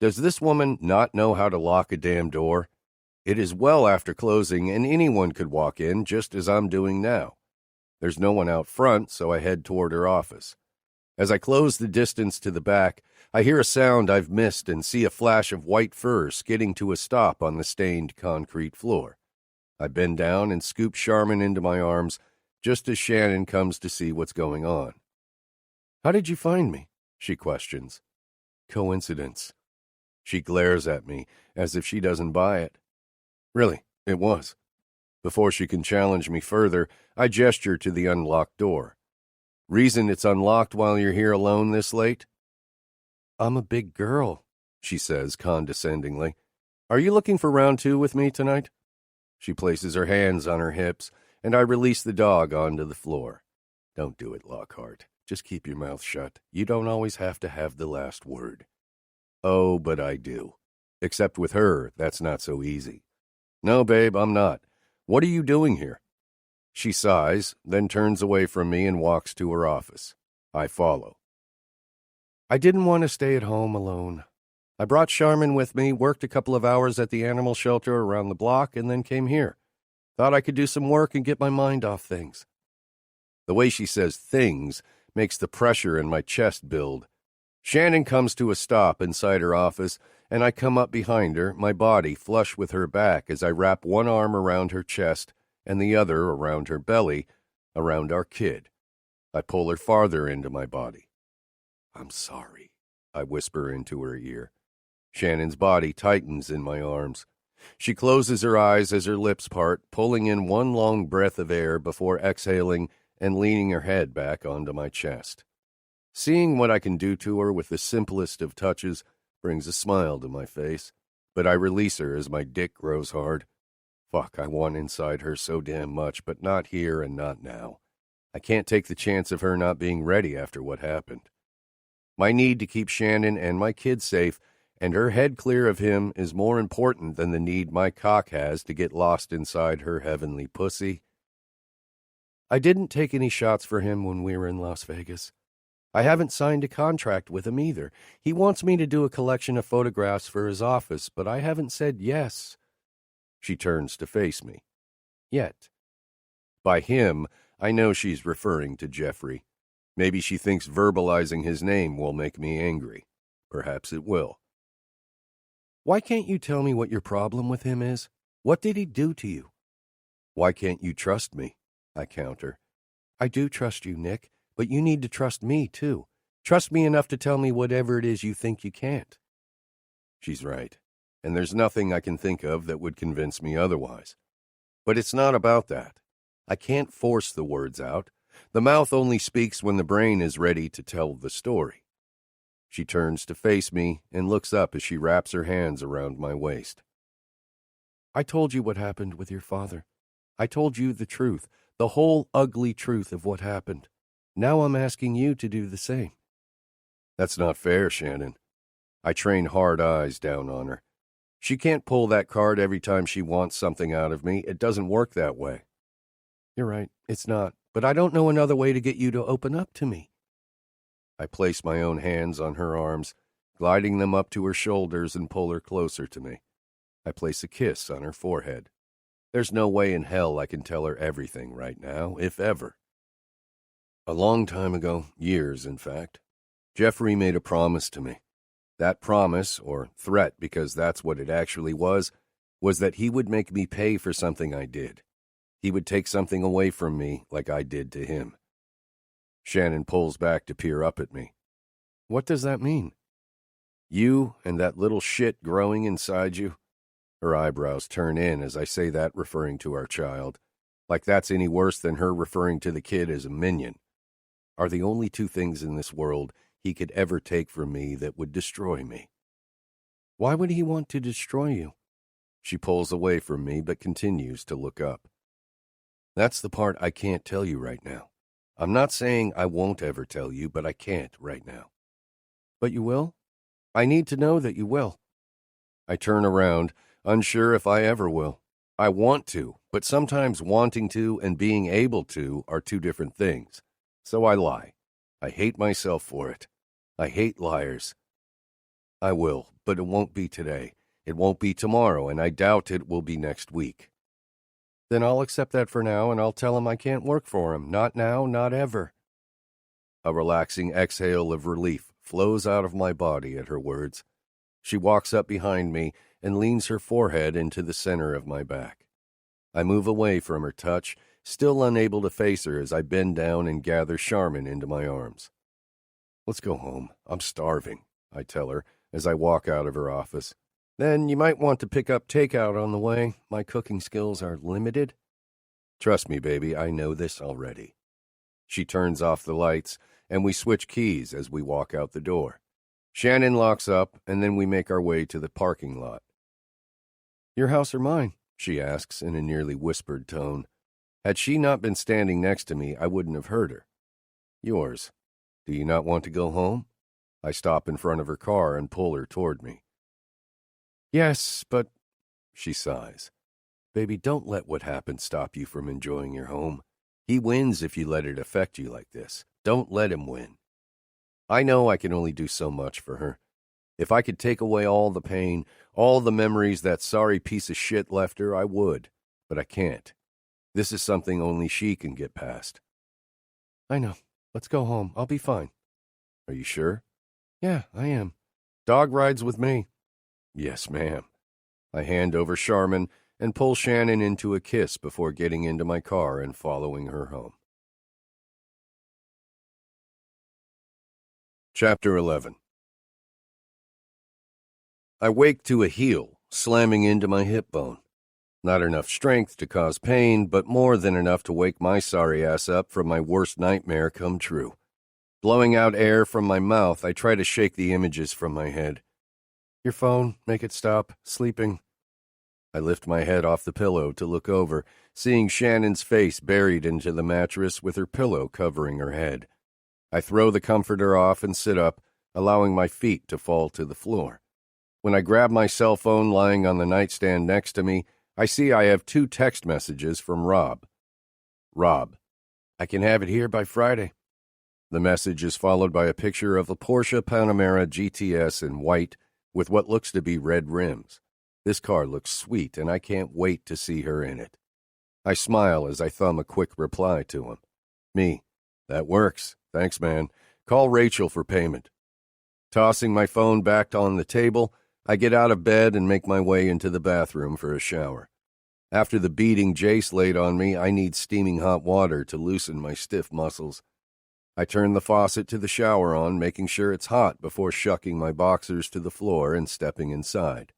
Does this woman not know how to lock a damn door? It is well after closing, and anyone could walk in, just as I'm doing now. There's no one out front, so I head toward her office. As I close the distance to the back, I hear a sound I've missed and see a flash of white fur skidding to a stop on the stained concrete floor. I bend down and scoop Charmin into my arms, just as Shannon comes to see what's going on. How did you find me? She questions. Coincidence. She glares at me, as if she doesn't buy it. Really, it was. Before she can challenge me further, I gesture to the unlocked door. Reason it's unlocked while you're here alone this late? I'm a big girl, she says condescendingly. Are you looking for round 2 with me tonight? She places her hands on her hips, and I release the dog onto the floor. Don't do it, Lockhart. Just keep your mouth shut. You don't always have to have the last word. Oh, but I do. Except with her, that's not so easy. No, babe, I'm not. What are you doing here? She sighs, then turns away from me and walks to her office. I follow. I didn't want to stay at home alone. I brought Charmin with me, worked a couple of hours at the animal shelter around the block, and then came here. Thought I could do some work and get my mind off things. The way she says things makes the pressure in my chest build. Shannon comes to a stop inside her office, and I come up behind her, my body flush with her back as I wrap one arm around her chest and the other around her belly, around our kid. I pull her farther into my body. I'm sorry, I whisper into her ear. Shannon's body tightens in my arms. She closes her eyes as her lips part, pulling in one long breath of air before exhaling and leaning her head back onto my chest. Seeing what I can do to her with the simplest of touches brings a smile to my face, but I release her as my dick grows hard. Fuck, I want inside her so damn much, but not here and not now. I can't take the chance of her not being ready after what happened. My need to keep Shannon and my kid safe and her head clear of him is more important than the need my cock has to get lost inside her heavenly pussy. I didn't take any shots for him when we were in Las Vegas. I haven't signed a contract with him either. He wants me to do a collection of photographs for his office, but I haven't said yes. She turns to face me. Yet. By him, I know she's referring to Jeffrey. Maybe she thinks verbalizing his name will make me angry. Perhaps it will. Why can't you tell me what your problem with him is? What did he do to you? Why can't you trust me? I counter. I do trust you, Nick, but you need to trust me, too. Trust me enough to tell me whatever it is you think you can't. She's right, and there's nothing I can think of that would convince me otherwise. But it's not about that. I can't force the words out. The mouth only speaks when the brain is ready to tell the story. She turns to face me and looks up as she wraps her hands around my waist. I told you what happened with your father. I told you the truth, the whole ugly truth of what happened. Now I'm asking you to do the same. That's not fair, Shannon. I train hard eyes down on her. She can't pull that card every time she wants something out of me. It doesn't work that way. You're right, it's not. But I don't know another way to get you to open up to me. I place my own hands on her arms, gliding them up to her shoulders and pull her closer to me. I place a kiss on her forehead. There's no way in hell I can tell her everything right now, if ever. A long time ago, years in fact, Jeffrey made a promise to me. That promise, or threat because that's what it actually was that he would make me pay for something I did. He would take something away from me like I did to him. Shannon pulls back to peer up at me. What does that mean? You and that little shit growing inside you? Her eyebrows turn in as I say that, referring to our child. Like that's any worse than her referring to the kid as a minion. Are the only two things in this world he could ever take from me that would destroy me. Why would he want to destroy you? She pulls away from me but continues to look up. That's the part I can't tell you right now. I'm not saying I won't ever tell you, but I can't right now. But you will? I need to know that you will. I turn around, unsure if I ever will. I want to, but sometimes wanting to and being able to are two different things. So I lie. I hate myself for it. I hate liars. I will, but it won't be today. It won't be tomorrow, and I doubt it will be next week. Then I'll accept that for now, and I'll tell him I can't work for him. Not now, not ever. A relaxing exhale of relief flows out of my body at her words. She walks up behind me and leans her forehead into the center of my back. I move away from her touch, still unable to face her as I bend down and gather Charmin into my arms. Let's go home. I'm starving, I tell her as I walk out of her office. Then you might want to pick up takeout on the way. My cooking skills are limited. Trust me, baby, I know this already. She turns off the lights, and we switch keys as we walk out the door. Shannon locks up, and then we make our way to the parking lot. Your house or mine? She asks in a nearly whispered tone. Had she not been standing next to me, I wouldn't have heard her. Yours. Do you not want to go home? I stop in front of her car and pull her toward me. Yes, but... She sighs. Baby, don't let what happened stop you from enjoying your home. He wins if you let it affect you like this. Don't let him win. I know I can only do so much for her. If I could take away all the pain, all the memories that sorry piece of shit left her, I would. But I can't. This is something only she can get past. I know. Let's go home. I'll be fine. Are you sure? Yeah, I am. Dog rides with me. Yes, ma'am. I hand over Charmin and pull Shannon into a kiss before getting into my car and following her home. Chapter 11. I wake to a heel slamming into my hip bone. Not enough strength to cause pain, but more than enough to wake my sorry ass up from my worst nightmare come true. Blowing out air from my mouth, I try to shake the images from my head. Your phone, make it stop, sleeping. I lift my head off the pillow to look over, seeing Shannon's face buried into the mattress with her pillow covering her head. I throw the comforter off and sit up, allowing my feet to fall to the floor. When I grab my cell phone lying on the nightstand next to me, I see I have 2 text messages from Rob. Rob, I can have it here by Friday. The message is followed by a picture of a Porsche Panamera GTS in white with what looks to be red rims. This car looks sweet, and I can't wait to see her in it. I smile as I thumb a quick reply to him. Me, that works. Thanks, man. Call Rachel for payment. Tossing my phone back on the table, I get out of bed and make my way into the bathroom for a shower. After the beating Jace laid on me, I need steaming hot water to loosen my stiff muscles. I turn the faucet to the shower on, making sure it's hot before shucking my boxers to the floor and stepping inside.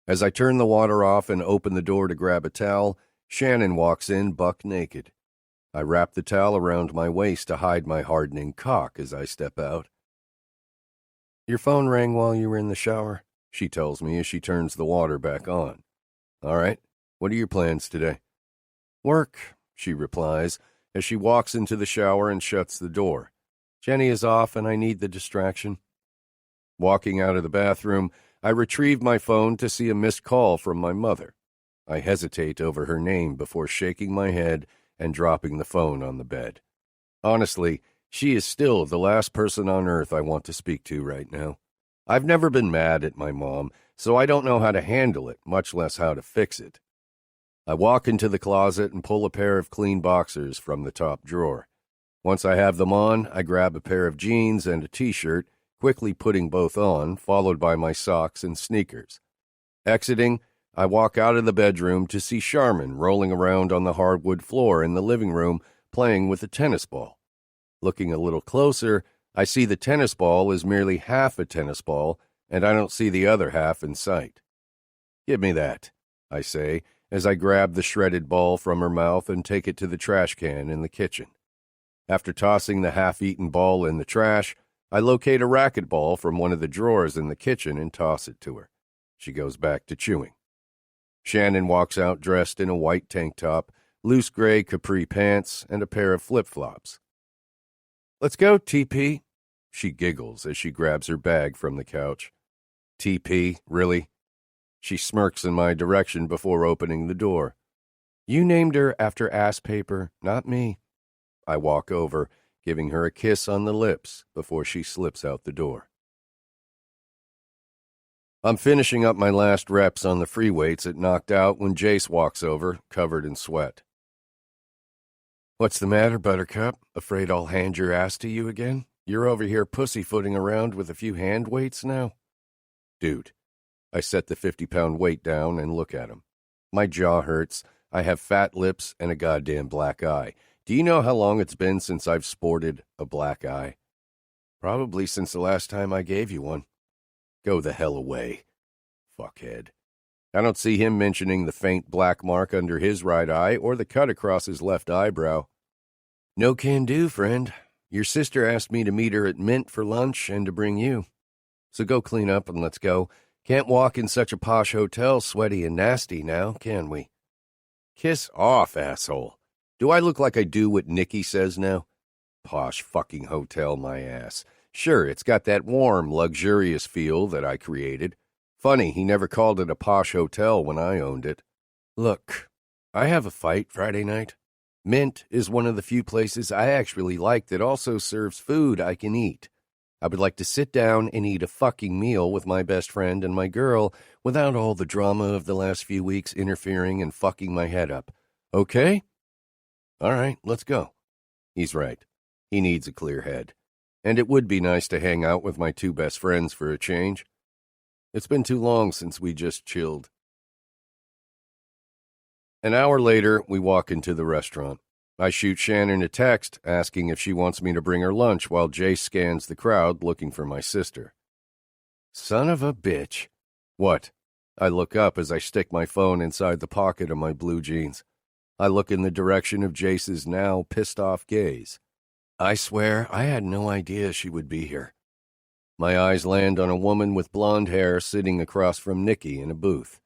As I turn the water off and open the door to grab a towel, Shannon walks in buck naked. I wrap the towel around my waist to hide my hardening cock as I step out. Your phone rang while you were in the shower, she tells me as she turns the water back on. All right, what are your plans today? Work, she replies, as she walks into the shower and shuts the door. Jenny is off and I need the distraction. Walking out of the bathroom, I retrieve my phone to see a missed call from my mother. I hesitate over her name before shaking my head and dropping the phone on the bed. Honestly, she is still the last person on earth I want to speak to right now. I've never been mad at my mom, so I don't know how to handle it, much less how to fix it. I walk into the closet and pull a pair of clean boxers from the top drawer. Once I have them on, I grab a pair of jeans and a t-shirt, quickly putting both on, followed by my socks and sneakers. Exiting, I walk out of the bedroom to see Charmin rolling around on the hardwood floor in the living room, playing with a tennis ball. Looking a little closer, I see the tennis ball is merely half a tennis ball, and I don't see the other half in sight. Give me that, I say, as I grab the shredded ball from her mouth and take it to the trash can in the kitchen. After tossing the half-eaten ball in the trash, I locate a racquetball from one of the drawers in the kitchen and toss it to her. She goes back to chewing. Shannon walks out dressed in a white tank top, loose gray capri pants, and a pair of flip-flops. "Let's go, TP." She giggles as she grabs her bag from the couch. "TP, really?" She smirks in my direction before opening the door. "You named her after ass paper, not me." I walk over, giving her a kiss on the lips before she slips out the door. I'm finishing up my last reps on the free weights at Knocked Out when Jace walks over, covered in sweat. "What's the matter, Buttercup? Afraid I'll hand your ass to you again? You're over here pussyfooting around with a few hand weights now?" "Dude." I set the 50-pound weight down and look at him. My jaw hurts. I have fat lips and a goddamn black eye. Do you know how long it's been since I've sported a black eye? Probably since the last time I gave you one. Go the hell away, fuckhead. I don't see him mentioning the faint black mark under his right eye or the cut across his left eyebrow. "No can do, friend. Your sister asked me to meet her at Mint for lunch and to bring you. So go clean up and let's go. Can't walk in such a posh hotel sweaty and nasty now, can we?" "Kiss off, asshole. Do I look like I do what Nikki says now? Posh fucking hotel, my ass. Sure, it's got that warm, luxurious feel that I created. Funny, he never called it a posh hotel when I owned it. Look, I have a fight Friday night. Mint is one of the few places I actually like that also serves food I can eat. I would like to sit down and eat a fucking meal with my best friend and my girl without all the drama of the last few weeks interfering and fucking my head up. Okay? All right, let's go." He's right. He needs a clear head. And it would be nice to hang out with my two best friends for a change. It's been too long since we just chilled. An hour later, we walk into the restaurant. I shoot Shannon a text asking if she wants me to bring her lunch while Jace scans the crowd looking for my sister. Son of a bitch. What? I look up as I stick my phone inside the pocket of my blue jeans. I look in the direction of Jace's now pissed-off gaze. I swear I had no idea she would be here. My eyes land on a woman with blonde hair sitting across from Nikki in a booth.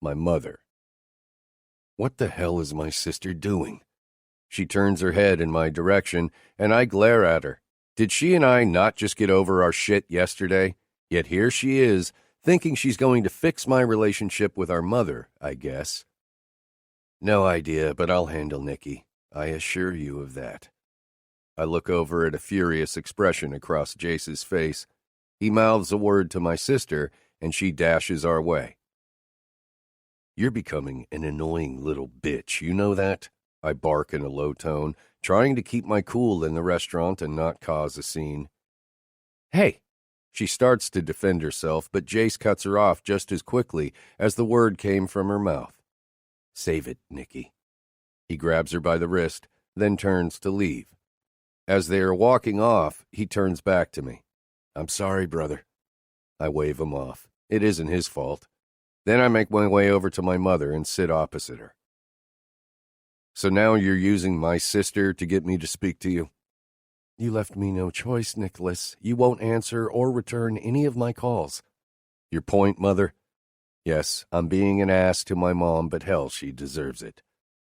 My mother. What the hell is my sister doing? She turns her head in my direction, and I glare at her. Did she and I not just get over our shit yesterday? Yet here she is, thinking she's going to fix my relationship with our mother, I guess. No idea, but I'll handle Nikki. I assure you of that. I look over at a furious expression across Jace's face. He mouths a word to my sister, and she dashes our way. You're becoming an annoying little bitch, you know that? I bark in a low tone, trying to keep my cool in the restaurant and not cause a scene. Hey! She starts to defend herself, but Jace cuts her off just as quickly as the word came from her mouth. Save it, Nikki. He grabs her by the wrist, then turns to leave. As they are walking off, he turns back to me. I'm sorry, brother. I wave him off. It isn't his fault. Then I make my way over to my mother and sit opposite her. So now you're using my sister to get me to speak to you? You left me no choice, Nicholas. You won't answer or return any of my calls. Your point, Mother? Yes, I'm being an ass to my mom, but hell, she deserves it.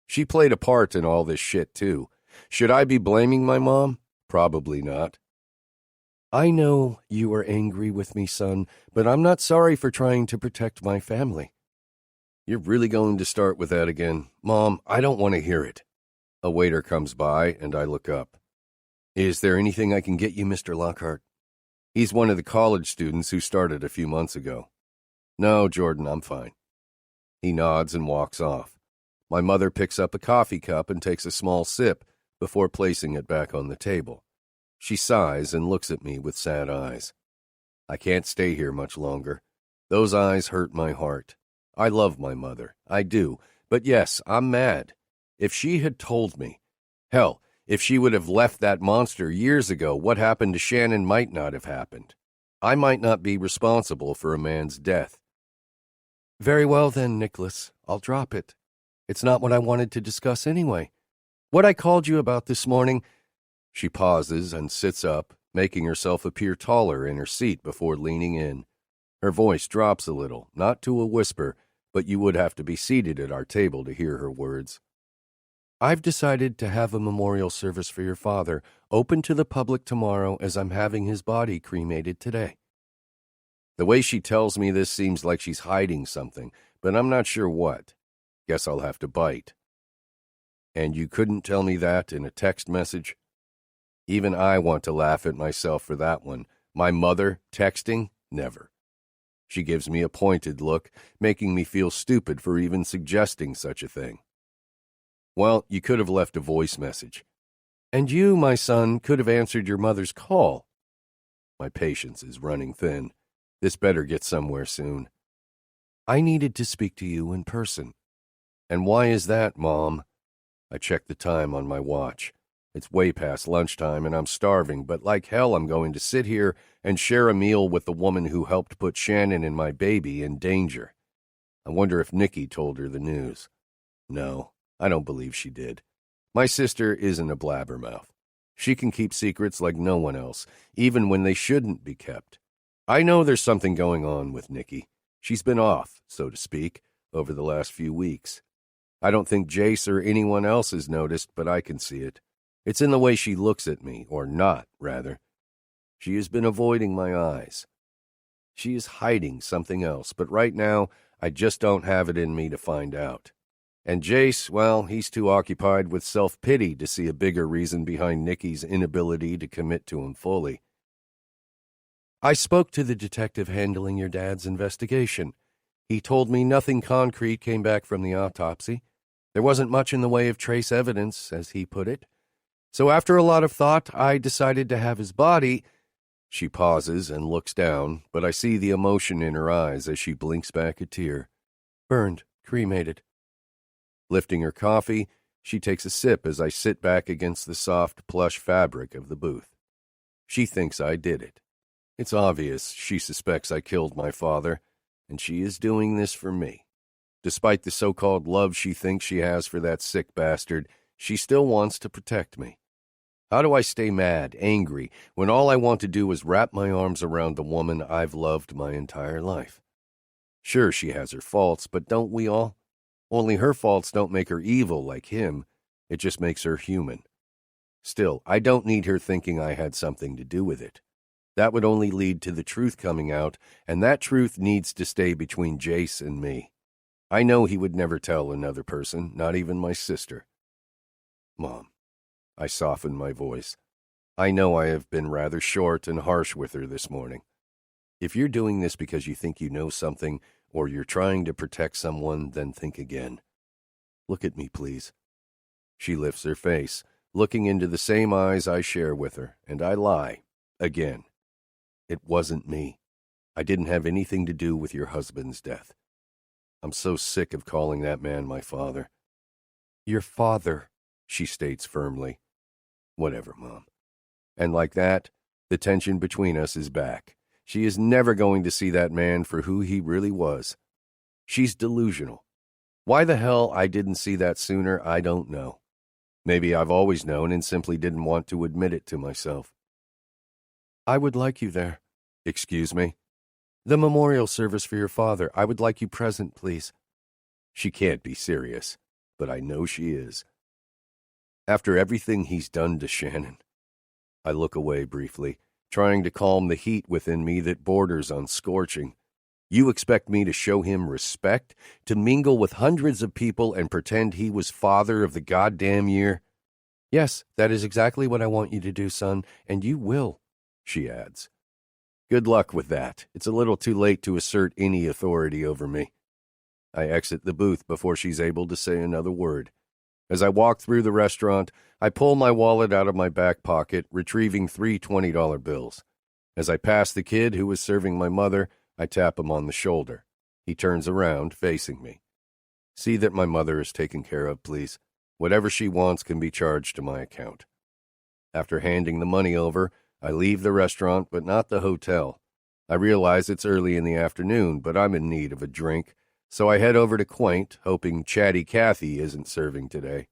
She played a part in all this shit, too. Should I be blaming my mom? Probably not. I know you are angry with me, son, but I'm not sorry for trying to protect my family. You're really going to start with that again? Mom, I don't want to hear it. A waiter comes by, and I look up. Is there anything I can get you, Mr. Lockhart? He's one of the college students who started a few months ago. No, Jordan, I'm fine. He nods and walks off. My mother picks up a coffee cup and takes a small sip before placing it back on the table. She sighs and looks at me with sad eyes. I can't stay here much longer. Those eyes hurt my heart. I love my mother. I do. But yes, I'm mad. If she had told me, hell, if she would have left that monster years ago, what happened to Shannon might not have happened. I might not be responsible for a man's death. Very well then, Nicholas. I'll drop it. It's not what I wanted to discuss anyway. What I called you about this morning... She pauses and sits up, making herself appear taller in her seat before leaning in. Her voice drops a little, not to a whisper, but you would have to be seated at our table to hear her words. I've decided to have a memorial service for your father, open to the public tomorrow as I'm having his body cremated today. The way she tells me this seems like she's hiding something, but I'm not sure what. Guess I'll have to bite. And you couldn't tell me that in a text message? Even I want to laugh at myself for that one. My mother texting? Never. She gives me a pointed look, making me feel stupid for even suggesting such a thing. Well, you could have left a voice message. And you, my son, could have answered your mother's call. My patience is running thin. This better get somewhere soon. I needed to speak to you in person. And why is that, Mom? I check the time on my watch. It's way past lunchtime and I'm starving, but like hell I'm going to sit here and share a meal with the woman who helped put Shannon and my baby in danger. I wonder if Nikki told her the news. No, I don't believe she did. My sister isn't a blabbermouth. She can keep secrets like no one else, even when they shouldn't be kept. I know there's something going on with Nikki. She's been off, so to speak, over the last few weeks. I don't think Jace or anyone else has noticed, but I can see it. It's in the way she looks at me, or not, rather. She has been avoiding my eyes. She is hiding something else, but right now, I just don't have it in me to find out. And Jace, well, he's too occupied with self-pity to see a bigger reason behind Nikki's inability to commit to him fully. I spoke to the detective handling your dad's investigation. He told me nothing concrete came back from the autopsy. There wasn't much in the way of trace evidence, as he put it. So after a lot of thought, I decided to have his body. She pauses and looks down, but I see the emotion in her eyes as she blinks back a tear. Burned, cremated. Lifting her coffee, she takes a sip as I sit back against the soft, plush fabric of the booth. She thinks I did it. It's obvious she suspects I killed my father, and she is doing this for me. Despite the so-called love she thinks she has for that sick bastard, she still wants to protect me. How do I stay mad, angry, when all I want to do is wrap my arms around the woman I've loved my entire life? Sure, she has her faults, but don't we all? Only her faults don't make her evil like him. It just makes her human. Still, I don't need her thinking I had something to do with it. That would only lead to the truth coming out, and that truth needs to stay between Jace and me. I know he would never tell another person, not even my sister. Mom, I soften my voice. I know I have been rather short and harsh with her this morning. If you're doing this because you think you know something, or you're trying to protect someone, then think again. Look at me, please. She lifts her face, looking into the same eyes I share with her, and I lie, again. It wasn't me. I didn't have anything to do with your husband's death. I'm so sick of calling that man my father. Your father, she states firmly. Whatever, Mom. And like that, the tension between us is back. She is never going to see that man for who he really was. She's delusional. Why the hell I didn't see that sooner, I don't know. Maybe I've always known and simply didn't want to admit it to myself. I would like you there. Excuse me? The memorial service for your father. I would like you present, please. She can't be serious, but I know she is. After everything he's done to Shannon. I look away briefly, trying to calm the heat within me that borders on scorching. You expect me to show him respect, to mingle with hundreds of people and pretend he was father of the goddamn year? Yes, that is exactly what I want you to do, son, and you will, she adds. Good luck with that. It's a little too late to assert any authority over me. I exit the booth before she's able to say another word. As I walk through the restaurant, I pull my wallet out of my back pocket, retrieving 3 $20 bills. As I pass the kid who was serving my mother, I tap him on the shoulder. He turns around, facing me. See that my mother is taken care of, please. Whatever she wants can be charged to my account. After handing the money over, I leave the restaurant, but not the hotel. I realize it's early in the afternoon, but I'm in need of a drink, so I head over to Quaint, hoping Chatty Cathy isn't serving today.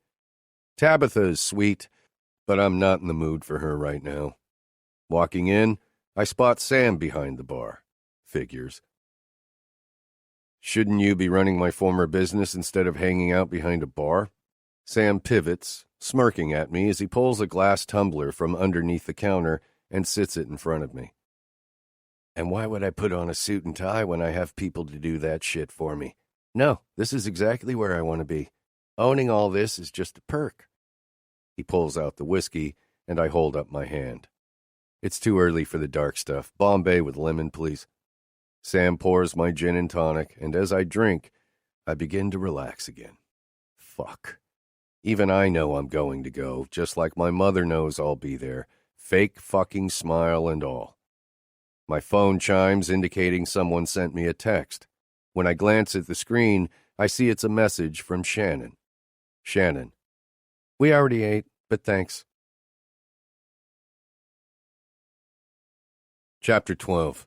Tabitha is sweet, but I'm not in the mood for her right now. Walking in, I spot Sam behind the bar. Figures. Shouldn't you be running my former business instead of hanging out behind a bar? Sam pivots, smirking at me as he pulls a glass tumbler from underneath the counter and sits it in front of me. And why would I put on a suit and tie when I have people to do that shit for me? No, this is exactly where I want to be. Owning all this is just a perk. He pulls out the whiskey, and I hold up my hand. It's too early for the dark stuff. Bombay with lemon, please. Sam pours my gin and tonic, and as I drink, I begin to relax again. Fuck. Even I know I'm going to go, just like my mother knows I'll be there. Fake fucking smile and all. My phone chimes, indicating someone sent me a text. When I glance at the screen, I see it's a message from Shannon. Shannon. We already ate, but thanks. Chapter 12.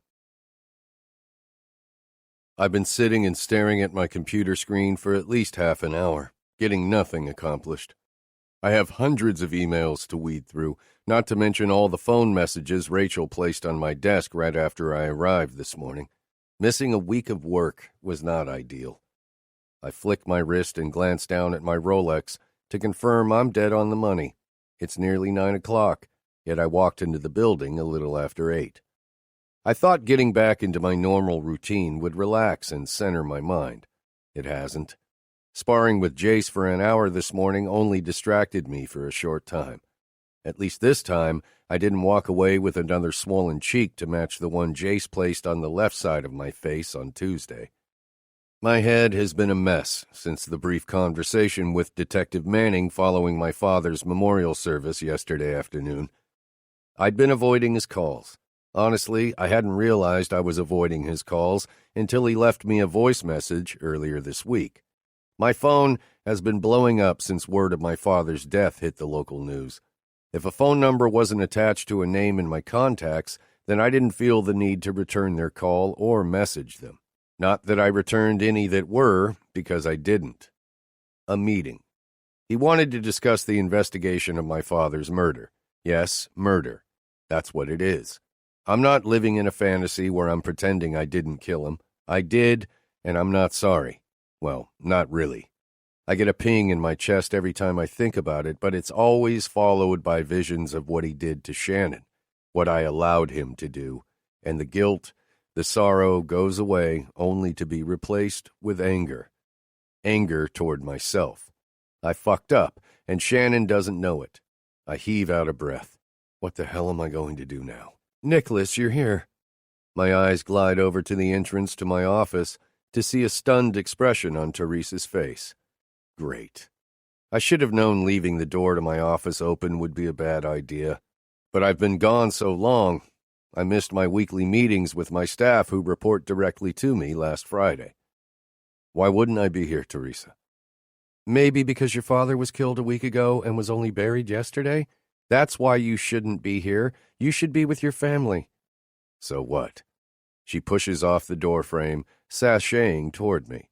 I've been sitting and staring at my computer screen for at least half an hour, getting nothing accomplished. I have hundreds of emails to weed through, not to mention all the phone messages Rachel placed on my desk right after I arrived this morning. Missing a week of work was not ideal. I flick my wrist and glance down at my Rolex to confirm I'm dead on the money. It's nearly 9 o'clock, yet I walked into the building a little after 8. I thought getting back into my normal routine would relax and center my mind. It hasn't. Sparring with Jace for an hour this morning only distracted me for a short time. At least this time, I didn't walk away with another swollen cheek to match the one Jace placed on the left side of my face on Tuesday. My head has been a mess since the brief conversation with Detective Manning following my father's memorial service yesterday afternoon. I'd been avoiding his calls. Honestly, I hadn't realized I was avoiding his calls until he left me a voice message earlier this week. My phone has been blowing up since word of my father's death hit the local news. If a phone number wasn't attached to a name in my contacts, then I didn't feel the need to return their call or message them. Not that I returned any that were, because I didn't. A meeting. He wanted to discuss the investigation of my father's murder. Yes, murder. That's what it is. I'm not living in a fantasy where I'm pretending I didn't kill him. I did, and I'm not sorry. Well, not really. I get a ping in my chest every time I think about it, but it's always followed by visions of what he did to Shannon, what I allowed him to do, and the guilt, the sorrow goes away only to be replaced with anger. Anger toward myself. I fucked up, and Shannon doesn't know it. I heave out a breath. What the hell am I going to do now? Nicholas, you're here. My eyes glide over to the entrance to my office to see a stunned expression on Teresa's face. Great. I should have known leaving the door to my office open would be a bad idea. But I've been gone so long, I missed my weekly meetings with my staff who report directly to me last Friday. Why wouldn't I be here, Teresa? Maybe because your father was killed a week ago and was only buried yesterday? That's why you shouldn't be here. You should be with your family. So what? She pushes off the doorframe, sashaying toward me.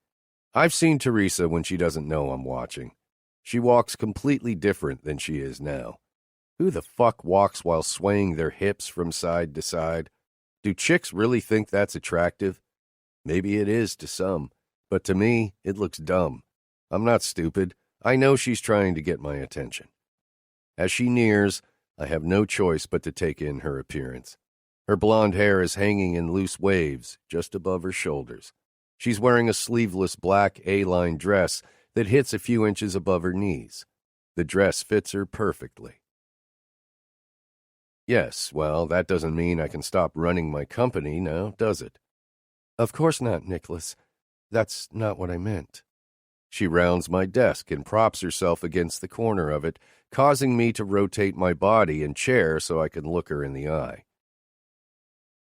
I've seen Teresa when she doesn't know I'm watching. She walks completely different than she is now. Who the fuck walks while swaying their hips from side to side? Do chicks really think that's attractive? Maybe it is to some, but to me, it looks dumb. I'm not stupid. I know she's trying to get my attention. As she nears, I have no choice but to take in her appearance. Her blonde hair is hanging in loose waves just above her shoulders. She's wearing a sleeveless black A-line dress that hits a few inches above her knees. The dress fits her perfectly. Yes, well, that doesn't mean I can stop running my company now, does it? Of course not, Nicholas. That's not what I meant. She rounds my desk and props herself against the corner of it, causing me to rotate my body and chair so I can look her in the eye.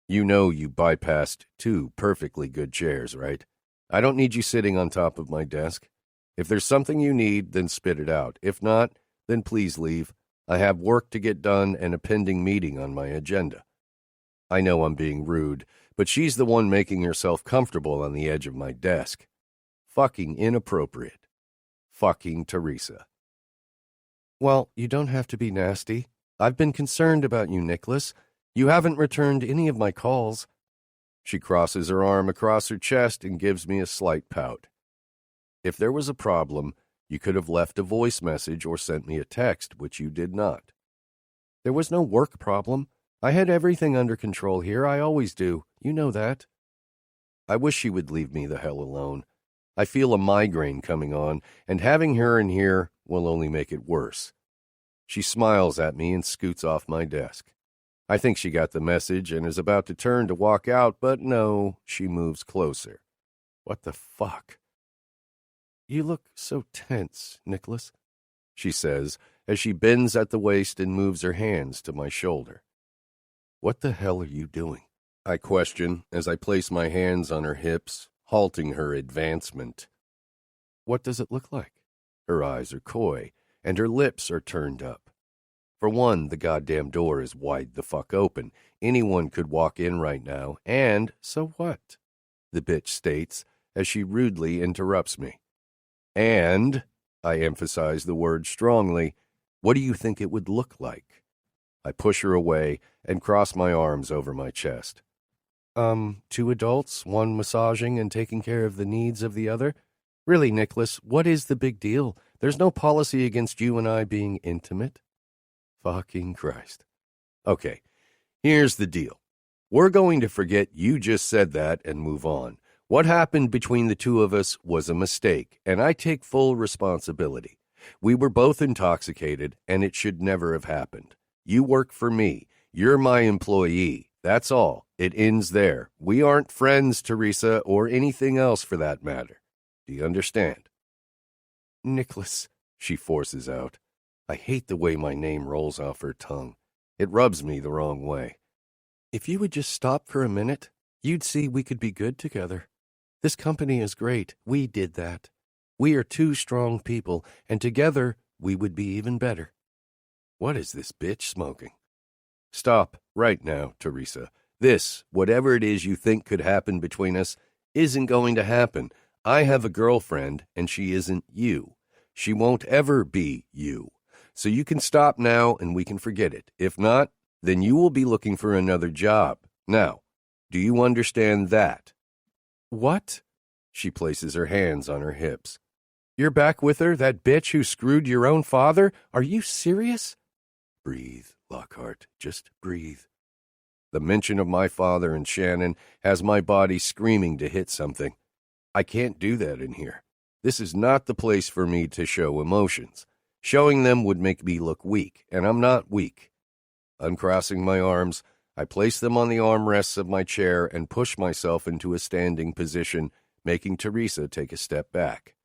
You know you bypassed 2 perfectly good chairs, right? I don't need you sitting on top of my desk. If there's something you need, then spit it out. If not, then please leave. I have work to get done and a pending meeting on my agenda. I know I'm being rude, but she's the one making herself comfortable on the edge of my desk. Fucking inappropriate. Fucking Teresa. Well, you don't have to be nasty. I've been concerned about you, Nicholas. You haven't returned any of my calls. She crosses her arm across her chest and gives me a slight pout. If there was a problem, you could have left a voice message or sent me a text, which you did not. There was no work problem. I had everything under control here. I always do. You know that. I wish she would leave me the hell alone. I feel a migraine coming on, and having her in here will only make it worse. She smiles at me and scoots off my desk. I think she got the message and is about to turn to walk out, but no, she moves closer. What the fuck? You look so tense, Nicholas, she says as she bends at the waist and moves her hands to my shoulder. What the hell are you doing? I question as I place my hands on her hips, halting her advancement. What does it look like? Her eyes are coy, and her lips are turned up. For one, the goddamn door is wide the fuck open. Anyone could walk in right now, and so what? The bitch states as she rudely interrupts me. And, I emphasize the word strongly, what do you think it would look like? I push her away and cross my arms over my chest. 2 adults, one massaging and taking care of the needs of the other? Really, Nicholas, what is the big deal? There's no policy against you and I being intimate. Fucking Christ. Okay, here's the deal. We're going to forget you just said that and move on. What happened between the two of us was a mistake, and I take full responsibility. We were both intoxicated, and it should never have happened. You work for me. You're my employee. That's all. It ends there. We aren't friends, Teresa, or anything else for that matter. Do you understand? Nicholas, she forces out. I hate the way my name rolls off her tongue. It rubs me the wrong way. If you would just stop for a minute, you'd see we could be good together. This company is great. We did that. We are 2 strong people, and together we would be even better. What is this bitch smoking? Stop right now, Teresa. This, whatever it is you think could happen between us, isn't going to happen. I have a girlfriend, and she isn't you. She won't ever be you. So you can stop now and we can forget it. If not, then you will be looking for another job. Now, do you understand that? What? She places her hands on her hips. You're back with her, that bitch who screwed your own father? Are you serious? Breathe, Lockhart. Just breathe. The mention of my father and Shannon has my body screaming to hit something. I can't do that in here. This is not the place for me to show emotions. Showing them would make me look weak, and I'm not weak. Uncrossing my arms, I place them on the armrests of my chair and push myself into a standing position, making Teresa take a step back.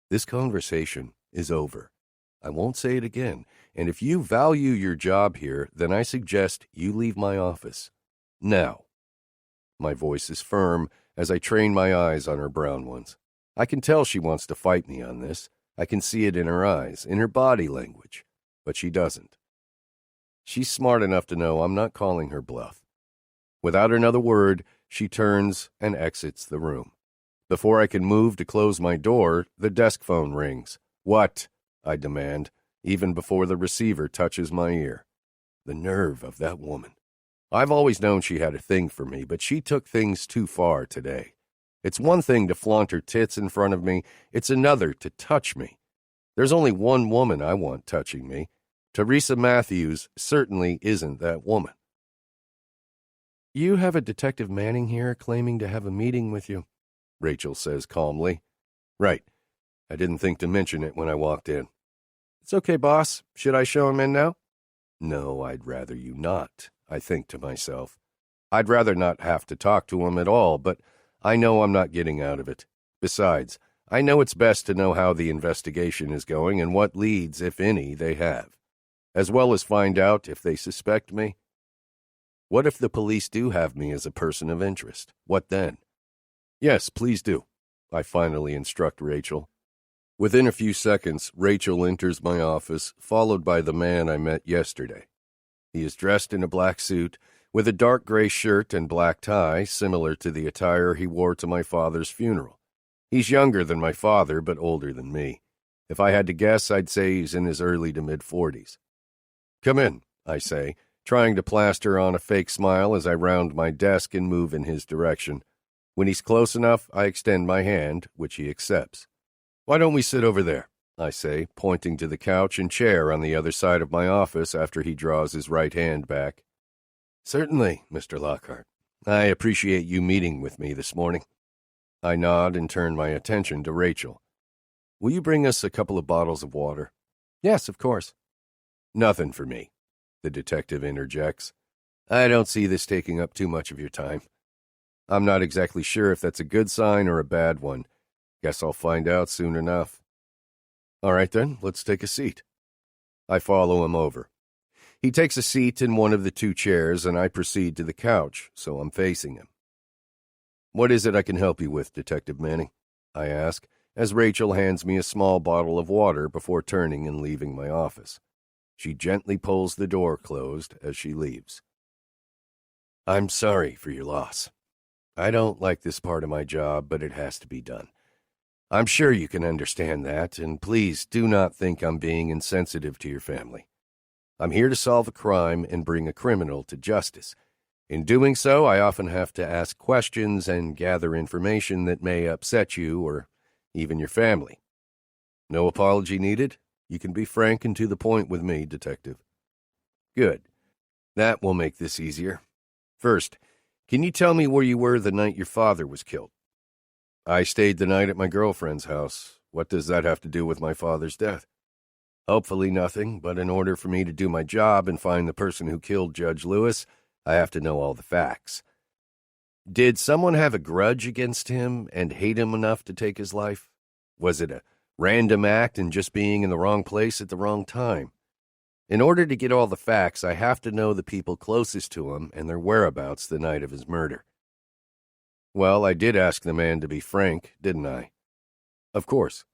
This conversation is over. I won't say it again, and if you value your job here, then I suggest you leave my office. Now. My voice is firm as I train my eyes on her brown ones. I can tell she wants to fight me on this. I can see it in her eyes, in her body language, but she doesn't. She's smart enough to know I'm not calling her bluff. Without another word, she turns and exits the room. Before I can move to close my door, the desk phone rings. What? I demand, even before the receiver touches my ear. The nerve of that woman. I've always known she had a thing for me, but she took things too far today. It's one thing to flaunt her tits in front of me. It's another to touch me. There's only one woman I want touching me. Teresa Matthews certainly isn't that woman. You have a Detective Manning here claiming to have a meeting with you, Rachel says calmly. Right. I didn't think to mention it when I walked in. It's okay, boss. Should I show him in now? No, I'd rather you not, I think to myself. I'd rather not have to talk to him at all, but I know I'm not getting out of it. Besides, I know it's best to know how the investigation is going and what leads, if any, they have, as well as find out if they suspect me. What if the police do have me as a person of interest? What then? Yes, please do, I finally instruct Rachel. Within a few seconds, Rachel enters my office, followed by the man I met yesterday. He is dressed in a black suit, with a dark gray shirt and black tie, similar to the attire he wore to my father's funeral. He's younger than my father, but older than me. If I had to guess, I'd say he's in his early to mid-40s. Come in, I say, trying to plaster on a fake smile as I round my desk and move in his direction. When he's close enough, I extend my hand, which he accepts. "Why don't we sit over there?" I say, pointing to the couch and chair on the other side of my office after he draws his right hand back. "Certainly, Mr. Lockhart. I appreciate you meeting with me this morning." I nod and turn my attention to Rachel. "Will you bring us a couple of bottles of water?" "Yes, of course." "Nothing for me," the detective interjects. "I don't see this taking up too much of your time." I'm not exactly sure if that's a good sign or a bad one. Guess I'll find out soon enough. "All right then, let's take a seat." I follow him over. He takes a seat in one of the two chairs, and I proceed to the couch, so I'm facing him. "What is it I can help you with, Detective Manning?" I ask, as Rachel hands me a small bottle of water before turning and leaving my office. She gently pulls the door closed as she leaves. "I'm sorry for your loss. I don't like this part of my job, but it has to be done. I'm sure you can understand that, and please do not think I'm being insensitive to your family. I'm here to solve a crime and bring a criminal to justice. In doing so, I often have to ask questions and gather information that may upset you or even your family. No apology needed. You can be frank and to the point with me, Detective." "Good. That will make this easier. First, can you tell me where you were the night your father was killed?" "I stayed the night at my girlfriend's house. What does that have to do with my father's death?" "Hopefully nothing, but in order for me to do my job and find the person who killed Judge Lewis, I have to know all the facts. Did someone have a grudge against him and hate him enough to take his life? Was it a random act and just being in the wrong place at the wrong time? In order to get all the facts, I have to know the people closest to him and their whereabouts the night of his murder." "Well, I did ask the man to be frank, didn't I?" "Of course.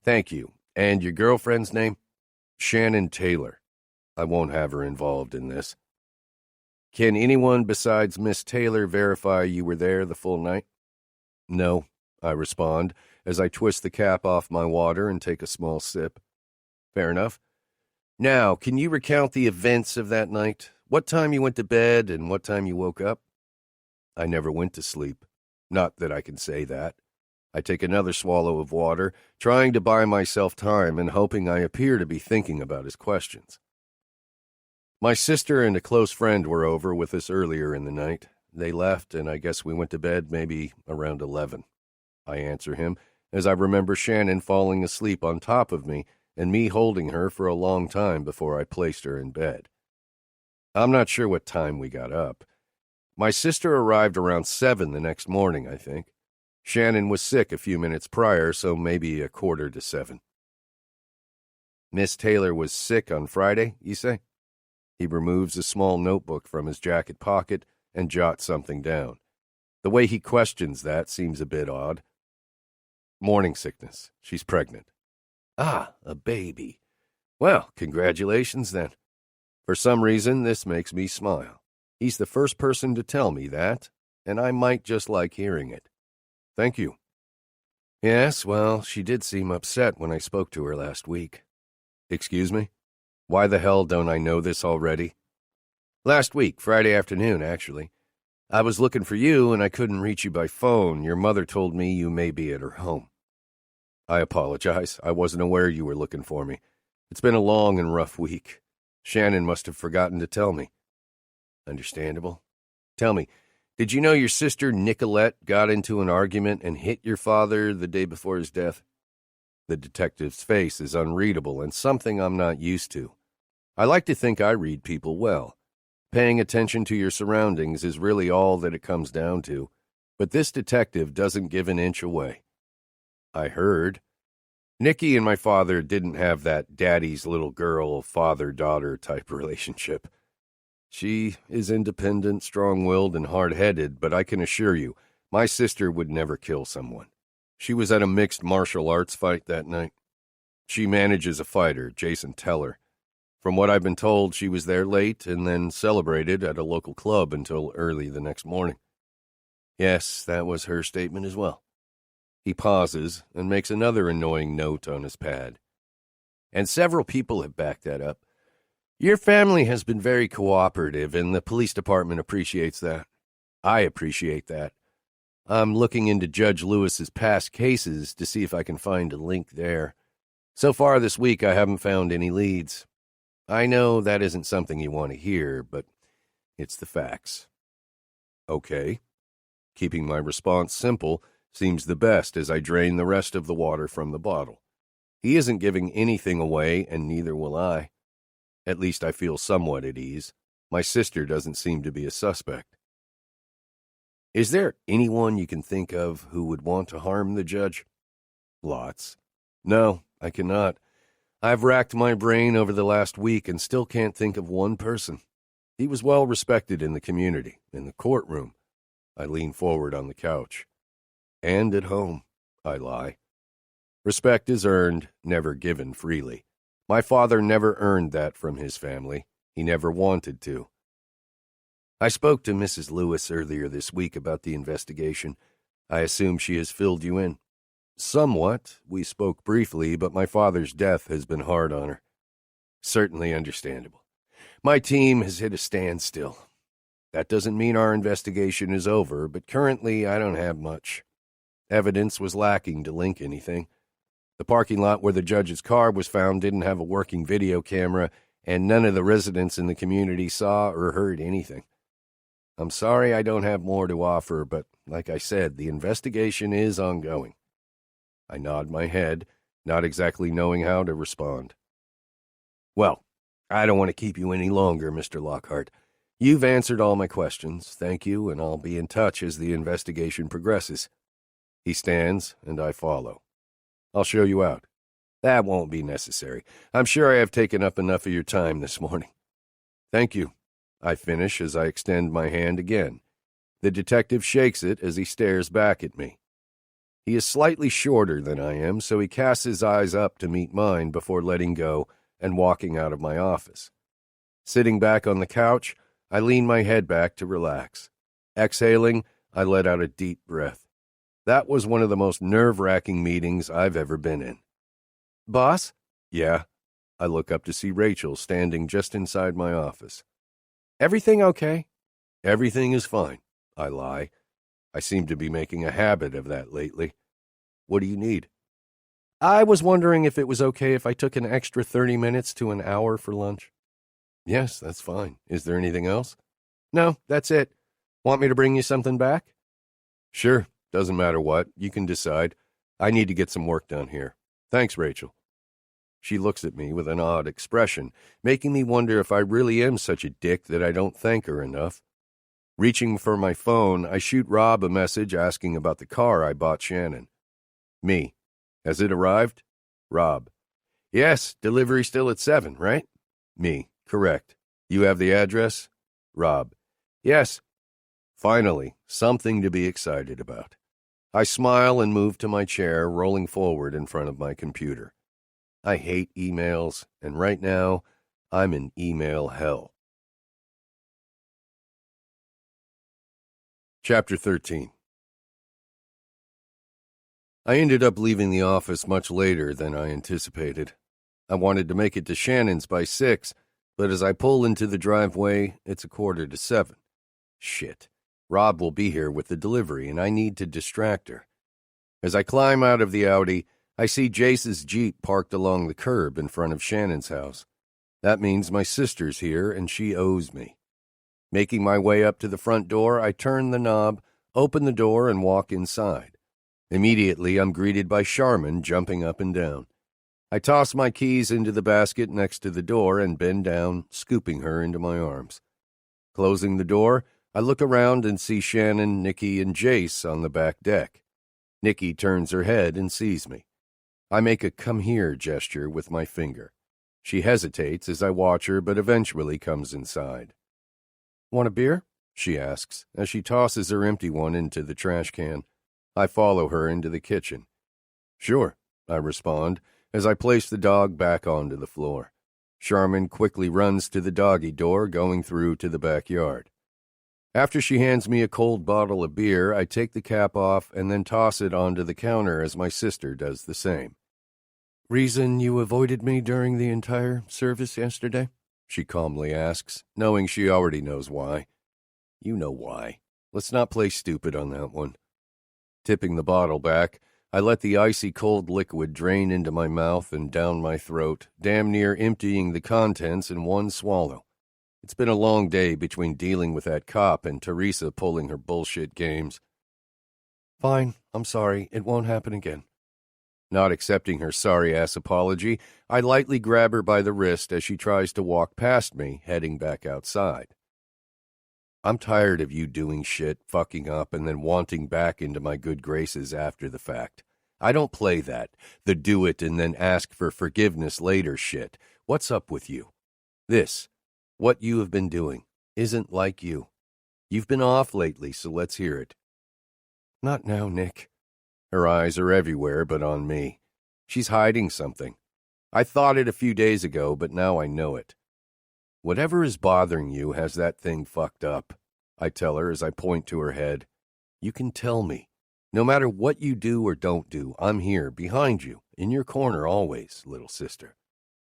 Thank you. And your girlfriend's name?" "Shannon Taylor. I won't have her involved in this." "Can anyone besides Miss Taylor verify you were there the full night?" "No," I respond, as I twist the cap off my water and take a small sip. "Fair enough. Now, can you recount the events of that night? What time you went to bed and what time you woke up?" "I never went to sleep. Not that I can say that." I take another swallow of water, trying to buy myself time and hoping I appear to be thinking about his questions. "My sister and a close friend were over with us earlier in the night. They left, and I guess we went to bed maybe around 11. I answer him, as I remember Shannon falling asleep on top of me and me holding her for a long time before I placed her in bed. I'm not sure what time we got up. My sister arrived around 7 the next morning, I think. Shannon was sick a few minutes prior, so maybe 6:45. "Miss Taylor was sick on Friday, you say?" He removes a small notebook from his jacket pocket and jots something down. The way he questions that seems a bit odd. "Morning sickness. She's pregnant." "Ah, a baby. Well, congratulations then." For some reason, this makes me smile. He's the first person to tell me that, and I might just like hearing it. "Thank you." "Yes, well, she did seem upset when I spoke to her last week." "Excuse me? Why the hell don't I know this already?" "Last week, Friday afternoon, actually. I was looking for you, and I couldn't reach you by phone. Your mother told me you may be at her home." "I apologize. I wasn't aware you were looking for me. It's been a long and rough week. Shannon must have forgotten to tell me." "Understandable. Tell me, did you know your sister Nicolette got into an argument and hit your father the day before his death?" The detective's face is unreadable and something I'm not used to. I like to think I read people well. Paying attention to your surroundings is really all that it comes down to, but this detective doesn't give an inch away. "I heard. Nikki and my father didn't have that daddy's little girl, father-daughter type relationship. She is independent, strong-willed, and hard-headed, but I can assure you, my sister would never kill someone. She was at a mixed martial arts fight that night. She manages a fighter, Jason Teller. From what I've been told, she was there late and then celebrated at a local club until early the next morning." "Yes, that was her statement as well." He pauses and makes another annoying note on his pad. "And several people have backed that up. Your family has been very cooperative, and the police department appreciates that. I appreciate that. I'm looking into Judge Lewis's past cases to see if I can find a link there. So far this week, I haven't found any leads. I know that isn't something you want to hear, but it's the facts. Okay. Keeping my response simple seems the best as I drain the rest of the water from the bottle. He isn't giving anything away, and neither will I. At least I feel somewhat at ease. My sister doesn't seem to be a suspect. Is there anyone you can think of who would want to harm the judge? Lots. No, I cannot. I've racked my brain over the last week and still can't think of one person. He was well respected in the community, in the courtroom. I lean forward on the couch. And at home, I lie. Respect is earned, never given freely. My father never earned that from his family. He never wanted to. I spoke to Mrs. Lewis earlier this week about the investigation. I assume she has filled you in. Somewhat. We spoke briefly, but my father's death has been hard on her. Certainly understandable. My team has hit a standstill. That doesn't mean our investigation is over, but currently I don't have much. Evidence was lacking to link anything. The parking lot where the judge's car was found didn't have a working video camera, and none of the residents in the community saw or heard anything. I'm sorry I don't have more to offer, but like I said, the investigation is ongoing. I nod my head, not exactly knowing how to respond. Well, I don't want to keep you any longer, Mr. Lockhart. You've answered all my questions, thank you, and I'll be in touch as the investigation progresses. He stands, and I follow. I'll show you out. That won't be necessary. I'm sure I have taken up enough of your time this morning. Thank you. I finish as I extend my hand again. The detective shakes it as he stares back at me. He is slightly shorter than I am, so he casts his eyes up to meet mine before letting go and walking out of my office. Sitting back on the couch, I lean my head back to relax. Exhaling, I let out a deep breath. That was one of the most nerve-wracking meetings I've ever been in. Boss? Yeah. I look up to see Rachel standing just inside my office. Everything okay? Everything is fine, I lie. I seem to be making a habit of that lately. What do you need? I was wondering if it was okay if I took an extra 30 minutes to an hour for lunch. Yes, that's fine. Is there anything else? No, that's it. Want me to bring you something back? Sure, doesn't matter what. You can decide. I need to get some work done here. Thanks, Rachel. She looks at me with an odd expression, making me wonder if I really am such a dick that I don't thank her enough. Reaching for my phone, I shoot Rob a message asking about the car I bought Shannon. Me. Has it arrived? Rob. Yes, delivery still at 7, right? Me. Correct. You have the address? Rob. Yes. Finally, something to be excited about. I smile and move to my chair, rolling forward in front of my computer. I hate emails, and right now, I'm in email hell. Chapter 13. I ended up leaving the office much later than I anticipated. I wanted to make it to Shannon's by 6, but as I pull into the driveway, it's 6:45. Shit. Rob will be here with the delivery, and I need to distract her. As I climb out of the Audi, I see Jace's Jeep parked along the curb in front of Shannon's house. That means my sister's here, and she owes me. Making my way up to the front door, I turn the knob, open the door, and walk inside. Immediately, I'm greeted by Charmin jumping up and down. I toss my keys into the basket next to the door and bend down, scooping her into my arms. Closing the door, I look around and see Shannon, Nikki, and Jace on the back deck. Nikki turns her head and sees me. I make a come here gesture with my finger. She hesitates as I watch her, but eventually comes inside. Want a beer? She asks, as she tosses her empty one into the trash can. I follow her into the kitchen. Sure, I respond, as I place the dog back onto the floor. Charmin quickly runs to the doggy door, going through to the backyard. After she hands me a cold bottle of beer, I take the cap off and then toss it onto the counter as my sister does the same. Reason you avoided me during the entire service yesterday? she calmly asks, knowing she already knows why. You know why. Let's not play stupid on that one. Tipping the bottle back, I let the icy cold liquid drain into my mouth and down my throat, damn near emptying the contents in one swallow. It's been a long day between dealing with that cop and Teresa pulling her bullshit games. Fine, I'm sorry, it won't happen again. Not accepting her sorry-ass apology, I lightly grab her by the wrist as she tries to walk past me, heading back outside. I'm tired of you doing shit, fucking up, and then wanting back into my good graces after the fact. I don't play that, the do it and then ask for forgiveness later shit. What's up with you? This, what you have been doing, isn't like you. You've been off lately, so let's hear it. Not now, Nick. Her eyes are everywhere but on me. She's hiding something. I thought it a few days ago, but now I know it. Whatever is bothering you has that thing fucked up, I tell her as I point to her head. You can tell me. No matter what you do or don't do, I'm here, behind you, in your corner always, little sister.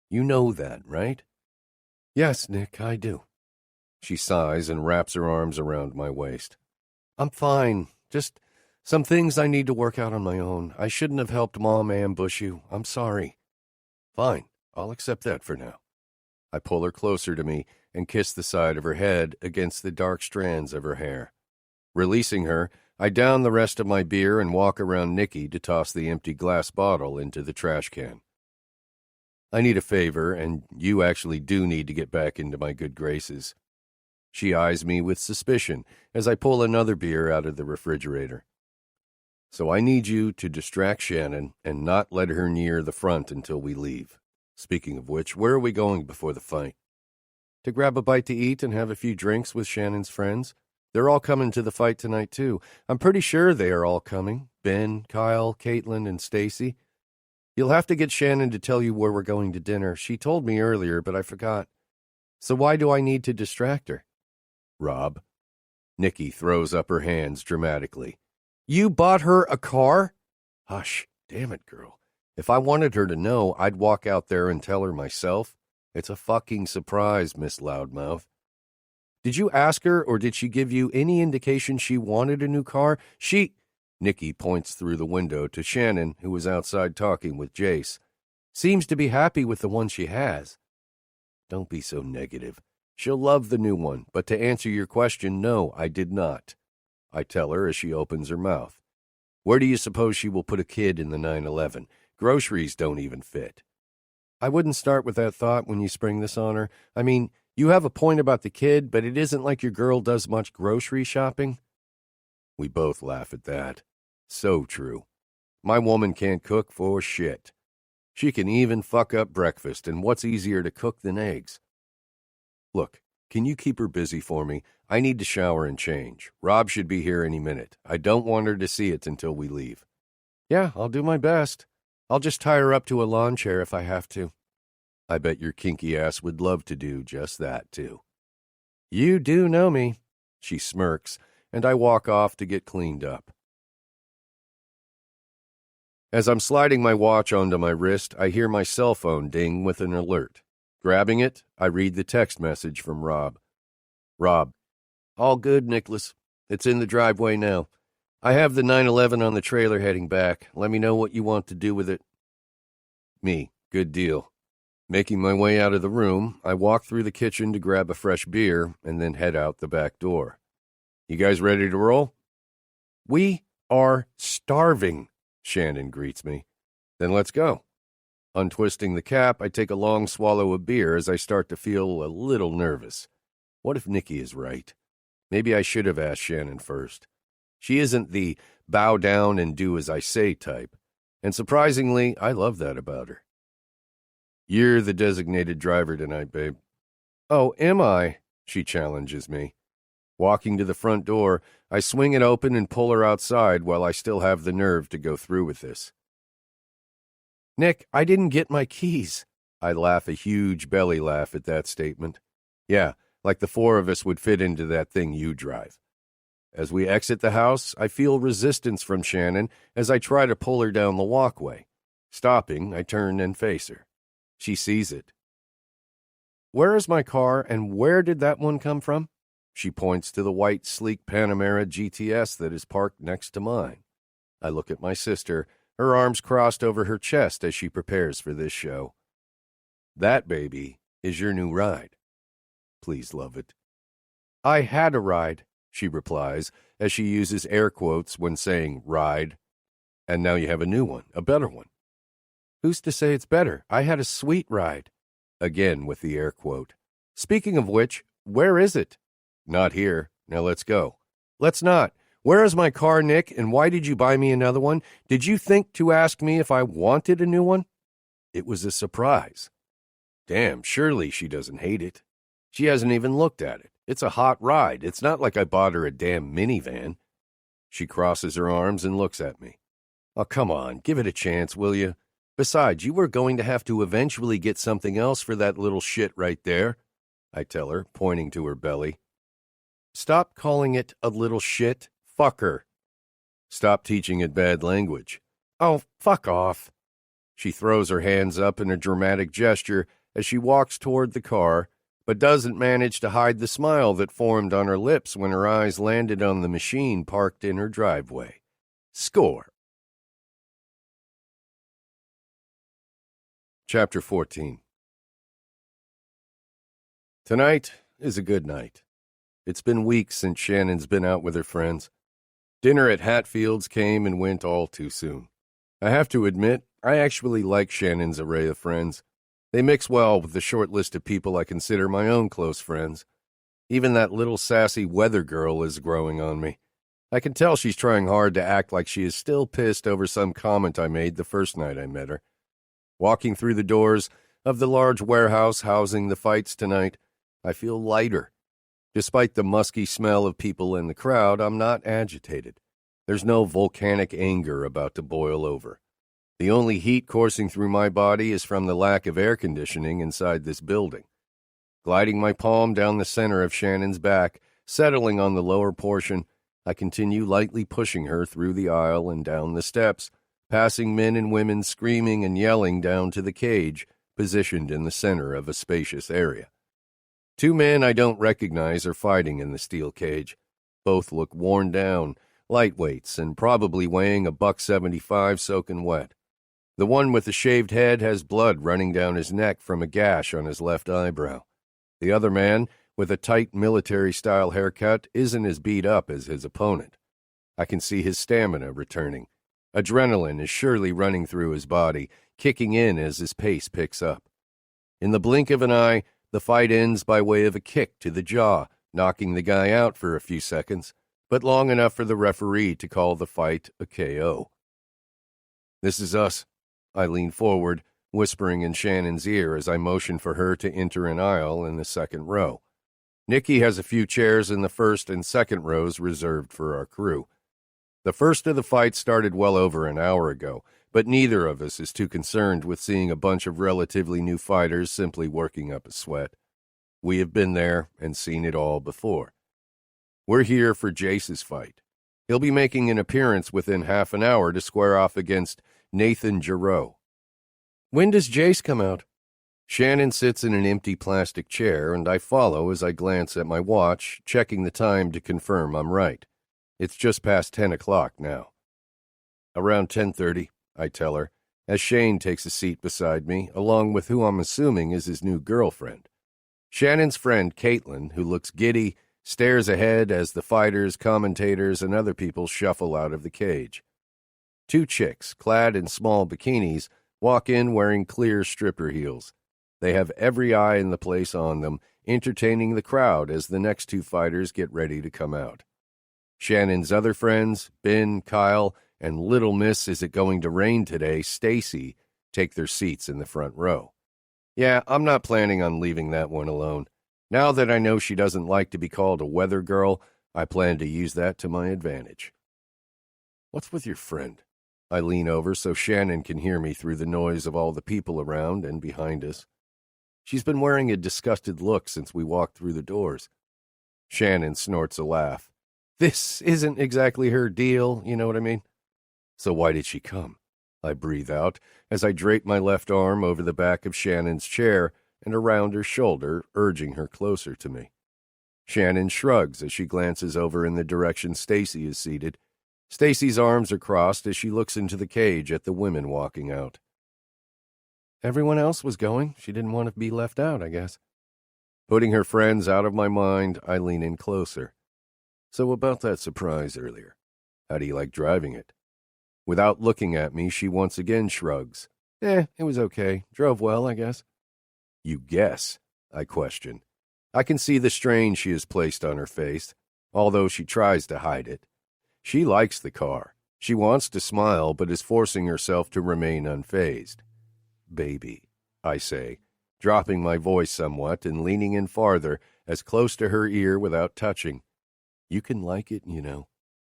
You know that, right? Yes, Nick, I do. She sighs and wraps her arms around my waist. I'm fine. Just some things I need to work out on my own. I shouldn't have helped Mom ambush you. I'm sorry. Fine. I'll accept that for now. I pull her closer to me and kiss the side of her head against the dark strands of her hair. Releasing her, I down the rest of my beer and walk around Nikki to toss the empty glass bottle into the trash can. I need a favor, and you actually do need to get back into my good graces. She eyes me with suspicion as I pull another beer out of the refrigerator. So I need you to distract Shannon and not let her near the front until we leave. Speaking of which, where are we going before the fight? To grab a bite to eat and have a few drinks with Shannon's friends. They're all coming to the fight tonight, too. I'm pretty sure they are all coming. Ben, Kyle, Caitlin, and Stacy. You'll have to get Shannon to tell you where we're going to dinner. She told me earlier, but I forgot. So why do I need to distract her? Rob. Nikki throws up her hands dramatically. You bought her a car? Hush. Damn it, girl. If I wanted her to know, I'd walk out there and tell her myself. It's a fucking surprise, Miss Loudmouth. Did you ask her, or did she give you any indication she wanted a new car? Nikki points through the window to Shannon, who was outside talking with Jace. Seems to be happy with the one she has. Don't be so negative. She'll love the new one, but to answer your question, no, I did not. I tell her as she opens her mouth. Where do you suppose she will put a kid in the 911? Groceries don't even fit. I wouldn't start with that thought when you spring this on her. I mean, you have a point about the kid, but it isn't like your girl does much grocery shopping. We both laugh at that. So true. My woman can't cook for shit. She can even fuck up breakfast, and what's easier to cook than eggs? Look, can you keep her busy for me? I need to shower and change. Rob should be here any minute. I don't want her to see it until we leave. Yeah, I'll do my best. I'll just tie her up to a lawn chair if I have to. I bet your kinky ass would love to do just that, too. You do know me. She smirks, and I walk off to get cleaned up. As I'm sliding my watch onto my wrist, I hear my cell phone ding with an alert. Grabbing it, I read the text message from Rob. Rob, all good, Nicholas. It's in the driveway now. I have the 911 on the trailer heading back. Let me know what you want to do with it. Me, good deal. Making my way out of the room, I walk through the kitchen to grab a fresh beer and then head out the back door. You guys ready to roll? We are starving, Shannon greets me. Then let's go. Untwisting the cap, I take a long swallow of beer as I start to feel a little nervous. What if Nikki is right? Maybe I should have asked Shannon first. She isn't the bow down and do as I say type, and surprisingly, I love that about her. You're the designated driver tonight, babe. Oh, am I? She challenges me. Walking to the front door, I swing it open and pull her outside while I still have the nerve to go through with this. Nick, I didn't get my keys. I laugh a huge belly laugh at that statement. Yeah, like the four of us would fit into that thing you drive. As we exit the house, I feel resistance from Shannon as I try to pull her down the walkway. Stopping, I turn and face her. She sees it. Where is my car, and where did that one come from? She points to the white, sleek Panamera GTS that is parked next to mine. I look at my sister, her arms crossed over her chest as she prepares for this show. That, baby, is your new ride. Please love it. I had a ride, she replies, as she uses air quotes when saying ride. And now you have a new one, a better one. Who's to say it's better? I had a sweet ride. Again with the air quote. Speaking of which, where is it? Not here. Now let's go. Let's not. Where is my car, Nick, and why did you buy me another one? Did you think to ask me if I wanted a new one? It was a surprise. Damn, surely she doesn't hate it. She hasn't even looked at it. It's a hot ride. It's not like I bought her a damn minivan. She crosses her arms and looks at me. Oh, come on, give it a chance, will you? Besides, you were going to have to eventually get something else for that little shit right there, I tell her, pointing to her belly. Stop calling it a little shit. Fuck her. Stop teaching it bad language. Oh, fuck off. She throws her hands up in a dramatic gesture as she walks toward the car, but doesn't manage to hide the smile that formed on her lips when her eyes landed on the machine parked in her driveway. Score. Chapter 14. Tonight is a good night. It's been weeks since Shannon's been out with her friends. Dinner at Hatfield's came and went all too soon. I have to admit, I actually like Shannon's array of friends. They mix well with the short list of people I consider my own close friends. Even that little sassy weather girl is growing on me. I can tell she's trying hard to act like she is still pissed over some comment I made the first night I met her. Walking through the doors of the large warehouse housing the fights tonight, I feel lighter. Despite the musky smell of people in the crowd, I'm not agitated. There's no volcanic anger about to boil over. The only heat coursing through my body is from the lack of air conditioning inside this building. Gliding my palm down the center of Shannon's back, settling on the lower portion, I continue lightly pushing her through the aisle and down the steps, passing men and women screaming and yelling down to the cage, positioned in the center of a spacious area. Two men I don't recognize are fighting in the steel cage. Both look worn down, lightweights, and probably weighing $175 soaking wet. The one with the shaved head has blood running down his neck from a gash on his left eyebrow. The other man, with a tight military-style haircut, isn't as beat up as his opponent. I can see his stamina returning. Adrenaline is surely running through his body, kicking in as his pace picks up. In the blink of an eye, the fight ends by way of a kick to the jaw, knocking the guy out for a few seconds, but long enough for the referee to call the fight a KO. This is us. I lean forward, whispering in Shannon's ear as I motion for her to enter an aisle in the second row. Nikki has a few chairs in the first and second rows reserved for our crew. The first of the fights started well over an hour ago, but neither of us is too concerned with seeing a bunch of relatively new fighters simply working up a sweat. We have been there and seen it all before. We're here for Jace's fight. He'll be making an appearance within half an hour to square off against Nathan Giroux. When does Jace come out? Shannon sits in an empty plastic chair, and I follow as I glance at my watch, checking the time to confirm I'm right. It's just past 10 o'clock now. Around 10:30, I tell her, as Shane takes a seat beside me, along with who I'm assuming is his new girlfriend. Shannon's friend, Caitlin, who looks giddy, stares ahead as the fighters, commentators, and other people shuffle out of the cage. Two chicks, clad in small bikinis, walk in wearing clear stripper heels. They have every eye in the place on them, entertaining the crowd as the next two fighters get ready to come out. Shannon's other friends, Ben, Kyle, and Little Miss Is It Going to Rain Today, Stacy, take their seats in the front row. Yeah, I'm not planning on leaving that one alone. Now that I know she doesn't like to be called a weather girl, I plan to use that to my advantage. What's with your friend? I lean over so Shannon can hear me through the noise of all the people around and behind us. She's been wearing a disgusted look since we walked through the doors. Shannon snorts a laugh. This isn't exactly her deal, you know what I mean? So why did she come? I breathe out as I drape my left arm over the back of Shannon's chair, and around her shoulder, urging her closer to me. Shannon shrugs as she glances over in the direction Stacy is seated. Stacy's arms are crossed as she looks into the cage at the women walking out. Everyone else was going. She didn't want to be left out, I guess. Putting her friends out of my mind, I lean in closer. So about that surprise earlier. How do you like driving it? Without looking at me, she once again shrugs. It was okay. Drove well, I guess. You guess? I question. I can see the strain she has placed on her face, although she tries to hide it. She likes the car. She wants to smile, but is forcing herself to remain unfazed. Baby, I say, dropping my voice somewhat and leaning in farther, as close to her ear without touching. You can like it, you know,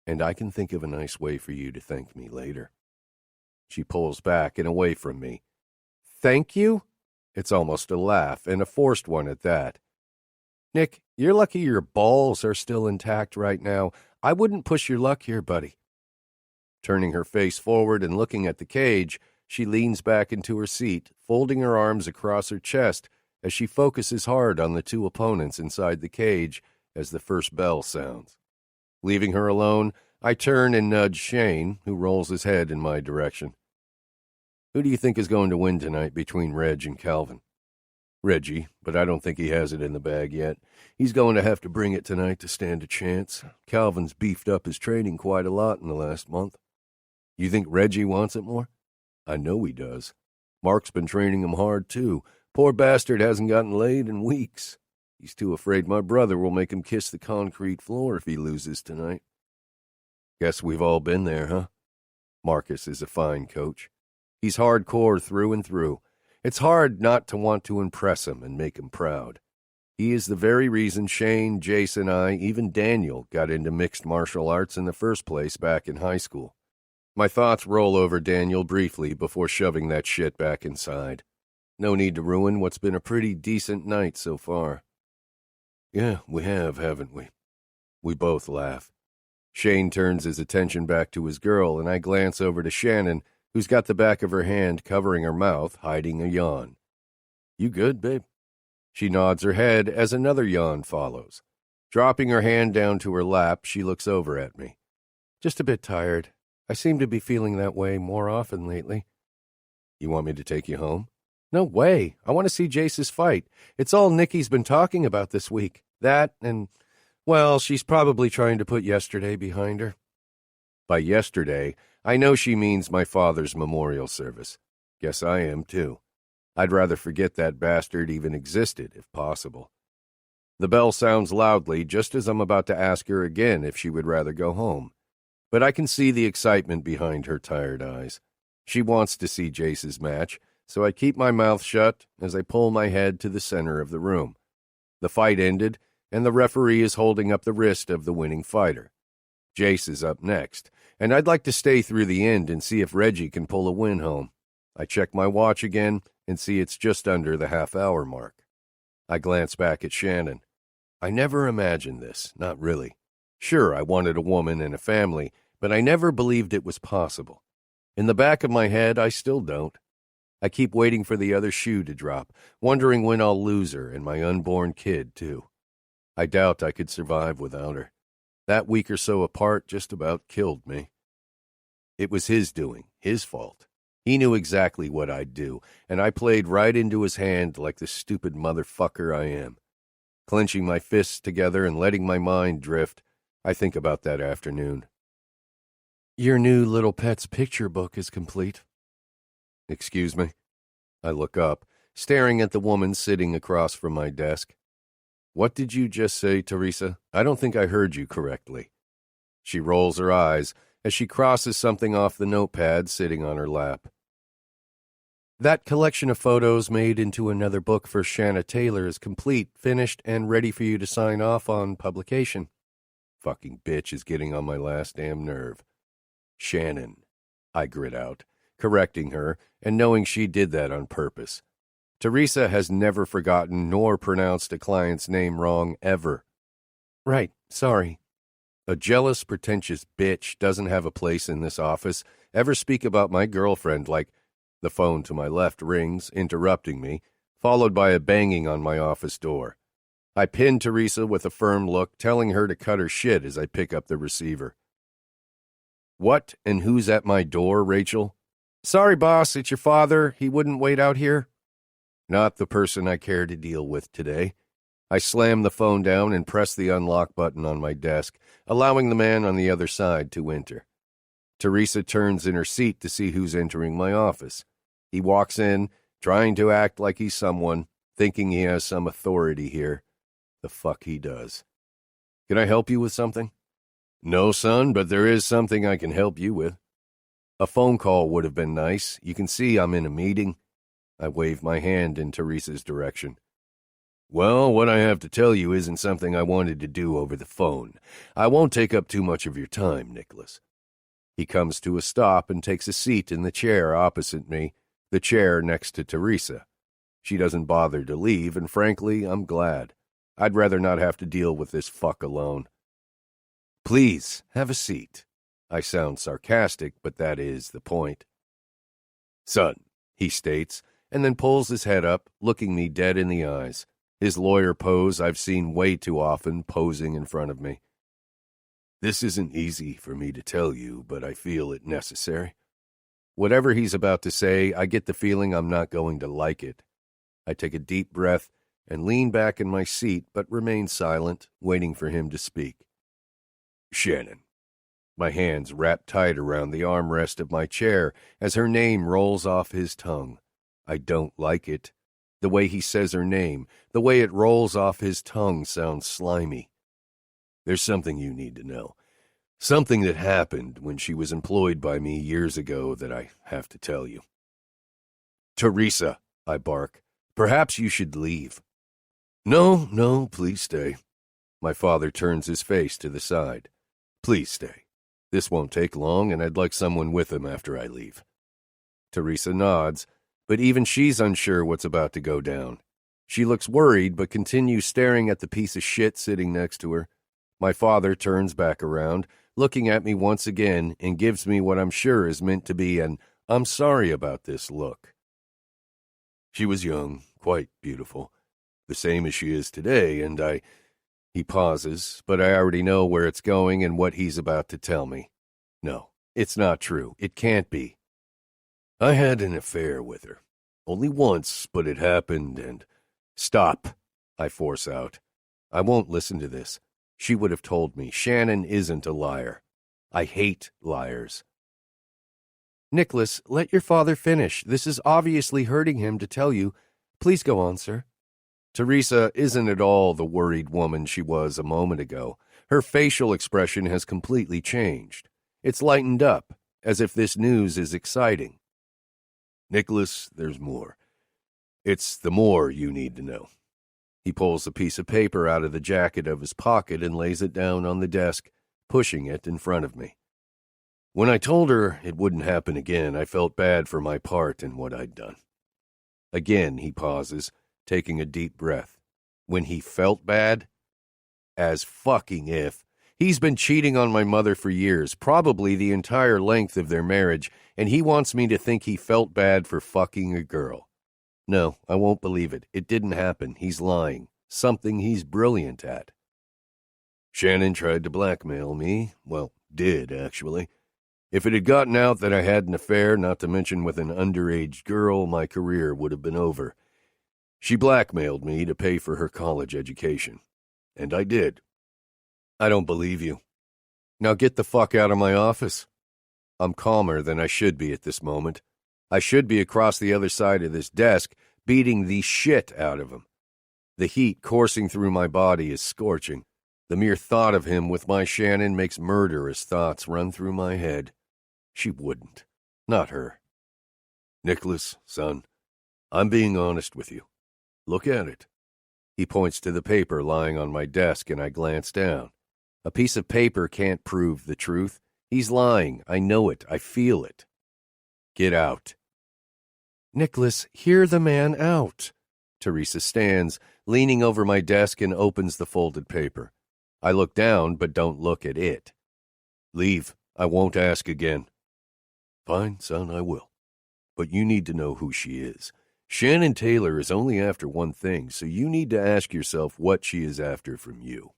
and I can think of a nice way for you to thank me later. She pulls back and away from me. Thank you? It's almost a laugh, and a forced one at that. Nick, you're lucky your balls are still intact right now. I wouldn't push your luck here, buddy. Turning her face forward and looking at the cage, she leans back into her seat, folding her arms across her chest as she focuses hard on the two opponents inside the cage as the first bell sounds. Leaving her alone, I turn and nudge Shane, who rolls his head in my direction. Who do you think is going to win tonight between Reg and Calvin? Reggie, but I don't think he has it in the bag yet. He's going to have to bring it tonight to stand a chance. Calvin's beefed up his training quite a lot in the last month. You think Reggie wants it more? I know he does. Mark's been training him hard, too. Poor bastard hasn't gotten laid in weeks. He's too afraid my brother will make him kiss the concrete floor if he loses tonight. Guess we've all been there, huh? Marcus is a fine coach. He's hardcore through and through. It's hard not to want to impress him and make him proud. He is the very reason Shane, Jason, I, even Daniel, got into mixed martial arts in the first place back in high school. My thoughts roll over Daniel briefly before shoving that shit back inside. No need to ruin what's been a pretty decent night so far. Yeah, we have, haven't we? We both laugh. Shane turns his attention back to his girl, and I glance over to Shannon, who's got the back of her hand covering her mouth, hiding a yawn. You good, babe? She nods her head as another yawn follows. Dropping her hand down to her lap, she looks over at me. Just a bit tired. I seem to be feeling that way more often lately. You want me to take you home? No way. I want to see Jace's fight. It's all Nikki's been talking about this week. That and, well, she's probably trying to put yesterday behind her. By yesterday, I know she means my father's memorial service. Guess I am, too. I'd rather forget that bastard even existed, if possible. The bell sounds loudly just as I'm about to ask her again if she would rather go home. But I can see the excitement behind her tired eyes. She wants to see Jace's match, so I keep my mouth shut as I pull my head to the center of the room. The fight ended, and the referee is holding up the wrist of the winning fighter. Jace is up next, and I'd like to stay through the end and see if Reggie can pull a win home. I check my watch again and see it's just under the half-hour mark. I glance back at Shannon. I never imagined this, not really. Sure, I wanted a woman and a family, but I never believed it was possible. In the back of my head, I still don't. I keep waiting for the other shoe to drop, wondering when I'll lose her and my unborn kid, too. I doubt I could survive without her. That week or so apart just about killed me. It was his doing, his fault. He knew exactly what I'd do, and I played right into his hand like the stupid motherfucker I am. Clenching my fists together and letting my mind drift, I think about that afternoon. Your new little pet's picture book is complete. Excuse me? I look up, staring at the woman sitting across from my desk. What did you just say, Teresa? I don't think I heard you correctly. She rolls her eyes as she crosses something off the notepad sitting on her lap. That collection of photos made into another book for Shanna Taylor is complete, finished, and ready for you to sign off on publication. Fucking bitch is getting on my last damn nerve. Shannon, I grit out, correcting her and knowing she did that on purpose. Teresa has never forgotten nor pronounced a client's name wrong ever. Right, sorry. A jealous, pretentious bitch doesn't have a place in this office. Ever speak about my girlfriend like... The phone to my left rings, interrupting me. followed by a banging on my office door. I pin Teresa with a firm look, telling her to cut her shit as I pick up the receiver. What and who's at my door, Rachel? Sorry, boss, it's your father. He wouldn't wait out here. Not the person I care to deal with today. I slam the phone down and press the unlock button on my desk, allowing the man on the other side to enter. Teresa turns in her seat to see who's entering my office. He walks in, trying to act like he's someone, thinking he has some authority here. The fuck he does. Can I help you with something? No, son, but there is something I can help you with. A phone call would have been nice. You can see I'm in a meeting. I wave my hand in Teresa's direction. Well, what I have to tell you isn't something I wanted to do over the phone. I won't take up too much of your time, Nicholas. He comes to a stop and takes a seat in the chair opposite me, the chair next to Teresa. She doesn't bother to leave, and frankly, I'm glad. I'd rather not have to deal with this fuck alone. Please, have a seat. I sound sarcastic, but that is the point. Son, he states, and then pulls his head up, looking me dead in the eyes. His lawyer pose I've seen way too often posing in front of me. This isn't easy for me to tell you, but I feel it necessary. Whatever he's about to say, I get the feeling I'm not going to like it. I take a deep breath and lean back in my seat, but remain silent, waiting for him to speak. Shannon. My hands wrap tight around the armrest of my chair as her name rolls off his tongue. I don't like it. The way he says her name, the way it rolls off his tongue sounds slimy. There's something you need to know. Something that happened when she was employed by me years ago that I have to tell you. Teresa, I bark. Perhaps you should leave. No, please stay. My father turns his face to the side. Please stay. This won't take long, and I'd like someone with him after I leave. Teresa nods, but even she's unsure what's about to go down. She looks worried, but continues staring at the piece of shit sitting next to her. My father turns back around, looking at me once again, and gives me what I'm sure is meant to be an "I'm sorry about this" look. She was young, quite beautiful, the same as she is today, and He pauses, but I already know where it's going and what he's about to tell me. No, it's not true. It can't be. I had an affair with her. Only once, but it happened, and... Stop, I force out. I won't listen to this. She would have told me. Shannon isn't a liar. I hate liars. Nicholas, let your father finish. This is obviously hurting him to tell you. Please go on, sir. Teresa isn't at all the worried woman she was a moment ago. Her facial expression has completely changed. It's lightened up, as if this news is exciting. Nicholas, there's more. It's the more you need to know. He pulls a piece of paper out of the jacket of his pocket and lays it down on the desk, pushing it in front of me. When I told her it wouldn't happen again, I felt bad for my part in what I'd done. Again, he pauses, taking a deep breath. When he felt bad? As fucking if. He's been cheating on my mother for years, probably the entire length of their marriage, and he wants me to think he felt bad for fucking a girl. No, I won't believe it. It didn't happen. He's lying. Something he's brilliant at. Shannon tried to blackmail me. Well, did, actually. If it had gotten out that I had an affair, not to mention with an underage girl, my career would have been over. She blackmailed me to pay for her college education. And I did. I don't believe you. Now get the fuck out of my office. I'm calmer than I should be at this moment. I should be across the other side of this desk, beating the shit out of him. The heat coursing through my body is scorching. The mere thought of him with my Shannon makes murderous thoughts run through my head. She wouldn't. Not her. Nicholas, son, I'm being honest with you. Look at it. He points to the paper lying on my desk, and I glance down. A piece of paper can't prove the truth. He's lying. I know it. I feel it. Get out. Nicholas, hear the man out. Teresa stands, leaning over my desk, and opens the folded paper. I look down, but don't look at it. Leave. I won't ask again. Fine, son, I will. But you need to know who she is. Shannon Taylor is only after one thing, so you need to ask yourself what she is after from you.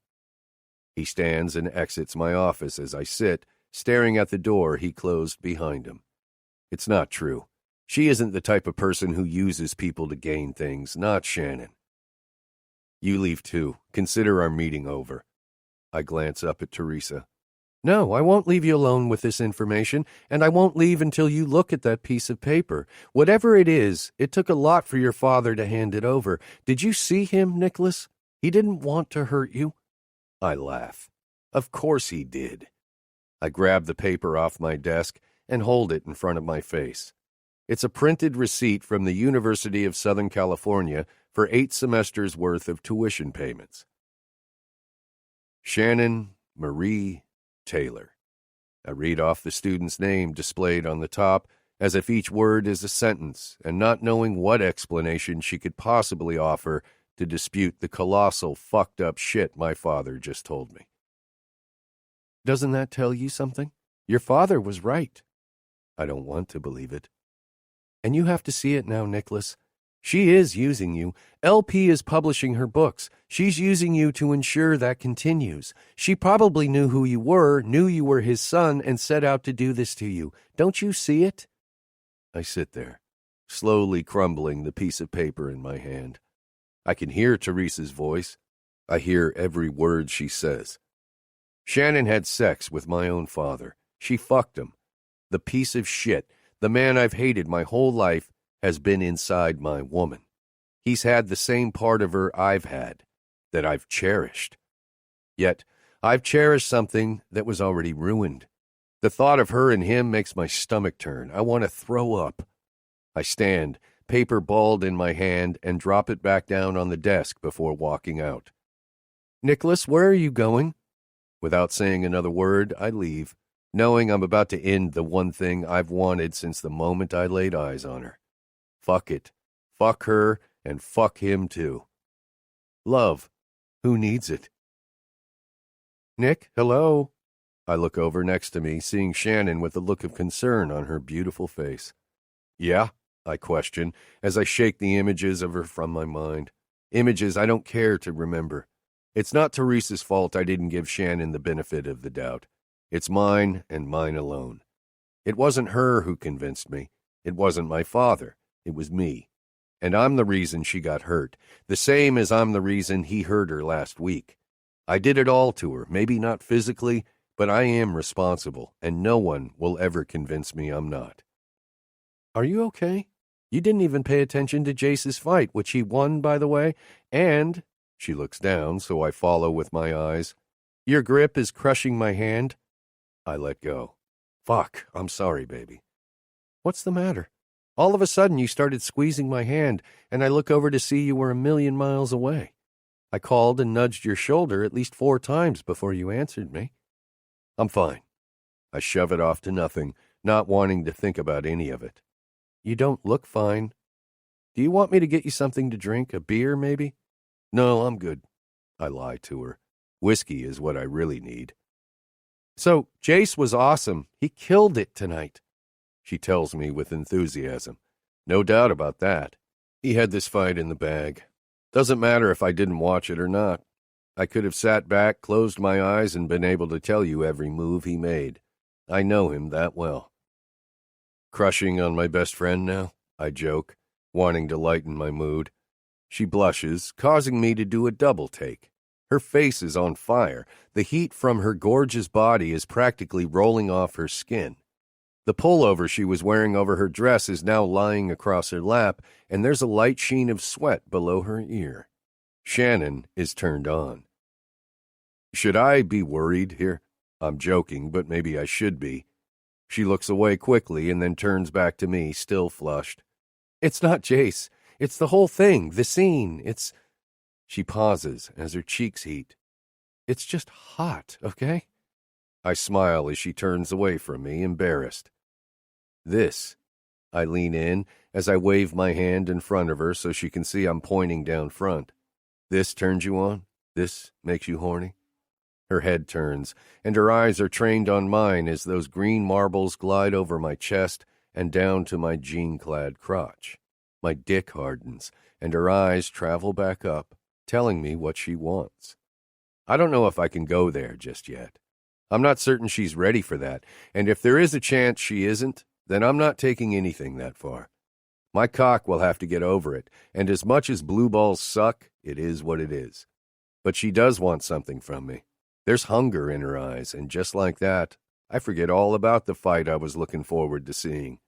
He stands and exits my office as I sit, staring at the door he closed behind him. It's not true. She isn't the type of person who uses people to gain things, not Shannon. You leave too. Consider our meeting over. I glance up at Teresa. No, I won't leave you alone with this information, and I won't leave until you look at that piece of paper. Whatever it is, it took a lot for your father to hand it over. Did you see him, Nicholas? He didn't want to hurt you. I laugh. Of course he did. I grab the paper off my desk and hold it in front of my face. It's a printed receipt from the University of Southern California for 8 semesters' worth of tuition payments. Shannon Marie Taylor. I read off the student's name displayed on the top as if each word is a sentence, and not knowing what explanation she could possibly offer to dispute the colossal fucked up shit my father just told me. Doesn't that tell you something? Your father was right. I don't want to believe it. And you have to see it now, Nicholas. She is using you. LP is publishing her books. She's using you to ensure that continues. She probably knew who you were his son, and set out to do this to you. Don't you see it? I sit there, slowly crumbling the piece of paper in my hand. I can hear Teresa's voice. I hear every word she says. Shannon had sex with my own father. She fucked him. The piece of shit, the man I've hated my whole life, has been inside my woman. He's had the same part of her I've had, that I've cherished. Yet, I've cherished something that was already ruined. The thought of her and him makes my stomach turn. I want to throw up. I stand, paper balled in my hand, and drop it back down on the desk before walking out. Nicholas, where are you going? Without saying another word, I leave, knowing I'm about to end the one thing I've wanted since the moment I laid eyes on her. Fuck it. Fuck her, and fuck him too. Love. Who needs it? Nick, hello? I look over next to me, seeing Shannon with a look of concern on her beautiful face. Yeah? I question, as I shake the images of her from my mind. Images I don't care to remember. It's not Teresa's fault I didn't give Shannon the benefit of the doubt. It's mine and mine alone. It wasn't her who convinced me. It wasn't my father. It was me. And I'm the reason she got hurt, the same as I'm the reason he hurt her last week. I did it all to her, maybe not physically, but I am responsible, and no one will ever convince me I'm not. Are you okay? You didn't even pay attention to Jace's fight, which he won, by the way, and, she looks down, so I follow with my eyes, your grip is crushing my hand. I let go. Fuck, I'm sorry, baby. What's the matter? All of a sudden, you started squeezing my hand, and I look over to see you were 1,000,000 miles away. I called and nudged your shoulder at least 4 times before you answered me. I'm fine. I shove it off to nothing, not wanting to think about any of it. You don't look fine. Do you want me to get you something to drink, a beer maybe? No, I'm good. I lie to her. Whiskey is what I really need. So, Jace was awesome. He killed it tonight. She tells me with enthusiasm. No doubt about that. He had this fight in the bag. Doesn't matter if I didn't watch it or not. I could have sat back, closed my eyes, and been able to tell you every move he made. I know him that well. Crushing on my best friend now? I joke, wanting to lighten my mood. She blushes, causing me to do a double take. Her face is on fire. The heat from her gorgeous body is practically rolling off her skin. The pullover she was wearing over her dress is now lying across her lap, and there's a light sheen of sweat below her ear. Shannon is turned on. Should I be worried here? I'm joking, but maybe I should be. She looks away quickly and then turns back to me, still flushed. It's not Jace. It's the whole thing, the scene. It's... She pauses as her cheeks heat. It's just hot, okay? I smile as she turns away from me, embarrassed. This. I lean in as I wave my hand in front of her so she can see I'm pointing down front. This turns you on? This makes you horny? Her head turns, and her eyes are trained on mine as those green marbles glide over my chest and down to my jean-clad crotch. My dick hardens, and her eyes travel back up, telling me what she wants. I don't know if I can go there just yet. I'm not certain she's ready for that, and if there is a chance she isn't, then I'm not taking anything that far. My cock will have to get over it, and as much as blue balls suck, it is what it is. But she does want something from me. There's hunger in her eyes, and just like that, I forget all about the fight I was looking forward to seeing.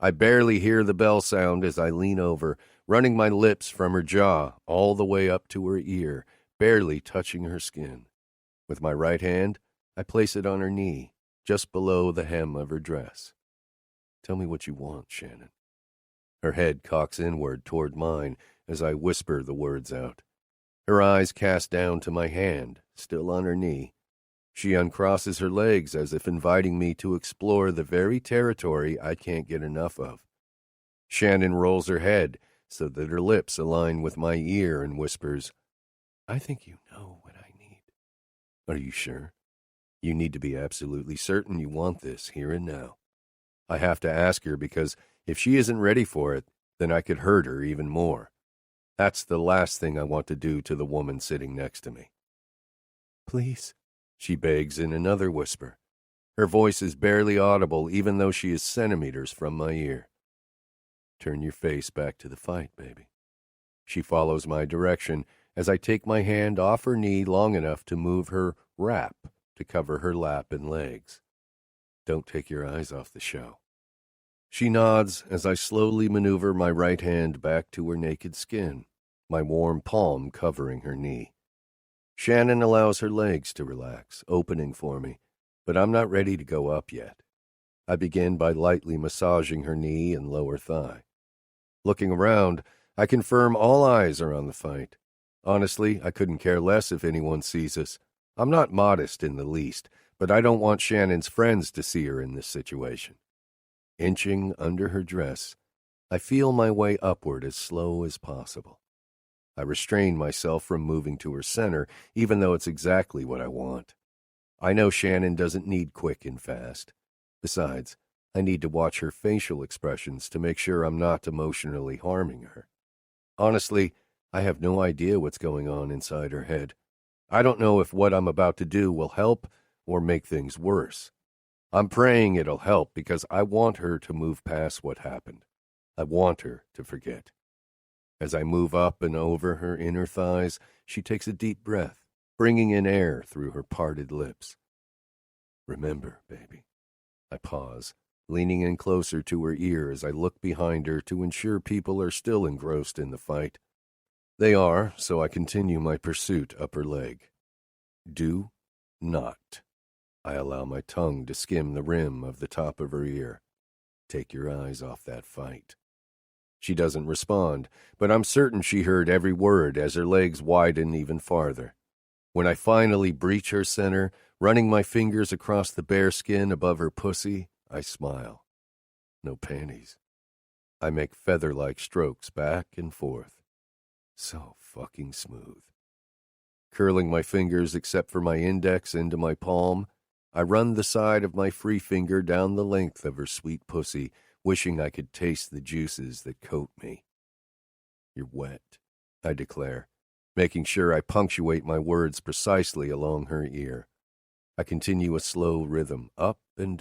I barely hear the bell sound as I lean over, running my lips from her jaw all the way up to her ear, barely touching her skin. With my right hand, I place it on her knee, just below the hem of her dress. Tell me what you want, Shannon. Her head cocks inward toward mine as I whisper the words out. Her eyes cast down to my hand, still on her knee. She uncrosses her legs as if inviting me to explore the very territory I can't get enough of. Shannon rolls her head so that her lips align with my ear and whispers, I think you know what I need. Are you sure? You need to be absolutely certain you want this here and now. I have to ask her because if she isn't ready for it, then I could hurt her even more. That's the last thing I want to do to the woman sitting next to me. Please, she begs in another whisper. Her voice is barely audible even though she is centimeters from my ear. Turn your face back to the fight, baby. She follows my direction as I take my hand off her knee long enough to move her wrap to cover her lap and legs. Don't take your eyes off the show. She nods as I slowly maneuver my right hand back to her naked skin, my warm palm covering her knee. Shannon allows her legs to relax, opening for me, but I'm not ready to go up yet. I begin by lightly massaging her knee and lower thigh. Looking around, I confirm all eyes are on the fight. Honestly, I couldn't care less if anyone sees us. I'm not modest in the least, but I don't want Shannon's friends to see her in this situation. Inching under her dress, I feel my way upward as slow as possible. I restrain myself from moving to her center, even though it's exactly what I want. I know Shannon doesn't need quick and fast. Besides, I need to watch her facial expressions to make sure I'm not emotionally harming her. Honestly, I have no idea what's going on inside her head. I don't know if what I'm about to do will help or make things worse. I'm praying it'll help because I want her to move past what happened. I want her to forget. As I move up and over her inner thighs, she takes a deep breath, bringing in air through her parted lips. Remember, baby. I pause, leaning in closer to her ear as I look behind her to ensure people are still engrossed in the fight. They are, so I continue my pursuit up her leg. Do not. I allow my tongue to skim the rim of the top of her ear. Take your eyes off that fight. She doesn't respond, but I'm certain she heard every word as her legs widen even farther. When I finally breach her center, running my fingers across the bare skin above her pussy, I smile. No panties. I make feather-like strokes back and forth. So fucking smooth. Curling my fingers except for my index into my palm, I run the side of my free finger down the length of her sweet pussy, wishing I could taste the juices that coat me. You're wet, I declare, making sure I punctuate my words precisely along her ear. I continue a slow rhythm, up and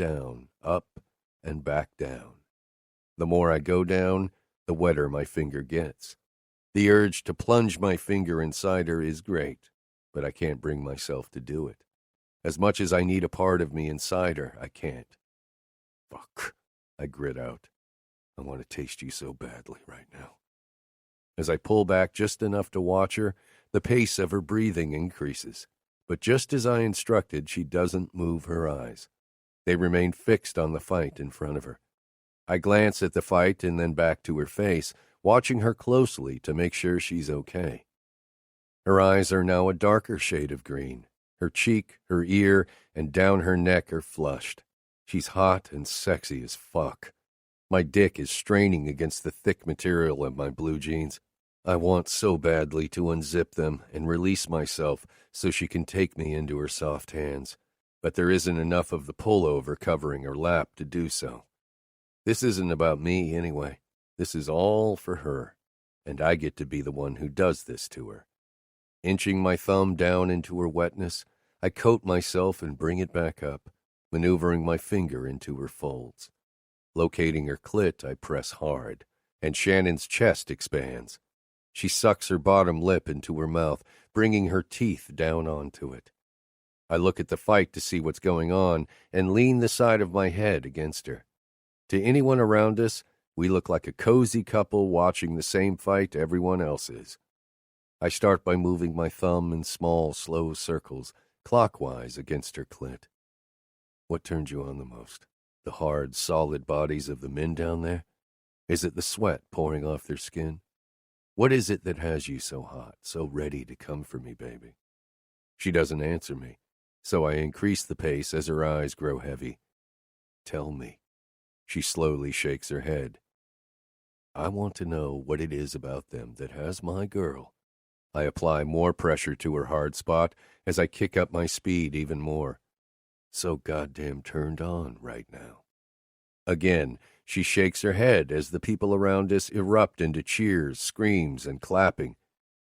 back down. The more I go down, the wetter my finger gets. The urge to plunge my finger inside her is great, but I can't bring myself to do it. As much as I need a part of me inside her, I can't. Fuck, I grit out. I want to taste you so badly right now. As I pull back just enough to watch her, the pace of her breathing increases. But just as I instructed, she doesn't move her eyes. They remain fixed on the fight in front of her. I glance at the fight and then back to her face, watching her closely to make sure she's okay. Her eyes are now a darker shade of green. Her cheek, her ear, and down her neck are flushed. She's hot and sexy as fuck. My dick is straining against the thick material of my blue jeans. I want so badly to unzip them and release myself so she can take me into her soft hands, but there isn't enough of the pullover covering her lap to do so. This isn't about me, anyway. This is all for her, and I get to be the one who does this to her. Inching my thumb down into her wetness, I coat myself and bring it back up, maneuvering my finger into her folds. Locating her clit, I press hard, and Shannon's chest expands. She sucks her bottom lip into her mouth, bringing her teeth down onto it. I look at the fight to see what's going on and lean the side of my head against her. To anyone around us, we look like a cozy couple watching the same fight everyone else is. I start by moving my thumb in small, slow circles, clockwise against her clit. What turns you on the most? The hard, solid bodies of the men down there? Is it the sweat pouring off their skin? What is it that has you so hot, so ready to come for me, baby? She doesn't answer me, so I increase the pace as her eyes grow heavy. Tell me. She slowly shakes her head. I want to know what it is about them that has my girl. I apply more pressure to her hard spot as I kick up my speed even more. So goddamn turned on right now. Again, she shakes her head as the people around us erupt into cheers, screams, and clapping.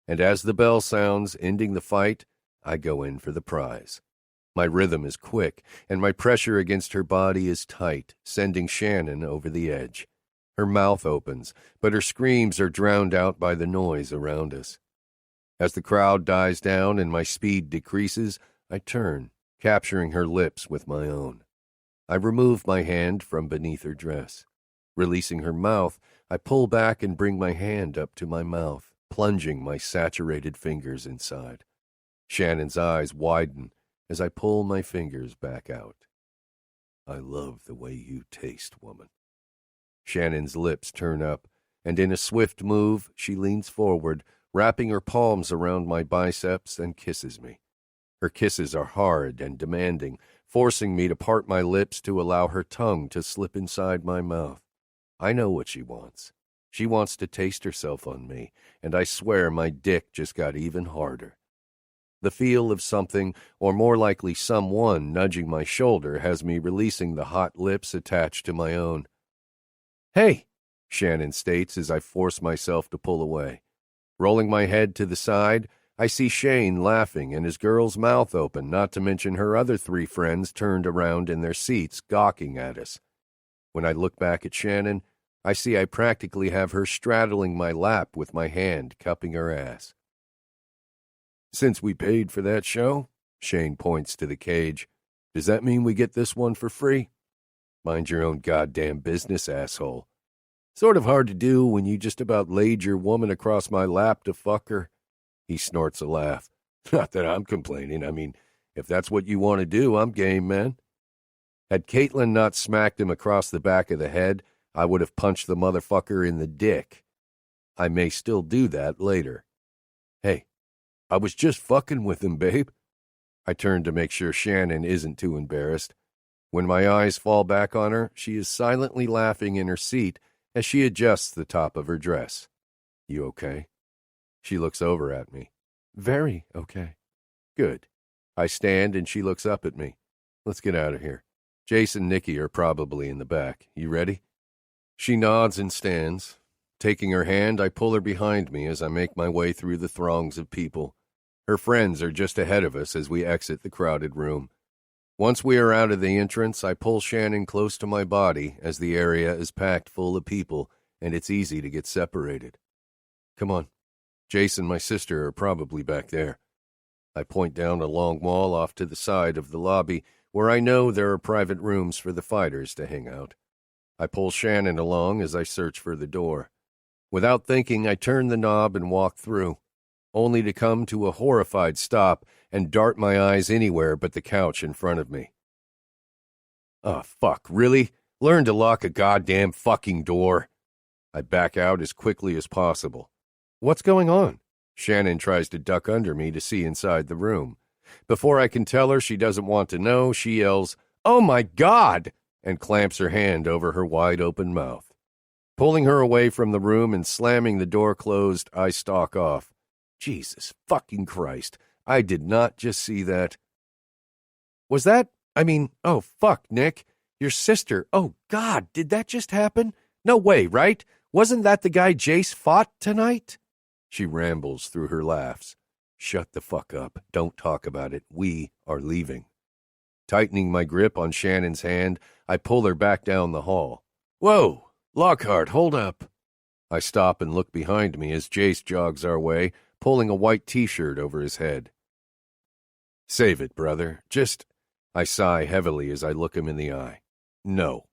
And as the bell sounds, ending the fight, I go in for the prize. My rhythm is quick, and my pressure against her body is tight, sending Shannon over the edge. Her mouth opens, but her screams are drowned out by the noise around us. As the crowd dies down and my speed decreases, I turn, capturing her lips with my own. I remove my hand from beneath her dress. Releasing her mouth, I pull back and bring my hand up to my mouth, plunging my saturated fingers inside. Shannon's eyes widen as I pull my fingers back out. I love the way you taste, woman. Shannon's lips turn up, and in a swift move, she leans forward, wrapping her palms around my biceps and kisses me. Her kisses are hard and demanding, forcing me to part my lips to allow her tongue to slip inside my mouth. I know what she wants. She wants to taste herself on me, and I swear my dick just got even harder. The feel of something, or more likely someone, nudging my shoulder has me releasing the hot lips attached to my own. Hey, Shannon states as I force myself to pull away. Rolling my head to the side, I see Shane laughing and his girl's mouth open, not to mention her other 3 friends turned around in their seats, gawking at us. When I look back at Shannon, I see I practically have her straddling my lap with my hand cupping her ass. Since we paid for that show, Shane points to the cage, does that mean we get this one for free? Mind your own goddamn business, asshole. Sort of hard to do when you just about laid your woman across my lap to fuck her. He snorts a laugh. Not that I'm complaining. I mean, if that's what you want to do, I'm game, man. Had Caitlin not smacked him across the back of the head, I would have punched the motherfucker in the dick. I may still do that later. Hey, I was just fucking with him, babe. I turn to make sure Shannon isn't too embarrassed. When my eyes fall back on her, she is silently laughing in her seat as she adjusts the top of her dress. You okay? She looks over at me. Very okay. Good. I stand and she looks up at me. Let's get out of here. Jason and Nikki are probably in the back. You ready? She nods and stands. Taking her hand, I pull her behind me as I make my way through the throngs of people. Her friends are just ahead of us as we exit the crowded room. Once we are out of the entrance, I pull Shannon close to my body as the area is packed full of people and it's easy to get separated. Come on. Jason and my sister are probably back there. I point down a long wall off to the side of the lobby where I know there are private rooms for the fighters to hang out. I pull Shannon along as I search for the door. Without thinking, I turn the knob and walk through, only to come to a horrified stop and dart my eyes anywhere but the couch in front of me. Oh, fuck, really? Learn to lock a goddamn fucking door. I back out as quickly as possible. What's going on? Shannon tries to duck under me to see inside the room. Before I can tell her she doesn't want to know, she yells, "Oh my God!" and clamps her hand over her wide-open mouth. Pulling her away from the room and slamming the door closed, I stalk off. Jesus fucking Christ, I did not just see that. Was that, oh fuck, Nick, your sister, oh God, did that just happen? No way, right? Wasn't that the guy Jace fought tonight? She rambles through her laughs. Shut the fuck up. Don't talk about it. We are leaving. Tightening my grip on Shannon's hand, I pull her back down the hall. Whoa! Lockhart, hold up. I stop and look behind me as Jace jogs our way, pulling a white t-shirt over his head. Save it, brother. I sigh heavily as I look him in the eye. No.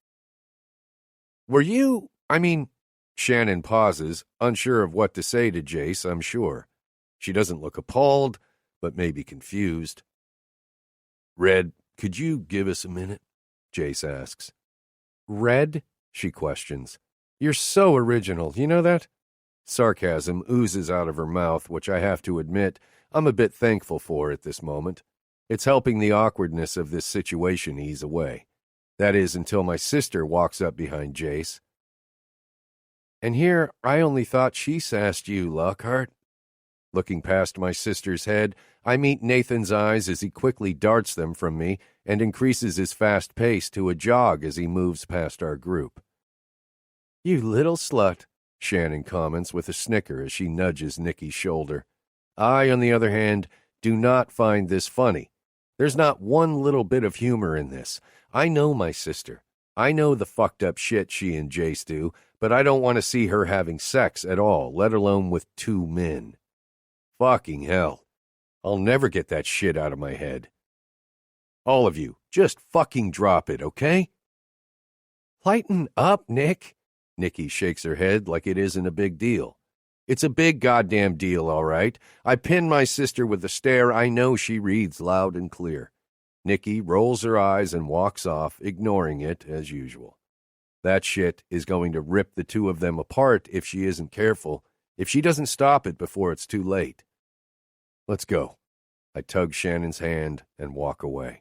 Shannon pauses, unsure of what to say to Jace, I'm sure. She doesn't look appalled, but maybe confused. Red, could you give us a minute? Jace asks. Red? She questions. You're so original, you know that? Sarcasm oozes out of her mouth, which I have to admit I'm a bit thankful for at this moment. It's helping the awkwardness of this situation ease away. That is, until my sister walks up behind Jace. And here, I only thought she sassed you, Lockhart. Looking past my sister's head, I meet Nathan's eyes as he quickly darts them from me and increases his fast pace to a jog as he moves past our group. You little slut, Shannon comments with a snicker as she nudges Nikki's shoulder. I, on the other hand, do not find this funny. There's not one little bit of humor in this. I know my sister. I know the fucked up shit she and Jace do, but I don't want to see her having sex at all, let alone with two men. Fucking hell. I'll never get that shit out of my head. All of you, just fucking drop it, okay? Lighten up, Nick. Nikki shakes her head like it isn't a big deal. It's a big goddamn deal, all right. I pin my sister with a stare I know she reads loud and clear. Nikki rolls her eyes and walks off, ignoring it as usual. That shit is going to rip the two of them apart if she isn't careful, if she doesn't stop it before it's too late. Let's go. I tug Shannon's hand and walk away.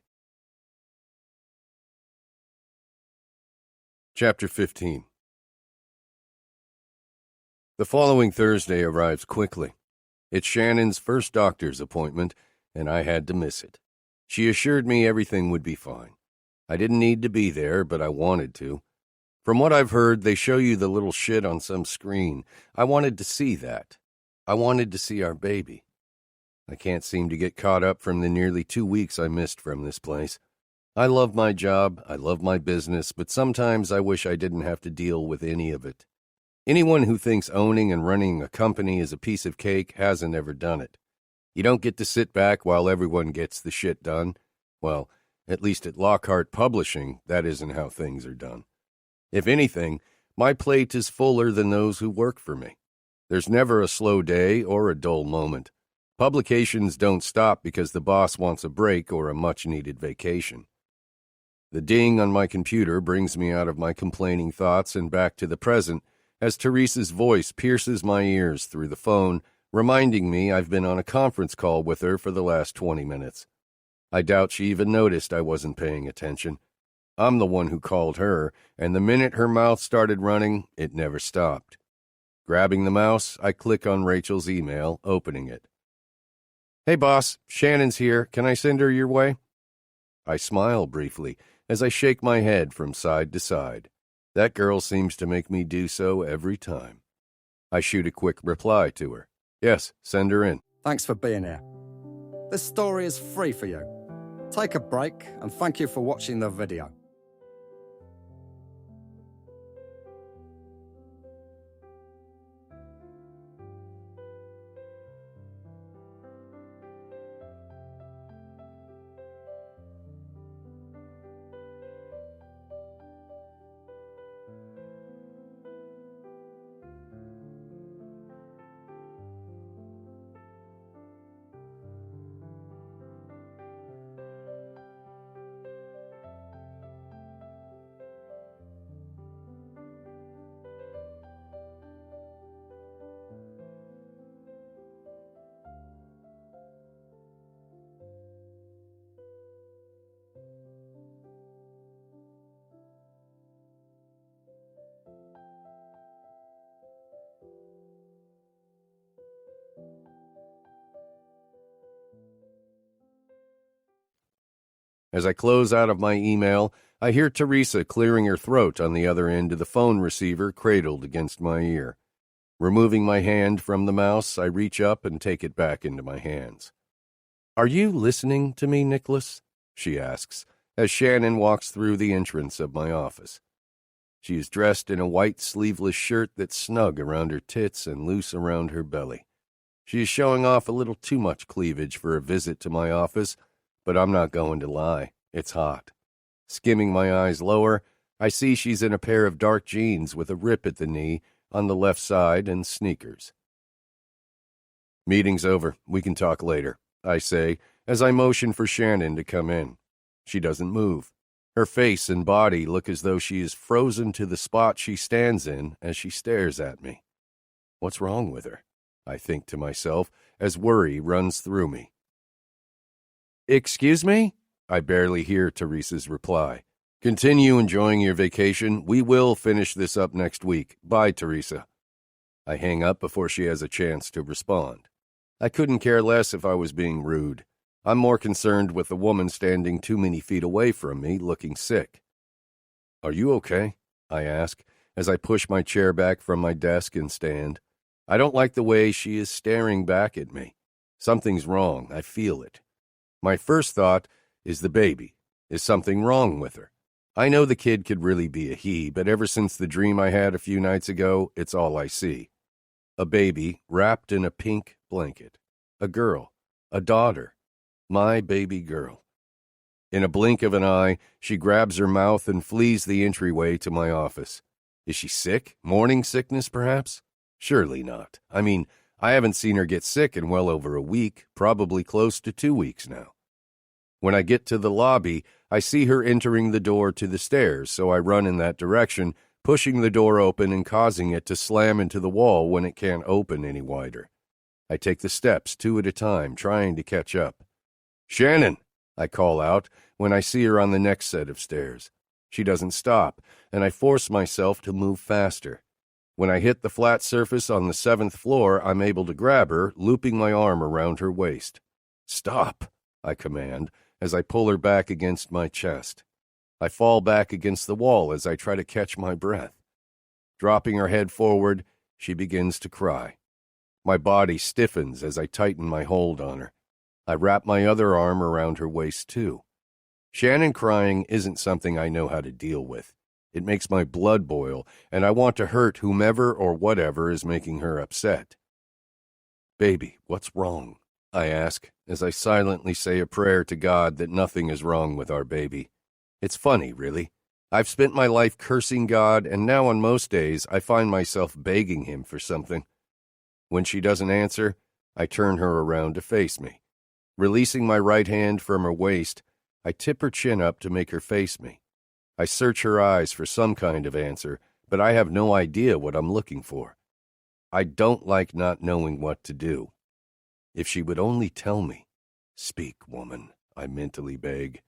Chapter 15. The following Thursday arrives quickly. It's Shannon's first doctor's appointment, and I had to miss it. She assured me everything would be fine. I didn't need to be there, but I wanted to. From what I've heard, they show you the little shit on some screen. I wanted to see that. I wanted to see our baby. I can't seem to get caught up from the nearly 2 weeks I missed from this place. I love my job, I love my business, but sometimes I wish I didn't have to deal with any of it. Anyone who thinks owning and running a company is a piece of cake hasn't ever done it. You don't get to sit back while everyone gets the shit done. Well, at least at Lockhart Publishing, that isn't how things are done. If anything, my plate is fuller than those who work for me. There's never a slow day or a dull moment. Publications don't stop because the boss wants a break or a much-needed vacation. The ding on my computer brings me out of my complaining thoughts and back to the present as Teresa's voice pierces my ears through the phone, reminding me I've been on a conference call with her for the last 20 minutes. I doubt she even noticed I wasn't paying attention. I'm the one who called her, and the minute her mouth started running, it never stopped. Grabbing the mouse, I click on Rachel's email, opening it. Hey boss, Shannon's here. Can I send her your way? I smile briefly as I shake my head from side to side. That girl seems to make me do so every time. I shoot a quick reply to her. Yes, send her in. Thanks for being here. This story is free for you. Take a break and thank you for watching the video. As I close out of my email, I hear Teresa clearing her throat on the other end of the phone receiver cradled against my ear. Removing my hand from the mouse, I reach up and take it back into my hands. "Are you listening to me, Nicholas?" she asks, as Shannon walks through the entrance of my office. She is dressed in a white sleeveless shirt that's snug around her tits and loose around her belly. She is showing off a little too much cleavage for a visit to my office, but I'm not going to lie. It's hot. Skimming my eyes lower, I see she's in a pair of dark jeans with a rip at the knee on the left side and sneakers. "Meeting's over. We can talk later," I say, as I motion for Shannon to come in. She doesn't move. Her face and body look as though she is frozen to the spot she stands in as she stares at me. What's wrong with her? I think to myself as worry runs through me. "Excuse me?" I barely hear Teresa's reply. "Continue enjoying your vacation. We will finish this up next week. Bye, Teresa." I hang up before she has a chance to respond. I couldn't care less if I was being rude. I'm more concerned with the woman standing too many feet away from me, looking sick. "Are you okay?" I ask, as I push my chair back from my desk and stand. I don't like the way she is staring back at me. Something's wrong. I feel it. My first thought is the baby. Is something wrong with her? I know the kid could really be a he, but ever since the dream I had a few nights ago, it's all I see. A baby wrapped in a pink blanket. A girl. A daughter. My baby girl. In a blink of an eye, she grabs her mouth and flees the entryway to my office. Is she sick? Morning sickness, perhaps? Surely not. I mean, I haven't seen her get sick in well over a week, probably close to 2 weeks now. When I get to the lobby, I see her entering the door to the stairs, so I run in that direction, pushing the door open and causing it to slam into the wall when it can't open any wider. I take the steps 2 at a time, trying to catch up. "Shannon!" I call out when I see her on the next set of stairs. She doesn't stop, and I force myself to move faster. When I hit the flat surface on the 7th floor, I'm able to grab her, looping my arm around her waist. "Stop!" I command, as I pull her back against my chest. I fall back against the wall as I try to catch my breath. Dropping her head forward, she begins to cry. My body stiffens as I tighten my hold on her. I wrap my other arm around her waist, too. Shannon crying isn't something I know how to deal with. It makes my blood boil, and I want to hurt whomever or whatever is making her upset. "Baby, what's wrong?" I ask, as I silently say a prayer to God that nothing is wrong with our baby. It's funny, really. I've spent my life cursing God, and now on most days I find myself begging him for something. When she doesn't answer, I turn her around to face me. Releasing my right hand from her waist, I tip her chin up to make her face me. I search her eyes for some kind of answer, but I have no idea what I'm looking for. I don't like not knowing what to do. If she would only tell me. "Speak, woman," I mentally beg.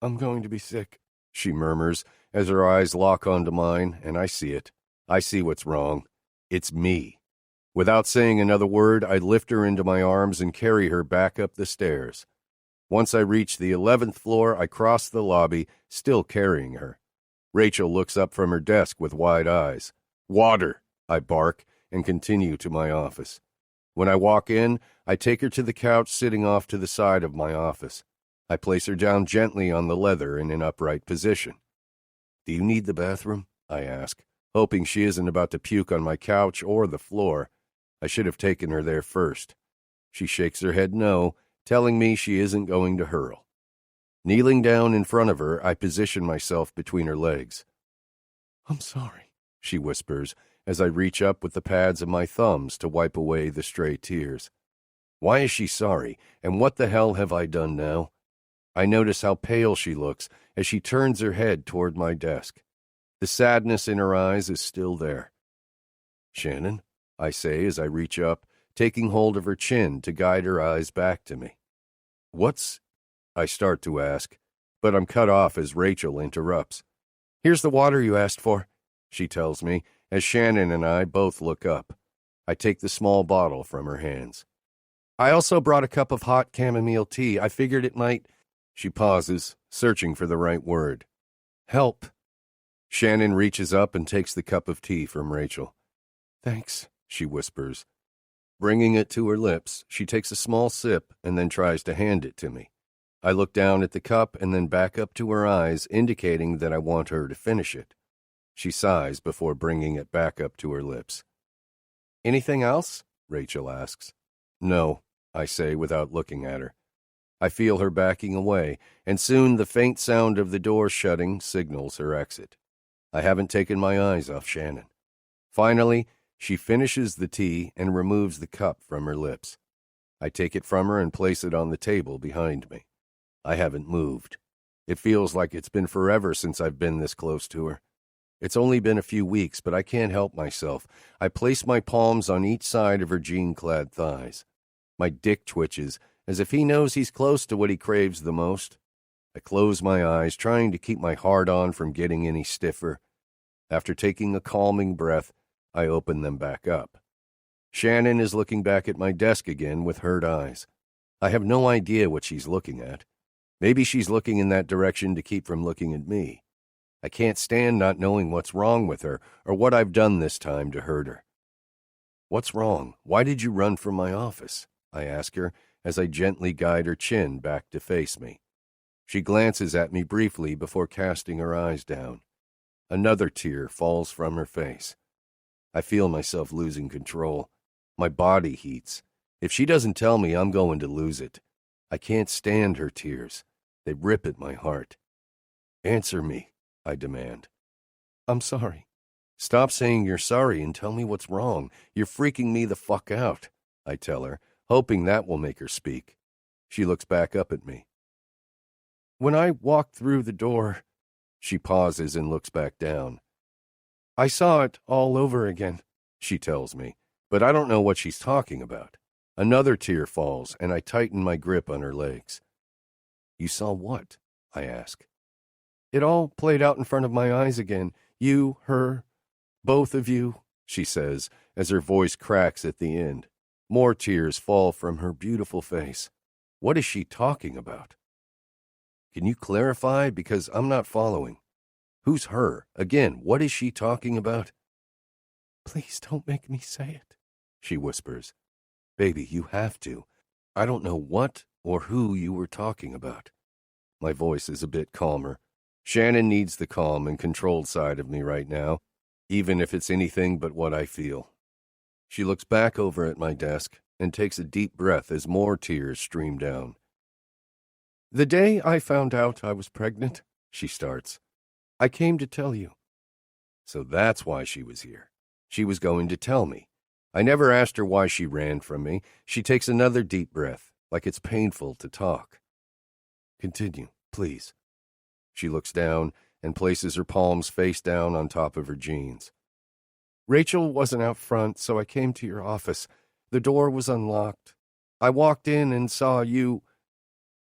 "I'm going to be sick," she murmurs as her eyes lock onto mine, and I see it. I see what's wrong. It's me. Without saying another word, I lift her into my arms and carry her back up the stairs. Once I reach the 11th floor, I cross the lobby, still carrying her. Rachel looks up from her desk with wide eyes. "Water," I bark, and continue to my office. When I walk in, I take her to the couch sitting off to the side of my office. I place her down gently on the leather in an upright position. "Do you need the bathroom?" I ask, hoping she isn't about to puke on my couch or the floor. I should have taken her there first. She shakes her head no, telling me she isn't going to hurl. Kneeling down in front of her, I position myself between her legs. "I'm sorry," she whispers, as I reach up with the pads of my thumbs to wipe away the stray tears. Why is she sorry, and what the hell have I done now? I notice how pale she looks as she turns her head toward my desk. The sadness in her eyes is still there. "Shannon," I say as I reach up, taking hold of her chin to guide her eyes back to me. "What's—" I start to ask, but I'm cut off as Rachel interrupts. "Here's the water you asked for," she tells me, as Shannon and I both look up. I take the small bottle from her hands. "I also brought a cup of hot chamomile tea. I figured it might—" She pauses, searching for the right word. Help. Shannon reaches up and takes the cup of tea from Rachel. Thanks, she whispers. Bringing it to her lips, she takes a small sip and then tries to hand it to me. I look down at the cup and then back up to her eyes, indicating that I want her to finish it. She sighs before bringing it back up to her lips. Anything else? Rachel asks. No, I say without looking at her. I feel her backing away, and soon the faint sound of the door shutting signals her exit. I haven't taken my eyes off Shannon. Finally, she finishes the tea and removes the cup from her lips. I take it from her and place it on the table behind me. I haven't moved. It feels like it's been forever since I've been this close to her. It's only been a few weeks, but I can't help myself. I place my palms on each side of her jean-clad thighs. My dick twitches, as if he knows he's close to what he craves the most. I close my eyes, trying to keep my hard-on from getting any stiffer. After taking a calming breath, I open them back up. Shannon is looking back at my desk again with hurt eyes. I have no idea what she's looking at. Maybe she's looking in that direction to keep from looking at me. I can't stand not knowing what's wrong with her or what I've done this time to hurt her. What's wrong? Why did you run from my office? I ask her as I gently guide her chin back to face me. She glances at me briefly before casting her eyes down. Another tear falls from her face. I feel myself losing control. My body heats. If she doesn't tell me, I'm going to lose it. I can't stand her tears. They rip at my heart. Answer me, I demand. I'm sorry. Stop saying you're sorry and tell me what's wrong. You're freaking me the fuck out, I tell her, hoping that will make her speak. She looks back up at me. When I walked through the door, she pauses and looks back down. I saw it all over again, she tells me, but I don't know what she's talking about. Another tear falls, and I tighten my grip on her legs. You saw what? I ask. It all played out in front of my eyes again. You, her, both of you, she says, as her voice cracks at the end. More tears fall from her beautiful face. What is she talking about? Can you clarify? Because I'm not following. Who's her? Again, what is she talking about? Please don't make me say it, she whispers. Baby, you have to. I don't know what or who you were talking about. My voice is a bit calmer. Shannon needs the calm and controlled side of me right now, even if it's anything but what I feel. She looks back over at my desk and takes a deep breath as more tears stream down. The day I found out I was pregnant, she starts, I came to tell you. So that's why she was here. She was going to tell me. I never asked her why she ran from me. She takes another deep breath, like it's painful to talk. Continue, please. She looks down and places her palms face down on top of her jeans. Rachel wasn't out front, so I came to your office. The door was unlocked. I walked in and saw you.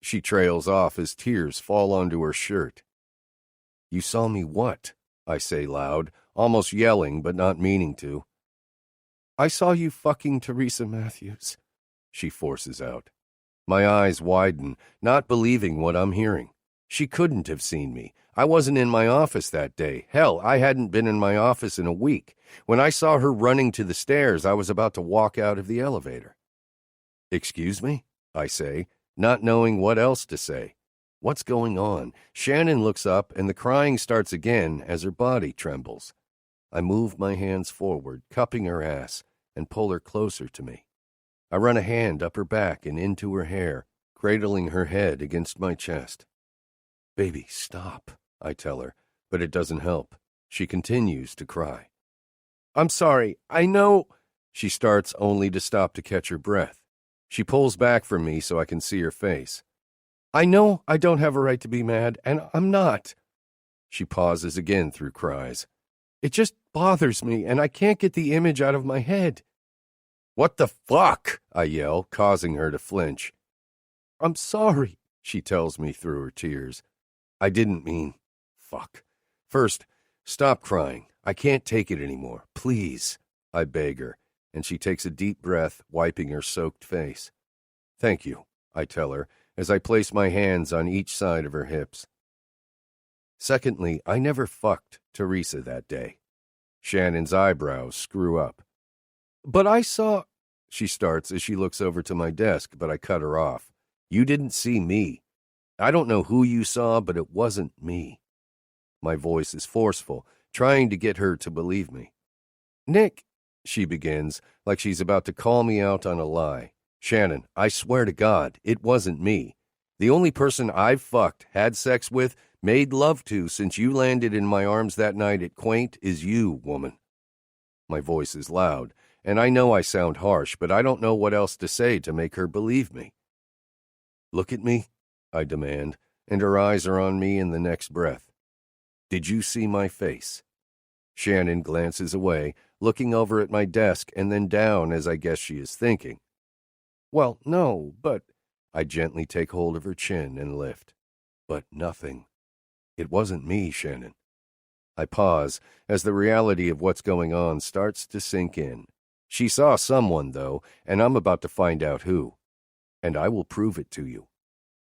She trails off as tears fall onto her shirt. You saw me what? I say loud, almost yelling but not meaning to. I saw you fucking Teresa Matthews, she forces out. My eyes widen, not believing what I'm hearing. She couldn't have seen me. I wasn't in my office that day. Hell, I hadn't been in my office in a week. When I saw her running to the stairs, I was about to walk out of the elevator. Excuse me? I say, not knowing what else to say. What's going on? Shannon looks up, and the crying starts again as her body trembles. I move my hands forward, cupping her ass, and pull her closer to me. I run a hand up her back and into her hair, cradling her head against my chest. Baby, stop, I tell her, but it doesn't help. She continues to cry. I'm sorry, I know. She starts only to stop to catch her breath. She pulls back from me so I can see her face. I know I don't have a right to be mad, and I'm not. She pauses again through cries. It just bothers me, and I can't get the image out of my head. What the fuck? I yell, causing her to flinch. I'm sorry, she tells me through her tears. I didn't mean... Fuck. First, stop crying. I can't take it anymore. Please, I beg her, and she takes a deep breath, wiping her soaked face. Thank you, I tell her, as I place my hands on each side of her hips. Secondly, I never fucked Teresa that day. Shannon's eyebrows screw up. But I saw, she starts as she looks over to my desk, but I cut her off. You didn't see me. I don't know who you saw, but it wasn't me. My voice is forceful, trying to get her to believe me. Nick, she begins, like she's about to call me out on a lie. Shannon, I swear to God, it wasn't me. The only person I've fucked, had sex with, made love to since you landed in my arms that night at Quaint is you, woman. My voice is loud, and I know I sound harsh, but I don't know what else to say to make her believe me. Look at me, I demand, and her eyes are on me in the next breath. Did you see my face? Shannon glances away, looking over at my desk and then down as I guess she is thinking. Well, no, but... I gently take hold of her chin and lift. But nothing. It wasn't me, Shannon. I pause as the reality of what's going on starts to sink in. She saw someone, though, and I'm about to find out who. And I will prove it to you.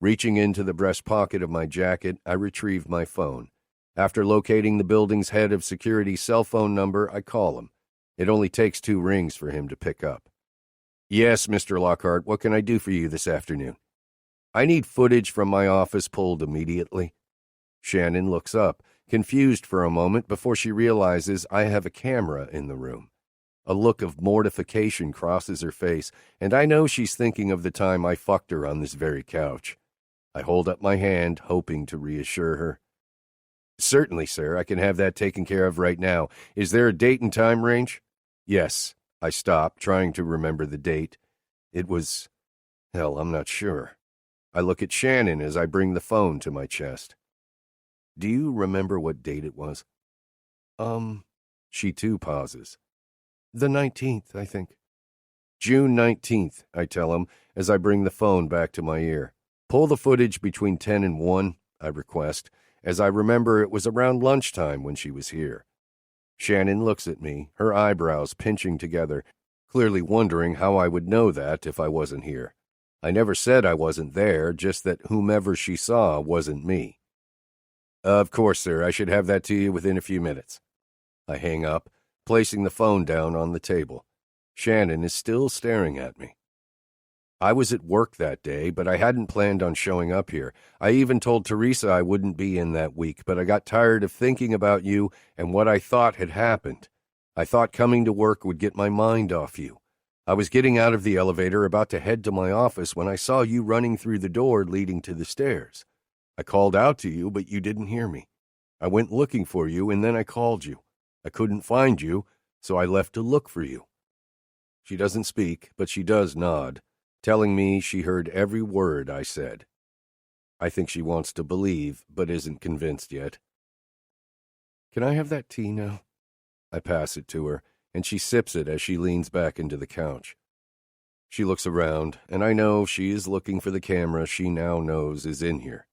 Reaching into the breast pocket of my jacket, I retrieve my phone. After locating the building's head of security's cell phone number, I call him. It only takes 2 rings for him to pick up. Yes, Mr. Lockhart, what can I do for you this afternoon? I need footage from my office pulled immediately. Shannon looks up, confused for a moment before she realizes I have a camera in the room. A look of mortification crosses her face, and I know she's thinking of the time I fucked her on this very couch. I hold up my hand, hoping to reassure her. Certainly, sir, I can have that taken care of right now. Is there a date and time range? Yes. I stop, trying to remember the date. It was... hell, I'm not sure. I look at Shannon as I bring the phone to my chest. Do you remember what date it was? She too pauses. The 19th, I think. June 19th, I tell him as I bring the phone back to my ear. Pull the footage between 10 and 1, I request, as I remember it was around lunchtime when she was here. Shannon looks at me, her eyebrows pinching together, clearly wondering how I would know that if I wasn't here. I never said I wasn't there, just that whomever she saw wasn't me. Of course, sir, I should have that to you within a few minutes. I hang up, placing the phone down on the table. Shannon is still staring at me. I was at work that day, but I hadn't planned on showing up here. I even told Teresa I wouldn't be in that week, but I got tired of thinking about you and what I thought had happened. I thought coming to work would get my mind off you. I was getting out of the elevator, about to head to my office, when I saw you running through the door leading to the stairs. I called out to you, but you didn't hear me. I went looking for you, and then I called you. I couldn't find you, so I left to look for you. She doesn't speak, but she does nod, telling me she heard every word I said. I think she wants to believe, but isn't convinced yet. Can I have that tea now? I pass it to her, and she sips it as she leans back into the couch. She looks around, and I know she is looking for the camera she now knows is in here.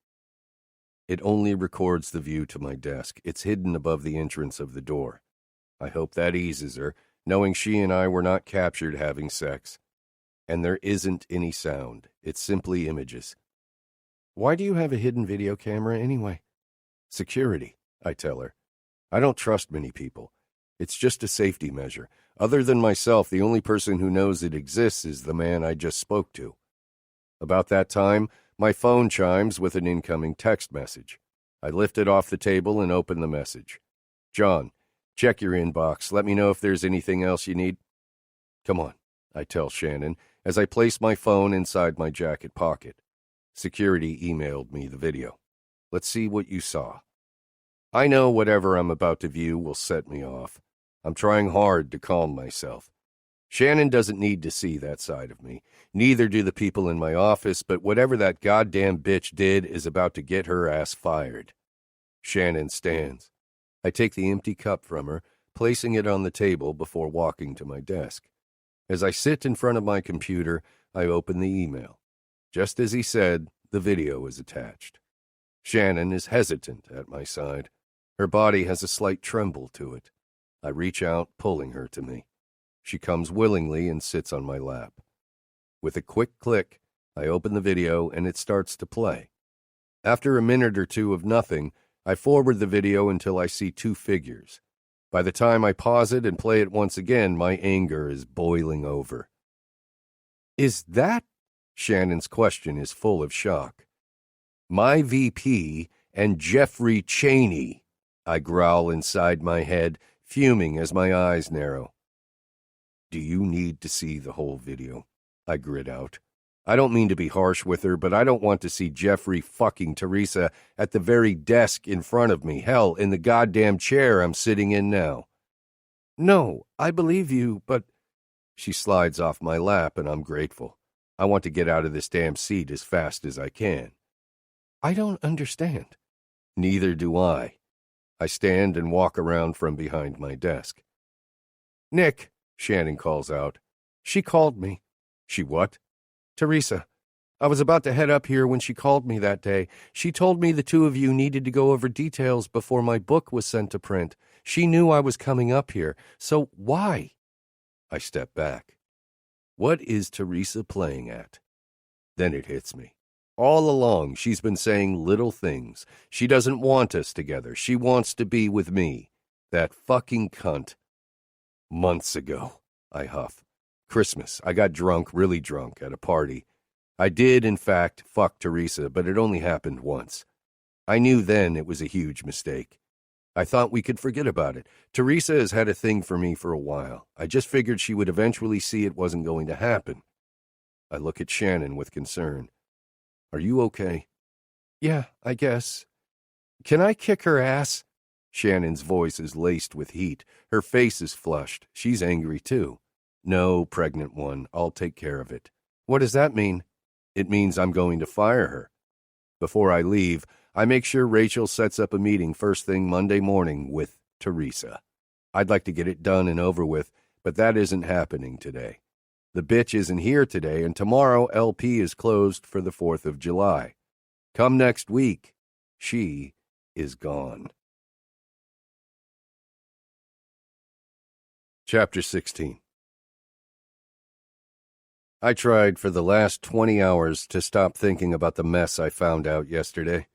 It only records the view to my desk. It's hidden above the entrance of the door. I hope that eases her, knowing she and I were not captured having sex. And there isn't any sound. It's simply images. Why do you have a hidden video camera anyway? Security, I tell her. I don't trust many people. It's just a safety measure. Other than myself, the only person who knows it exists is the man I just spoke to. About that time, my phone chimes with an incoming text message. I lift it off the table and open the message. John, check your inbox. Let me know if there's anything else you need. Come on, I tell Shannon, as I place my phone inside my jacket pocket. Security emailed me the video. Let's see what you saw. I know whatever I'm about to view will set me off. I'm trying hard to calm myself. Shannon doesn't need to see that side of me. Neither do the people in my office, but whatever that goddamn bitch did is about to get her ass fired. Shannon stands. I take the empty cup from her, placing it on the table before walking to my desk. As I sit in front of my computer, I open the email. Just as he said, the video is attached. Shannon is hesitant at my side. Her body has a slight tremble to it. I reach out, pulling her to me. She comes willingly and sits on my lap. With a quick click, I open the video, and it starts to play. After a minute or two of nothing, I forward the video until I see two figures. By the time I pause it and play it once again, my anger is boiling over. "Is that?" Shannon's question is full of shock. "My VP and Jeffrey Chaney," I growl inside my head, fuming as my eyes narrow. "Do you need to see the whole video?" I grit out. I don't mean to be harsh with her, but I don't want to see Jeffrey fucking Teresa at the very desk in front of me. Hell, in the goddamn chair I'm sitting in now. "No, I believe you, but—" She slides off my lap, and I'm grateful. I want to get out of this damn seat as fast as I can. "I don't understand." "Neither do I." I stand and walk around from behind my desk. "Nick," Shannon calls out. "She called me." "She what?" "Teresa. I was about to head up here when she called me that day. She told me the two of you needed to go over details before my book was sent to print. She knew I was coming up here. So why?" I step back. What is Teresa playing at? Then it hits me. All along, she's been saying little things. She doesn't want us together. She wants to be with me. That fucking cunt. "Months ago," I huff. "Christmas. I got drunk, really drunk, at a party. I did, in fact, fuck Teresa, but it only happened once. I knew then it was a huge mistake. I thought we could forget about it. Teresa has had a thing for me for a while. I just figured she would eventually see it wasn't going to happen." I look at Shannon with concern. "Are you okay?" "Yeah, I guess." "Can I kick her ass?" Shannon's voice is laced with heat. Her face is flushed. She's angry, too. "No, pregnant one. I'll take care of it." "What does that mean?" "It means I'm going to fire her." Before I leave, I make sure Rachel sets up a meeting first thing Monday morning with Teresa. I'd like to get it done and over with, but that isn't happening today. The bitch isn't here today, and tomorrow LP is closed for the 4th of July. Come next week, she is gone. Chapter 16. I tried for the last 20 hours to stop thinking about the mess I found out yesterday.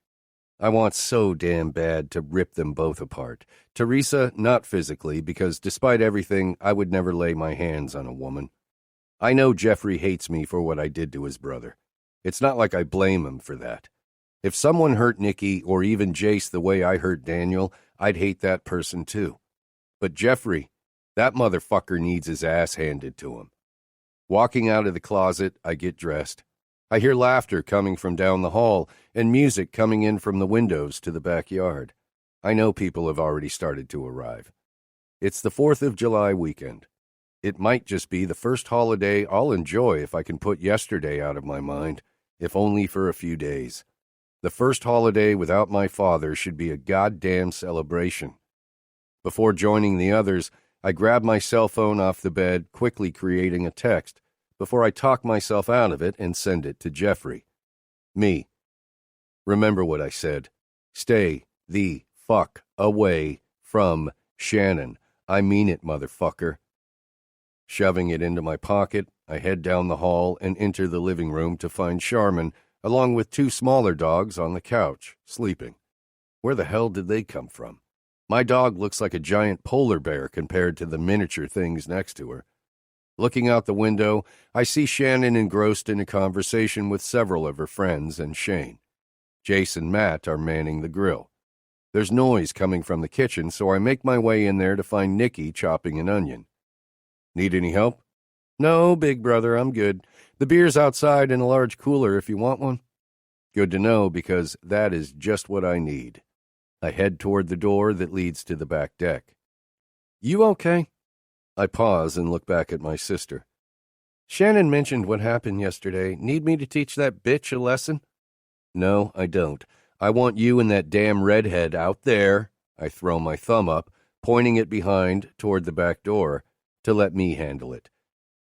I want so damn bad to rip them both apart. Teresa, not physically, because despite everything, I would never lay my hands on a woman. I know Jeffrey hates me for what I did to his brother. It's not like I blame him for that. If someone hurt Nikki or even Jace the way I hurt Daniel, I'd hate that person too. But Jeffrey, that motherfucker needs his ass handed to him. Walking out of the closet, I get dressed. I hear laughter coming from down the hall and music coming in from the windows to the backyard. I know people have already started to arrive. It's the 4th of July weekend. It might just be the first holiday I'll enjoy if I can put yesterday out of my mind, if only for a few days. The first holiday without my father should be a goddamn celebration. Before joining the others, I grab my cell phone off the bed, quickly creating a text, before I talk myself out of it and send it to Jeffrey. Me. Remember what I said. Stay the fuck away from Shannon. I mean it, motherfucker. Shoving it into my pocket, I head down the hall and enter the living room to find Charmin, along with two smaller dogs on the couch, sleeping. Where the hell did they come from? My dog looks like a giant polar bear compared to the miniature things next to her. Looking out the window, I see Shannon engrossed in a conversation with several of her friends and Shane. Jace and Matt are manning the grill. There's noise coming from the kitchen, so I make my way in there to find Nikki chopping an onion. "Need any help?" "No, big brother, I'm good. The beer's outside in a large cooler if you want one." Good to know, because that is just what I need. I head toward the door that leads to the back deck. "You okay?" I pause and look back at my sister. "Shannon mentioned what happened yesterday. Need me to teach that bitch a lesson?" "No, I don't. I want you and that damn redhead out there," I throw my thumb up, pointing it behind toward the back door, "to let me handle it.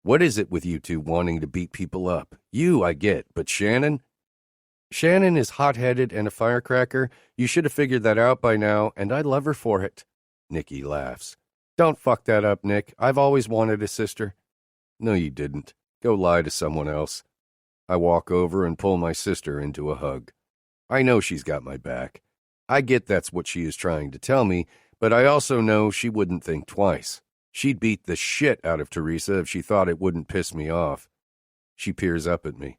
What is it with you two wanting to beat people up? You, I get, but Shannon?" "Shannon is hot-headed and a firecracker. You should have figured that out by now, and I love her for it." Nikki laughs. "Don't fuck that up, Nick. I've always wanted a sister." "No, you didn't. Go lie to someone else." I walk over and pull my sister into a hug. I know she's got my back. I get that's what she is trying to tell me, but I also know she wouldn't think twice. She'd beat the shit out of Teresa if she thought it wouldn't piss me off. She peers up at me.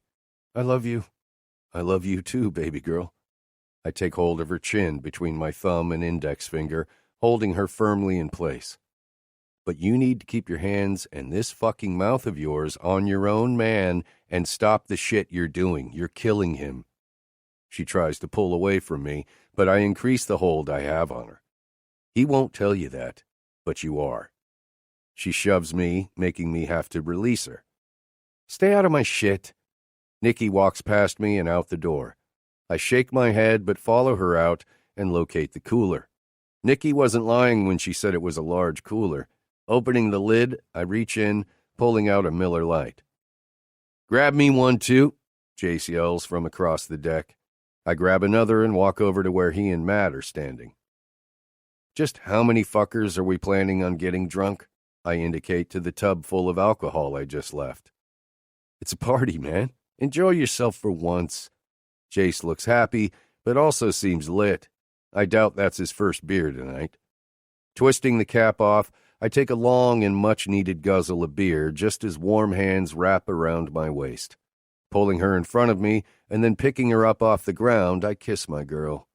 I love you. I love you too, baby girl. I take hold of her chin between my thumb and index finger, holding her firmly in place. But you need to keep your hands and this fucking mouth of yours on your own man and stop the shit you're doing. You're killing him. She tries to pull away from me, but I increase the hold I have on her. He won't tell you that, but you are. She shoves me, making me have to release her. Stay out of my shit. Nikki walks past me and out the door. I shake my head but follow her out and locate the cooler. Nikki wasn't lying when she said it was a large cooler. Opening the lid, I reach in, pulling out a Miller Lite. Grab me one too, Jace yells from across the deck. I grab another and walk over to where he and Matt are standing. Just how many fuckers are we planning on getting drunk? I indicate to the tub full of alcohol I just left. It's a party, man. Enjoy yourself for once. Jace looks happy, but also seems lit. I doubt that's his first beer tonight. Twisting the cap off, I take a long and much-needed guzzle of beer just as warm hands wrap around my waist. Pulling her in front of me and then picking her up off the ground, I kiss my girl.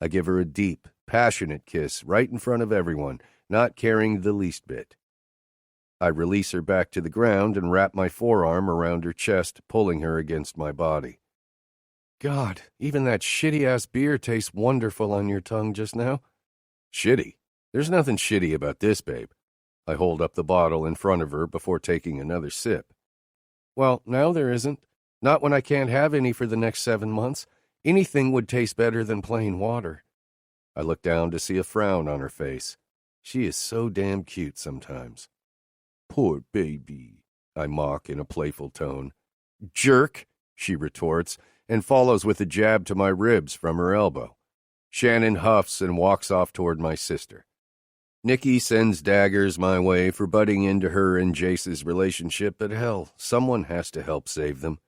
I give her a deep, passionate kiss right in front of everyone, not caring the least bit. I release her back to the ground and wrap my forearm around her chest, pulling her against my body. God, even that shitty-ass beer tastes wonderful on your tongue just now. Shitty? There's nothing shitty about this, babe. I hold up the bottle in front of her before taking another sip. Well, now there isn't. Not when I can't have any for the next 7 months. Anything would taste better than plain water. I look down to see a frown on her face. She is so damn cute sometimes. Poor baby, I mock in a playful tone. Jerk, she retorts, and follows with a jab to my ribs from her elbow. Shannon huffs and walks off toward my sister. Nikki sends daggers my way for butting into her and Jace's relationship, but hell, someone has to help save them.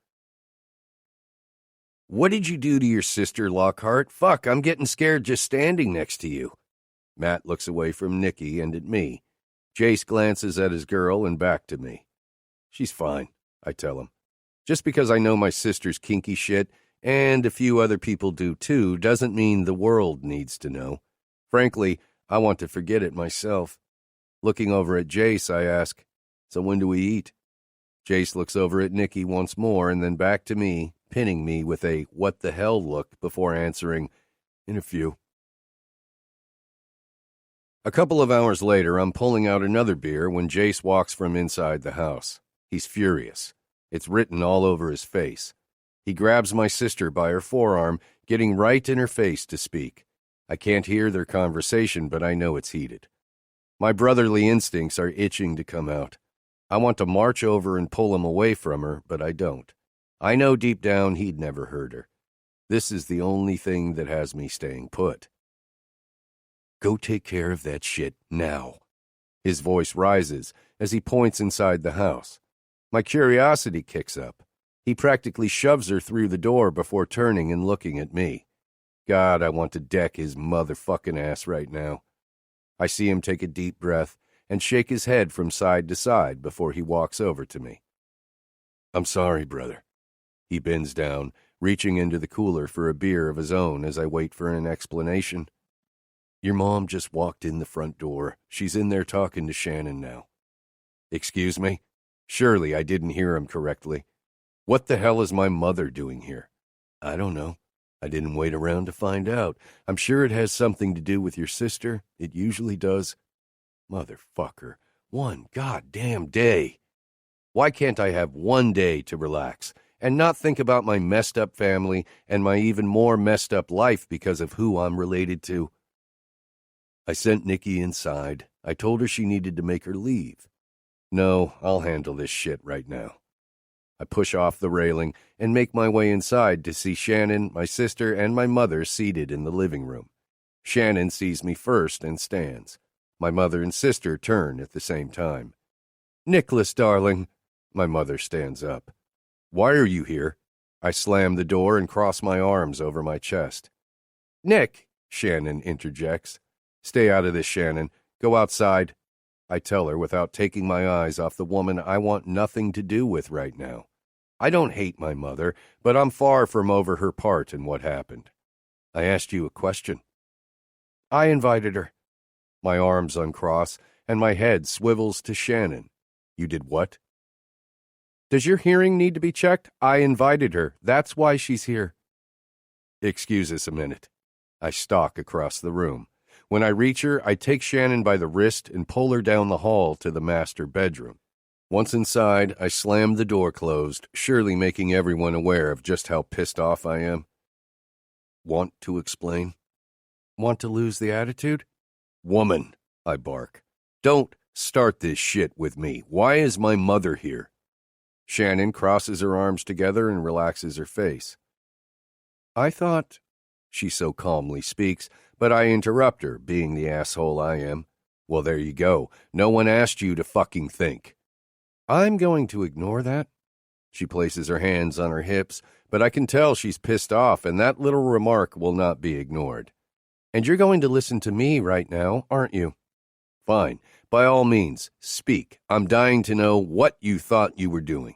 What did you do to your sister, Lockhart? Fuck, I'm getting scared just standing next to you. Matt looks away from Nikki and at me. Jace glances at his girl and back to me. She's fine, I tell him. Just because I know my sister's kinky shit, and a few other people do too, doesn't mean the world needs to know. Frankly, I want to forget it myself. Looking over at Jace, I ask, so when do we eat? Jace looks over at Nikki once more and then back to me, pinning me with a what the hell look before answering, in a few. A couple of hours later, I'm pulling out another beer when Jace walks from inside the house. He's furious. It's written all over his face. He grabs my sister by her forearm, getting right in her face to speak. I can't hear their conversation, but I know it's heated. My brotherly instincts are itching to come out. I want to march over and pull him away from her, but I don't. I know deep down he'd never hurt her. This is the only thing that has me staying put. Go take care of that shit now. His voice rises as he points inside the house. My curiosity kicks up. He practically shoves her through the door before turning and looking at me. God, I want to deck his motherfucking ass right now. I see him take a deep breath and shake his head from side to side before he walks over to me. I'm sorry, brother. He bends down, reaching into the cooler for a beer of his own as I wait for an explanation. Your mom just walked in the front door. She's in there talking to Shannon now. Excuse me? Surely I didn't hear him correctly. What the hell is my mother doing here? I don't know. I didn't wait around to find out. I'm sure it has something to do with your sister. It usually does. Motherfucker. One goddamn day. Why can't I have one day to relax and not think about my messed up family and my even more messed up life because of who I'm related to? I sent Nikki inside. I told her she needed to make her leave. No, I'll handle this shit right now. I push off the railing and make my way inside to see Shannon, my sister, and my mother seated in the living room. Shannon sees me first and stands. My mother and sister turn at the same time. Nicholas, darling. My mother stands up. Why are you here? I slam the door and cross my arms over my chest. "Nick," Shannon interjects. "Stay out of this, Shannon. Go outside," I tell her without taking my eyes off the woman I want nothing to do with right now. I don't hate my mother, but I'm far from over her part in what happened. I asked you a question. I invited her. My arms uncross, and my head swivels to Shannon. You did what? Does your hearing need to be checked? I invited her. That's why she's here. Excuse us a minute. I stalk across the room. When I reach her, I take Shannon by the wrist and pull her down the hall to the master bedroom. Once inside, I slam the door closed, surely making everyone aware of just how pissed off I am. Want to explain? Want to lose the attitude? Woman, I bark. Don't start this shit with me. Why is my mother here? Shannon crosses her arms together and relaxes her face. I thought, she so calmly speaks, but I interrupt her, being the asshole I am. Well, there you go. No one asked you to fucking think. I'm going to ignore that. She places her hands on her hips, but I can tell she's pissed off, and that little remark will not be ignored. And you're going to listen to me right now, aren't you? Fine. By all means, speak. I'm dying to know what you thought you were doing.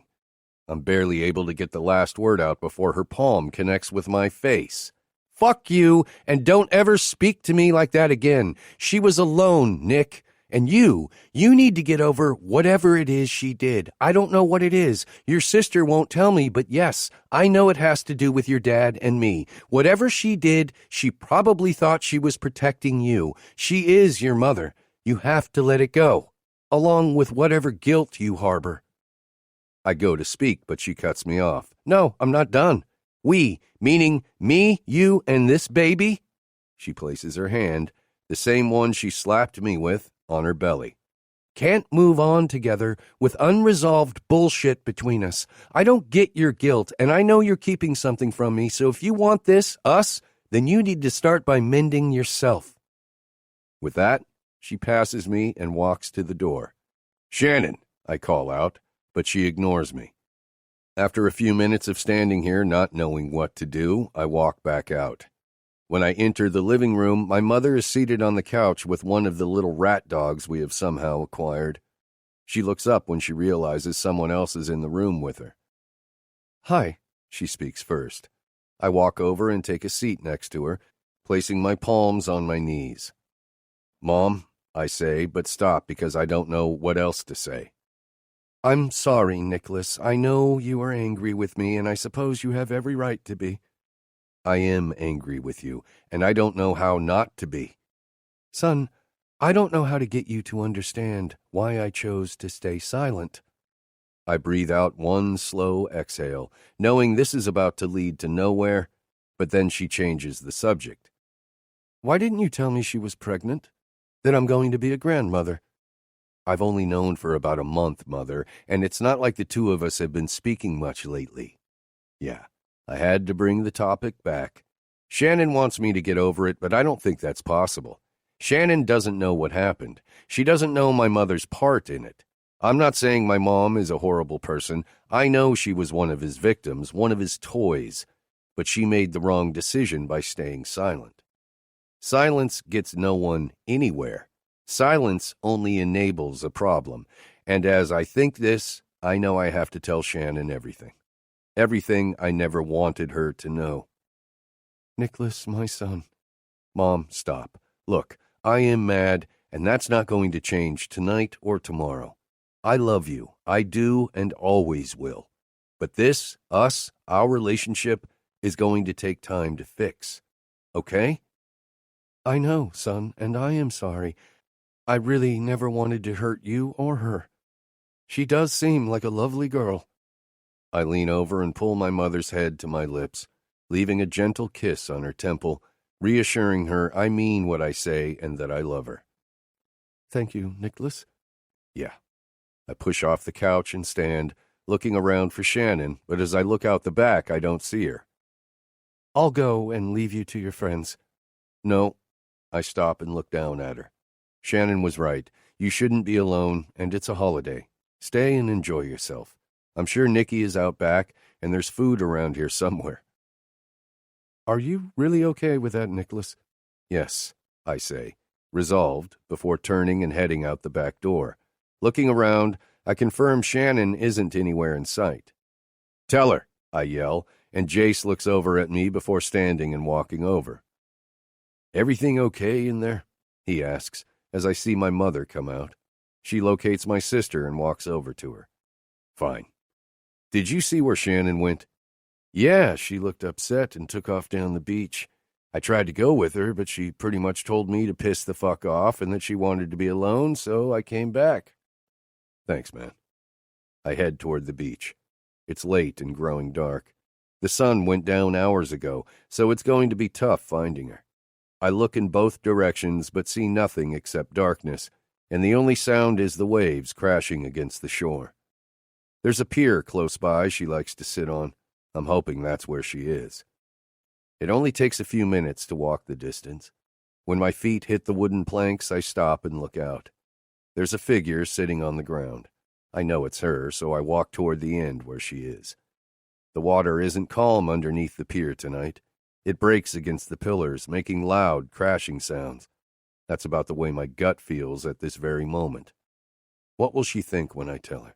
I'm barely able to get the last word out before her palm connects with my face. Fuck you, and don't ever speak to me like that again. She was alone, Nick. And you need to get over whatever it is she did. I don't know what it is. Your sister won't tell me, but yes, I know it has to do with your dad and me. Whatever she did, she probably thought she was protecting you. She is your mother. You have to let it go, along with whatever guilt you harbor. I go to speak, but she cuts me off. No, I'm not done. We, meaning me, you, and this baby? She places her hand, the same one she slapped me with, on her belly. Can't move on together with unresolved bullshit between us. I don't get your guilt, and I know you're keeping something from me, so if you want this, us, then you need to start by mending yourself. With that, she passes me and walks to the door. Shannon, I call out, but she ignores me. After a few minutes of standing here not knowing what to do, I walk back out. When I enter the living room, my mother is seated on the couch with one of the little rat dogs we have somehow acquired. She looks up when she realizes someone else is in the room with her. Hi, she speaks first. I walk over and take a seat next to her, placing my palms on my knees. Mom, I say, but stop because I don't know what else to say. I'm sorry, Nicholas. I know you are angry with me, and I suppose you have every right to be. I am angry with you, and I don't know how not to be. Son, I don't know how to get you to understand why I chose to stay silent. I breathe out one slow exhale, knowing this is about to lead to nowhere, but then she changes the subject. Why didn't you tell me she was pregnant? That I'm going to be a grandmother? I've only known for about a month, Mother, and it's not like the two of us have been speaking much lately. Yeah. I had to bring the topic back. Shannon wants me to get over it, but I don't think that's possible. Shannon doesn't know what happened. She doesn't know my mother's part in it. I'm not saying my mom is a horrible person. I know she was one of his victims, one of his toys, but she made the wrong decision by staying silent. Silence gets no one anywhere. Silence only enables a problem, and as I think this, I know I have to tell Shannon everything. Everything I never wanted her to know. Nicholas, my son. Mom, stop. Look, I am mad, and that's not going to change tonight or tomorrow. I love you. I do and always will. But this, us, our relationship, is going to take time to fix. Okay? I know, son, and I am sorry. I really never wanted to hurt you or her. She does seem like a lovely girl. I lean over and pull my mother's head to my lips, leaving a gentle kiss on her temple, reassuring her I mean what I say and that I love her. Thank you, Nicholas. Yeah. I push off the couch and stand, looking around for Shannon, but as I look out the back, I don't see her. I'll go and leave you to your friends. No. I stop and look down at her. Shannon was right. You shouldn't be alone, and it's a holiday. Stay and enjoy yourself. I'm sure Nikki is out back, and there's food around here somewhere. Are you really okay with that, Nicholas? Yes, I say, resolved, before turning and heading out the back door. Looking around, I confirm Shannon isn't anywhere in sight. Tell her, I yell, and Jace looks over at me before standing and walking over. Everything okay in there? He asks, as I see my mother come out. She locates my sister and walks over to her. Fine. Did you see where Shannon went? Yeah, she looked upset and took off down the beach. I tried to go with her, but she pretty much told me to piss the fuck off and that she wanted to be alone, so I came back. Thanks, man. I head toward the beach. It's late and growing dark. The sun went down hours ago, so it's going to be tough finding her. I look in both directions but see nothing except darkness, and the only sound is the waves crashing against the shore. There's a pier close by she likes to sit on. I'm hoping that's where she is. It only takes a few minutes to walk the distance. When my feet hit the wooden planks, I stop and look out. There's a figure sitting on the ground. I know it's her, so I walk toward the end where she is. The water isn't calm underneath the pier tonight. It breaks against the pillars, making loud, crashing sounds. That's about the way my gut feels at this very moment. What will she think when I tell her?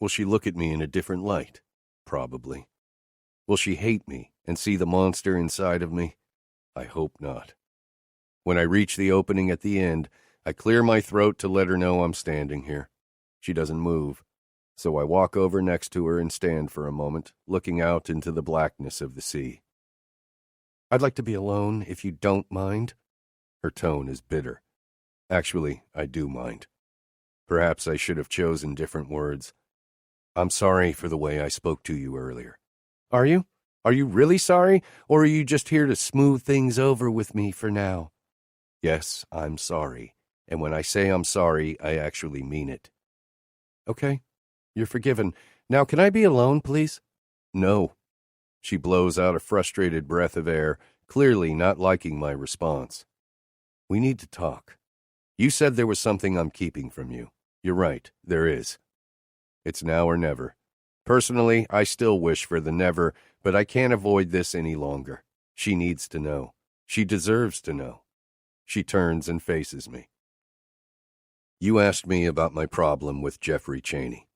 Will she look at me in a different light? Probably. Will she hate me and see the monster inside of me? I hope not. When I reach the opening at the end, I clear my throat to let her know I'm standing here. She doesn't move, so I walk over next to her and stand for a moment, looking out into the blackness of the sea. I'd like to be alone, if you don't mind. Her tone is bitter. Actually, I do mind. Perhaps I should have chosen different words. I'm sorry for the way I spoke to you earlier. Are you? Are you really sorry, or are you just here to smooth things over with me for now? Yes, I'm sorry, and when I say I'm sorry, I actually mean it. Okay, you're forgiven. Now can I be alone, please? No. She blows out a frustrated breath of air, clearly not liking my response. We need to talk. You said there was something I'm keeping from you. You're right, there is. It's now or never. Personally, I still wish for the never, but I can't avoid this any longer. She needs to know. She deserves to know. She turns and faces me. You asked me about my problem with Jeffrey Chaney.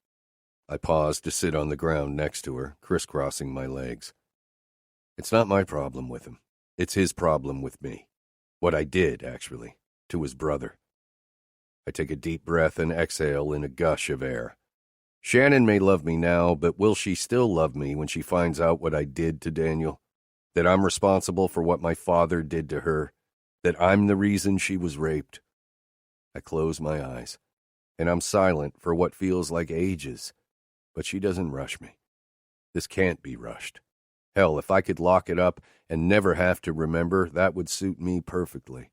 I pause to sit on the ground next to her, crisscrossing my legs. It's not my problem with him. It's his problem with me. What I did, actually, to his brother. I take a deep breath and exhale in a gush of air. Shannon may love me now, but will she still love me when she finds out what I did to Daniel? That I'm responsible for what my father did to her? That I'm the reason she was raped? I close my eyes, and I'm silent for what feels like ages, but she doesn't rush me. This can't be rushed. Hell, if I could lock it up and never have to remember, that would suit me perfectly.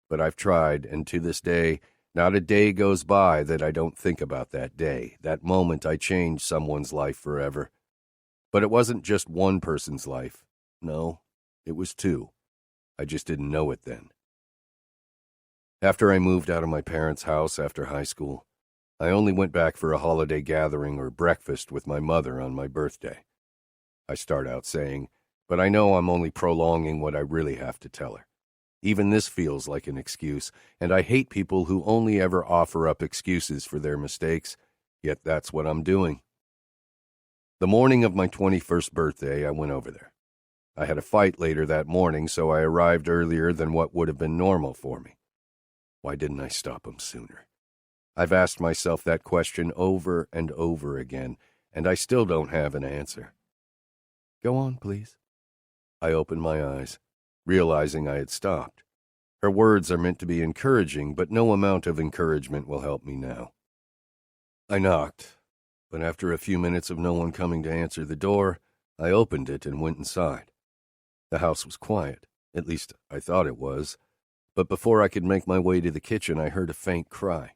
But I've tried, and to this day, not a day goes by that I don't think about that day, that moment I changed someone's life forever. But it wasn't just one person's life. No, it was two. I just didn't know it then. After I moved out of my parents' house after high school, I only went back for a holiday gathering or breakfast with my mother on my birthday. I start out saying, but I know I'm only prolonging what I really have to tell her. Even this feels like an excuse, and I hate people who only ever offer up excuses for their mistakes, yet that's what I'm doing. The morning of my 21st birthday, I went over there. I had a fight later that morning, so I arrived earlier than what would have been normal for me. Why didn't I stop him sooner? I've asked myself that question over and over again, and I still don't have an answer. Go on, please. I opened my eyes, realizing I had stopped. Her words are meant to be encouraging, but no amount of encouragement will help me now. I knocked, but after a few minutes of no one coming to answer the door, I opened it and went inside. The house was quiet, at least I thought it was, but before I could make my way to the kitchen, I heard a faint cry.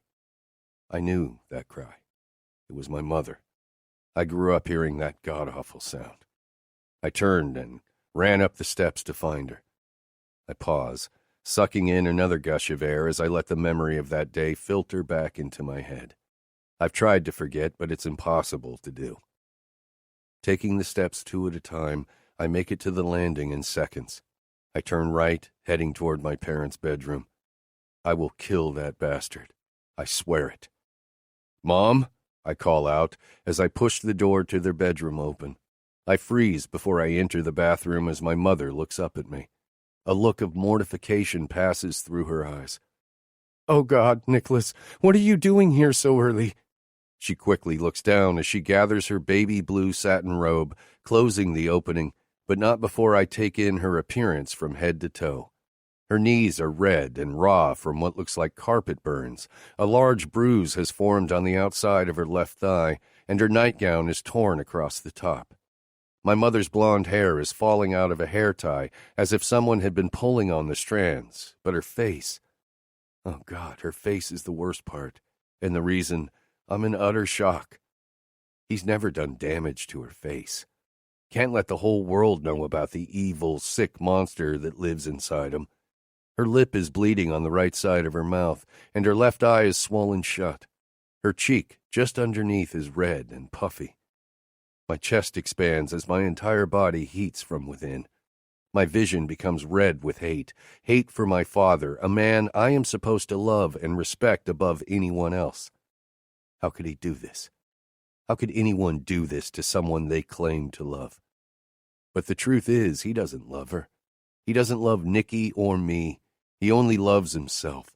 I knew that cry. It was my mother. I grew up hearing that god-awful sound. I turned and ran up the steps to find her. I pause, sucking in another gush of air as I let the memory of that day filter back into my head. I've tried to forget, but it's impossible to do. Taking the steps two at a time, I make it to the landing in seconds. I turn right, heading toward my parents' bedroom. I will kill that bastard. I swear it. "Mom," I call out as I push the door to their bedroom open. I freeze before I enter the bathroom as my mother looks up at me. A look of mortification passes through her eyes. "Oh God, Nicholas, what are you doing here so early?" She quickly looks down as she gathers her baby blue satin robe, closing the opening, but not before I take in her appearance from head to toe. Her knees are red and raw from what looks like carpet burns. A large bruise has formed on the outside of her left thigh, and her nightgown is torn across the top. My mother's blonde hair is falling out of a hair tie as if someone had been pulling on the strands, but her face... Oh God, her face is the worst part, and the reason I'm in utter shock. He's never done damage to her face. Can't let the whole world know about the evil, sick monster that lives inside him. Her lip is bleeding on the right side of her mouth, and her left eye is swollen shut. Her cheek, just underneath, is red and puffy. My chest expands as my entire body heats from within. My vision becomes red with hate. Hate for my father, a man I am supposed to love and respect above anyone else. How could he do this? How could anyone do this to someone they claim to love? But the truth is, he doesn't love her. He doesn't love Nikki or me. He only loves himself.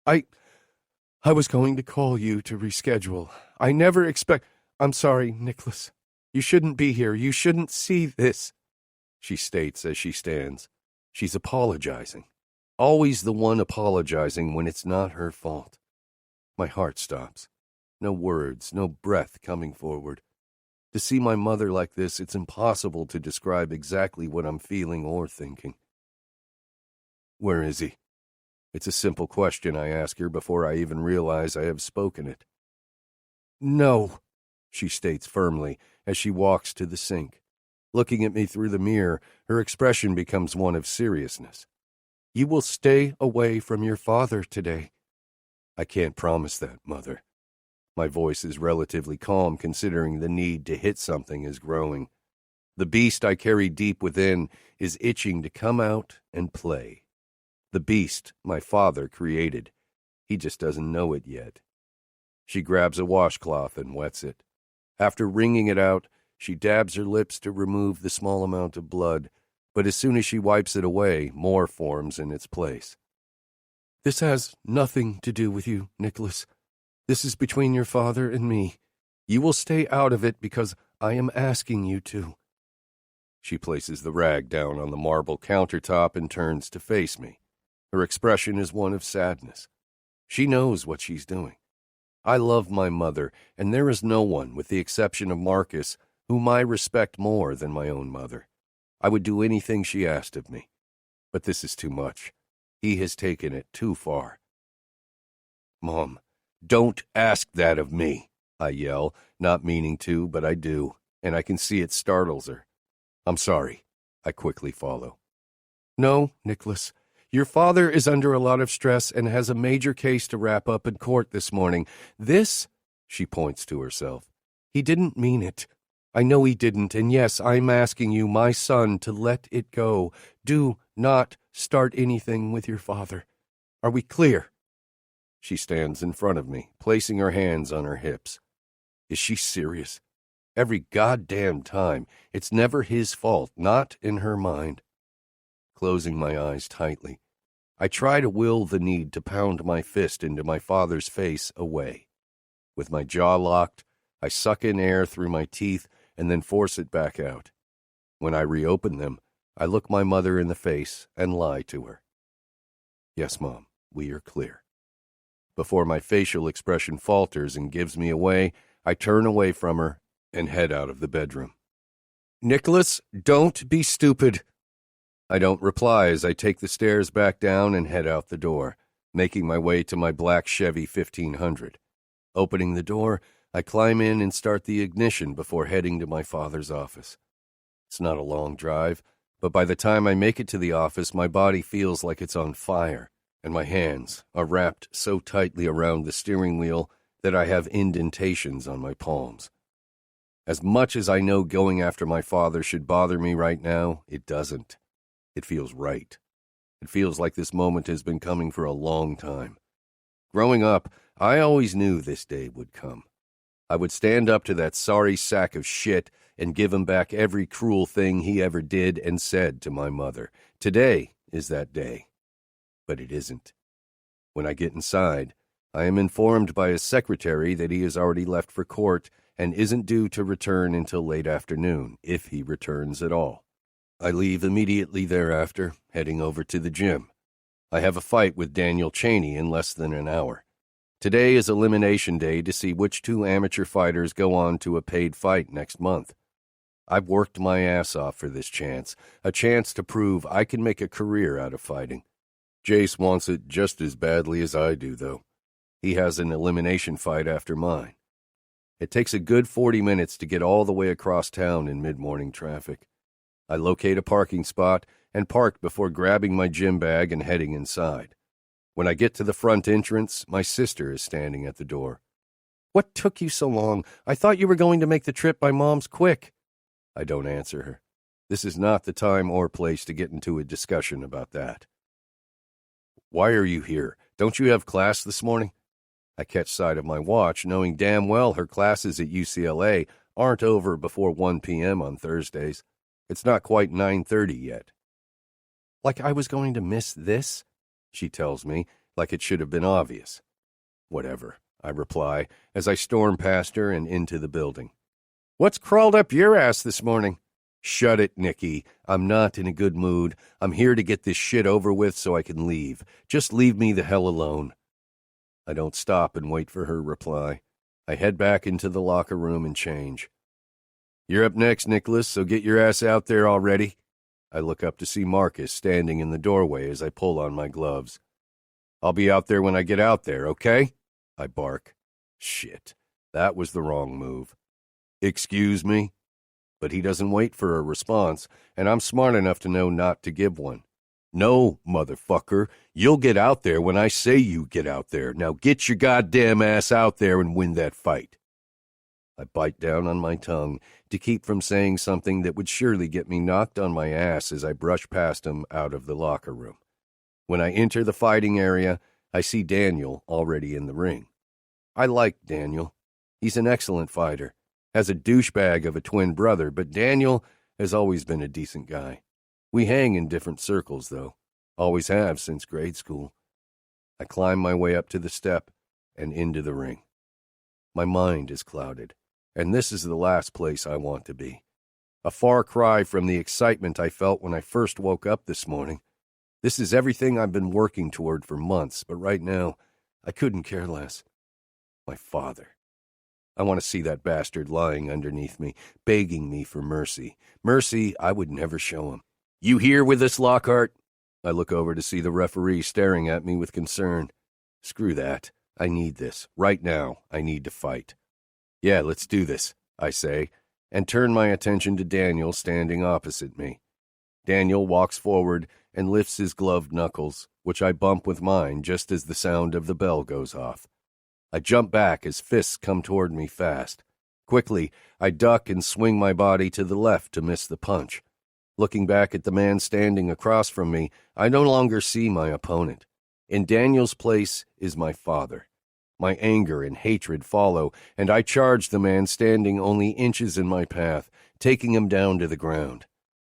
I was going to call you to reschedule. I never I'm sorry, Nicholas. You shouldn't be here. You shouldn't see this, she states as she stands. She's apologizing. Always the one apologizing when it's not her fault. My heart stops. No words, no breath coming forward. To see my mother like this, it's impossible to describe exactly what I'm feeling or thinking. Where is he? It's a simple question I ask her before I even realize I have spoken it. No, she states firmly as she walks to the sink. Looking at me through the mirror, her expression becomes one of seriousness. You will stay away from your father today. I can't promise that, Mother. My voice is relatively calm considering the need to hit something is growing. The beast I carry deep within is itching to come out and play. The beast my father created. He just doesn't know it yet. She grabs a washcloth and wets it. After wringing it out, she dabs her lips to remove the small amount of blood, but as soon as she wipes it away, more forms in its place. This has nothing to do with you, Nicholas. This is between your father and me. You will stay out of it because I am asking you to. She places the rag down on the marble countertop and turns to face me. Her expression is one of sadness. She knows what she's doing. I love my mother, and there is no one, with the exception of Marcus, whom I respect more than my own mother. I would do anything she asked of me. But this is too much. He has taken it too far. Mom, don't ask that of me, I yell, not meaning to, but I do, and I can see it startles her. I'm sorry. I quickly follow. No, Nicholas. Your father is under a lot of stress and has a major case to wrap up in court this morning. This, she points to herself, he didn't mean it. I know he didn't, and yes, I'm asking you, my son, to let it go. Do not start anything with your father. Are we clear? She stands in front of me, placing her hands on her hips. Is she serious? Every goddamn time. It's never his fault, not in her mind. Closing my eyes tightly, I try to will the need to pound my fist into my father's face away. With my jaw locked, I suck in air through my teeth and then force it back out. When I reopen them, I look my mother in the face and lie to her. Yes, Mom, we are clear. Before my facial expression falters and gives me away, I turn away from her and head out of the bedroom. Nicholas, don't be stupid. I don't reply as I take the stairs back down and head out the door, making my way to my black Chevy 1500. Opening the door, I climb in and start the ignition before heading to my father's office. It's not a long drive, but by the time I make it to the office, my body feels like it's on fire, and my hands are wrapped so tightly around the steering wheel that I have indentations on my palms. As much as I know going after my father should bother me right now, it doesn't. It feels right. It feels like this moment has been coming for a long time. Growing up, I always knew this day would come. I would stand up to that sorry sack of shit and give him back every cruel thing he ever did and said to my mother. Today is that day. But it isn't. When I get inside, I am informed by his secretary that he has already left for court and isn't due to return until late afternoon, if he returns at all. I leave immediately thereafter, heading over to the gym. I have a fight with Daniel Cheney in less than an hour. Today is elimination day to see which 2 amateur fighters go on to a paid fight next month. I've worked my ass off for this chance, a chance to prove I can make a career out of fighting. Jace wants it just as badly as I do, though. He has an elimination fight after mine. It takes a good 40 minutes to get all the way across town in mid-morning traffic. I locate a parking spot and park before grabbing my gym bag and heading inside. When I get to the front entrance, my sister is standing at the door. "What took you so long? I thought you were going to make the trip by Mom's quick." I don't answer her. This is not the time or place to get into a discussion about that. "Why are you here? Don't you have class this morning?" I catch sight of my watch, knowing damn well her classes at UCLA aren't over before 1 p.m. on Thursdays. It's not quite 9:30 yet. "Like I was going to miss this?" she tells me, like it should have been obvious. "Whatever," I reply, as I storm past her and into the building. "What's crawled up your ass this morning?" "Shut it, Nikki. I'm not in a good mood. I'm here to get this shit over with so I can leave. Just leave me the hell alone." I don't stop and wait for her reply. I head back into the locker room and change. "You're up next, Nicholas, so get your ass out there already." I look up to see Marcus standing in the doorway as I pull on my gloves. "I'll be out there when I get out there, okay?" I bark. Shit, that was the wrong move. "Excuse me?" But he doesn't wait for a response, and I'm smart enough to know not to give one. "No, motherfucker, you'll get out there when I say you get out there. Now get your goddamn ass out there and win that fight." I bite down on my tongue to keep from saying something that would surely get me knocked on my ass as I brush past him out of the locker room. When I enter the fighting area, I see Daniel already in the ring. I like Daniel. He's an excellent fighter, has a douchebag of a twin brother, but Daniel has always been a decent guy. We hang in different circles, though. Always have since grade school. I climb my way up to the step and into the ring. My mind is clouded, and this is the last place I want to be. A far cry from the excitement I felt when I first woke up this morning. This is everything I've been working toward for months, but right now, I couldn't care less. My father. I want to see that bastard lying underneath me, begging me for mercy. Mercy I would never show him. "You here with us, Lockhart?" I look over to see the referee staring at me with concern. Screw that. I need this. Right now, I need to fight. "Yeah, let's do this," I say, and turn my attention to Daniel standing opposite me. Daniel walks forward and lifts his gloved knuckles, which I bump with mine just as the sound of the bell goes off. I jump back as fists come toward me fast. Quickly, I duck and swing my body to the left to miss the punch. Looking back at the man standing across from me, I no longer see my opponent. In Daniel's place is my father. My anger and hatred follow, and I charge the man standing only inches in my path, taking him down to the ground.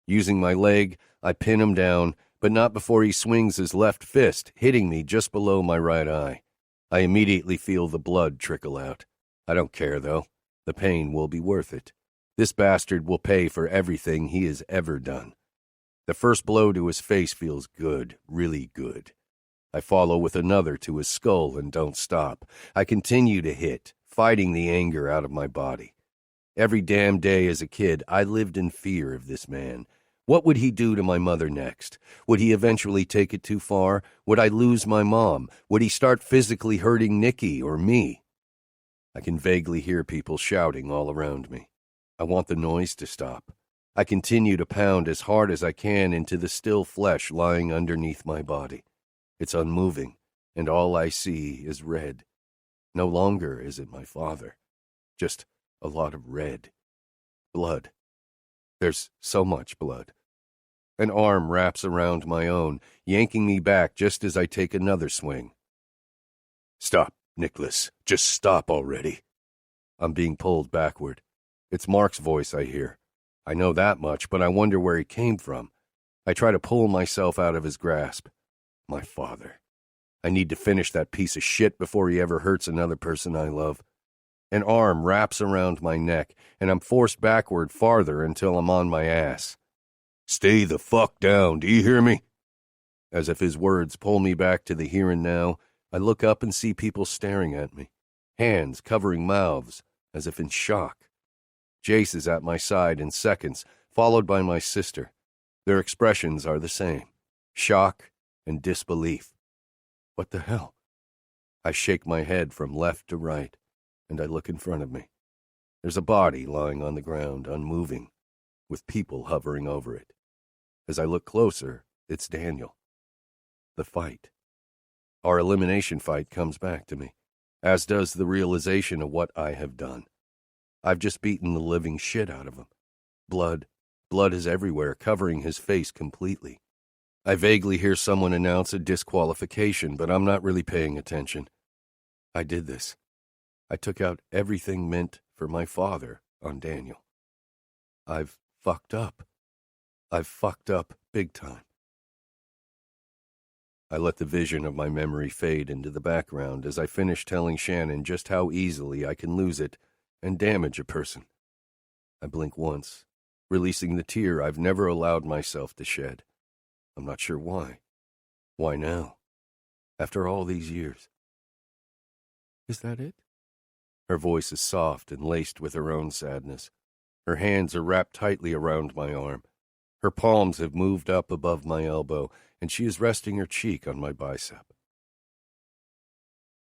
Using my leg, I pin him down, but not before he swings his left fist, hitting me just below my right eye. I immediately feel the blood trickle out. I don't care, though. The pain will be worth it. This bastard will pay for everything he has ever done. The first blow to his face feels good, really good. I follow with another to his skull and don't stop. I continue to hit, fighting the anger out of my body. Every damn day as a kid, I lived in fear of this man. What would he do to my mother next? Would he eventually take it too far? Would I lose my mom? Would he start physically hurting Nikki or me? I can vaguely hear people shouting all around me. I want the noise to stop. I continue to pound as hard as I can into the still flesh lying underneath my body. It's unmoving, and all I see is red. No longer is it my father, just a lot of red. Blood. There's so much blood. An arm wraps around my own, yanking me back just as I take another swing. Stop, Nicholas. Just stop already. I'm being pulled backward. It's Mark's voice I hear. I know that much, but I wonder where he came from. I try to pull myself out of his grasp. My father. I need to finish that piece of shit before he ever hurts another person I love. An arm wraps around my neck, and I'm forced backward farther until I'm on my ass. Stay the fuck down, do you hear me? As if his words pull me back to the here and now, I look up and see people staring at me, hands covering mouths, as if in shock. Jace is at my side in seconds, followed by my sister. Their expressions are the same, shock and disbelief. What the hell? I shake my head from left to right, and I look in front of me. There's a body lying on the ground, unmoving, with people hovering over it. As I look closer, it's Daniel. The fight. Our elimination fight comes back to me, as does the realization of what I have done. I've just beaten the living shit out of him. Blood is everywhere, covering his face completely. I vaguely hear someone announce a disqualification, but I'm not really paying attention. I did this. I took out everything meant for my father on Daniel. I've fucked up. I've fucked up big time. I let the vision of my memory fade into the background as I finish telling Shannon just how easily I can lose it and damage a person. I blink once, releasing the tear I've never allowed myself to shed. I'm not sure why. Why now? After all these years. Is that it? Her voice is soft and laced with her own sadness. Her hands are wrapped tightly around my arm. Her palms have moved up above my elbow, and she is resting her cheek on my bicep.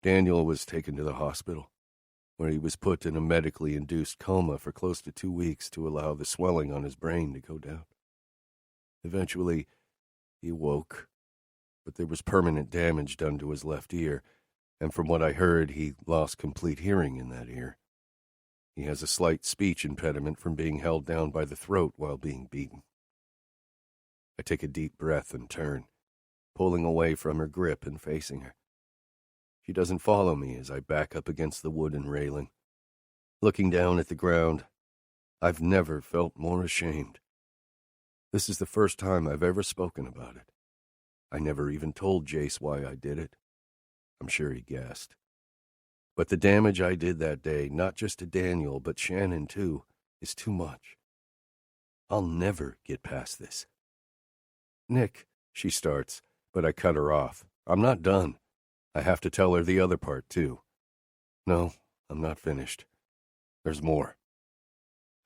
Daniel was taken to the hospital, where he was put in a medically induced coma for close to 2 weeks to allow the swelling on his brain to go down. Eventually, he woke, but there was permanent damage done to his left ear, and from what I heard, he lost complete hearing in that ear. He has a slight speech impediment from being held down by the throat while being beaten. I take a deep breath and turn, pulling away from her grip and facing her. She doesn't follow me as I back up against the wooden railing. Looking down at the ground, I've never felt more ashamed. This is the first time I've ever spoken about it. I never even told Jace why I did it. I'm sure he guessed. But the damage I did that day, not just to Daniel, but Shannon too, is too much. I'll never get past this. Nick, she starts, but I cut her off. I'm not done. I have to tell her the other part, too. No, I'm not finished. There's more.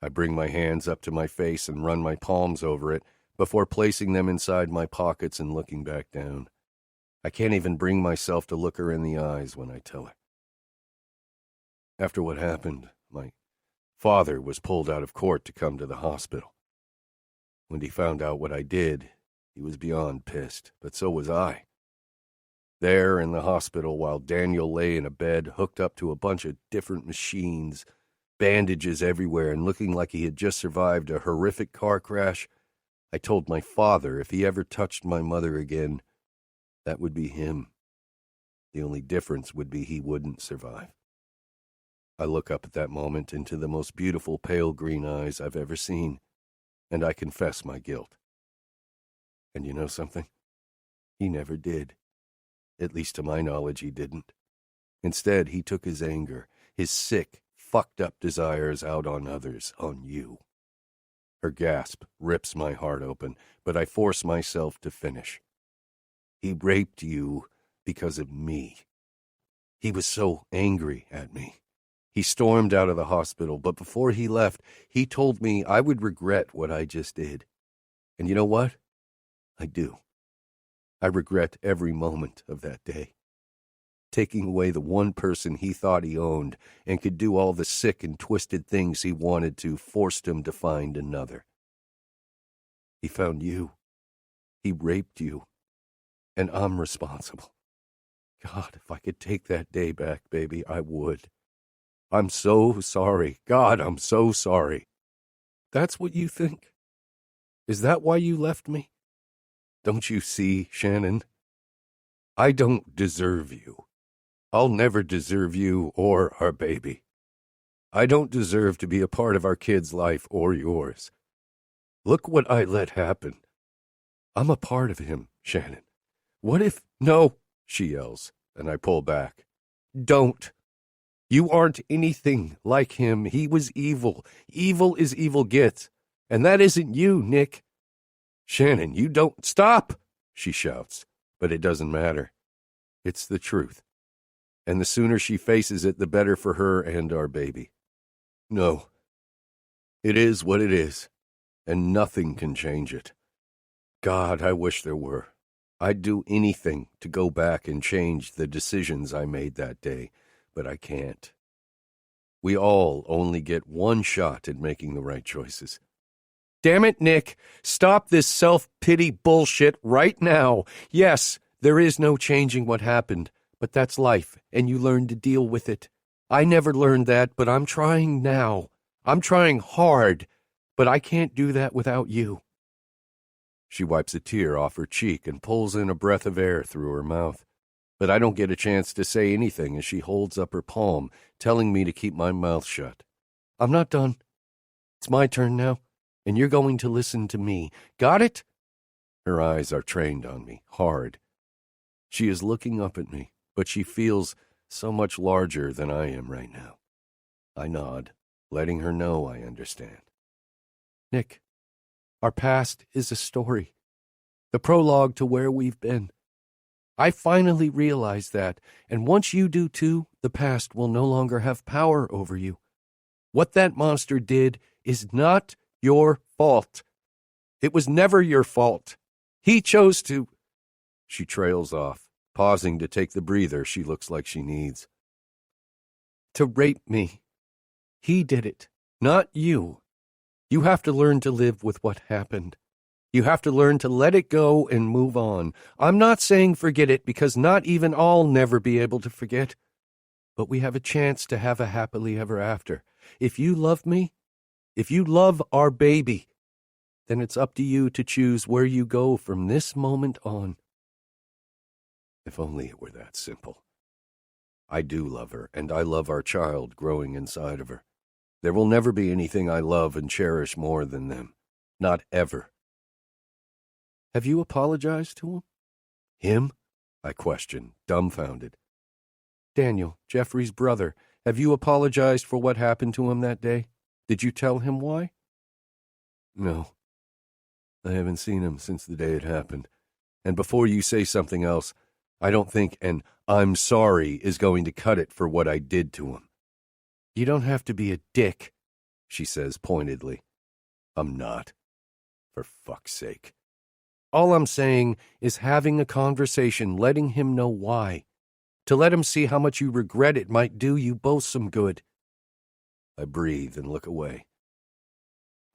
I bring my hands up to my face and run my palms over it before placing them inside my pockets and looking back down. I can't even bring myself to look her in the eyes when I tell her. After what happened, my father was pulled out of court to come to the hospital. When he found out what I did, he was beyond pissed, but so was I. There in the hospital, while Daniel lay in a bed hooked up to a bunch of different machines, bandages everywhere, and looking like he had just survived a horrific car crash, I told my father if he ever touched my mother again, that would be him. The only difference would be he wouldn't survive. I look up at that moment into the most beautiful pale green eyes I've ever seen, and I confess my guilt. And you know something? He never did. At least to my knowledge, he didn't. Instead, he took his anger, his sick, fucked up desires out on others, on you. Her gasp rips my heart open, but I force myself to finish. He raped you because of me. He was so angry at me. He stormed out of the hospital, but before he left, he told me I would regret what I just did. And you know what? I do. I regret every moment of that day. Taking away the one person he thought he owned and could do all the sick and twisted things he wanted to forced him to find another. He found you. He raped you. And I'm responsible. God, if I could take that day back, baby, I would. I'm so sorry. God, I'm so sorry. That's what you think? Is that why you left me? Don't you see, Shannon? I don't deserve you. I'll never deserve you or our baby. I don't deserve to be a part of our kid's life or yours. Look what I let happen. I'm a part of him, Shannon. What if— No, she yells, and I pull back. Don't. You aren't anything like him. He was evil. Evil as evil gets. And that isn't you, Nick. Shannon, you don't— Stop, she shouts, but it doesn't matter. It's the truth. And the sooner she faces it, the better for her and our baby. No. It is what it is, and nothing can change it. God, I wish there were. I'd do anything to go back and change the decisions I made that day, but I can't. We all only get one shot at making the right choices. Damn it, Nick, stop this self-pity bullshit right now. Yes, there is no changing what happened, but that's life, and you learn to deal with it. I never learned that, but I'm trying now. I'm trying hard, but I can't do that without you. She wipes a tear off her cheek and pulls in a breath of air through her mouth. But I don't get a chance to say anything as she holds up her palm, telling me to keep my mouth shut. I'm not done. It's my turn now, and you're going to listen to me. Got it? Her eyes are trained on me, hard. She is looking up at me, but she feels so much larger than I am right now. I nod, letting her know I understand. Nick, our past is a story, the prologue to where we've been. I finally realized that, and once you do too, the past will no longer have power over you. What that monster did is not your fault. It was never your fault. He chose to— She trails off, pausing to take the breather she looks like she needs. To rape me. He did it, not you. You have to learn to live with what happened. You have to learn to let it go and move on. I'm not saying forget it, because not even I'll never be able to forget. But we have a chance to have a happily ever after. If you love me, if you love our baby, then it's up to you to choose where you go from this moment on. If only it were that simple. I do love her, and I love our child growing inside of her. There will never be anything I love and cherish more than them. Not ever. Have you apologized to him? Him? I question, dumbfounded. Daniel, Jeffrey's brother, have you apologized for what happened to him that day? Did you tell him why? No. I haven't seen him since the day it happened. And before you say something else, I don't think an "I'm sorry" is going to cut it for what I did to him. You don't have to be a dick, she says pointedly. I'm not. For fuck's sake. All I'm saying is having a conversation, letting him know why. To let him see how much you regret it might do you both some good. I breathe and look away.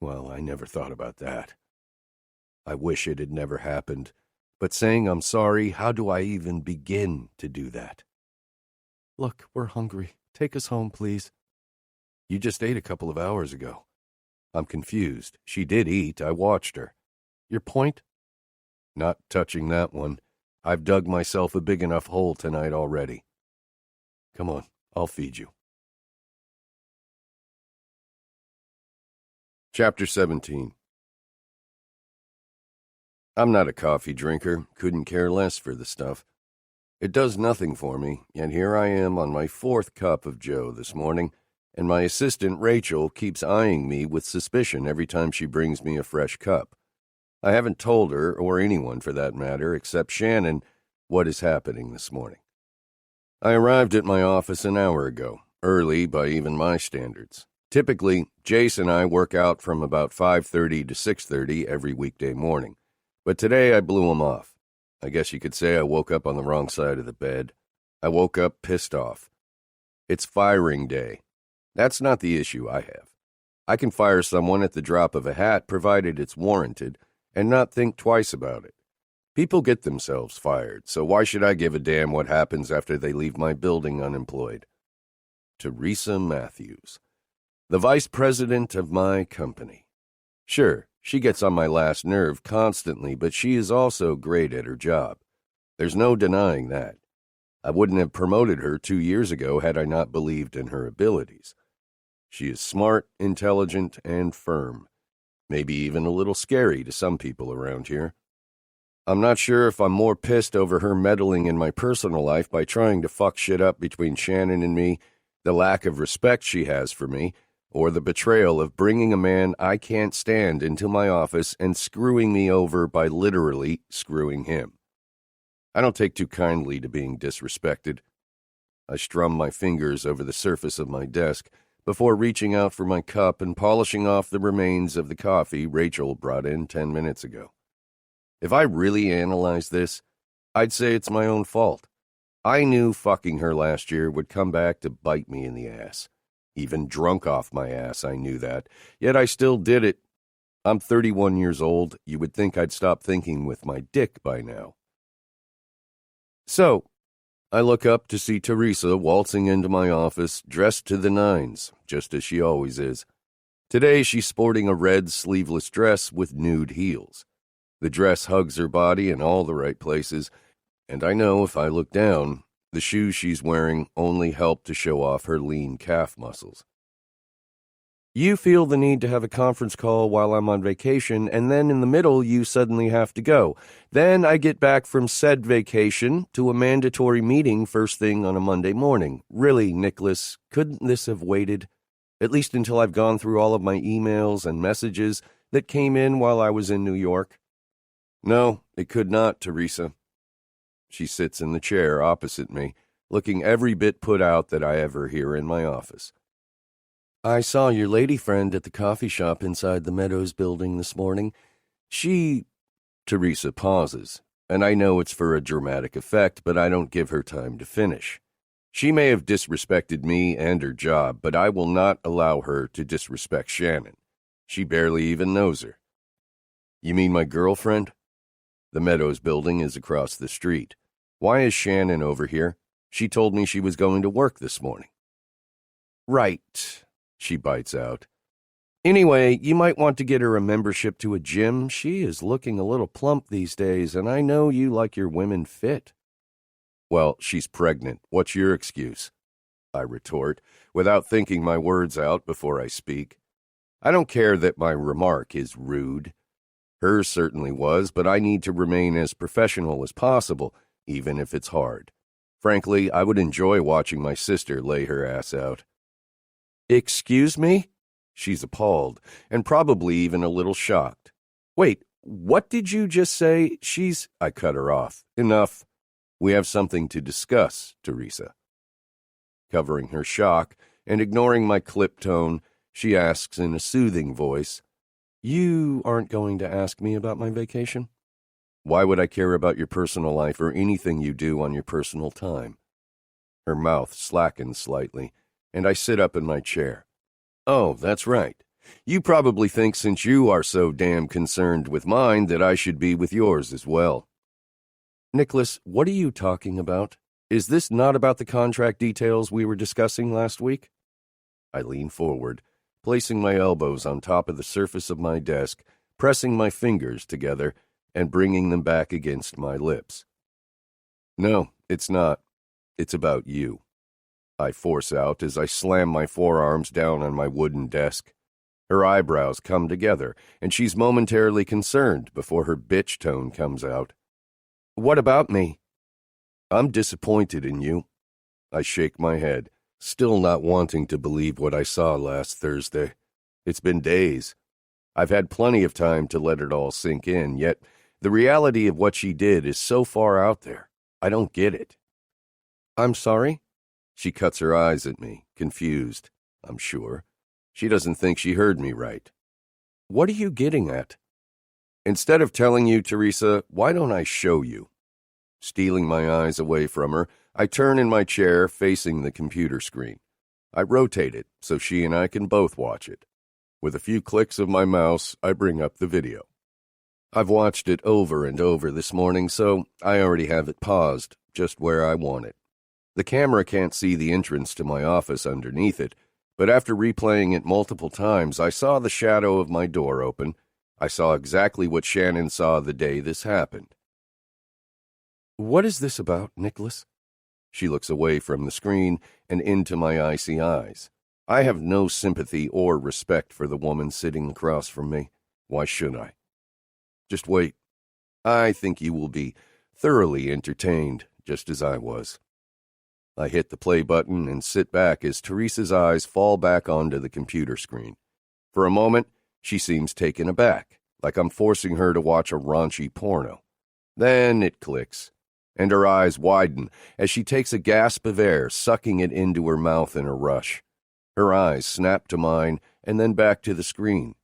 Well, I never thought about that. I wish it had never happened. But saying I'm sorry, how do I even begin to do that? Look, we're hungry. Take us home, please. You just ate a couple of hours ago. I'm confused. She did eat. I watched her. Your point? Not touching that one. I've dug myself a big enough hole tonight already. Come on, I'll feed you. Chapter 17. I'm not a coffee drinker, couldn't care less for the stuff. It does nothing for me, and here I am on my 4th cup of Joe this morning, and my assistant Rachel keeps eyeing me with suspicion every time she brings me a fresh cup. I haven't told her, or anyone for that matter, except Shannon, what is happening this morning. I arrived at my office an hour ago, early by even my standards. Typically, Jace and I work out from about 5:30 to 6:30 every weekday morning, but today I blew him off. I guess you could say I woke up on the wrong side of the bed. I woke up pissed off. It's firing day. That's not the issue I have. I can fire someone at the drop of a hat, provided it's warranted, and not think twice about it. People get themselves fired, so why should I give a damn what happens after they leave my building unemployed? Teresa Matthews, the vice president of my company. Sure, she gets on my last nerve constantly, but she is also great at her job. There's no denying that. I wouldn't have promoted her 2 years ago had I not believed in her abilities. She is smart, intelligent, and firm. Maybe even a little scary to some people around here. I'm not sure if I'm more pissed over her meddling in my personal life by trying to fuck shit up between Shannon and me, the lack of respect she has for me, or the betrayal of bringing a man I can't stand into my office and screwing me over by literally screwing him. I don't take too kindly to being disrespected. I strum my fingers over the surface of my desk before reaching out for my cup and polishing off the remains of the coffee Rachel brought in 10 minutes ago. If I really analyze this, I'd say it's my own fault. I knew fucking her last year would come back to bite me in the ass. Even drunk off my ass, I knew that. Yet I still did it. I'm 31 years old. You would think I'd stop thinking with my dick by now. So, I look up to see Teresa waltzing into my office, dressed to the nines, just as she always is. Today she's sporting a red sleeveless dress with nude heels. The dress hugs her body in all the right places, and I know if I look down, the shoes she's wearing only help to show off her lean calf muscles. You feel the need to have a conference call while I'm on vacation, and then in the middle you suddenly have to go. Then I get back from said vacation to a mandatory meeting first thing on a Monday morning. Really, Nicholas, couldn't this have waited? At least until I've gone through all of my emails and messages that came in while I was in New York? No, it could not, Teresa. She sits in the chair opposite me, looking every bit put out that I ever hear in my office. I saw your lady friend at the coffee shop inside the Meadows building this morning. Teresa pauses, and I know it's for a dramatic effect, but I don't give her time to finish. She may have disrespected me and her job, but I will not allow her to disrespect Shannon. She barely even knows her. You mean my girlfriend? The Meadows building is across the street. Why is Shannon over here? She told me she was going to work this morning. Right, she bites out. Anyway, you might want to get her a membership to a gym. She is looking a little plump these days, and I know you like your women fit. Well, she's pregnant. What's your excuse? I retort, without thinking my words out before I speak. I don't care that my remark is rude. Hers certainly was, but I need to remain as professional as possible, even if it's hard. Frankly, I would enjoy watching my sister lay her ass out. Excuse me? She's appalled, and probably even a little shocked. Wait, what did you just say? I cut her off. Enough. We have something to discuss, Teresa. Covering her shock and ignoring my clipped tone, she asks in a soothing voice, You aren't going to ask me about my vacation? Why would I care about your personal life or anything you do on your personal time? Her mouth slackens slightly, and I sit up in my chair. Oh, that's right. You probably think since you are so damn concerned with mine that I should be with yours as well. Nicholas, what are you talking about? Is this not about the contract details we were discussing last week? I lean forward, placing my elbows on top of the surface of my desk, pressing my fingers together, and bringing them back against my lips. No, it's not. It's about you. I force out as I slam my forearms down on my wooden desk. Her eyebrows come together, and she's momentarily concerned before her bitch tone comes out. What about me? I'm disappointed in you. I shake my head, still not wanting to believe what I saw last Thursday. It's been days. I've had plenty of time to let it all sink in, yet the reality of what she did is so far out there. I don't get it. I'm sorry? She cuts her eyes at me, confused, I'm sure. She doesn't think she heard me right. What are you getting at? Instead of telling you, Teresa, why don't I show you? Stealing my eyes away from her, I turn in my chair facing the computer screen. I rotate it so she and I can both watch it. With a few clicks of my mouse, I bring up the video. I've watched it over and over this morning, so I already have it paused, just where I want it. The camera can't see the entrance to my office underneath it, But after replaying it multiple times, I saw the shadow of my door open. I saw exactly what Shannon saw the day this happened. "What is this about, Nicholas?" She looks away from the screen and into my icy eyes. I have no sympathy or respect for the woman sitting across from me. Why should I? Just wait. I think you will be thoroughly entertained, just as I was. I hit the play button and sit back as Teresa's eyes fall back onto the computer screen. For a moment, she seems taken aback, like I'm forcing her to watch a raunchy porno. Then it clicks, and her eyes widen as she takes a gasp of air, sucking it into her mouth in a rush. Her eyes snap to mine and then back to the screen.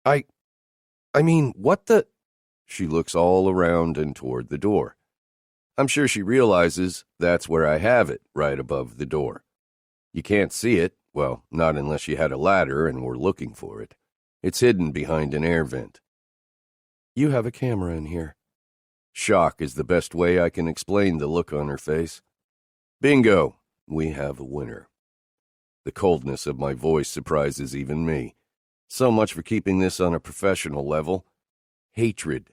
I mean, what the... She looks all around and toward the door. I'm sure she realizes that's where I have it, right above the door. You can't see it, well, not unless you had a ladder and were looking for it. It's hidden behind an air vent. You have a camera in here. Shock is the best way I can explain the look on her face. Bingo, we have a winner. The coldness of my voice surprises even me. So much for keeping this on a professional level. Hatred.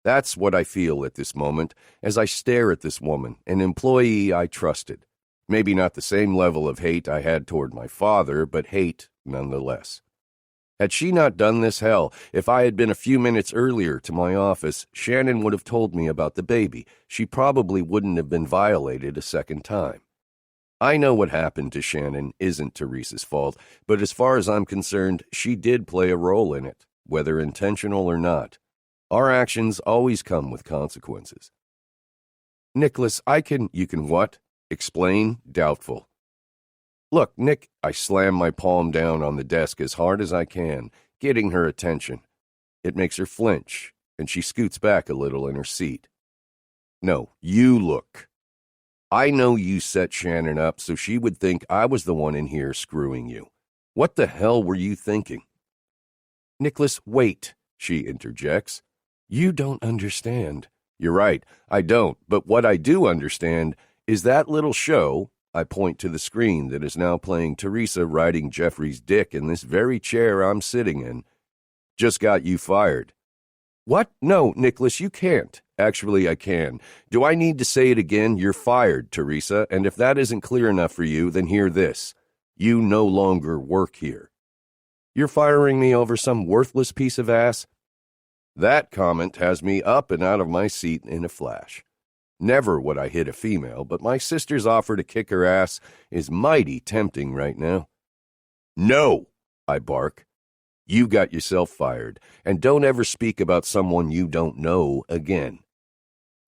That's what I feel at this moment as I stare at this woman, an employee I trusted. Maybe not the same level of hate I had toward my father, but hate nonetheless. Had she not done this hell, if I had been a few minutes earlier to my office, Shannon would have told me about the baby. She probably wouldn't have been violated a second time. I know what happened to Shannon isn't Teresa's fault, but as far as I'm concerned, she did play a role in it, whether intentional or not. Our actions always come with consequences. Nicholas, You can what? Explain? Doubtful. Look, Nick, I slam my palm down on the desk as hard as I can, getting her attention. It makes her flinch, and she scoots back a little in her seat. No, you look. I know you set Shannon up so she would think I was the one in here screwing you. What the hell were you thinking? Nicholas, wait, she interjects. You don't understand. You're right, I don't, but what I do understand is that little show, I point to the screen that is now playing Teresa riding Jeffrey's dick in this very chair I'm sitting in, just got you fired. What? No, Nicholas, you can't. Actually, I can. Do I need to say it again? You're fired, Teresa, and if that isn't clear enough for you, then hear this. You no longer work here. You're firing me over some worthless piece of ass? That comment has me up and out of my seat in a flash. Never would I hit a female, but my sister's offer to kick her ass is mighty tempting right now. No, I bark. You got yourself fired, and don't ever speak about someone you don't know again.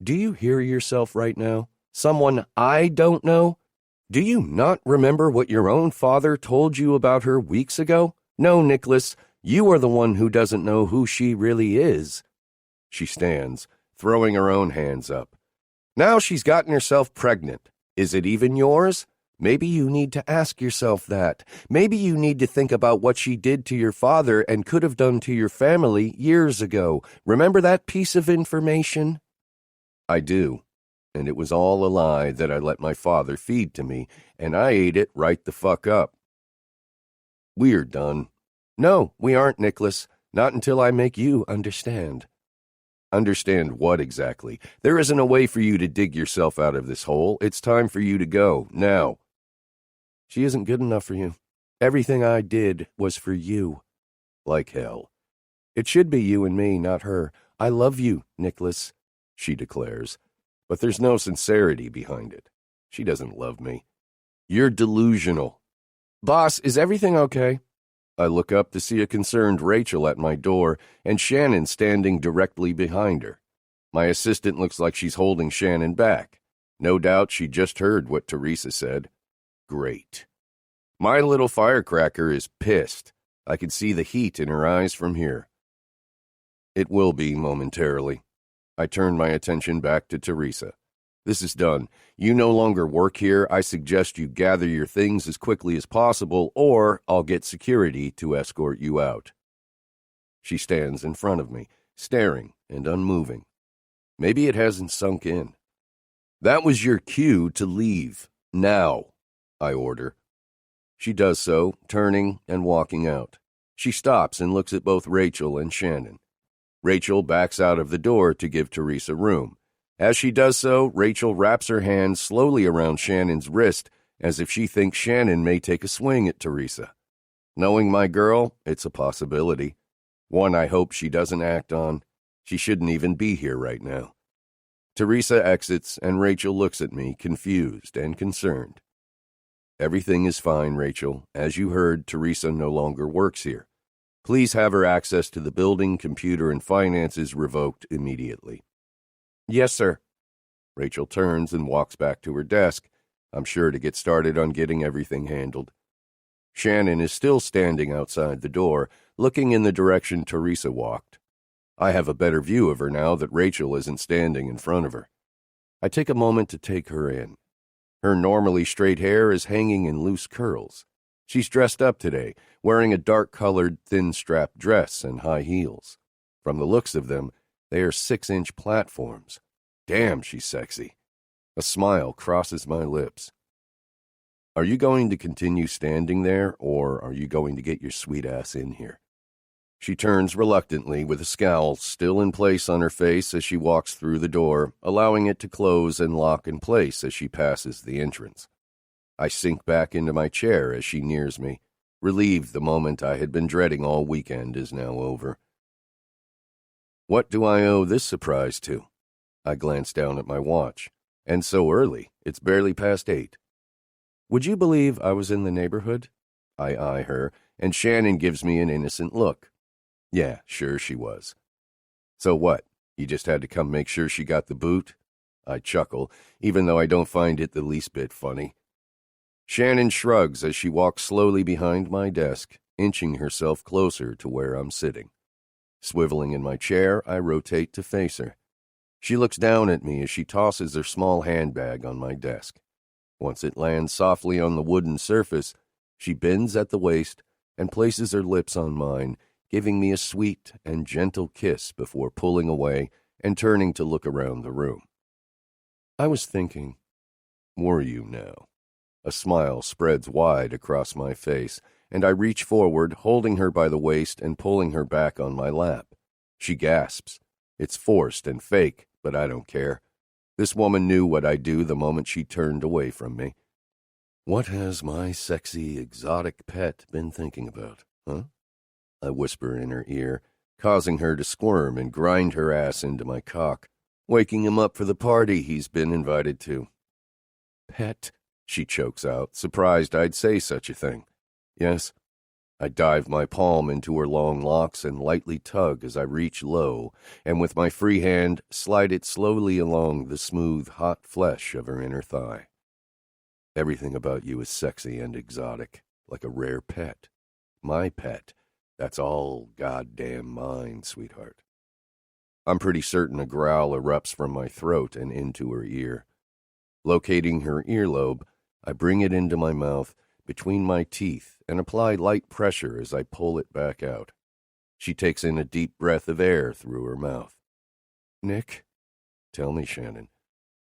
Do you hear yourself right now? Someone I don't know? Do you not remember what your own father told you about her weeks ago? No, Nicholas, you are the one who doesn't know who she really is. She stands, throwing her own hands up. Now she's gotten herself pregnant. Is it even yours? Maybe you need to ask yourself that. Maybe you need to think about what she did to your father and could have done to your family years ago. Remember that piece of information? I do, and it was all a lie that I let my father feed to me, and I ate it right the fuck up. We're done. No, we aren't, Nicholas. Not until I make you understand. Understand what exactly? There isn't a way for you to dig yourself out of this hole. It's time for you to go, now. She isn't good enough for you. Everything I did was for you. Like hell. It should be you and me, not her. I love you, Nicholas, she declares, but there's no sincerity behind it. She doesn't love me. You're delusional. Boss, is everything okay? I look up to see a concerned Rachel at my door and Shannon standing directly behind her. My assistant looks like she's holding Shannon back. No doubt she just heard what Teresa said. Great. My little firecracker is pissed. I can see the heat in her eyes from here. It will be momentarily. I turn my attention back to Teresa. This is done. You no longer work here. I suggest you gather your things as quickly as possible, or I'll get security to escort you out. She stands in front of me, staring and unmoving. Maybe it hasn't sunk in. That was your cue to leave. Now, I order. She does so, turning and walking out. She stops and looks at both Rachel and Shannon. Rachel backs out of the door to give Teresa room. As she does so, Rachel wraps her hand slowly around Shannon's wrist as if she thinks Shannon may take a swing at Teresa. Knowing my girl, it's a possibility. One I hope she doesn't act on. She shouldn't even be here right now. Teresa exits, and Rachel looks at me, confused and concerned. Everything is fine, Rachel. As you heard, Teresa no longer works here. Please have her access to the building, computer, and finances revoked immediately. Yes, sir. Rachel turns and walks back to her desk, I'm sure to get started on getting everything handled. Shannon is still standing outside the door, looking in the direction Teresa walked. I have a better view of her now that Rachel isn't standing in front of her. I take a moment to take her in. Her normally straight hair is hanging in loose curls. She's dressed up today, wearing a dark-colored, thin-strap dress and high heels. From the looks of them, they are 6-inch platforms. Damn, she's sexy. A smile crosses my lips. Are you going to continue standing there, or are you going to get your sweet ass in here? She turns reluctantly with a scowl still in place on her face as she walks through the door, allowing it to close and lock in place as she passes the entrance. I sink back into my chair as she nears me, relieved the moment I had been dreading all weekend is now over. What do I owe this surprise to? I glance down at my watch. And so early, it's barely past 8. Would you believe I was in the neighborhood? I eye her, and Shannon gives me an innocent look. Yeah, sure she was. So what? You just had to come make sure she got the boot? I chuckle, even though I don't find it the least bit funny. Shannon shrugs as she walks slowly behind my desk, inching herself closer to where I'm sitting. Swiveling in my chair, I rotate to face her. She looks down at me as she tosses her small handbag on my desk. Once it lands softly on the wooden surface, she bends at the waist and places her lips on mine, giving me a sweet and gentle kiss before pulling away and turning to look around the room. I was thinking, were you now? A smile spreads wide across my face, and I reach forward, holding her by the waist and pulling her back on my lap. She gasps. It's forced and fake, but I don't care. This woman knew what I'd do the moment she turned away from me. What has my sexy, exotic pet been thinking about, huh? I whisper in her ear, causing her to squirm and grind her ass into my cock, waking him up for the party he's been invited to. Pet, she chokes out, surprised I'd say such a thing. Yes. I dive my palm into her long locks and lightly tug as I reach low, and with my free hand slide it slowly along the smooth, hot flesh of her inner thigh. Everything about you is sexy and exotic, like a rare pet. My pet. That's all goddamn mine, sweetheart. I'm pretty certain a growl erupts from my throat and into her ear. Locating her earlobe, I bring it into my mouth, between my teeth, and apply light pressure as I pull it back out. She takes in a deep breath of air through her mouth. Nick? Tell me, Shannon.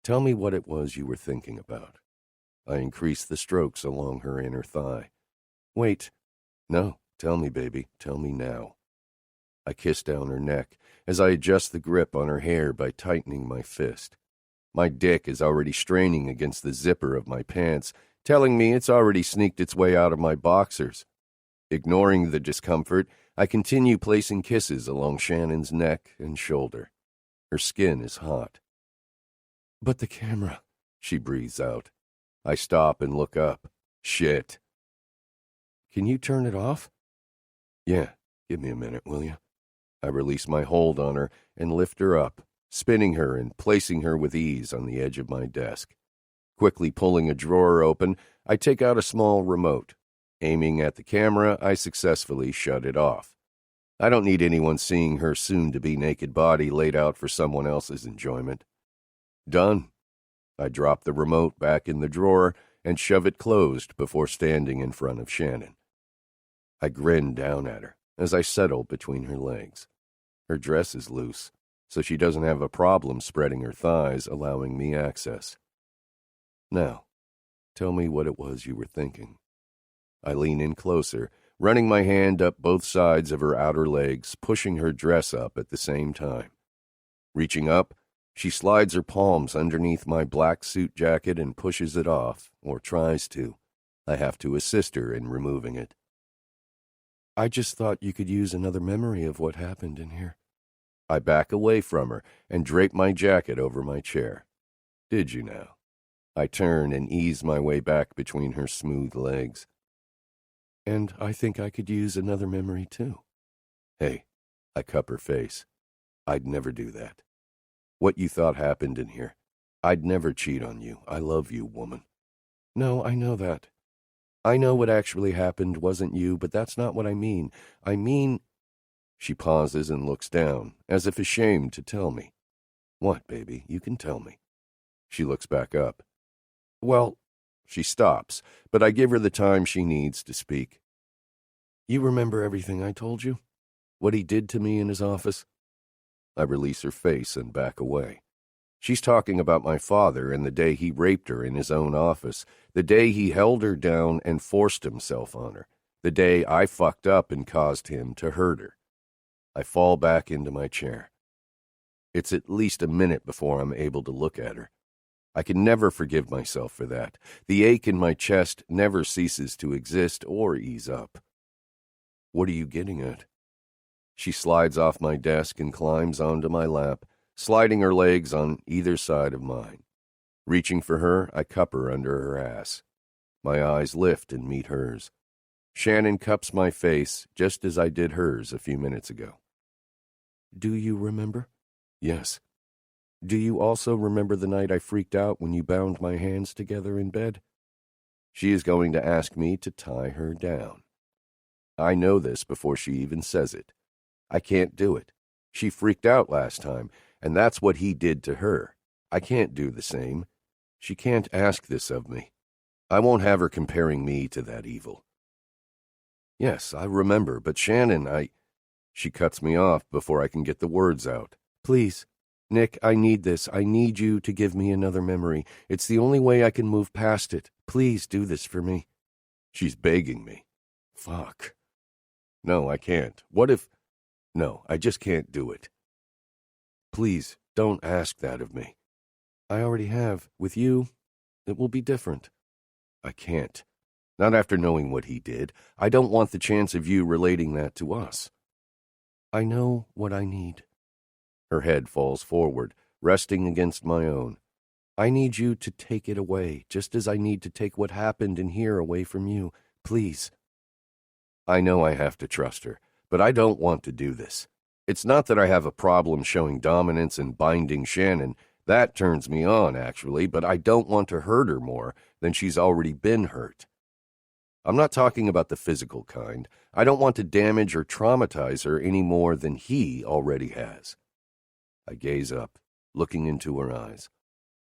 Tell me what it was you were thinking about. I increase the strokes along her inner thigh. Wait. No, tell me, baby. Tell me now. I kiss down her neck as I adjust the grip on her hair by tightening my fist. My dick is already straining against the zipper of my pants, telling me it's already sneaked its way out of my boxers. Ignoring the discomfort, I continue placing kisses along Shannon's neck and shoulder. Her skin is hot. But the camera, she breathes out. I stop and look up. Shit. Can you turn it off? Yeah, give me a minute, will you? I release my hold on her and lift her up, spinning her and placing her with ease on the edge of my desk. Quickly pulling a drawer open, I take out a small remote. Aiming at the camera, I successfully shut it off. I don't need anyone seeing her soon-to-be naked body laid out for someone else's enjoyment. Done. I drop the remote back in the drawer and shove it closed before standing in front of Shannon. I grin down at her as I settle between her legs. Her dress is loose, so she doesn't have a problem spreading her thighs, allowing me access. Now, tell me what it was you were thinking. I lean in closer, running my hand up both sides of her outer legs, pushing her dress up at the same time. Reaching up, she slides her palms underneath my black suit jacket and pushes it off, or tries to. I have to assist her in removing it. I just thought you could use another memory of what happened in here. I back away from her and drape my jacket over my chair. Did you now? I turn and ease my way back between her smooth legs. And I think I could use another memory, too. Hey, I cup her face. I'd never do that. What you thought happened in here. I'd never cheat on you. I love you, woman. No, I know that. I know what actually happened wasn't you, but that's not what I mean. I mean... She pauses and looks down, as if ashamed to tell me. What, baby? You can tell me. She looks back up. Well, she stops, but I give her the time she needs to speak. You remember everything I told you? What he did to me in his office? I release her face and back away. She's talking about my father and the day he raped her in his own office, the day he held her down and forced himself on her, the day I fucked up and caused him to hurt her. I fall back into my chair. It's at least a minute before I'm able to look at her. I can never forgive myself for that. The ache in my chest never ceases to exist or ease up. What are you getting at? She slides off my desk and climbs onto my lap, sliding her legs on either side of mine. Reaching for her, I cup her under her ass. My eyes lift and meet hers. Shannon cups my face just as I did hers a few minutes ago. Do you remember? Yes. Do you also remember the night I freaked out when you bound my hands together in bed? She is going to ask me to tie her down. I know this before she even says it. I can't do it. She freaked out last time, and that's what he did to her. I can't do the same. She can't ask this of me. I won't have her comparing me to that evil. Yes, I remember, but Shannon, She cuts me off before I can get the words out. Please, Nick, I need this. I need you to give me another memory. It's the only way I can move past it. Please do this for me. She's begging me. Fuck. No, I can't. What if... No, I just can't do it. Please, don't ask that of me. I already have. With you, it will be different. I can't. Not after knowing what he did. I don't want the chance of you relating that to us. I know what I need. Her head falls forward, resting against my own. I need you to take it away, just as I need to take what happened in here away from you. Please. I know I have to trust her, but I don't want to do this. It's not that I have a problem showing dominance and binding Shannon. That turns me on, actually, but I don't want to hurt her more than she's already been hurt. I'm not talking about the physical kind. I don't want to damage or traumatize her any more than he already has. I gaze up, looking into her eyes.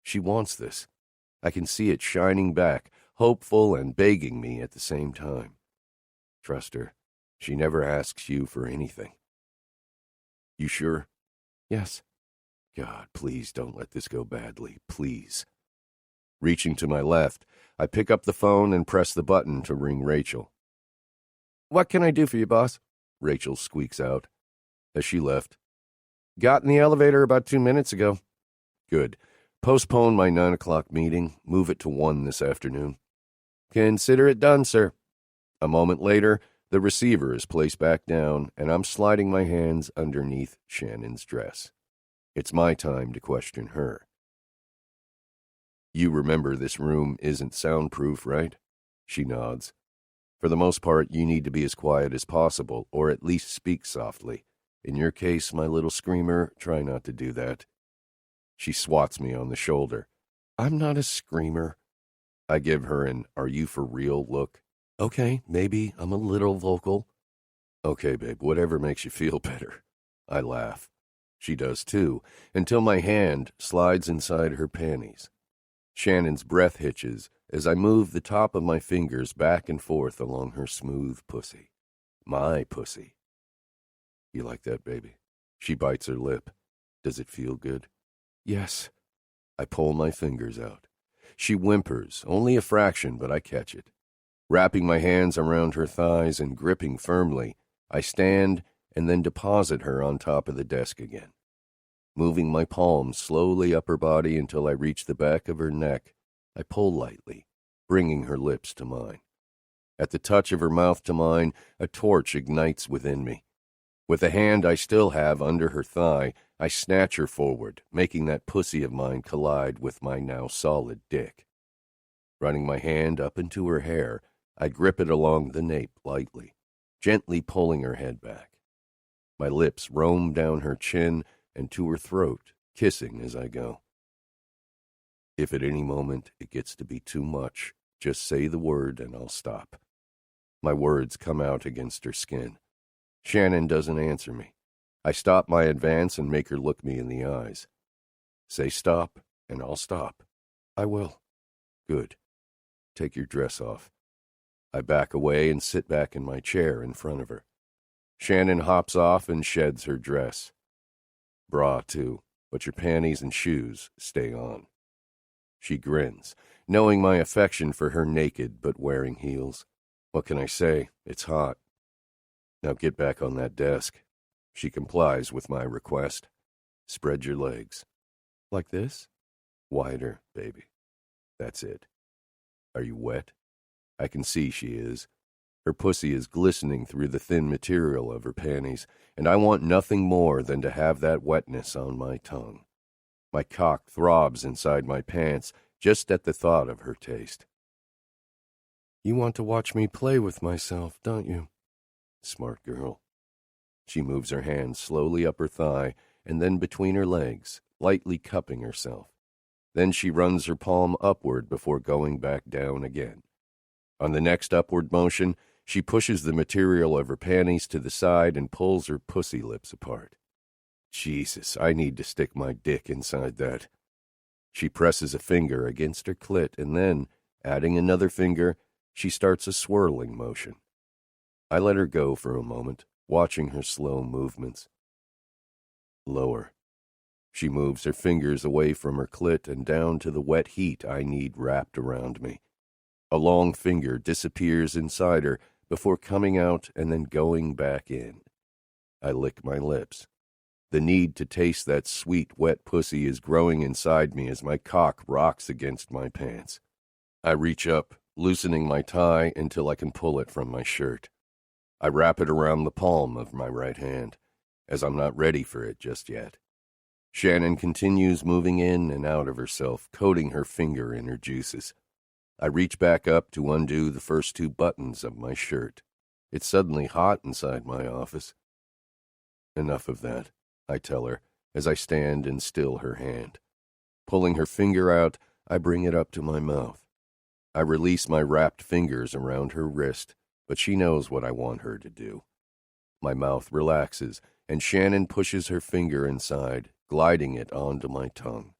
She wants this. I can see it shining back, hopeful and begging me at the same time. Trust her. She never asks you for anything. You sure? Yes. God, please don't let this go badly. Please. Reaching to my left, I pick up the phone and press the button to ring Rachel. What can I do for you, boss? Rachel squeaks out as she left. Got in the elevator about 2 minutes ago. Good. Postpone my 9 o'clock meeting. Move it to 1 this afternoon. Consider it done, sir. A moment later, the receiver is placed back down, and I'm sliding my hands underneath Shannon's dress. It's my time to question her. You remember this room isn't soundproof, right? She nods. For the most part, you need to be as quiet as possible, or at least speak softly. In your case, my little screamer, try not to do that. She swats me on the shoulder. I'm not a screamer. I give her an "are you for real" look. Okay, maybe I'm a little vocal. Okay, babe, whatever makes you feel better. I laugh. She does too, until my hand slides inside her panties. Shannon's breath hitches as I move the top of my fingers back and forth along her smooth pussy. My pussy. You like that, baby? She bites her lip. Does it feel good? Yes. I pull my fingers out. She whimpers, only a fraction, but I catch it. Wrapping my hands around her thighs and gripping firmly, I stand and then deposit her on top of the desk again. Moving my palms slowly up her body until I reach the back of her neck, I pull lightly, bringing her lips to mine. At the touch of her mouth to mine, a torch ignites within me. With the hand I still have under her thigh, I snatch her forward, making that pussy of mine collide with my now solid dick. Running my hand up into her hair, I grip it along the nape lightly, gently pulling her head back. My lips roam down her chin and to her throat, kissing as I go. If at any moment it gets to be too much, just say the word and I'll stop. My words come out against her skin. Shannon doesn't answer me. I stop my advance and make her look me in the eyes. Say stop, and I'll stop. I will. Good. Take your dress off. I back away and sit back in my chair in front of her. Shannon hops off and sheds her dress. Bra, too, but your panties and shoes stay on. She grins, knowing my affection for her naked but wearing heels. What can I say? It's hot. Now get back on that desk. She complies with my request. Spread your legs. Like this? Wider, baby. That's it. Are you wet? I can see she is. Her pussy is glistening through the thin material of her panties, and I want nothing more than to have that wetness on my tongue. My cock throbs inside my pants just at the thought of her taste. You want to watch me play with myself, don't you? Smart girl. She moves her hand slowly up her thigh and then between her legs, lightly cupping herself. Then she runs her palm upward before going back down again. On the next upward motion, she pushes the material of her panties to the side and pulls her pussy lips apart. Jesus, I need to stick my dick inside that. She presses a finger against her clit and then, adding another finger, she starts a swirling motion. I let her go for a moment, watching her slow movements. Lower. She moves her fingers away from her clit and down to the wet heat I need wrapped around me. A long finger disappears inside her before coming out and then going back in. I lick my lips. The need to taste that sweet, wet pussy is growing inside me as my cock rocks against my pants. I reach up, loosening my tie until I can pull it from my shirt. I wrap it around the palm of my right hand, as I'm not ready for it just yet. Shannon continues moving in and out of herself, coating her finger in her juices. I reach back up to undo the first two buttons of my shirt. It's suddenly hot inside my office. Enough of that, I tell her, as I stand and still her hand. Pulling her finger out, I bring it up to my mouth. I release my wrapped fingers around her wrist, but she knows what I want her to do. My mouth relaxes, and Shannon pushes her finger inside, gliding it onto my tongue.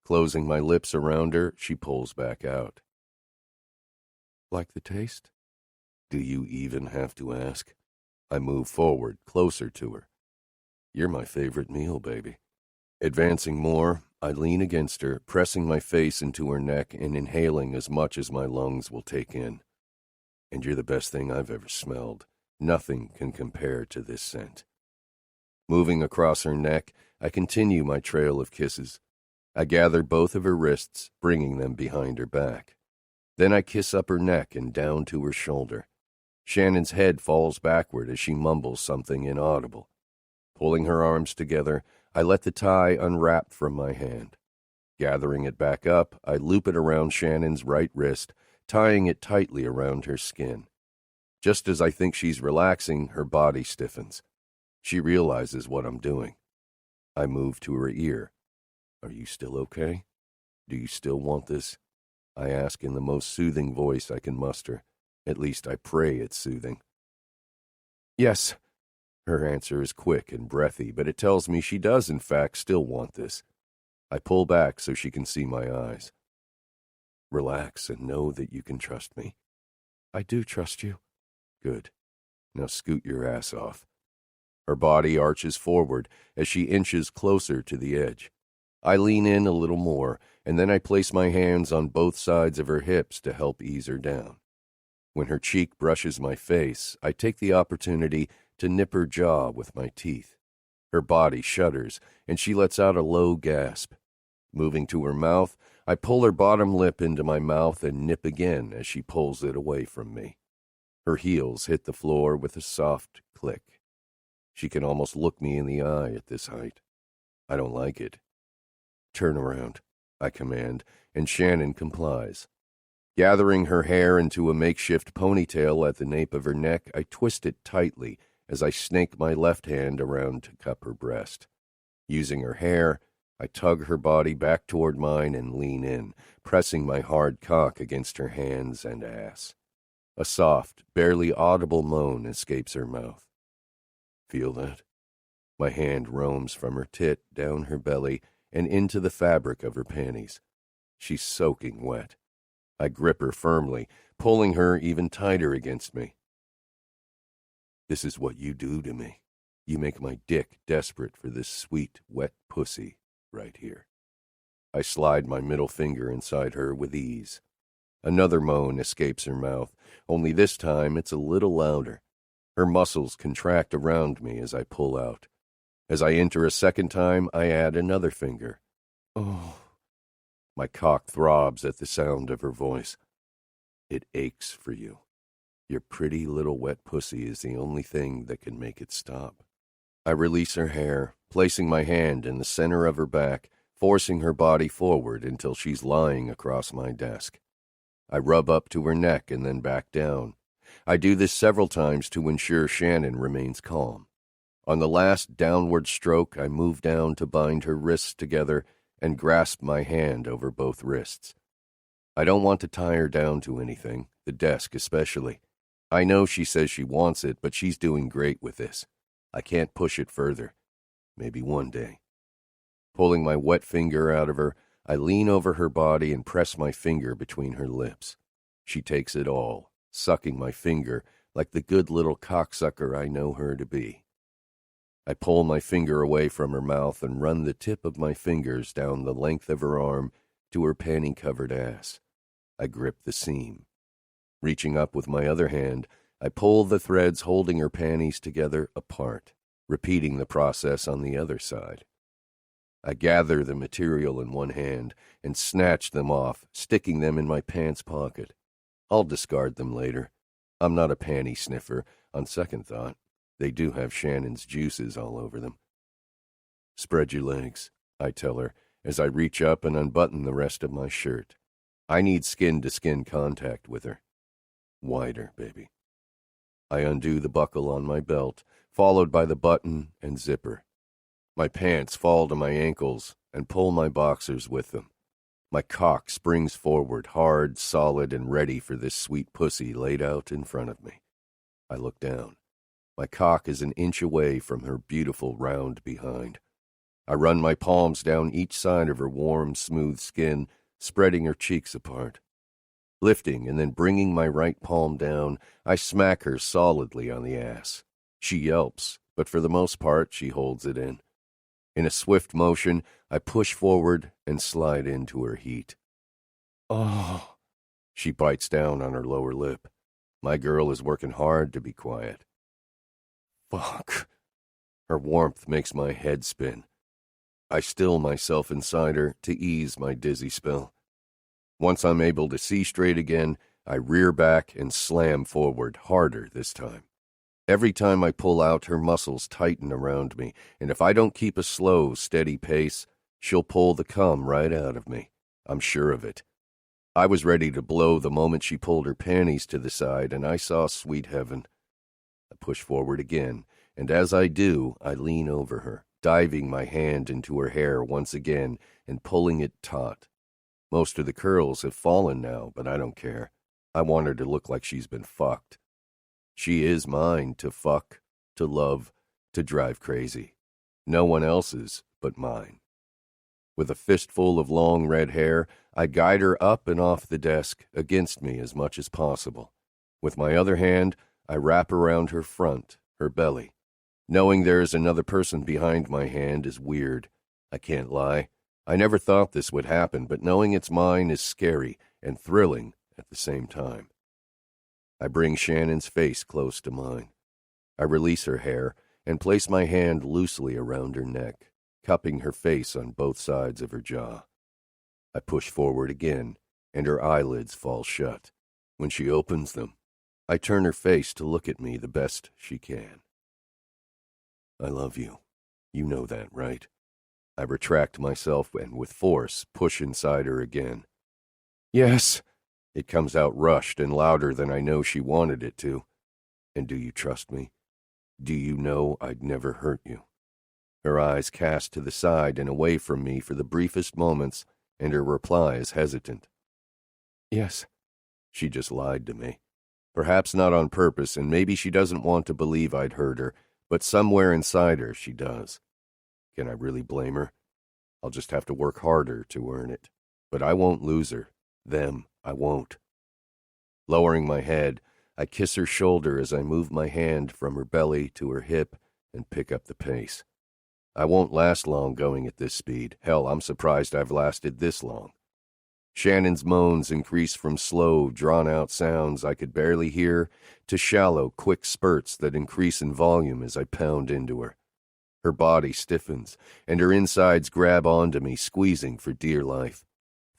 Closing my lips around her, she pulls back out. Like the taste? Do you even have to ask? I move forward, closer to her. You're my favorite meal, baby. Advancing more, I lean against her, pressing my face into her neck and inhaling as much as my lungs will take in. And you're the best thing I've ever smelled. Nothing can compare to this scent. Moving across her neck, I continue my trail of kisses. I gather both of her wrists, bringing them behind her back. Then I kiss up her neck and down to her shoulder. Shannon's head falls backward as she mumbles something inaudible. Pulling her arms together, I let the tie unwrap from my hand. Gathering it back up, I loop it around Shannon's right wrist, tying it tightly around her skin. Just as I think she's relaxing, her body stiffens. She realizes what I'm doing. I move to her ear. Are you still okay? Do you still want this? I ask in the most soothing voice I can muster. At least I pray it's soothing. Yes. Her answer is quick and breathy, but it tells me she does, in fact, still want this. I pull back so she can see my eyes. Relax and know that you can trust me. I do trust you. Good. Now scoot your ass off. Her body arches forward as she inches closer to the edge. I lean in a little more, and then I place my hands on both sides of her hips to help ease her down. When her cheek brushes my face, I take the opportunity to nip her jaw with my teeth. Her body shudders, and she lets out a low gasp. Moving to her mouth, I pull her bottom lip into my mouth and nip again as she pulls it away from me. Her heels hit the floor with a soft click. She can almost look me in the eye at this height. I don't like it. "Turn around," I command, and Shannon complies. Gathering her hair into a makeshift ponytail at the nape of her neck, I twist it tightly as I snake my left hand around to cup her breast. Using her hair, I tug her body back toward mine and lean in, pressing my hard cock against her hands and ass. A soft, barely audible moan escapes her mouth. Feel that? My hand roams from her tit down her belly and into the fabric of her panties. She's soaking wet. I grip her firmly, pulling her even tighter against me. "This is what you do to me. You make my dick desperate for this sweet, wet pussy right here." I slide my middle finger inside her with ease. Another moan escapes her mouth, only this time it's a little louder. Her muscles contract around me as I pull out. As I enter a second time, I add another finger. "Oh." My cock throbs at the sound of her voice. "It aches for you. Your pretty little wet pussy is the only thing that can make it stop." I release her hair, placing my hand in the center of her back, forcing her body forward until she's lying across my desk. I rub up to her neck and then back down. I do this several times to ensure Shannon remains calm. On the last downward stroke, I move down to bind her wrists together and grasp my hand over both wrists. I don't want to tie her down to anything, the desk especially. I know she says she wants it, but she's doing great with this. I can't push it further. Maybe one day. Pulling my wet finger out of her, I lean over her body and press my finger between her lips. She takes it all, sucking my finger like the good little cocksucker I know her to be. I pull my finger away from her mouth and run the tip of my fingers down the length of her arm to her panty-covered ass. I grip the seam. Reaching up with my other hand, I pull the threads holding her panties together apart, repeating the process on the other side. I gather the material in one hand and snatch them off, sticking them in my pants pocket. I'll discard them later. I'm not a panty sniffer, on second thought. They do have Shannon's juices all over them. "Spread your legs," I tell her, as I reach up and unbutton the rest of my shirt. I need skin-to-skin contact with her. "Wider, baby." I undo the buckle on my belt, followed by the button and zipper. My pants fall to my ankles and pull my boxers with them. My cock springs forward, hard, solid, and ready for this sweet pussy laid out in front of me. I look down. My cock is an inch away from her beautiful round behind. I run my palms down each side of her warm, smooth skin, spreading her cheeks apart. Lifting and then bringing my right palm down, I smack her solidly on the ass. She yelps, but for the most part, she holds it in. In a swift motion, I push forward and slide into her heat. "Oh!" She bites down on her lower lip. My girl is working hard to be quiet. "Fuck." Her warmth makes my head spin. I still myself inside her to ease my dizzy spell. Once I'm able to see straight again, I rear back and slam forward, harder this time. Every time I pull out, her muscles tighten around me, and if I don't keep a slow, steady pace, she'll pull the cum right out of me. I'm sure of it. I was ready to blow the moment she pulled her panties to the side, and I saw sweet heaven. I push forward again, and as I do, I lean over her, diving my hand into her hair once again and pulling it taut. Most of the curls have fallen now, but I don't care. I want her to look like she's been fucked. She is mine to fuck, to love, to drive crazy. No one else's but mine. With a fistful of long red hair, I guide her up and off the desk, against me as much as possible. With my other hand, I wrap around her front, her belly. Knowing there is another person behind my hand is weird. I can't lie. I never thought this would happen, but knowing it's mine is scary and thrilling at the same time. I bring Shannon's face close to mine. I release her hair and place my hand loosely around her neck, cupping her face on both sides of her jaw. I push forward again, and her eyelids fall shut. When she opens them, I turn her face to look at me the best she can. I love you. You know that, right? I retract myself and with force push inside her again. Yes. It comes out rushed and louder than I know she wanted it to. And do you trust me? Do you know I'd never hurt you? Her eyes cast to the side and away from me for the briefest moments, and her reply is hesitant. Yes. She just lied to me. Perhaps not on purpose, and maybe she doesn't want to believe I'd hurt her, but somewhere inside her she does. Can I really blame her? I'll just have to work harder to earn it. But I won't lose her. Them, I won't. Lowering my head, I kiss her shoulder as I move my hand from her belly to her hip and pick up the pace. I won't last long going at this speed. Hell, I'm surprised I've lasted this long. Shannon's moans increase from slow, drawn-out sounds I could barely hear to shallow, quick spurts that increase in volume as I pound into her. Her body stiffens, and her insides grab onto me, squeezing for dear life.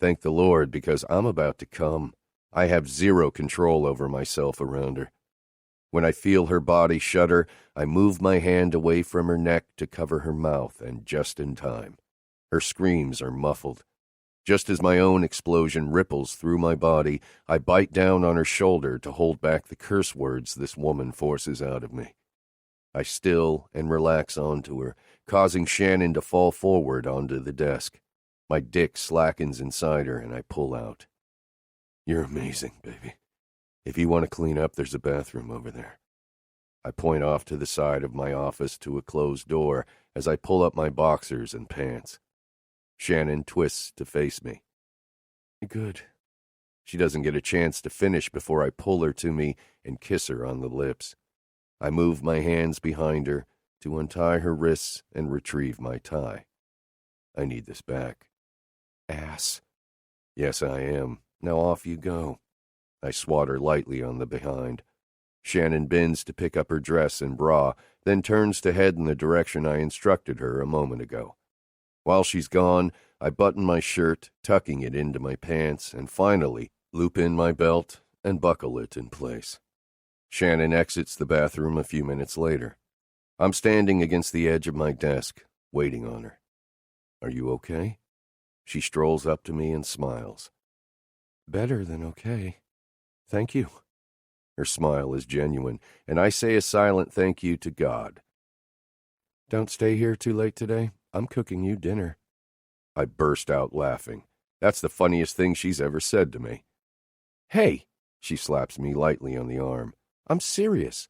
Thank the Lord, because I'm about to come. I have zero control over myself around her. When I feel her body shudder, I move my hand away from her neck to cover her mouth, and just in time. Her screams are muffled. Just as my own explosion ripples through my body, I bite down on her shoulder to hold back the curse words this woman forces out of me. I still and relax onto her, causing Shannon to fall forward onto the desk. My dick slackens inside her, and I pull out. You're amazing, baby. If you want to clean up, there's a bathroom over there. I point off to the side of my office to a closed door as I pull up my boxers and pants. Shannon twists to face me. Good. She doesn't get a chance to finish before I pull her to me and kiss her on the lips. I move my hands behind her to untie her wrists and retrieve my tie. I need this back. Ass. Yes, I am. Now off you go. I swat her lightly on the behind. Shannon bends to pick up her dress and bra, then turns to head in the direction I instructed her a moment ago. While she's gone, I button my shirt, tucking it into my pants, and finally loop in my belt and buckle it in place. Shannon exits the bathroom a few minutes later. I'm standing against the edge of my desk, waiting on her. Are you okay? She strolls up to me and smiles. Better than okay. Thank you. Her smile is genuine, and I say a silent thank you to God. Don't stay here too late today. I'm cooking you dinner. I burst out laughing. That's the funniest thing she's ever said to me. Hey, she slaps me lightly on the arm. I'm serious.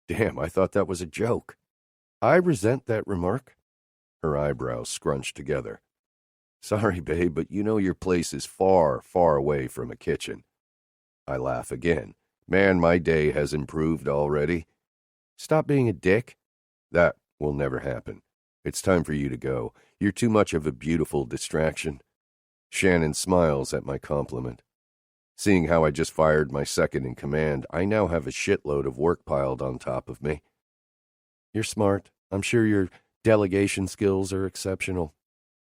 Damn, I thought that was a joke. I resent that remark. Her eyebrows scrunched together. Sorry, babe, but you know your place is far, far away from a kitchen. I laugh again. Man, my day has improved already. Stop being a dick. That will never happen. It's time for you to go. You're too much of a beautiful distraction. Shannon smiles at my compliment. Seeing how I just fired my second in command, I now have a shitload of work piled on top of me. You're smart. I'm sure your delegation skills are exceptional.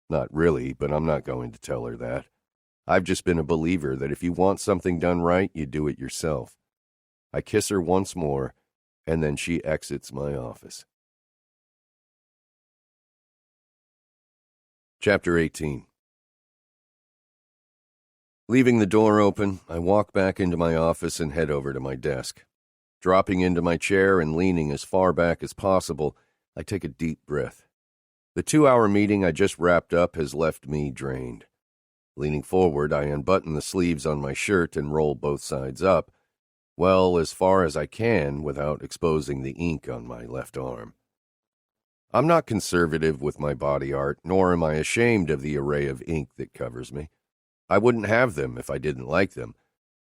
Not really, but I'm not going to tell her that. I've just been a believer that if you want something done right, you do it yourself. I kiss her once more, and then she exits my office. Chapter 18. Leaving the door open, I walk back into my office and head over to my desk. Dropping into my chair and leaning as far back as possible, I take a deep breath. The 2-hour meeting I just wrapped up has left me drained. Leaning forward, I unbutton the sleeves on my shirt and roll both sides up, well, as far as I can without exposing the ink on my left arm. I'm not conservative with my body art, nor am I ashamed of the array of ink that covers me. I wouldn't have them if I didn't like them,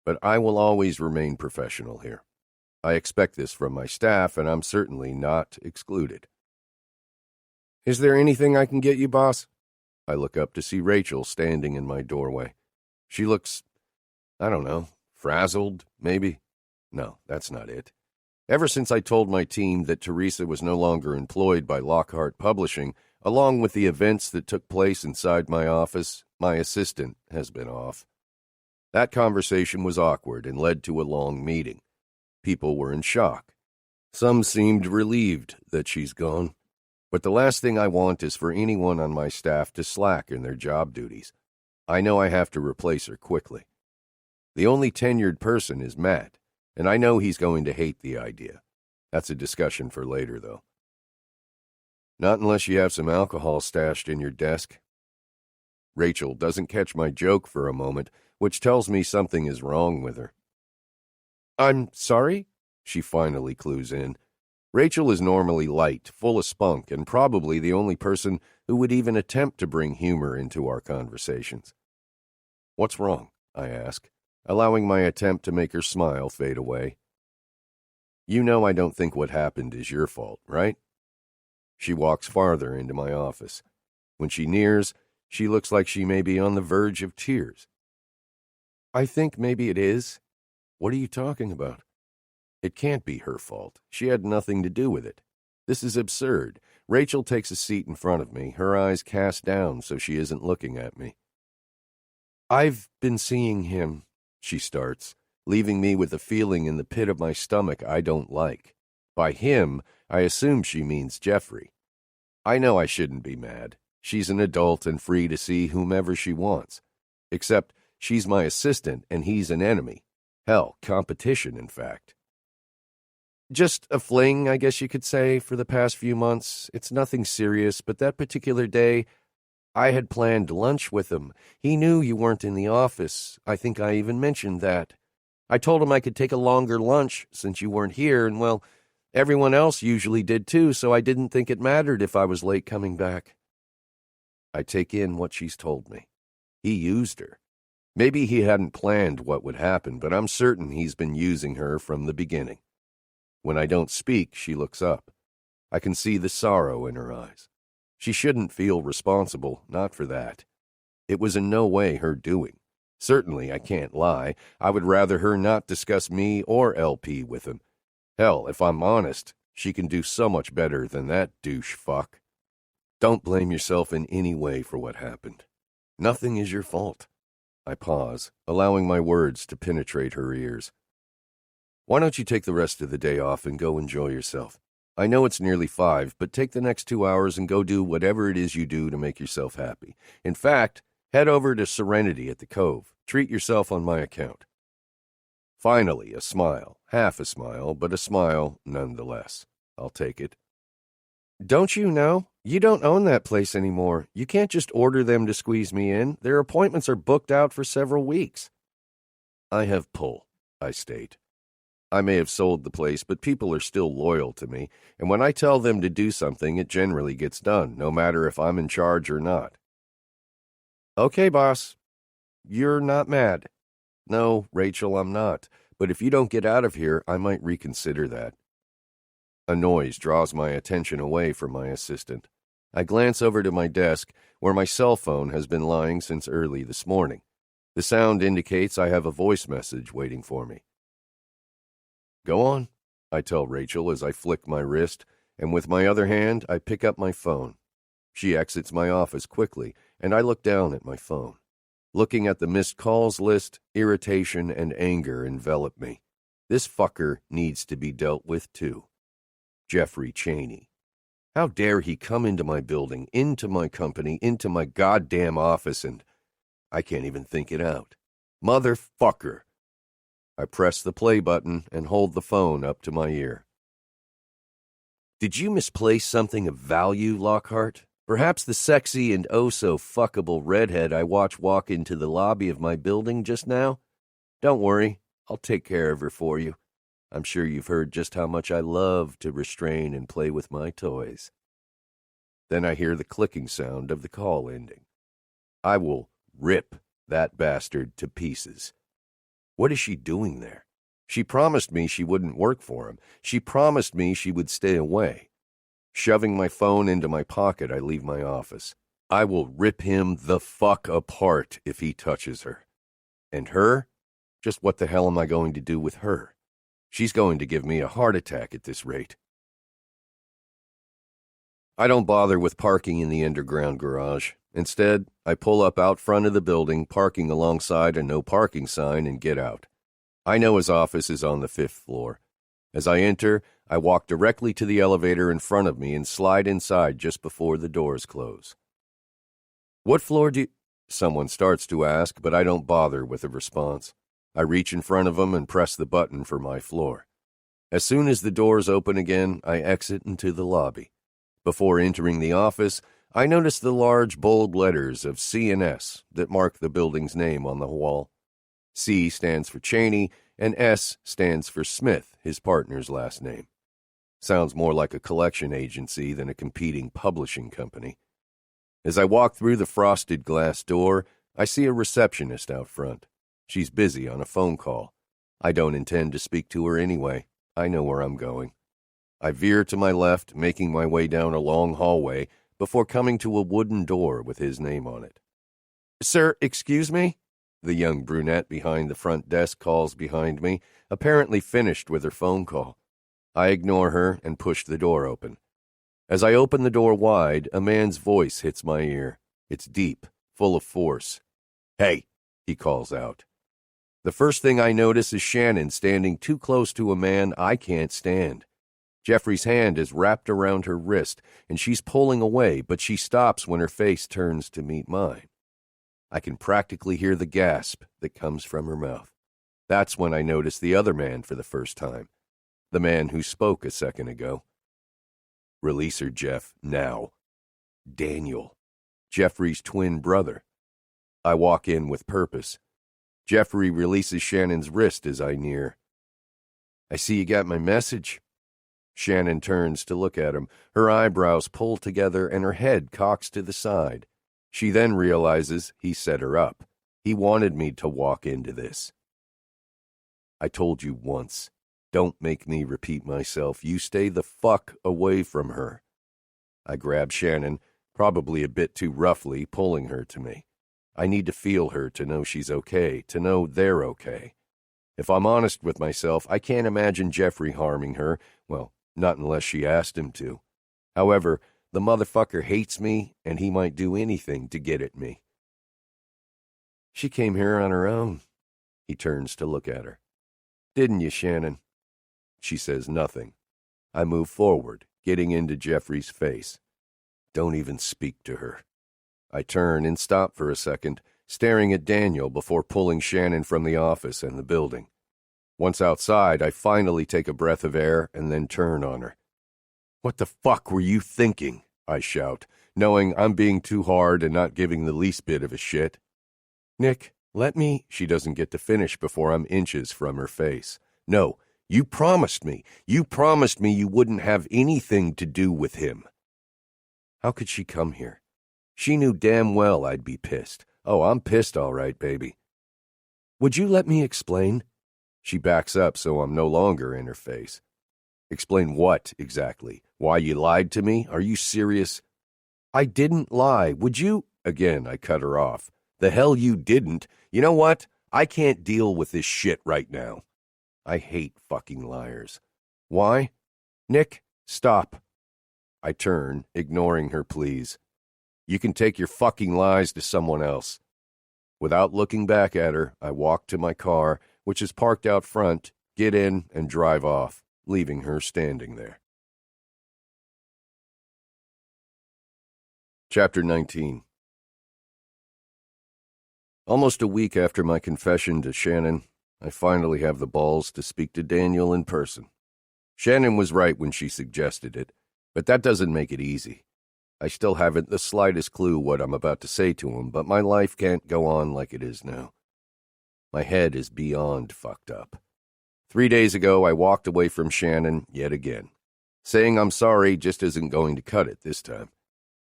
but I will always remain professional here. I expect this from my staff, and I'm certainly not excluded. Is there anything I can get you, boss? I look up to see Rachel standing in my doorway. She looks, I don't know, frazzled, maybe. No, that's not it. Ever since I told my team that Teresa was no longer employed by Lockhart Publishing, along with the events that took place inside my office, my assistant has been off. That conversation was awkward and led to a long meeting. People were in shock. Some seemed relieved that she's gone. But the last thing I want is for anyone on my staff to slack in their job duties. I know I have to replace her quickly. The only tenured person is Matt, and I know he's going to hate the idea. That's a discussion for later, though. Not unless you have some alcohol stashed in your desk. Rachel doesn't catch my joke for a moment, which tells me something is wrong with her. I'm sorry? She finally clues in. Rachel is normally light, full of spunk, and probably the only person who would even attempt to bring humor into our conversations. What's wrong? I ask, allowing my attempt to make her smile fade away. You know I don't think what happened is your fault, right? She walks farther into my office. When she nears, she looks like she may be on the verge of tears. I think maybe it is. What are you talking about? It can't be her fault. She had nothing to do with it. This is absurd. Rachel takes a seat in front of me, her eyes cast down so she isn't looking at me. I've been seeing him, she starts, leaving me with a feeling in the pit of my stomach I don't like. By him, I assume she means Jeffrey. I know I shouldn't be mad. She's an adult and free to see whomever she wants. Except she's my assistant and he's an enemy. Hell, competition, in fact. Just a fling, I guess you could say, for the past few months. It's nothing serious, but that particular day, I had planned lunch with him. He knew you weren't in the office. I think I even mentioned that. I told him I could take a longer lunch since you weren't here, and, well, everyone else usually did too, so I didn't think it mattered if I was late coming back. I take in what she's told me. He used her. Maybe he hadn't planned what would happen, but I'm certain he's been using her from the beginning. When I don't speak, she looks up. I can see the sorrow in her eyes. She shouldn't feel responsible, not for that. It was in no way her doing. Certainly, I can't lie. I would rather her not discuss me or LP with him. Hell, if I'm honest, she can do so much better than that douche fuck. Don't blame yourself in any way for what happened. Nothing is your fault. I pause, allowing my words to penetrate her ears. Why don't you take the rest of the day off and go enjoy yourself? I know it's nearly 5, but take the next 2 hours and go do whatever it is you do to make yourself happy. In fact, head over to Serenity at the Cove. Treat yourself on my account. Finally, a smile. Half a smile, but a smile nonetheless. I'll take it. Don't you know? You don't own that place anymore. You can't just order them to squeeze me in. Their appointments are booked out for several weeks. I have pull, I state. I may have sold the place, but people are still loyal to me, and when I tell them to do something, it generally gets done, no matter if I'm in charge or not. Okay, boss. You're not mad. No, Rachel, I'm not. But if you don't get out of here, I might reconsider that. A noise draws my attention away from my assistant. I glance over to my desk, where my cell phone has been lying since early this morning. The sound indicates I have a voice message waiting for me. Go on, I tell Rachel as I flick my wrist, and with my other hand, I pick up my phone. She exits my office quickly, and I look down at my phone. Looking at the missed calls list, irritation and anger envelop me. This fucker needs to be dealt with too. Jeffrey Chaney. How dare he come into my building, into my company, into my goddamn office, and I can't even think it out. Motherfucker. I press the play button and hold the phone up to my ear. Did you misplace something of value, Lockhart? Perhaps the sexy and oh-so-fuckable redhead I watched walk into the lobby of my building just now? Don't worry, I'll take care of her for you. I'm sure you've heard just how much I love to restrain and play with my toys. Then I hear the clicking sound of the call ending. I will rip that bastard to pieces. What is she doing there? She promised me she wouldn't work for him. She promised me she would stay away. Shoving my phone into my pocket, I leave my office. I will rip him the fuck apart if he touches her. And her? Just what the hell am I going to do with her? She's going to give me a heart attack at this rate. I don't bother with parking in the underground garage. Instead, I pull up out front of the building, parking alongside a no parking sign, and get out. I know his office is on the 5th floor. As I enter, I walk directly to the elevator in front of me and slide inside just before the doors close. "What floor do you—" Someone starts to ask, but I don't bother with a response. I reach in front of them and press the button for my floor. As soon as the doors open again, I exit into the lobby. Before entering the office, I notice the large, bold letters of C&S that mark the building's name on the wall. C stands for Cheney, and S stands for Smith, his partner's last name. Sounds more like a collection agency than a competing publishing company. As I walk through the frosted glass door, I see a receptionist out front. She's busy on a phone call. I don't intend to speak to her anyway. I know where I'm going. I veer to my left, making my way down a long hallway before coming to a wooden door with his name on it. "Sir, excuse me?" The young brunette behind the front desk calls behind me, apparently finished with her phone call. I ignore her and push the door open. As I open the door wide, a man's voice hits my ear. It's deep, full of force. "Hey," he calls out. The first thing I notice is Shannon standing too close to a man I can't stand. Jeffrey's hand is wrapped around her wrist, and she's pulling away, but she stops when her face turns to meet mine. I can practically hear the gasp that comes from her mouth. That's when I notice the other man for the first time, the man who spoke a second ago. "Release her, Jeff, now." Daniel, Jeffrey's twin brother. I walk in with purpose. Jeffrey releases Shannon's wrist as I near. "I see you got my message." Shannon turns to look at him. Her eyebrows pull together and her head cocks to the side. She then realizes he set her up. He wanted me to walk into this. "I told you once. Don't make me repeat myself. You stay the fuck away from her." I grab Shannon, probably a bit too roughly, pulling her to me. I need to feel her to know she's okay, to know they're okay. If I'm honest with myself, I can't imagine Jeffrey harming her. Well, not unless she asked him to. However, the motherfucker hates me, and he might do anything to get at me. "She came here on her own." He turns to look at her. "Didn't you, Shannon?" She says nothing. I move forward, getting into Jeffrey's face. "Don't even speak to her." I turn and stop for a second, staring at Daniel before pulling Shannon from the office and the building. Once outside, I finally take a breath of air and then turn on her. "What the fuck were you thinking?" I shout, knowing I'm being too hard and not giving the least bit of a shit. "Nick, let me—" She doesn't get to finish before I'm inches from her face. "No, you promised me. You promised me you wouldn't have anything to do with him." How could she come here? She knew damn well I'd be pissed. Oh, I'm pissed all right, baby. "Would you let me explain?" She backs up so I'm no longer in her face. "Explain what, exactly? Why you lied to me? Are you serious?" "I didn't lie. Would you—" Again, I cut her off. "The hell you didn't. You know what? I can't deal with this shit right now." I hate fucking liars. "Why?" "Nick, stop." I turn, ignoring her pleas. "You can take your fucking lies to someone else." Without looking back at her, I walk to my car, which is parked out front, get in, and drive off, leaving her standing there. Chapter 19. Almost a week after my confession to Shannon, I finally have the balls to speak to Daniel in person. Shannon was right when she suggested it, but that doesn't make it easy. I still haven't the slightest clue what I'm about to say to him, but my life can't go on like it is now. My head is beyond fucked up. 3 days ago, I walked away from Shannon yet again. Saying I'm sorry just isn't going to cut it this time.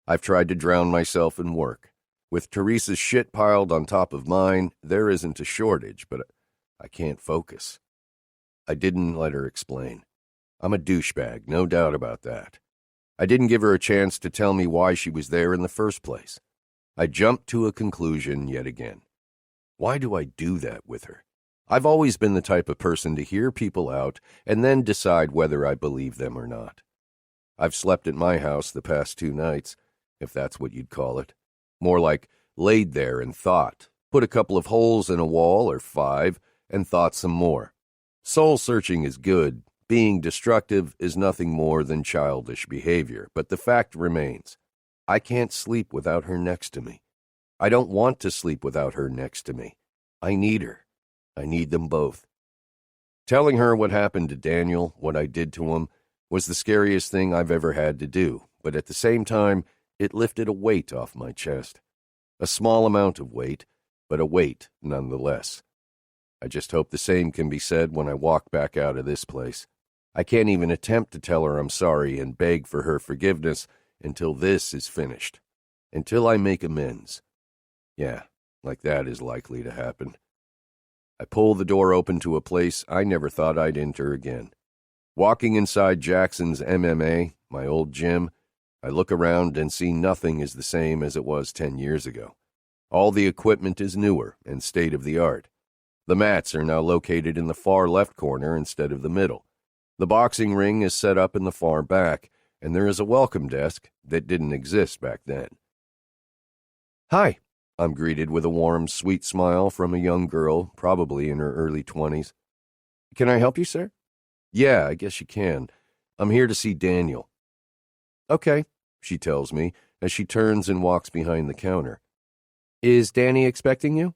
I've tried to drown myself in work. With Teresa's shit piled on top of mine, there isn't a shortage, but I can't focus. I didn't let her explain. I'm a douchebag, no doubt about that. I didn't give her a chance to tell me why she was there in the first place. I jumped to a conclusion yet again. Why do I do that with her? I've always been the type of person to hear people out and then decide whether I believe them or not. I've slept at my house the past 2 nights, if that's what you'd call it. More like laid there and thought, put a couple of holes in a wall or 5, and thought some more. Soul-searching is good. Being destructive is nothing more than childish behavior, but the fact remains. I can't sleep without her next to me. I don't want to sleep without her next to me. I need her. I need them both. Telling her what happened to Daniel, what I did to him, was the scariest thing I've ever had to do, but at the same time, it lifted a weight off my chest. A small amount of weight, but a weight nonetheless. I just hope the same can be said when I walk back out of this place. I can't even attempt to tell her I'm sorry and beg for her forgiveness until this is finished. Until I make amends. Yeah, like that is likely to happen. I pull the door open to a place I never thought I'd enter again. Walking inside Jackson's MMA, my old gym, I look around and see nothing is the same as it was 10 years ago. All the equipment is newer and state-of-the-art. The mats are now located in the far left corner instead of the middle. The boxing ring is set up in the far back, and there is a welcome desk that didn't exist back then. Hi, I'm greeted with a warm, sweet smile from a young girl, probably in her early 20s. Can I help you, sir? Yeah, I guess you can. I'm here to see Daniel. Okay, she tells me as she turns and walks behind the counter. Is Danny expecting you?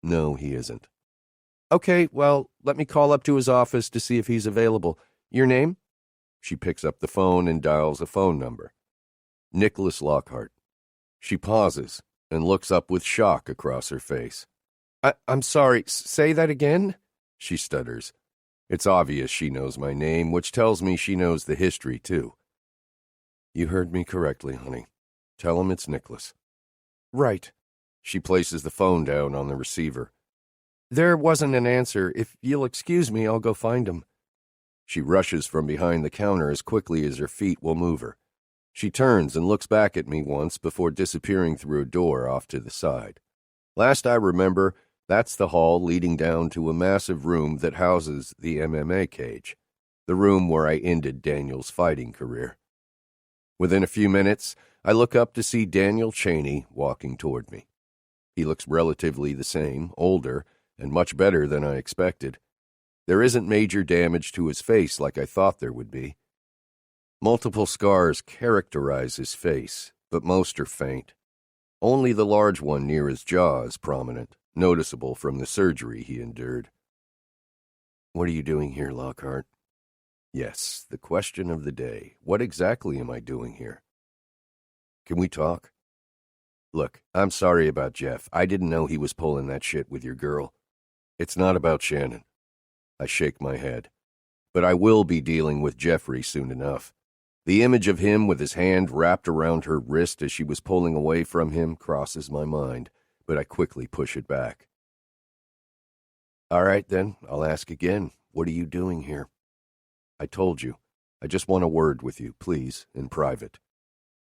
No, he isn't. Okay, well, let me call up to his office to see if he's available. Your name? She picks up the phone and dials a phone number. Nicholas Lockhart. She pauses and looks up with shock across her face. I'm sorry, say that again? She stutters. It's obvious she knows my name, which tells me she knows the history, too. You heard me correctly, honey. Tell him it's Nicholas. Right. She places the phone down on the receiver. There wasn't an answer. If you'll excuse me, I'll go find him. She rushes from behind the counter as quickly as her feet will move her. She turns and looks back at me once before disappearing through a door off to the side. Last I remember, that's the hall leading down to a massive room that houses the MMA cage, the room where I ended Daniel's fighting career. Within a few minutes, I look up to see Daniel Cheney walking toward me. He looks relatively the same, older, and much better than I expected. There isn't major damage to his face like I thought there would be. Multiple scars characterize his face, but most are faint. Only the large one near his jaw is prominent, noticeable from the surgery he endured. What are you doing here, Lockhart? Yes, the question of the day. What exactly am I doing here? Can we talk? Look, I'm sorry about Jeff. I didn't know he was pulling that shit with your girl. It's not about Shannon. I shake my head. But I will be dealing with Jeffrey soon enough. The image of him with his hand wrapped around her wrist as she was pulling away from him crosses my mind, but I quickly push it back. All right, then, I'll ask again. What are you doing here? I told you. I just want a word with you, please, in private.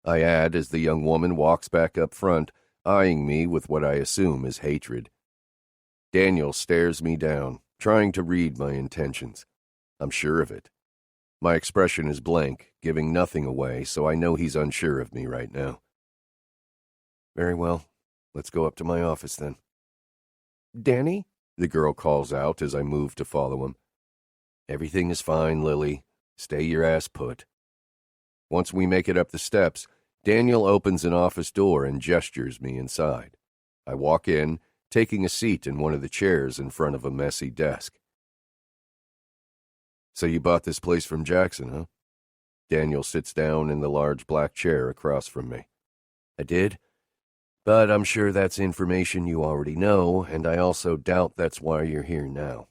I add as the young woman walks back up front, eyeing me with what I assume is hatred. Daniel stares me down, trying to read my intentions. I'm sure of it. My expression is blank, giving nothing away, so I know he's unsure of me right now. Very well. Let's go up to my office then. Danny? The girl calls out as I move to follow him. Everything is fine, Lily. Stay your ass put. Once we make it up the steps, Daniel opens an office door and gestures me inside. I walk in, taking a seat in one of the chairs in front of a messy desk. So you bought this place from Jackson, huh? Daniel sits down in the large black chair across from me. I did, but I'm sure that's information you already know, and I also doubt that's why you're here now.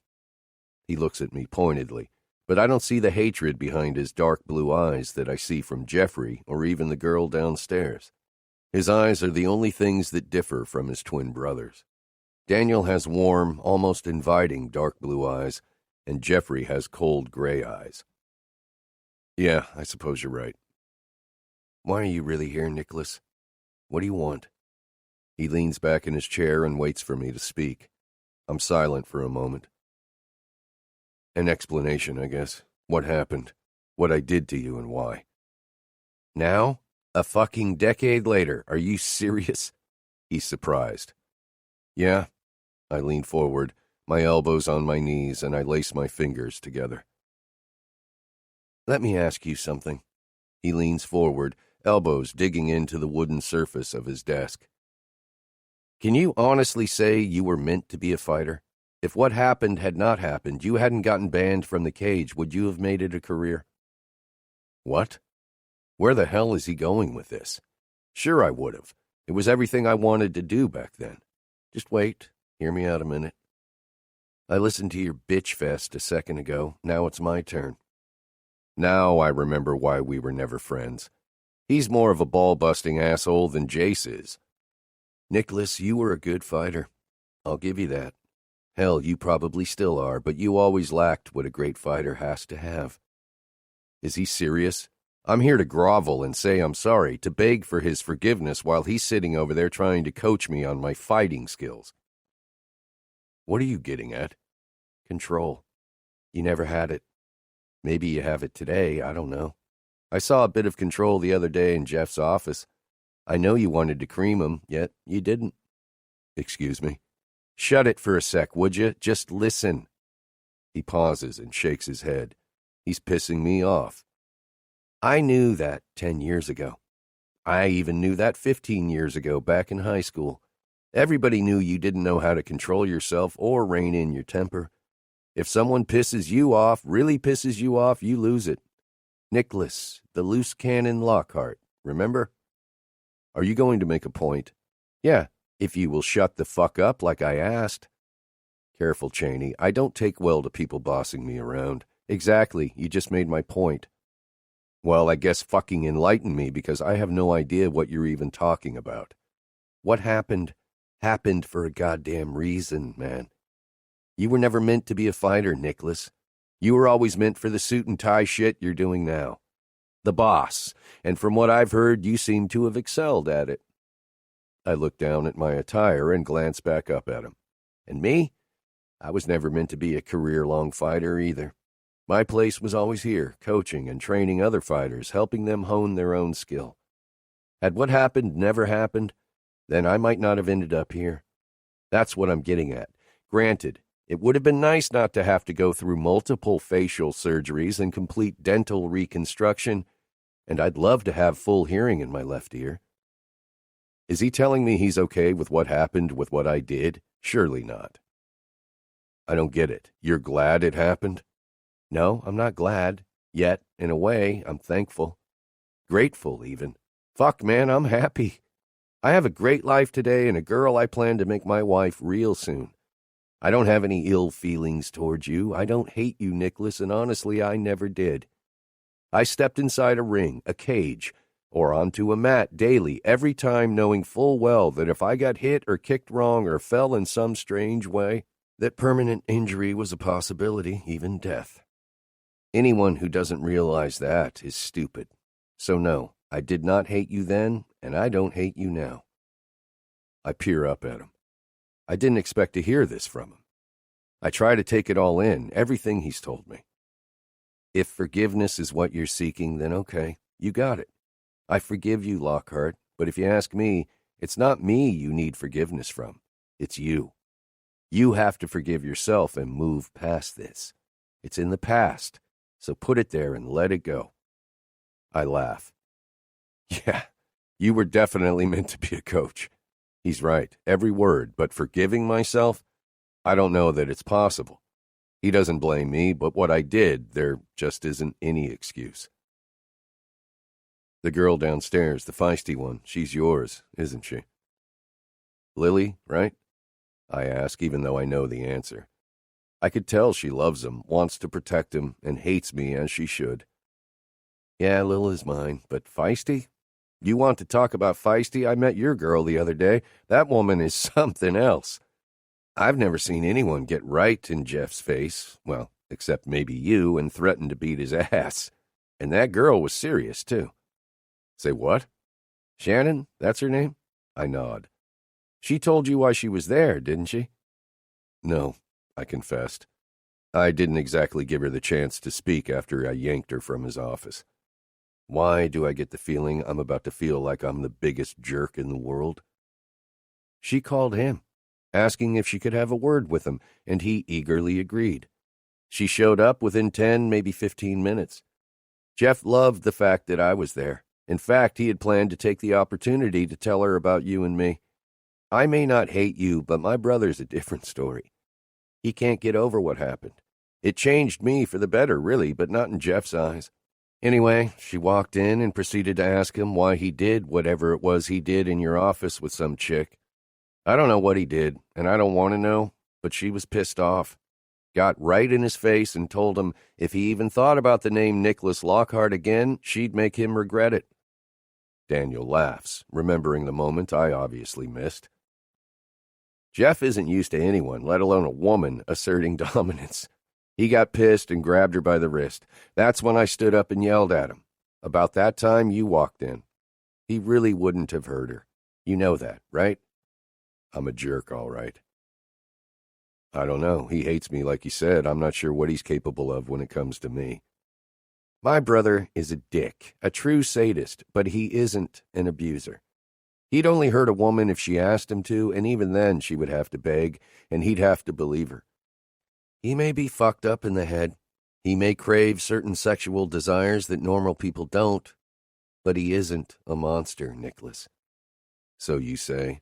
He looks at me pointedly, but I don't see the hatred behind his dark blue eyes that I see from Jeffrey or even the girl downstairs. His eyes are the only things that differ from his twin brothers. Daniel has warm, almost inviting dark blue eyes, and Jeffrey has cold gray eyes. Yeah, I suppose you're right. Why are you really here, Nicholas? What do you want? He leans back in his chair and waits for me to speak. I'm silent for a moment. An explanation, I guess. What happened? What I did to you and why. Now? A fucking decade later. Are you serious? He's surprised. Yeah. I lean forward, my elbows on my knees, and I lace my fingers together. Let me ask you something. He leans forward, elbows digging into the wooden surface of his desk. Can you honestly say you were meant to be a fighter? If what happened had not happened, you hadn't gotten banned from the cage, would you have made it a career? What? Where the hell is he going with this? Sure I would have. It was everything I wanted to do back then. Just wait. Hear me out a minute. I listened to your bitch fest a second ago. Now it's my turn. Now I remember why we were never friends. He's more of a ball-busting asshole than Jace is. Nicholas, you were a good fighter. I'll give you that. Hell, you probably still are, but you always lacked what a great fighter has to have. Is he serious? I'm here to grovel and say I'm sorry, to beg for his forgiveness while he's sitting over there trying to coach me on my fighting skills. What are you getting at? Control. You never had it. Maybe you have it today, I don't know. I saw a bit of control the other day in Jeff's office. I know you wanted to cream him, yet you didn't. Excuse me. Shut it for a sec, would you? Just listen. He pauses and shakes his head. He's pissing me off. I knew that 10 years ago. I even knew that 15 years ago back in high school. Everybody knew you didn't know how to control yourself or rein in your temper. If someone pisses you off, really pisses you off, you lose it. Nicholas, the loose cannon Lockhart, remember? Are you going to make a point? Yeah, if you will shut the fuck up like I asked. Careful, Cheney. I don't take well to people bossing me around. Exactly, you just made my point. Well, I guess fucking enlighten me because I have no idea what you're even talking about. What happened for a goddamn reason, man. You were never meant to be a fighter, Nicholas. You were always meant for the suit and tie shit you're doing now. The boss, and from what I've heard, you seem to have excelled at it. I look down at my attire and glance back up at him. And me? I was never meant to be a career-long fighter either. My place was always here, coaching and training other fighters, helping them hone their own skill. Had what happened never happened, then I might not have ended up here. That's what I'm getting at. Granted, it would have been nice not to have to go through multiple facial surgeries and complete dental reconstruction, and I'd love to have full hearing in my left ear. Is he telling me he's okay with what happened with what I did? Surely not. I don't get it. You're glad it happened? No, I'm not glad. Yet, in a way, I'm thankful. Grateful, even. Fuck, man, I'm happy. I have a great life today and a girl I plan to make my wife real soon. I don't have any ill feelings towards you. I don't hate you, Nicholas, and honestly, I never did. I stepped inside a ring, a cage, or onto a mat daily, every time knowing full well that if I got hit or kicked wrong or fell in some strange way, that permanent injury was a possibility, even death. Anyone who doesn't realize that is stupid. So no, I did not hate you then, and I don't hate you now. I peer up at him. I didn't expect to hear this from him. I try to take it all in, everything he's told me. If forgiveness is what you're seeking, then okay, you got it. I forgive you, Lockhart, but if you ask me, it's not me you need forgiveness from. It's you. You have to forgive yourself and move past this. It's in the past, so put it there and let it go. I laugh. Yeah, you were definitely meant to be a coach. He's right, every word, but forgiving myself? I don't know that it's possible. He doesn't blame me, but what I did, there just isn't any excuse. The girl downstairs, the feisty one, she's yours, isn't she? Lily, right? I ask, even though I know the answer. I could tell she loves him, wants to protect him, and hates me as she should. Yeah, Lil is mine, but feisty? You want to talk about feisty? I met your girl the other day. That woman is something else. I've never seen anyone get right in Jeff's face, well, except maybe you, and threaten to beat his ass. And that girl was serious, too. Say what? Shannon? That's her name? I nod. She told you why she was there, didn't she? No, I confessed. I didn't exactly give her the chance to speak after I yanked her from his office. Why do I get the feeling I'm about to feel like I'm the biggest jerk in the world? She called him, asking if she could have a word with him, and he eagerly agreed. She showed up within 10, maybe 15 minutes. Jeff loved the fact that I was there. In fact, he had planned to take the opportunity to tell her about you and me. I may not hate you, but my brother's a different story. He can't get over what happened. It changed me for the better, really, but not in Jeff's eyes. Anyway, she walked in and proceeded to ask him why he did whatever it was he did in your office with some chick. I don't know what he did, and I don't want to know, but she was pissed off. Got right in his face and told him if he even thought about the name Nicholas Lockhart again, she'd make him regret it. Daniel laughs, remembering the moment I obviously missed. Jeff isn't used to anyone, let alone a woman, asserting dominance. He got pissed and grabbed her by the wrist. That's when I stood up and yelled at him. About that time, you walked in. He really wouldn't have hurt her. You know that, right? I'm a jerk, all right. I don't know. He hates me like he said. I'm not sure what he's capable of when it comes to me. My brother is a dick, a true sadist, but he isn't an abuser. He'd only hurt a woman if she asked him to, and even then she would have to beg, and he'd have to believe her. He may be fucked up in the head. He may crave certain sexual desires that normal people don't, but he isn't a monster, Nicholas. So you say.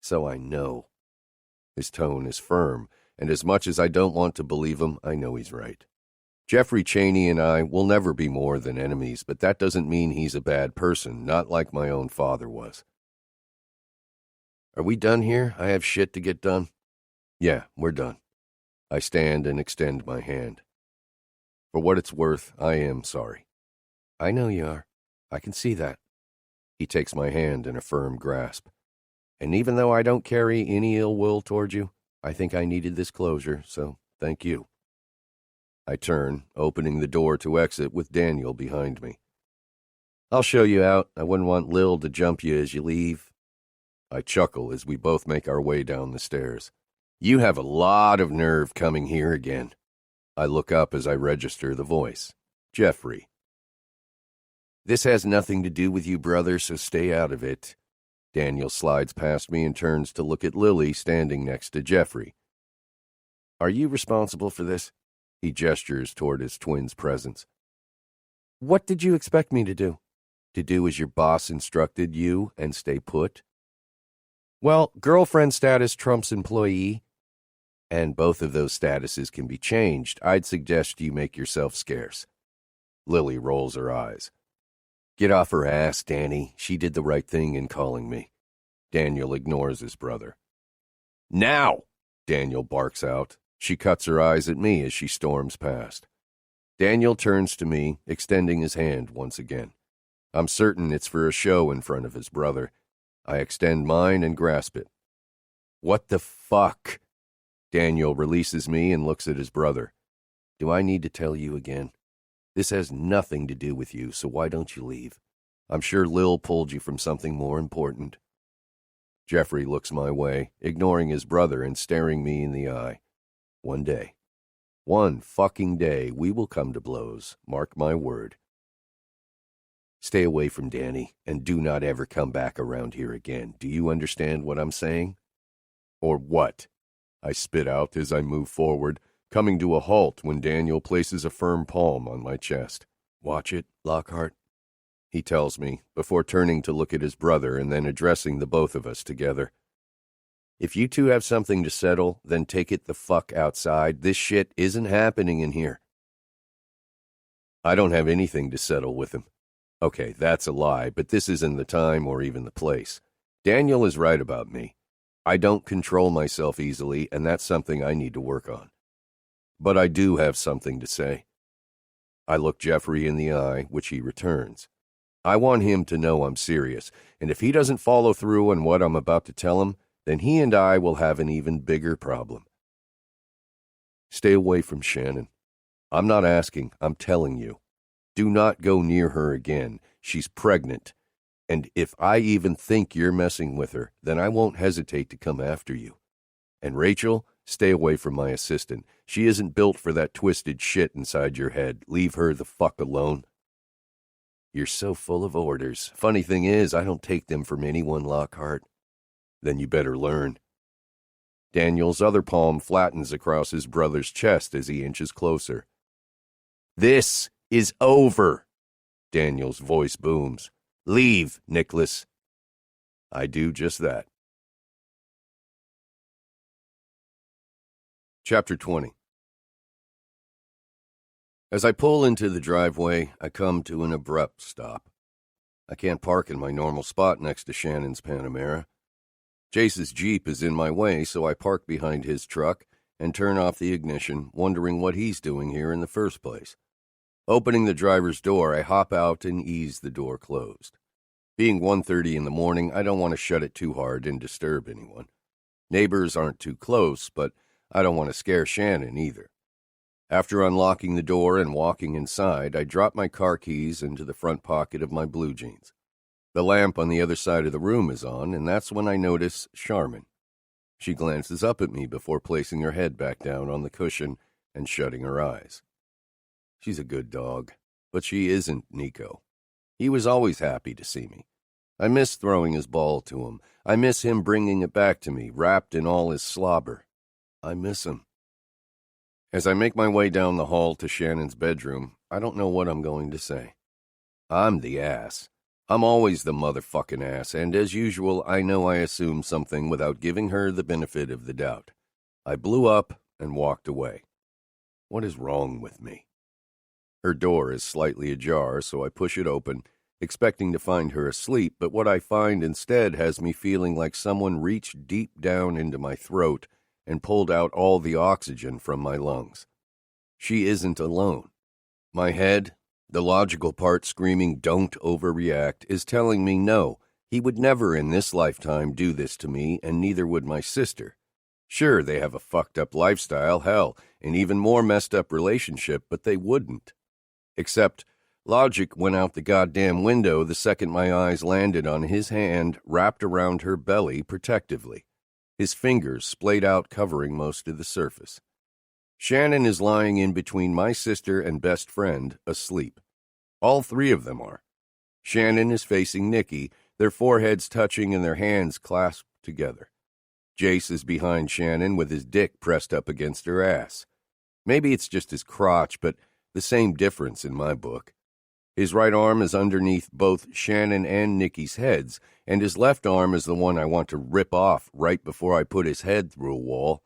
So I know. His tone is firm, and as much as I don't want to believe him, I know he's right. Jeffrey Chaney and I will never be more than enemies, but that doesn't mean he's a bad person, not like my own father was. Are we done here? I have shit to get done. Yeah, we're done. I stand and extend my hand. For what it's worth, I am sorry. I know you are. I can see that. He takes my hand in a firm grasp. And even though I don't carry any ill will toward you, I think I needed this closure, so thank you. I turn, opening the door to exit with Daniel behind me. I'll show you out. I wouldn't want Lil to jump you as you leave. I chuckle as we both make our way down the stairs. You have a lot of nerve coming here again. I look up as I register the voice. Jeffrey. This has nothing to do with you, brother, so stay out of it. Daniel slides past me and turns to look at Lily standing next to Jeffrey. Are you responsible for this? He gestures toward his twin's presence. What did you expect me to do? To do as your boss instructed you and stay put? Well, girlfriend status trumps employee. And both of those statuses can be changed. I'd suggest you make yourself scarce. Lily rolls her eyes. Get off her ass, Danny. She did the right thing in calling me. Daniel ignores his brother. Now! Daniel barks out. She cuts her eyes at me as she storms past. Daniel turns to me, extending his hand once again. I'm certain it's for a show in front of his brother. I extend mine and grasp it. What the fuck? Daniel releases me and looks at his brother. Do I need to tell you again? This has nothing to do with you, so why don't you leave? I'm sure Lil pulled you from something more important. Jeffrey looks my way, ignoring his brother and staring me in the eye. One day, one fucking day, we will come to blows, mark my word. Stay away from Danny, and do not ever come back around here again. Do you understand what I'm saying? Or what? I spit out as I move forward, coming to a halt when Daniel places a firm palm on my chest. Watch it, Lockhart, he tells me, before turning to look at his brother and then addressing the both of us together. If you two have something to settle, then take it the fuck outside. This shit isn't happening in here. I don't have anything to settle with him. Okay, that's a lie, but this isn't the time or even the place. Daniel is right about me. I don't control myself easily, and that's something I need to work on. But I do have something to say. I look Jeffrey in the eye, which he returns. I want him to know I'm serious, and if he doesn't follow through on what I'm about to tell him, then he and I will have an even bigger problem. Stay away from Shannon. I'm not asking, I'm telling you. Do not go near her again. She's pregnant. And if I even think you're messing with her, then I won't hesitate to come after you. And Rachel, Stay away from my assistant. She isn't built for that twisted shit inside your head. Leave her the fuck alone. You're so full of orders. Funny thing is, I don't take them from anyone, Lockhart. Then you better learn. Daniel's other palm flattens across his brother's chest as he inches closer. This is over, Daniel's voice booms. Leave, Nicholas. I do just that. Chapter 20. As I pull into the driveway, I come to an abrupt stop. I can't park in my normal spot next to Shannon's Panamera. Jace's Jeep is in my way, so I park behind his truck and turn off the ignition, wondering what he's doing here in the first place. Opening the driver's door, I hop out and ease the door closed. Being 1:30 in the morning, I don't want to shut it too hard and disturb anyone. Neighbors aren't too close, but I don't want to scare Shannon either. After unlocking the door and walking inside, I drop my car keys into the front pocket of my blue jeans. The lamp on the other side of the room is on, and that's when I notice Charmin. She glances up at me before placing her head back down on the cushion and shutting her eyes. She's a good dog, but she isn't Nico. He was always happy to see me. I miss throwing his ball to him. I miss him bringing it back to me, wrapped in all his slobber. I miss him. As I make my way down the hall to Shannon's bedroom, I don't know what I'm going to say. I'm the ass. I'm always the motherfucking ass, and as usual, I know I assumed something without giving her the benefit of the doubt. I blew up and walked away. What is wrong with me? Her door is slightly ajar, so I push it open, expecting to find her asleep, but what I find instead has me feeling like someone reached deep down into my throat and pulled out all the oxygen from my lungs. She isn't alone. My head, the logical part screaming don't overreact, is telling me no, he would never in this lifetime do this to me, and neither would my sister. Sure, they have a fucked up lifestyle, hell, an even more messed up relationship, but they wouldn't. Except logic went out the goddamn window the second my eyes landed on his hand wrapped around her belly protectively. His fingers splayed out, covering most of the surface. Shannon is lying in between my sister and best friend, asleep. All three of them are. Shannon is facing Nikki, their foreheads touching and their hands clasped together. Jace is behind Shannon with his dick pressed up against her ass. Maybe it's just his crotch, but the same difference in my book. His right arm is underneath both Shannon and Nikki's heads, and his left arm is the one I want to rip off right before I put his head through a wall.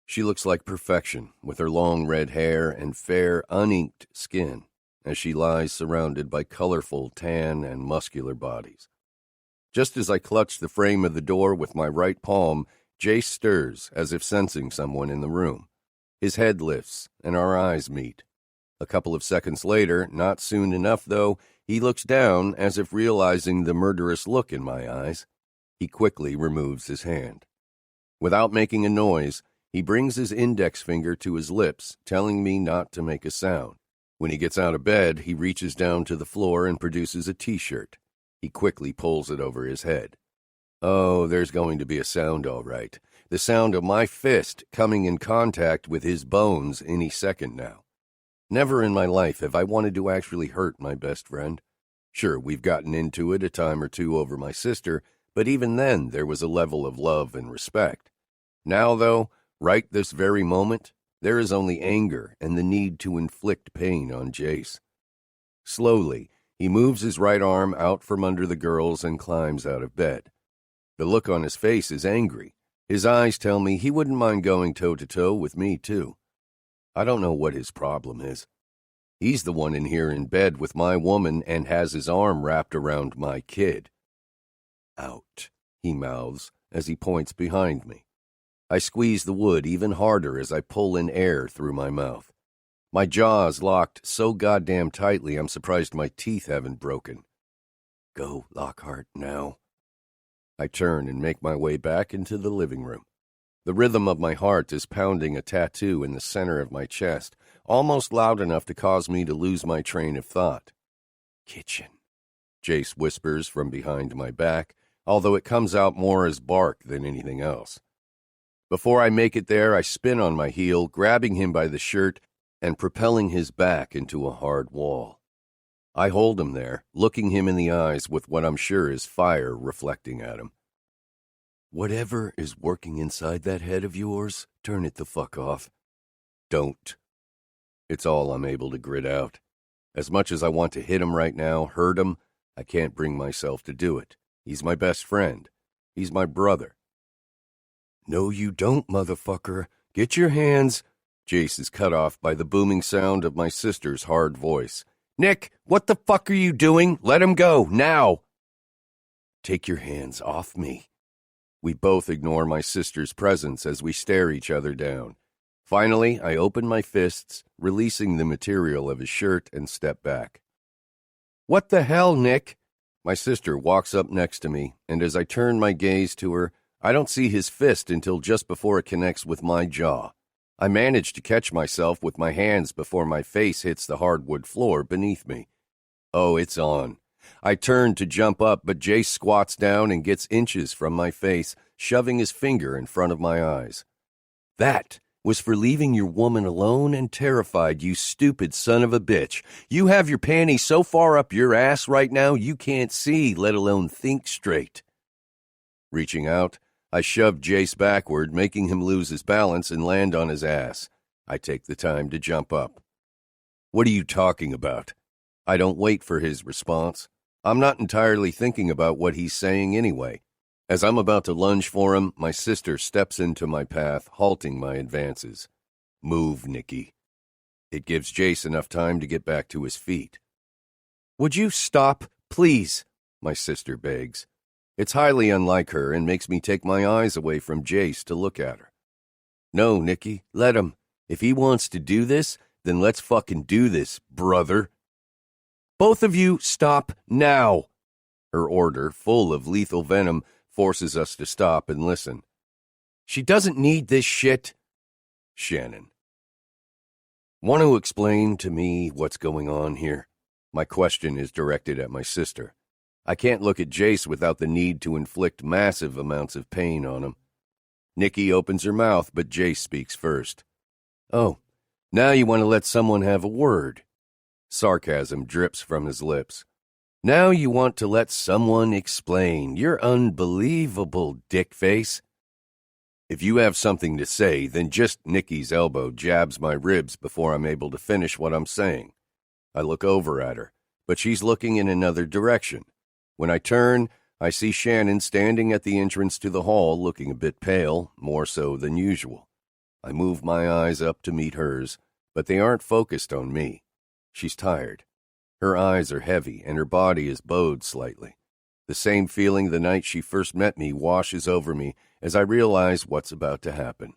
She looks like perfection, with her long red hair and fair, uninked skin, as she lies surrounded by colorful tan and muscular bodies. Just as I clutch the frame of the door with my right palm, Jace stirs, as if sensing someone in the room. His head lifts, and our eyes meet. A couple of seconds later, not soon enough though, he looks down as if realizing the murderous look in my eyes. He quickly removes his hand. Without making a noise, he brings his index finger to his lips, telling me not to make a sound. When he gets out of bed, he reaches down to the floor and produces a t-shirt. He quickly pulls it over his head. Oh, there's going to be a sound all right. The sound of my fist coming in contact with his bones any second now. Never in my life have I wanted to actually hurt my best friend. Sure, we've gotten into it a time or two over my sister, but even then there was a level of love and respect. Now, though, right this very moment, there is only anger and the need to inflict pain on Jace. Slowly, he moves his right arm out from under the girls and climbs out of bed. The look on his face is angry. His eyes tell me he wouldn't mind going toe-to-toe with me, too. I don't know what his problem is. He's the one in here in bed with my woman and has his arm wrapped around my kid. Out, he mouths as he points behind me. I squeeze the wood even harder as I pull in air through my mouth. My jaw's locked so goddamn tightly I'm surprised my teeth haven't broken. Go, Lockhart, now. I turn and make my way back into the living room. The rhythm of my heart is pounding a tattoo in the center of my chest, almost loud enough to cause me to lose my train of thought. Kitchen, Jace whispers from behind my back, although it comes out more as bark than anything else. Before I make it there, I spin on my heel, grabbing him by the shirt and propelling his back into a hard wall. I hold him there, looking him in the eyes with what I'm sure is fire reflecting at him. Whatever is working inside that head of yours, turn it the fuck off. Don't. It's all I'm able to grit out. As much as I want to hit him right now, hurt him, I can't bring myself to do it. He's my best friend. He's my brother. No, you don't, motherfucker. Get your hands. Jace is cut off by the booming sound of my sister's hard voice. Nick, what the fuck are you doing? Let him go, now. Take your hands off me. We both ignore my sister's presence as we stare each other down. Finally, I open my fists, releasing the material of his shirt, and step back. What the hell, Nick? My sister walks up next to me, and as I turn my gaze to her, I don't see his fist until just before it connects with my jaw. I manage to catch myself with my hands before my face hits the hardwood floor beneath me. Oh, it's on. I turn to jump up, but Jace squats down and gets inches from my face, shoving his finger in front of my eyes. That was for leaving your woman alone and terrified, you stupid son of a bitch. You have your panties so far up your ass right now you can't see, let alone think straight. Reaching out, I shove Jace backward, making him lose his balance and land on his ass. I take the time to jump up. What are you talking about? I don't wait for his response. I'm not entirely thinking about what he's saying anyway. As I'm about to lunge for him, my sister steps into my path, halting my advances. Move, Nikki. It gives Jace enough time to get back to his feet. Would you stop, please? My sister begs. It's highly unlike her and makes me take my eyes away from Jace to look at her. No, Nikki, let him. If he wants to do this, then let's fucking do this, brother. Both of you stop now. Her order, full of lethal venom, forces us to stop and listen. She doesn't need this shit. Shannon. Want to explain to me what's going on here? My question is directed at my sister. I can't look at Jace without the need to inflict massive amounts of pain on him. Nikki opens her mouth, but Jace speaks first. Oh, now you want to let someone have a word. Sarcasm drips from his lips. Now you want to let someone explain. You're unbelievable, dickface. If you have something to say, then just Nikki's elbow jabs my ribs before I'm able to finish what I'm saying. I look over at her, but she's looking in another direction. When I turn, I see Shannon standing at the entrance to the hall looking a bit pale, more so than usual. I move my eyes up to meet hers, but they aren't focused on me. She's tired. Her eyes are heavy, and her body is bowed slightly. The same feeling the night she first met me washes over me as I realize what's about to happen.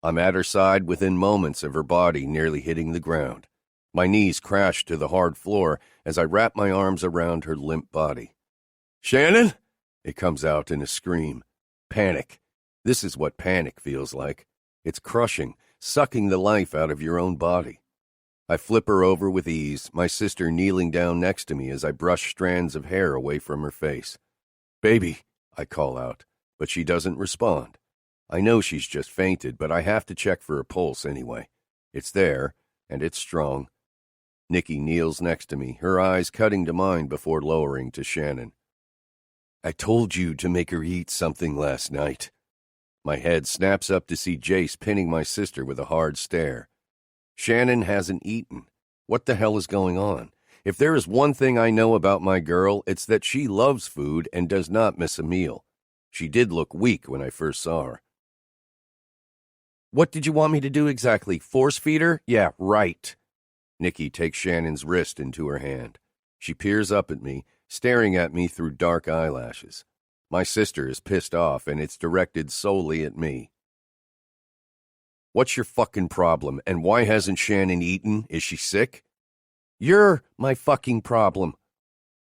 I'm at her side within moments of her body nearly hitting the ground. My knees crash to the hard floor as I wrap my arms around her limp body. Shannon? It comes out in a scream. Panic. This is what panic feels like. It's crushing, sucking the life out of your own body. I flip her over with ease, my sister kneeling down next to me as I brush strands of hair away from her face. Baby, I call out, but she doesn't respond. I know she's just fainted, but I have to check for a pulse anyway. It's there, and it's strong. Nikki kneels next to me, her eyes cutting to mine before lowering to Shannon. I told you to make her eat something last night. My head snaps up to see Jace pinning my sister with a hard stare. Shannon hasn't eaten. What the hell is going on? If there is one thing I know about my girl, it's that she loves food and does not miss a meal. She did look weak when I first saw her. What did you want me to do exactly? Force feed her? Yeah, right. Nikki takes Shannon's wrist into her hand. She peers up at me, staring at me through dark eyelashes. My sister is pissed off, and it's directed solely at me. What's your fucking problem, and why hasn't Shannon eaten? Is she sick? You're my fucking problem.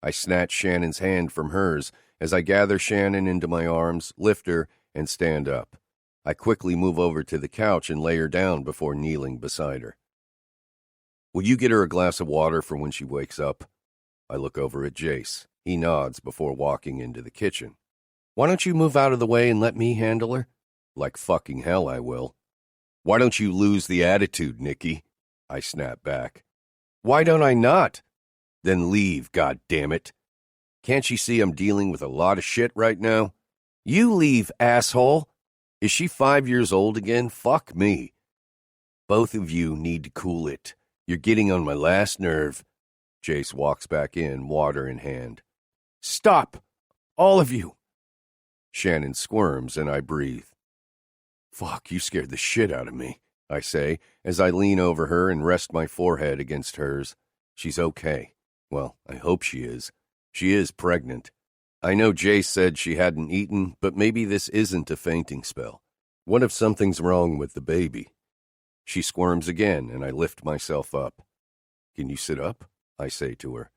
I snatch Shannon's hand from hers as I gather Shannon into my arms, lift her, and stand up. I quickly move over to the couch and lay her down before kneeling beside her. Will you get her a glass of water for when she wakes up? I look over at Jace. He nods before walking into the kitchen. Why don't you move out of the way and let me handle her? Like fucking hell I will. Why don't you lose the attitude, Nicky? I snap back. Why don't I not? Then leave, goddammit. Can't you see I'm dealing with a lot of shit right now? You leave, asshole. Is she 5 years old again? Fuck me. Both of you need to cool it. You're getting on my last nerve. Jace walks back in, water in hand. Stop! All of you! Shannon squirms and I breathe. Fuck, you scared the shit out of me, I say, as I lean over her and rest my forehead against hers. She's okay. Well, I hope she is. She is pregnant. I know Jace said she hadn't eaten, but maybe this isn't a fainting spell. What if something's wrong with the baby? She squirms again, and I lift myself up. Can you sit up? I say to her.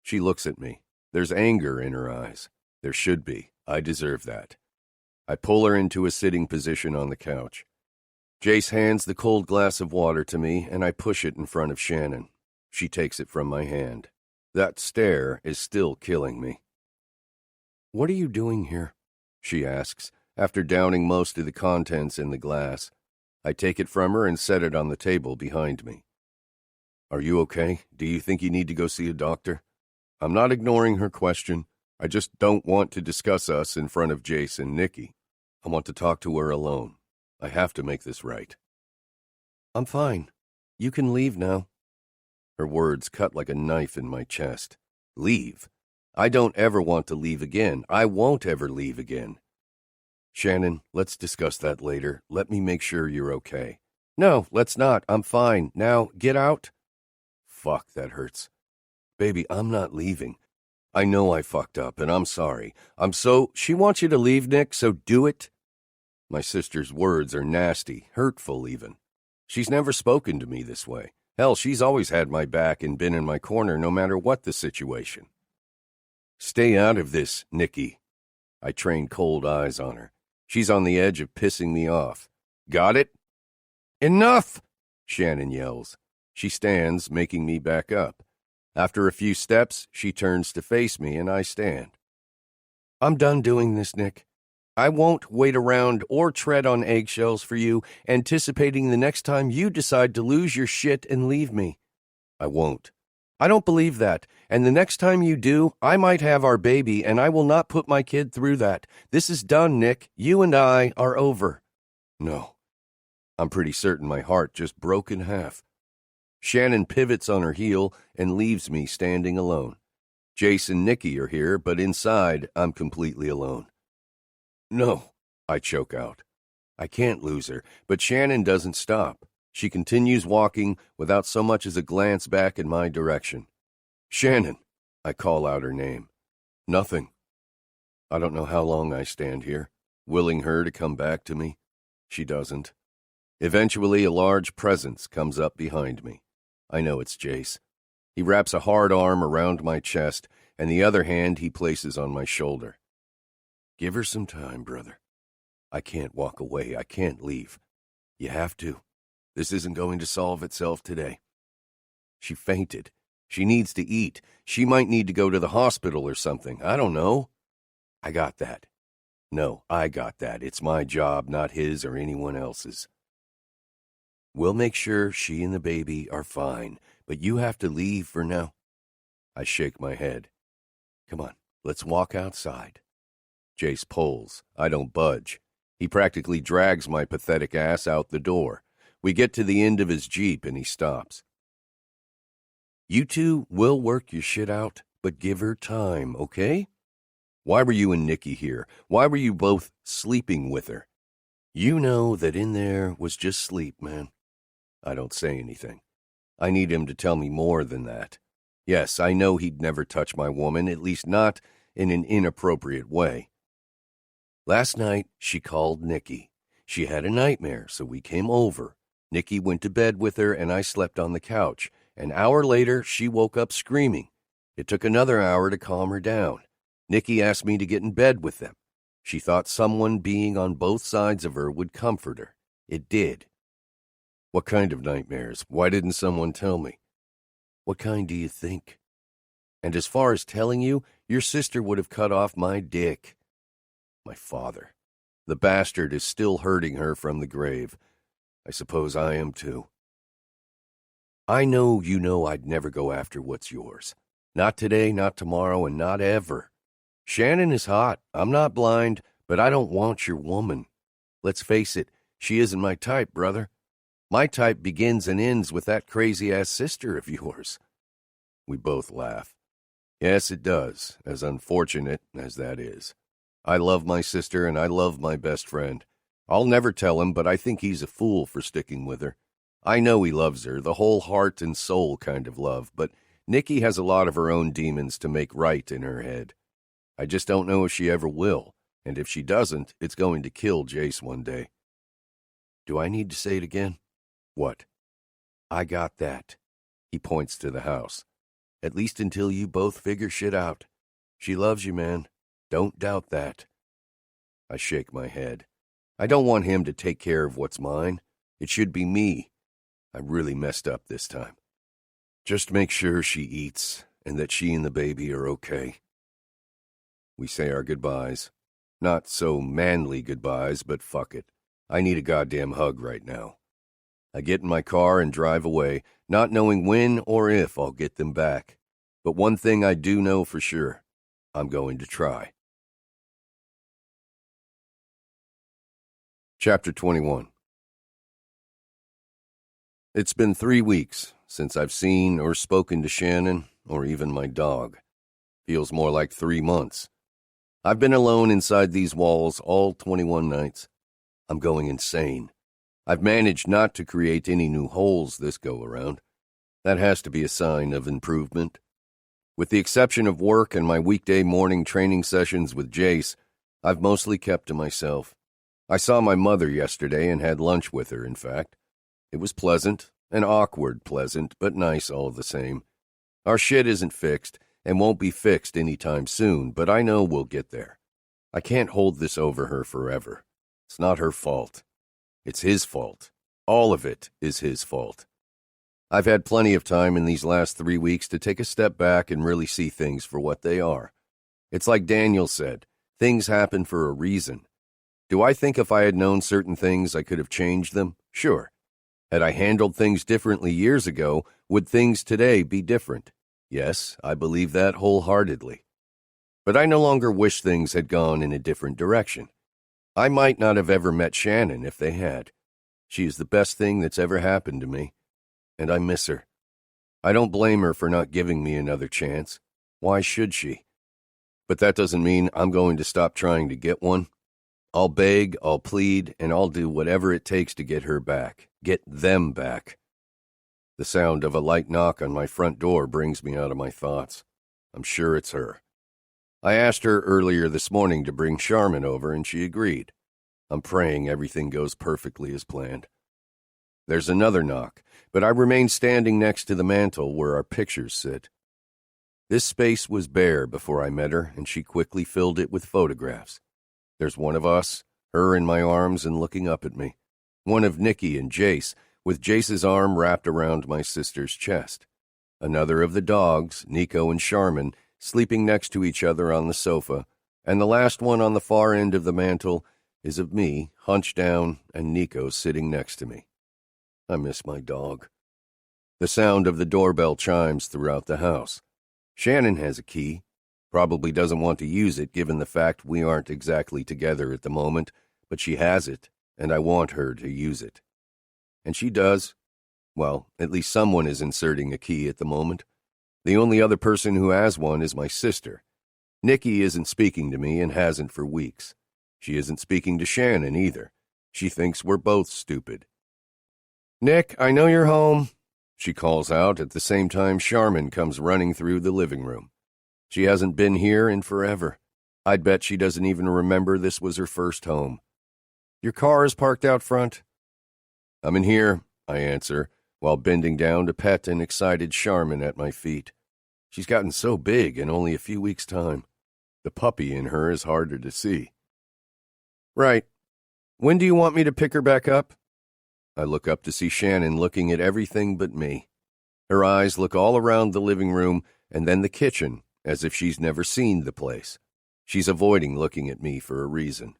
She looks at me. There's anger in her eyes. There should be. I deserve that. I pull her into a sitting position on the couch. Jace hands the cold glass of water to me, and I push it in front of Shannon. She takes it from my hand. That stare is still killing me. What are you doing here? She asks, after downing most of the contents in the glass. I take it from her and set it on the table behind me. Are you okay? Do you think you need to go see a doctor? I'm not ignoring her question. I just don't want to discuss us in front of Jace and Nicky. I want to talk to her alone. I have to make this right. I'm fine. You can leave now. Her words cut like a knife in my chest. Leave? I don't ever want to leave again. I won't ever leave again. Shannon, let's discuss that later. Let me make sure you're okay. No, let's not. I'm fine. Now, get out. Fuck, that hurts. Baby, I'm not leaving. I know I fucked up, and I'm sorry. She wants you to leave, Nick, so do it. My sister's words are nasty, hurtful even. She's never spoken to me this way. Hell, she's always had my back and been in my corner no matter what the situation. Stay out of this, Nicky. I train cold eyes on her. She's on the edge of pissing me off. Got it? Enough! Shannon yells. She stands, making me back up. After a few steps, she turns to face me, and I stand. I'm done doing this, Nick. I won't wait around or tread on eggshells for you, anticipating the next time you decide to lose your shit and leave me. I won't. I don't believe that, and the next time you do, I might have our baby, and I will not put my kid through that. This is done, Nick. You and I are over. No. I'm pretty certain my heart just broke in half. Shannon pivots on her heel and leaves me standing alone. Jace and Nicky are here, but inside, I'm completely alone. No, I choke out. I can't lose her, but Shannon doesn't stop. She continues walking without so much as a glance back in my direction. Shannon, I call out her name. Nothing. I don't know how long I stand here, willing her to come back to me. She doesn't. Eventually, a large presence comes up behind me. I know it's Jace. He wraps a hard arm around my chest, and the other hand he places on my shoulder. Give her some time, brother. I can't walk away. I can't leave. You have to. This isn't going to solve itself today. She fainted. She needs to eat. She might need to go to the hospital or something. I don't know. I got that. No, I got that. It's my job, not his or anyone else's. We'll make sure she and the baby are fine, but you have to leave for now. I shake my head. Come on, let's walk outside. Jace pulls. I don't budge. He practically drags my pathetic ass out the door. We get to the end of his Jeep and he stops. You two will work your shit out, but give her time, okay? Why were you and Nicky here? Why were you both sleeping with her? You know that in there was just sleep, man. I don't say anything. I need him to tell me more than that. Yes, I know he'd never touch my woman, at least not in an inappropriate way. Last night, she called Nicky. She had a nightmare, so we came over. Nicky went to bed with her, and I slept on the couch. An hour later, she woke up screaming. It took another hour to calm her down. Nicky asked me to get in bed with them. She thought someone being on both sides of her would comfort her. It did. What kind of nightmares? Why didn't someone tell me? What kind do you think? And as far as telling you, your sister would have cut off my dick. My father. The bastard is still hurting her from the grave. I suppose I am too. I know you know I'd never go after what's yours. Not today, not tomorrow, and not ever. Shannon is hot. I'm not blind, but I don't want your woman. Let's face it, she isn't my type, brother. My type begins and ends with that crazy-ass sister of yours. We both laugh. Yes, it does, as unfortunate as that is. I love my sister, and I love my best friend. I'll never tell him, but I think he's a fool for sticking with her. I know he loves her, the whole heart and soul kind of love, but Nikki has a lot of her own demons to make right in her head. I just don't know if she ever will, and if she doesn't, it's going to kill Jace one day. Do I need to say it again? What? I got that. He points to the house. At least until you both figure shit out. She loves you, man. Don't doubt that. I shake my head. I don't want him to take care of what's mine. It should be me. I really messed up this time. Just make sure she eats and that she and the baby are okay. We say our goodbyes. Not so manly goodbyes, but fuck it. I need a goddamn hug right now. I get in my car and drive away, not knowing when or if I'll get them back. But one thing I do know for sure. I'm going to try. Chapter 21. It's been 3 weeks since I've seen or spoken to Shannon or even my dog. Feels more like 3 months. I've been alone inside these walls all 21 nights. I'm going insane. I've managed not to create any new holes this go-around. That has to be a sign of improvement. With the exception of work and my weekday morning training sessions with Jace, I've mostly kept to myself. I saw my mother yesterday and had lunch with her, in fact. It was pleasant, and awkward pleasant, but nice all the same. Our shit isn't fixed, and won't be fixed any time soon, but I know we'll get there. I can't hold this over her forever. It's not her fault. It's his fault. All of it is his fault. I've had plenty of time in these last 3 weeks to take a step back and really see things for what they are. It's like Daniel said, things happen for a reason. Do I think if I had known certain things I could have changed them? Sure. Had I handled things differently years ago, would things today be different? Yes, I believe that wholeheartedly. But I no longer wish things had gone in a different direction. I might not have ever met Shannon if they had. She is the best thing that's ever happened to me, and I miss her. I don't blame her for not giving me another chance. Why should she? But that doesn't mean I'm going to stop trying to get one. I'll beg, I'll plead, and I'll do whatever it takes to get her back. Get them back. The sound of a light knock on my front door brings me out of my thoughts. I'm sure it's her. I asked her earlier this morning to bring Charmin over, and she agreed. I'm praying everything goes perfectly as planned. There's another knock, but I remain standing next to the mantel where our pictures sit. This space was bare before I met her, and she quickly filled it with photographs. There's one of us, her in my arms and looking up at me. One of Nikki and Jace, with Jace's arm wrapped around my sister's chest. Another of the dogs, Nico and Charmin, sleeping next to each other on the sofa. And the last one on the far end of the mantel is of me, hunched down, and Nico sitting next to me. I miss my dog. The sound of the doorbell chimes throughout the house. Shannon has a key. Probably doesn't want to use it given the fact we aren't exactly together at the moment, but she has it, and I want her to use it. And she does. Well, at least someone is inserting a key at the moment. The only other person who has one is my sister. Nikki isn't speaking to me and hasn't for weeks. She isn't speaking to Shannon either. She thinks we're both stupid. "Nick, I know you're home," she calls out at the same time Charmin comes running through the living room. She hasn't been here in forever. I'd bet she doesn't even remember this was her first home. "Your car is parked out front?" "I'm in here," I answer, while bending down to pet an excited Charmin at my feet. She's gotten so big in only a few weeks' time. The puppy in her is harder to see. "Right. When do you want me to pick her back up?" I look up to see Shannon looking at everything but me. Her eyes look all around the living room and then the kitchen, as if she's never seen the place. She's avoiding looking at me for a reason.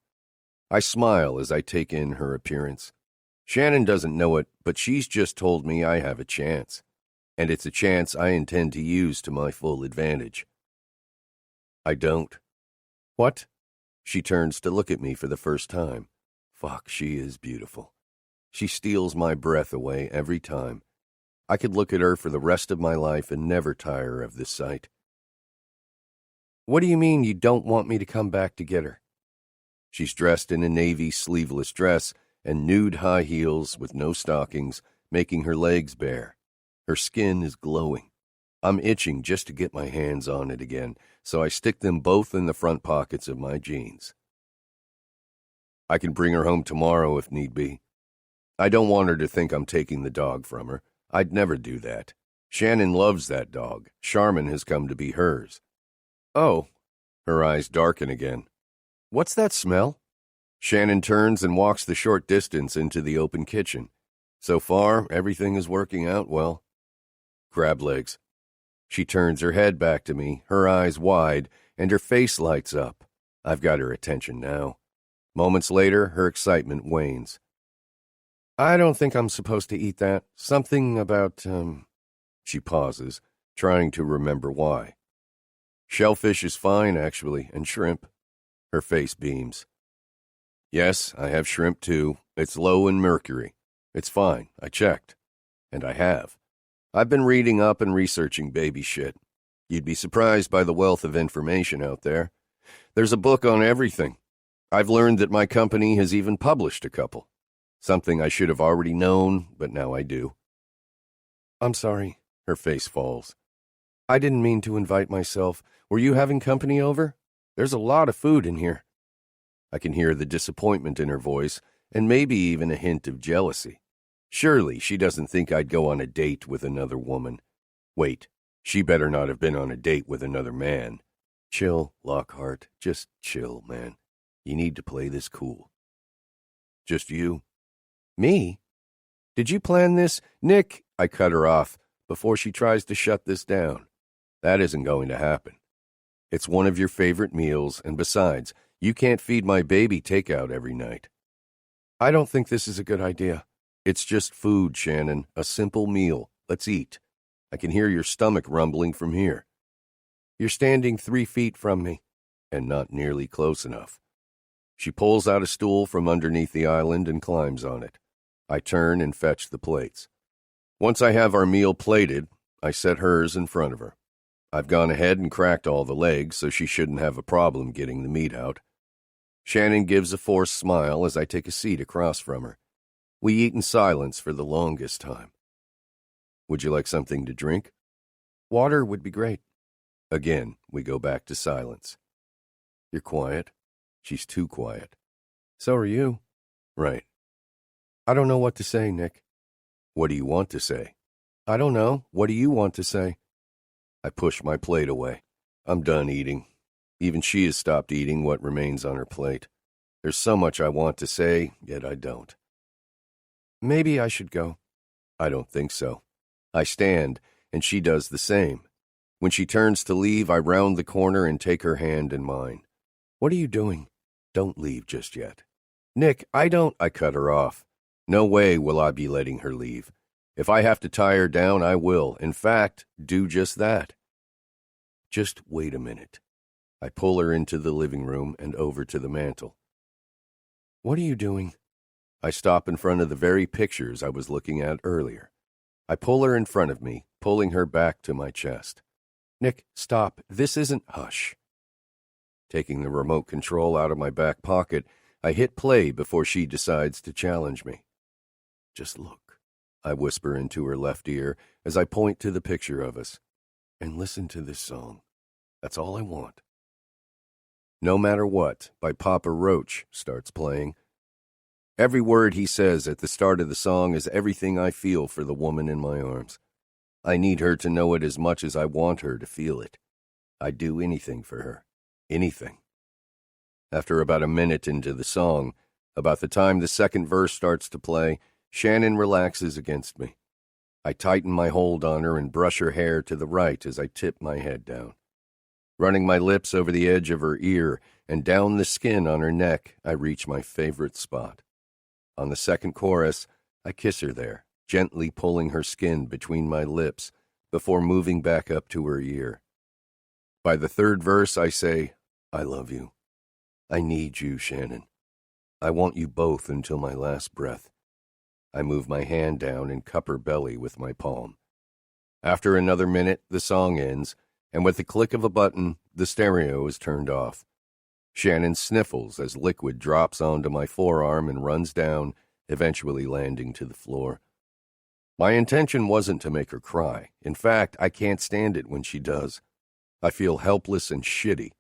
I smile as I take in her appearance. Shannon doesn't know it, but she's just told me I have a chance. And it's a chance I intend to use to my full advantage. I don't. What? She turns to look at me for the first time. Fuck, she is beautiful. She steals my breath away every time. I could look at her for the rest of my life and never tire of this sight. What do you mean you don't want me to come back to get her? She's dressed in a navy sleeveless dress and nude high heels with no stockings, making her legs bare. Her skin is glowing. I'm itching just to get my hands on it again, so I stick them both in the front pockets of my jeans. I can bring her home tomorrow if need be. I don't want her to think I'm taking the dog from her. I'd never do that. Shannon loves that dog. Charmin has come to be hers. Oh, her eyes darken again. What's that smell? Shannon turns and walks the short distance into the open kitchen. So far, everything is working out well. Crab legs. She turns her head back to me, her eyes wide, and her face lights up. I've got her attention now. Moments later, her excitement wanes. I don't think I'm supposed to eat that. Something about, She pauses, trying to remember why. Shellfish is fine, actually, and shrimp. Her face beams. Yes, I have shrimp, too. It's low in mercury. It's fine. I checked. And I have. I've been reading up and researching baby shit. You'd be surprised by the wealth of information out there. There's a book on everything. I've learned that my company has even published a couple. Something I should have already known, but now I do. I'm sorry. Her face falls. I didn't mean to invite myself. Were you having company over? There's a lot of food in here. I can hear the disappointment in her voice, and maybe even a hint of jealousy. Surely she doesn't think I'd go on a date with another woman. Wait, she better not have been on a date with another man. Chill, Lockhart. Just chill, man. You need to play this cool. Just you? Me? Did you plan this? Nick, I cut her off before she tries to shut this down. That isn't going to happen. It's one of your favorite meals, and besides, you can't feed my baby takeout every night. I don't think this is a good idea. It's just food, Shannon, a simple meal. Let's eat. I can hear your stomach rumbling from here. You're standing 3 feet from me, and not nearly close enough. She pulls out a stool from underneath the island and climbs on it. I turn and fetch the plates. Once I have our meal plated, I set hers in front of her. I've gone ahead and cracked all the legs, so she shouldn't have a problem getting the meat out. Shannon gives a forced smile as I take a seat across from her. We eat in silence for the longest time. Would you like something to drink? Water would be great. Again, we go back to silence. You're quiet. She's too quiet. So are you. Right. I don't know what to say, Nick. What do you want to say? I don't know. What do you want to say? I push my plate away. I'm done eating. Even she has stopped eating what remains on her plate. There's so much I want to say, yet I don't. Maybe I should go. I don't think so. I stand, and she does the same. When she turns to leave, I round the corner and take her hand in mine. What are you doing? Don't leave just yet. Nick, I cut her off. No way will I be letting her leave. If I have to tie her down, I will. In fact, do just that. Just wait a minute. I pull her into the living room and over to the mantel. What are you doing? I stop in front of the very pictures I was looking at earlier. I pull her in front of me, pulling her back to my chest. Nick, stop. This isn't... Hush. Taking the remote control out of my back pocket, I hit play before she decides to challenge me. Just look, I whisper into her left ear as I point to the picture of us. And listen to this song. That's all I want. No Matter What by Papa Roach starts playing. Every word he says at the start of the song is everything I feel for the woman in my arms. I need her to know it as much as I want her to feel it. I'd do anything for her. Anything. After about a minute into the song, about the time the second verse starts to play, Shannon relaxes against me. I tighten my hold on her and brush her hair to the right as I tip my head down. Running my lips over the edge of her ear and down the skin on her neck, I reach my favorite spot. On the second chorus, I kiss her there, gently pulling her skin between my lips before moving back up to her ear. By the third verse, I say, I love you. I need you, Shannon. I want you both until my last breath. I move my hand down and cup her belly with my palm. After another minute, the song ends, and with the click of a button, the stereo is turned off. Shannon sniffles as liquid drops onto my forearm and runs down, eventually landing to the floor. My intention wasn't to make her cry. In fact, I can't stand it when she does. I feel helpless and shitty.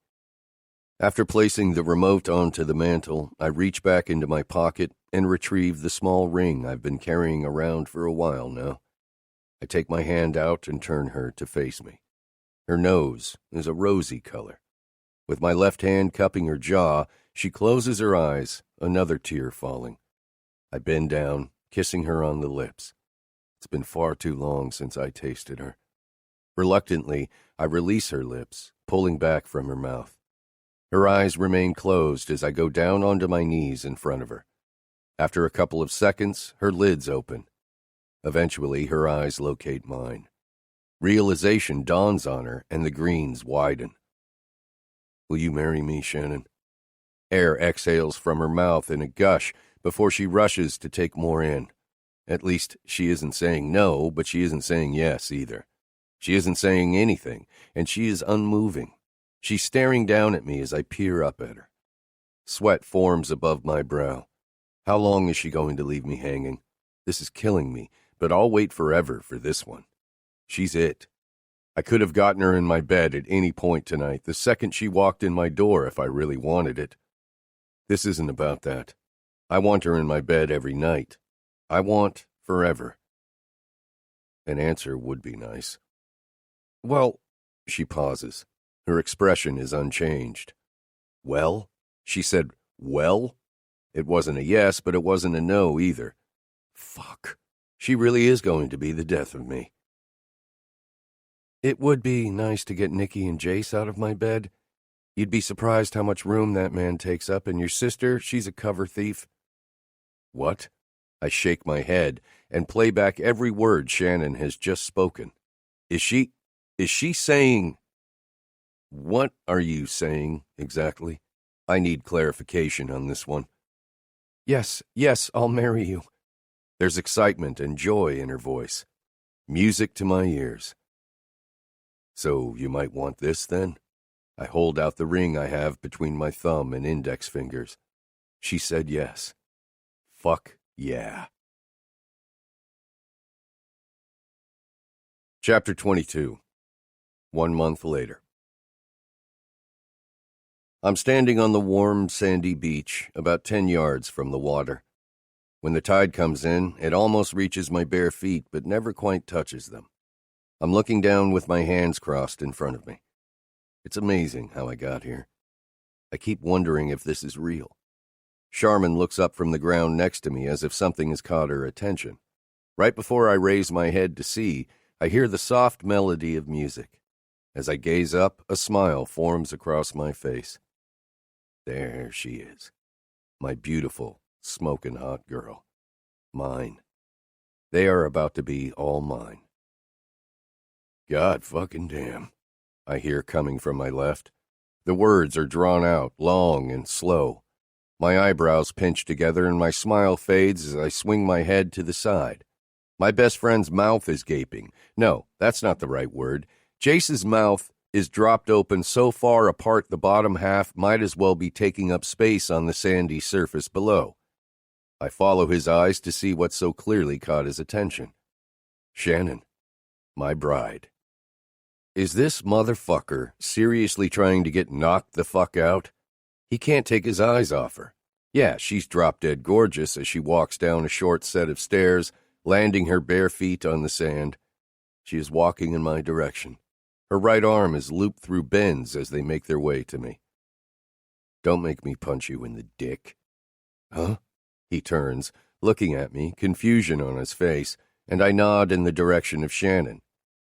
After placing the remote onto the mantel, I reach back into my pocket and retrieve the small ring I've been carrying around for a while now. I take my hand out and turn her to face me. Her nose is a rosy color. With my left hand cupping her jaw, she closes her eyes, another tear falling. I bend down, kissing her on the lips. It's been far too long since I tasted her. Reluctantly, I release her lips, pulling back from her mouth. Her eyes remain closed as I go down onto my knees in front of her. After a couple of seconds, her lids open. Eventually, her eyes locate mine. Realization dawns on her, and the greens widen. Will you marry me, Shannon? Air exhales from her mouth in a gush before she rushes to take more in. At least, she isn't saying no, but she isn't saying yes either. She isn't saying anything, and she is unmoving. She's staring down at me as I peer up at her. Sweat forms above my brow. How long is she going to leave me hanging? This is killing me, but I'll wait forever for this one. She's it. I could have gotten her in my bed at any point tonight, the second she walked in my door if I really wanted it. This isn't about that. I want her in my bed every night. I want forever. An answer would be nice. Well, she pauses. Her expression is unchanged. Well? She said, well? It wasn't a yes, but it wasn't a no either. Fuck. She really is going to be the death of me. It would be nice to get Nikki and Jace out of my bed. You'd be surprised how much room that man takes up, and your sister, she's a cover thief. What? I shake my head and play back every word Shannon has just spoken. Is she saying... What are you saying, exactly? I need clarification on this one. Yes, I'll marry you. There's excitement and joy in her voice. Music to my ears. So you might want this, then? I hold out the ring I have between my thumb and index fingers. She said yes. Fuck yeah. Chapter 22. 1 month later. I'm standing on the warm, sandy beach, about 10 yards from the water. When the tide comes in, it almost reaches my bare feet, but never quite touches them. I'm looking down with my hands crossed in front of me. It's amazing how I got here. I keep wondering if this is real. Charmin looks up from the ground next to me as if something has caught her attention. Right before I raise my head to see, I hear the soft melody of music. As I gaze up, a smile forms across my face. There she is. My beautiful, smoking hot girl. Mine. They are about to be all mine. God fucking damn, I hear coming from my left. The words are drawn out, long and slow. My eyebrows pinch together and my smile fades as I swing my head to the side. My best friend's mouth is gaping. No, that's not the right word. Jace's mouth is dropped open so far apart the bottom half might as well be taking up space on the sandy surface below. I follow his eyes to see what so clearly caught his attention. Shannon, my bride. Is this motherfucker seriously trying to get knocked the fuck out? He can't take his eyes off her. Yeah, she's drop-dead gorgeous as she walks down a short set of stairs, landing her bare feet on the sand. She is walking in my direction. Her right arm is looped through bends as they make their way to me. Don't make me punch you in the dick. Huh? He turns, looking at me, confusion on his face, and I nod in the direction of Shannon.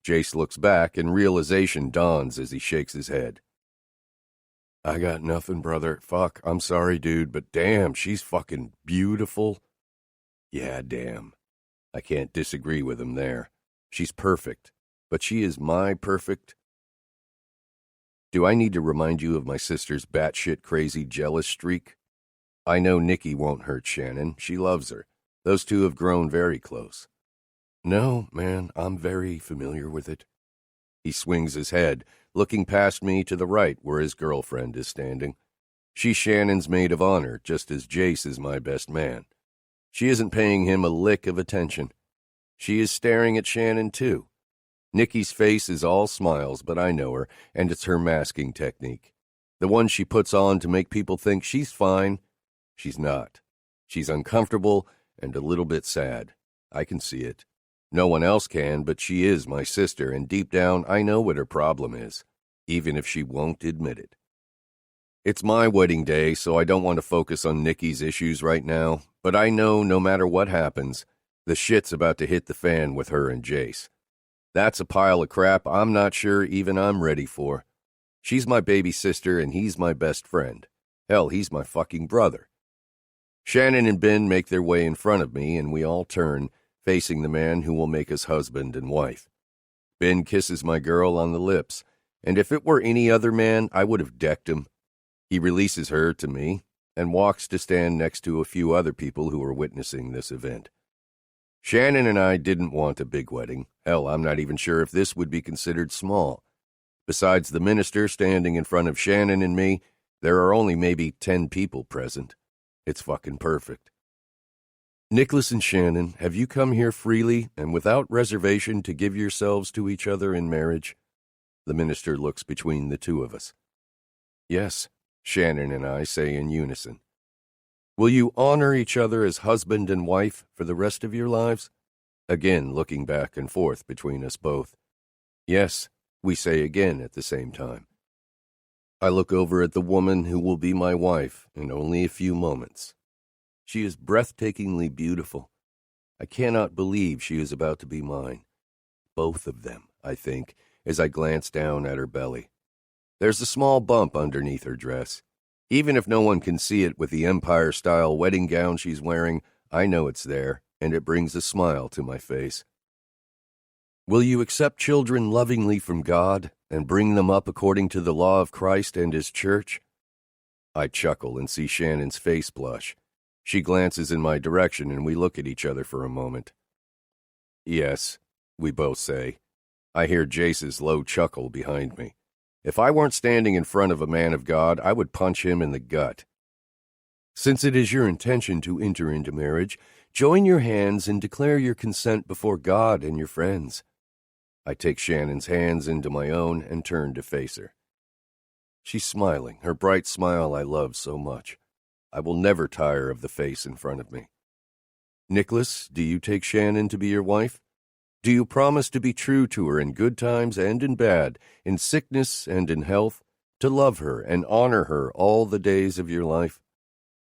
Jace looks back, and realization dawns as he shakes his head. I got nothing, brother. Fuck, I'm sorry, dude, but damn, she's fucking beautiful. Yeah, damn. I can't disagree with him there. She's perfect, but she is my perfect. Do I need to remind you of my sister's batshit crazy jealous streak? I know Nikki won't hurt Shannon. She loves her. Those two have grown very close. No, man, I'm very familiar with it. He swings his head, looking past me to the right where his girlfriend is standing. She's Shannon's maid of honor, just as Jace is my best man. She isn't paying him a lick of attention. She is staring at Shannon, too. Nikki's face is all smiles, but I know her, and it's her masking technique. The one she puts on to make people think she's fine. She's not. She's uncomfortable and a little bit sad. I can see it. No one else can, but she is my sister, and deep down I know what her problem is, even if she won't admit it. It's my wedding day, so I don't want to focus on Nikki's issues right now, but I know no matter what happens, the shit's about to hit the fan with her and Jace. That's a pile of crap I'm not sure even I'm ready for. She's my baby sister, and he's my best friend. Hell, he's my fucking brother. Shannon and Ben make their way in front of me, and we all turn, facing the man who will make us husband and wife. Ben kisses my girl on the lips, and if it were any other man, I would have decked him. He releases her to me and walks to stand next to a few other people who are witnessing this event. Shannon and I didn't want a big wedding. Hell, I'm not even sure if this would be considered small. Besides the minister standing in front of Shannon and me, there are only maybe 10 people present. It's fucking perfect. Nicholas and Shannon, have you come here freely and without reservation to give yourselves to each other in marriage? The minister looks between the two of us. Yes, Shannon and I say in unison. Will you honor each other as husband and wife for the rest of your lives? Again, looking back and forth between us both. Yes, we say again at the same time. I look over at the woman who will be my wife in only a few moments. She is breathtakingly beautiful. I cannot believe she is about to be mine. Both of them, I think, as I glance down at her belly. There's a small bump underneath her dress. Even if no one can see it with the Empire-style wedding gown she's wearing, I know it's there, and it brings a smile to my face. Will you accept children lovingly from God and bring them up according to the law of Christ and His church? I chuckle and see Shannon's face blush. She glances in my direction, and we look at each other for a moment. Yes, we both say. I hear Jace's low chuckle behind me. If I weren't standing in front of a man of God, I would punch him in the gut. Since it is your intention to enter into marriage, join your hands and declare your consent before God and your friends. I take Shannon's hands into my own and turn to face her. She's smiling, her bright smile I love so much. I will never tire of the face in front of me. Nicholas, do you take Shannon to be your wife? Do you promise to be true to her in good times and in bad, in sickness and in health, to love her and honor her all the days of your life?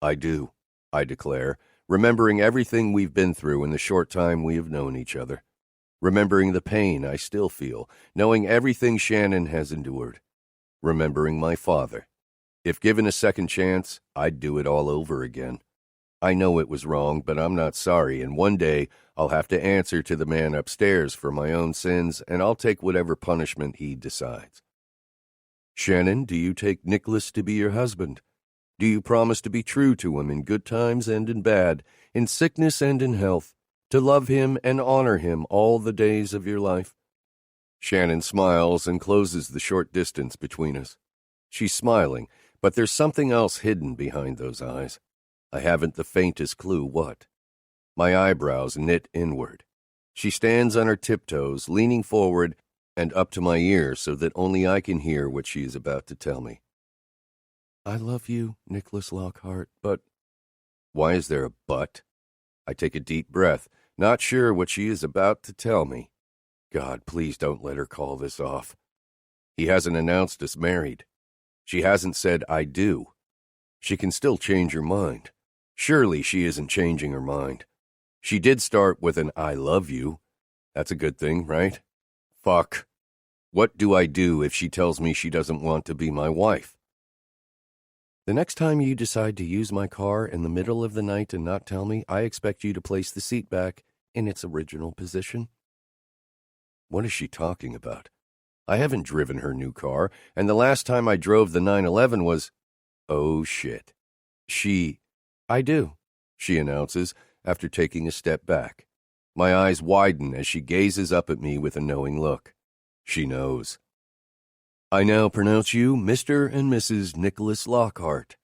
I do, I declare, remembering everything we've been through in the short time we have known each other, remembering the pain I still feel, knowing everything Shannon has endured, remembering my father. If given a second chance, I'd do it all over again. I know it was wrong, but I'm not sorry, and one day I'll have to answer to the man upstairs for my own sins, and I'll take whatever punishment he decides. Shannon, do you take Nicholas to be your husband? Do you promise to be true to him in good times and in bad, in sickness and in health, to love him and honor him all the days of your life? Shannon smiles and closes the short distance between us. She's smiling, but there's something else hidden behind those eyes. I haven't the faintest clue what. My eyebrows knit inward. She stands on her tiptoes, leaning forward and up to my ear so that only I can hear what she is about to tell me. I love you, Nicholas Lockhart, but... Why is there a but? I take a deep breath, not sure what she is about to tell me. God, please don't let her call this off. He hasn't announced us married. She hasn't said, I do. She can still change her mind. Surely she isn't changing her mind. She did start with an I love you. That's a good thing, right? Fuck. What do I do if she tells me she doesn't want to be my wife? The next time you decide to use my car in the middle of the night and not tell me, I expect you to place the seat back in its original position. What is she talking about? I haven't driven her new car, and the last time I drove the 911 was... Oh, shit. I do, she announces after taking a step back. My eyes widen as she gazes up at me with a knowing look. She knows. I now pronounce you Mr. and Mrs. Nicholas Lockhart.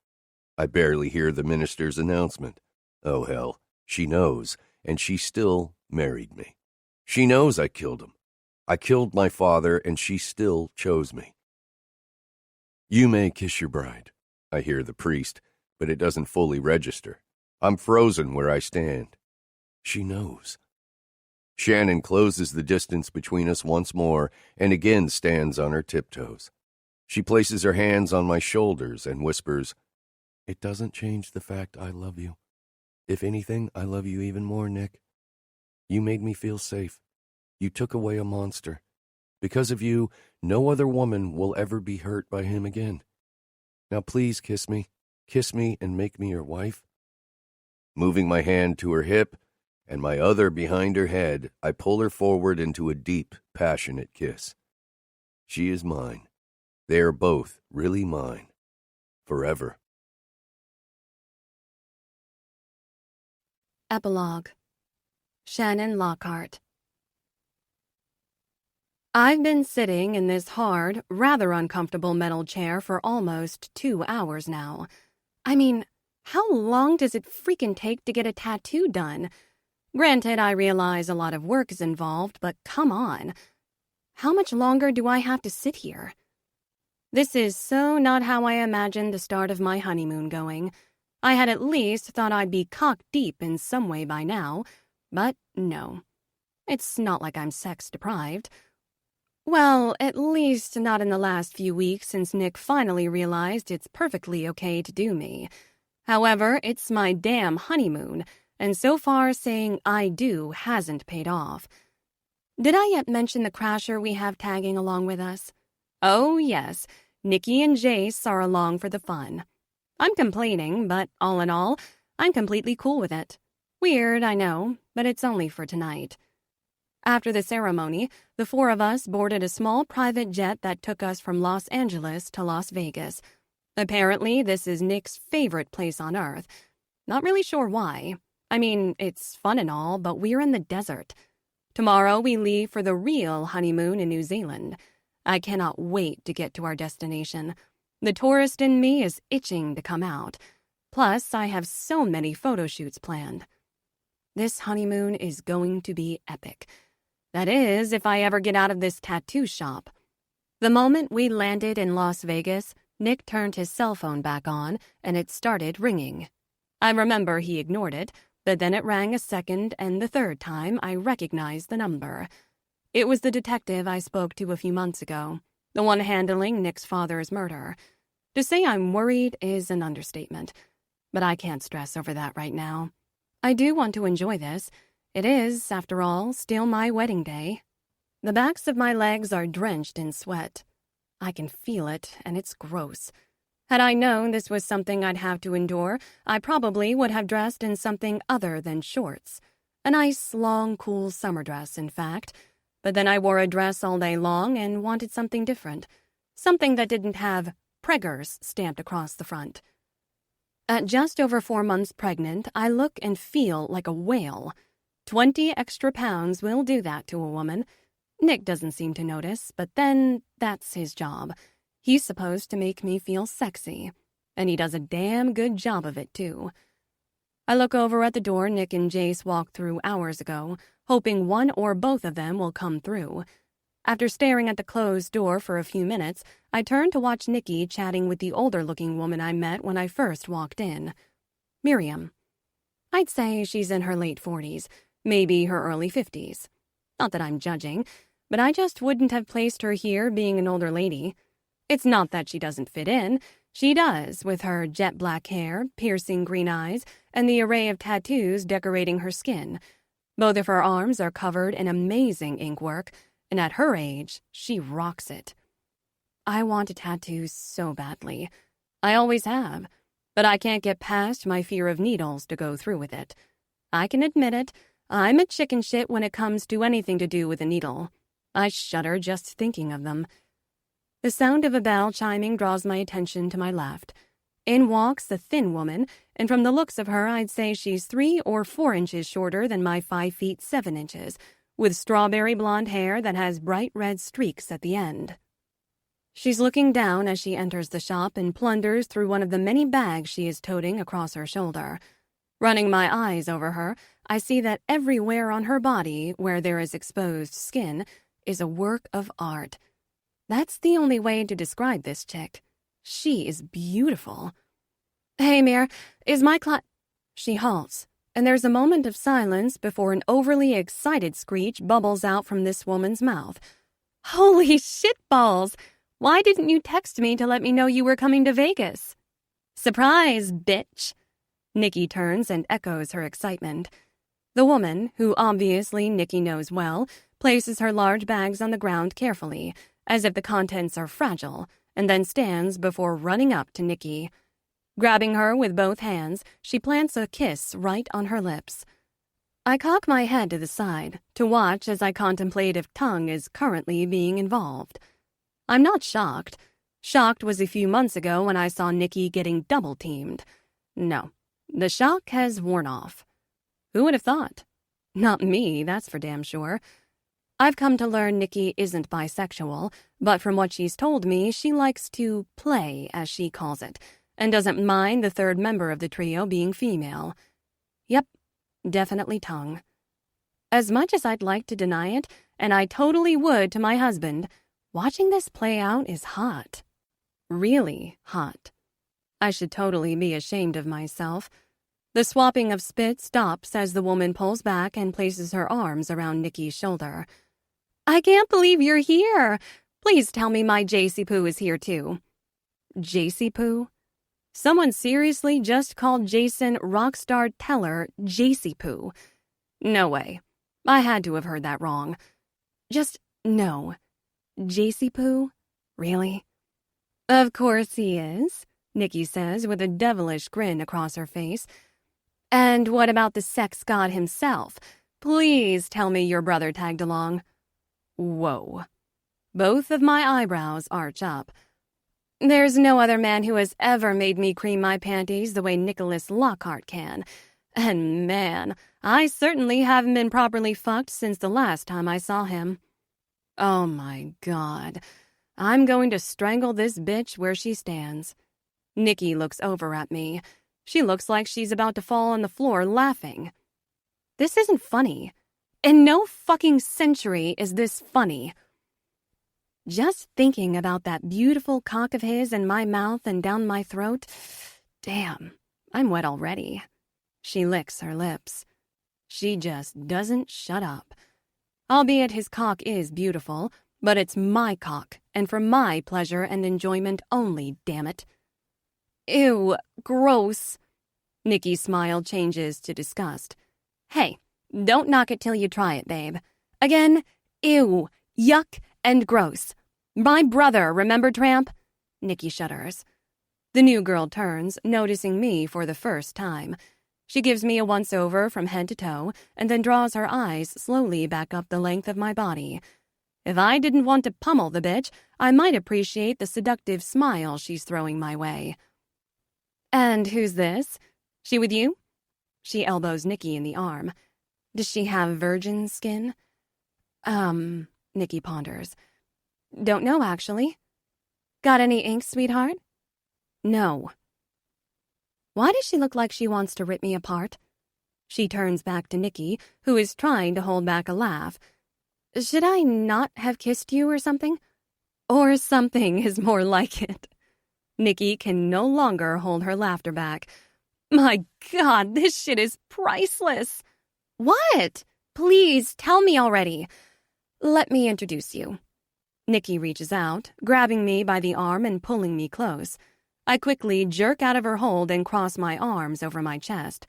I barely hear the minister's announcement. Oh, hell, she knows, and she still married me. She knows I killed him. I killed my father, and she still chose me. You may kiss your bride, I hear the priest, but it doesn't fully register. I'm frozen where I stand. She knows. Shannon closes the distance between us once more and again stands on her tiptoes. She places her hands on my shoulders and whispers, "It doesn't change the fact I love you. If anything, I love you even more, Nick. You made me feel safe. You took away a monster. Because of you, no other woman will ever be hurt by him again. Now please kiss me. Kiss me and make me your wife." Moving my hand to her hip and my other behind her head, I pull her forward into a deep, passionate kiss. She is mine. They are both really mine. Forever. Epilogue. Shannon Lockhart. I've been sitting in this hard, rather uncomfortable metal chair for almost 2 hours now. I mean, how long does it freaking take to get a tattoo done? Granted, I realize a lot of work is involved, but come on. How much longer do I have to sit here? This is so not how I imagined the start of my honeymoon going. I had at least thought I'd be cock-deep in some way by now, but no. It's not like I'm sex-deprived. Well, at least not in the last few weeks since Nick finally realized it's perfectly okay to do me. However, it's my damn honeymoon, and so far saying I do hasn't paid off. Did I yet mention the crasher we have tagging along with us? Oh, yes, Nikki and Jace are along for the fun. I'm complaining, but all in all, I'm completely cool with it. Weird, I know, but it's only for tonight. After the ceremony, the 4 of us boarded a small private jet that took us from Los Angeles to Las Vegas. Apparently, this is Nick's favorite place on Earth. Not really sure why. I mean, it's fun and all, but we're in the desert. Tomorrow we leave for the real honeymoon in New Zealand. I cannot wait to get to our destination. The tourist in me is itching to come out. Plus, I have so many photo shoots planned. This honeymoon is going to be epic. That is, if I ever get out of this tattoo shop. The moment we landed in Las Vegas, Nick turned his cell phone back on, and it started ringing. I remember he ignored it, but then it rang a second, and the third time I recognized the number. It was the detective I spoke to a few months ago, the one handling Nick's father's murder. To say I'm worried is an understatement, but I can't stress over that right now. I do want to enjoy this. It is, after all, still my wedding day. The backs of my legs are drenched in sweat. I can feel it, and it's gross. Had I known this was something I'd have to endure, I probably would have dressed in something other than shorts. A nice, long, cool summer dress, in fact. But then I wore a dress all day long and wanted something different. Something that didn't have Preggers stamped across the front. At just over 4 months pregnant, I look and feel like a whale. 20 extra pounds will do that to a woman. Nick doesn't seem to notice, but then that's his job. He's supposed to make me feel sexy, and he does a damn good job of it, too. I look over at the door Nick and Jace walked through hours ago, hoping one or both of them will come through. After staring at the closed door for a few minutes, I turn to watch Nikki chatting with the older-looking woman I met when I first walked in. Miriam. I'd say she's in her late 40s, maybe her early 50s. Not that I'm judging, but I just wouldn't have placed her here being an older lady. It's not that she doesn't fit in. She does, with her jet black hair, piercing green eyes, and the array of tattoos decorating her skin. Both of her arms are covered in amazing inkwork, and at her age, she rocks it. I want a tattoo so badly. I always have, but I can't get past my fear of needles to go through with it. I can admit it, I'm a chicken shit when it comes to anything to do with a needle. I shudder just thinking of them. The sound of a bell chiming draws my attention to my left. In walks a thin woman, and from the looks of her, I'd say she's 3 or 4 inches shorter than my 5 feet 7 inches, with strawberry blonde hair that has bright red streaks at the end. She's looking down as she enters the shop and plunders through one of the many bags she is toting across her shoulder. Running my eyes over her, I see that everywhere on her body where there is exposed skin is a work of art. That's the only way to describe this chick. She is beautiful. Hey, Mare, is my She halts, and there's a moment of silence before an overly excited screech bubbles out from this woman's mouth. Holy shitballs! Why didn't you text me to let me know you were coming to Vegas? Surprise, bitch! Nikki turns and echoes her excitement. The woman, who obviously Nikki knows well, places her large bags on the ground carefully, as if the contents are fragile, and then stands before running up to Nikki. Grabbing her with both hands, she plants a kiss right on her lips. I cock my head to the side to watch as I contemplate if tongue is currently being involved. I'm not shocked. Shocked was a few months ago when I saw Nikki getting double-teamed. No, the shock has worn off. Who would have thought? Not me, that's for damn sure. I've come to learn Nikki isn't bisexual, but from what she's told me, she likes to play, as she calls it, and doesn't mind the third member of the trio being female. Yep, definitely tongue. As much as I'd like to deny it, and I totally would to my husband, watching this play out is hot. Really hot. I should totally be ashamed of myself. The swapping of spit stops as the woman pulls back and places her arms around Nikki's shoulder. I can't believe you're here. Please tell me my JC Poo is here too. JC Poo? Someone seriously just called Jason Rockstar Teller JC Poo. No way. I had to have heard that wrong. Just no. JC Poo? Really? Of course he is, Nikki says with a devilish grin across her face. And what about the sex god himself? Please tell me your brother tagged along. Whoa. Both of my eyebrows arch up. There's no other man who has ever made me cream my panties the way Nicholas Lockhart can. And man, I certainly haven't been properly fucked since the last time I saw him. Oh my God. I'm going to strangle this bitch where she stands. Nikki looks over at me. She looks like she's about to fall on the floor laughing. This isn't funny. In no fucking century is this funny. Just thinking about that beautiful cock of his in my mouth and down my throat, damn, I'm wet already. She licks her lips. She just doesn't shut up. Albeit his cock is beautiful, but it's my cock, and for my pleasure and enjoyment only, damn it. Ew, gross. Nikki's smile changes to disgust. Hey, don't knock it till you try it, babe. Again, ew, yuck, and gross. My brother, remember, tramp? Nikki shudders. The new girl turns, noticing me for the first time. She gives me a once-over from head to toe, and then draws her eyes slowly back up the length of my body. If I didn't want to pummel the bitch, I might appreciate the seductive smile she's throwing my way. And who's this? She with you? She elbows Nikki in the arm. Does she have virgin skin? Nikki ponders. Don't know, actually. Got any ink, sweetheart? No. Why does she look like she wants to rip me apart? She turns back to Nikki, who is trying to hold back a laugh. Should I not have kissed you or something? Or something is more like it. Nikki can no longer hold her laughter back. My God, this shit is priceless. What? Please, tell me already. Let me introduce you. Nikki reaches out, grabbing me by the arm and pulling me close. I quickly jerk out of her hold and cross my arms over my chest.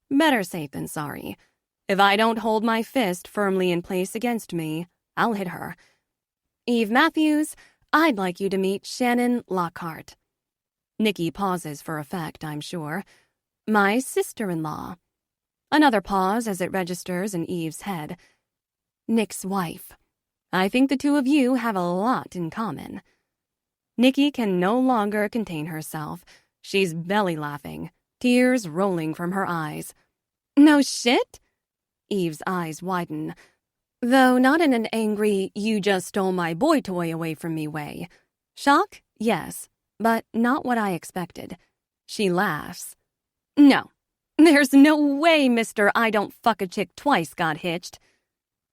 Better safe than sorry. If I don't hold my fist firmly in place against me, I'll hit her. Eve Matthews, I'd like you to meet Shannon Lockhart. Nikki pauses for effect, I'm sure. My sister-in-law. Another pause as it registers in Eve's head. Nick's wife. I think the two of you have a lot in common. Nikki can no longer contain herself. She's belly laughing, tears rolling from her eyes. No shit? Eve's eyes widen, though not in an angry, you just stole my boy toy away from me way. Shock? Yes, but not what I expected. She laughs. No, there's no way Mr. I don't fuck a chick twice got hitched.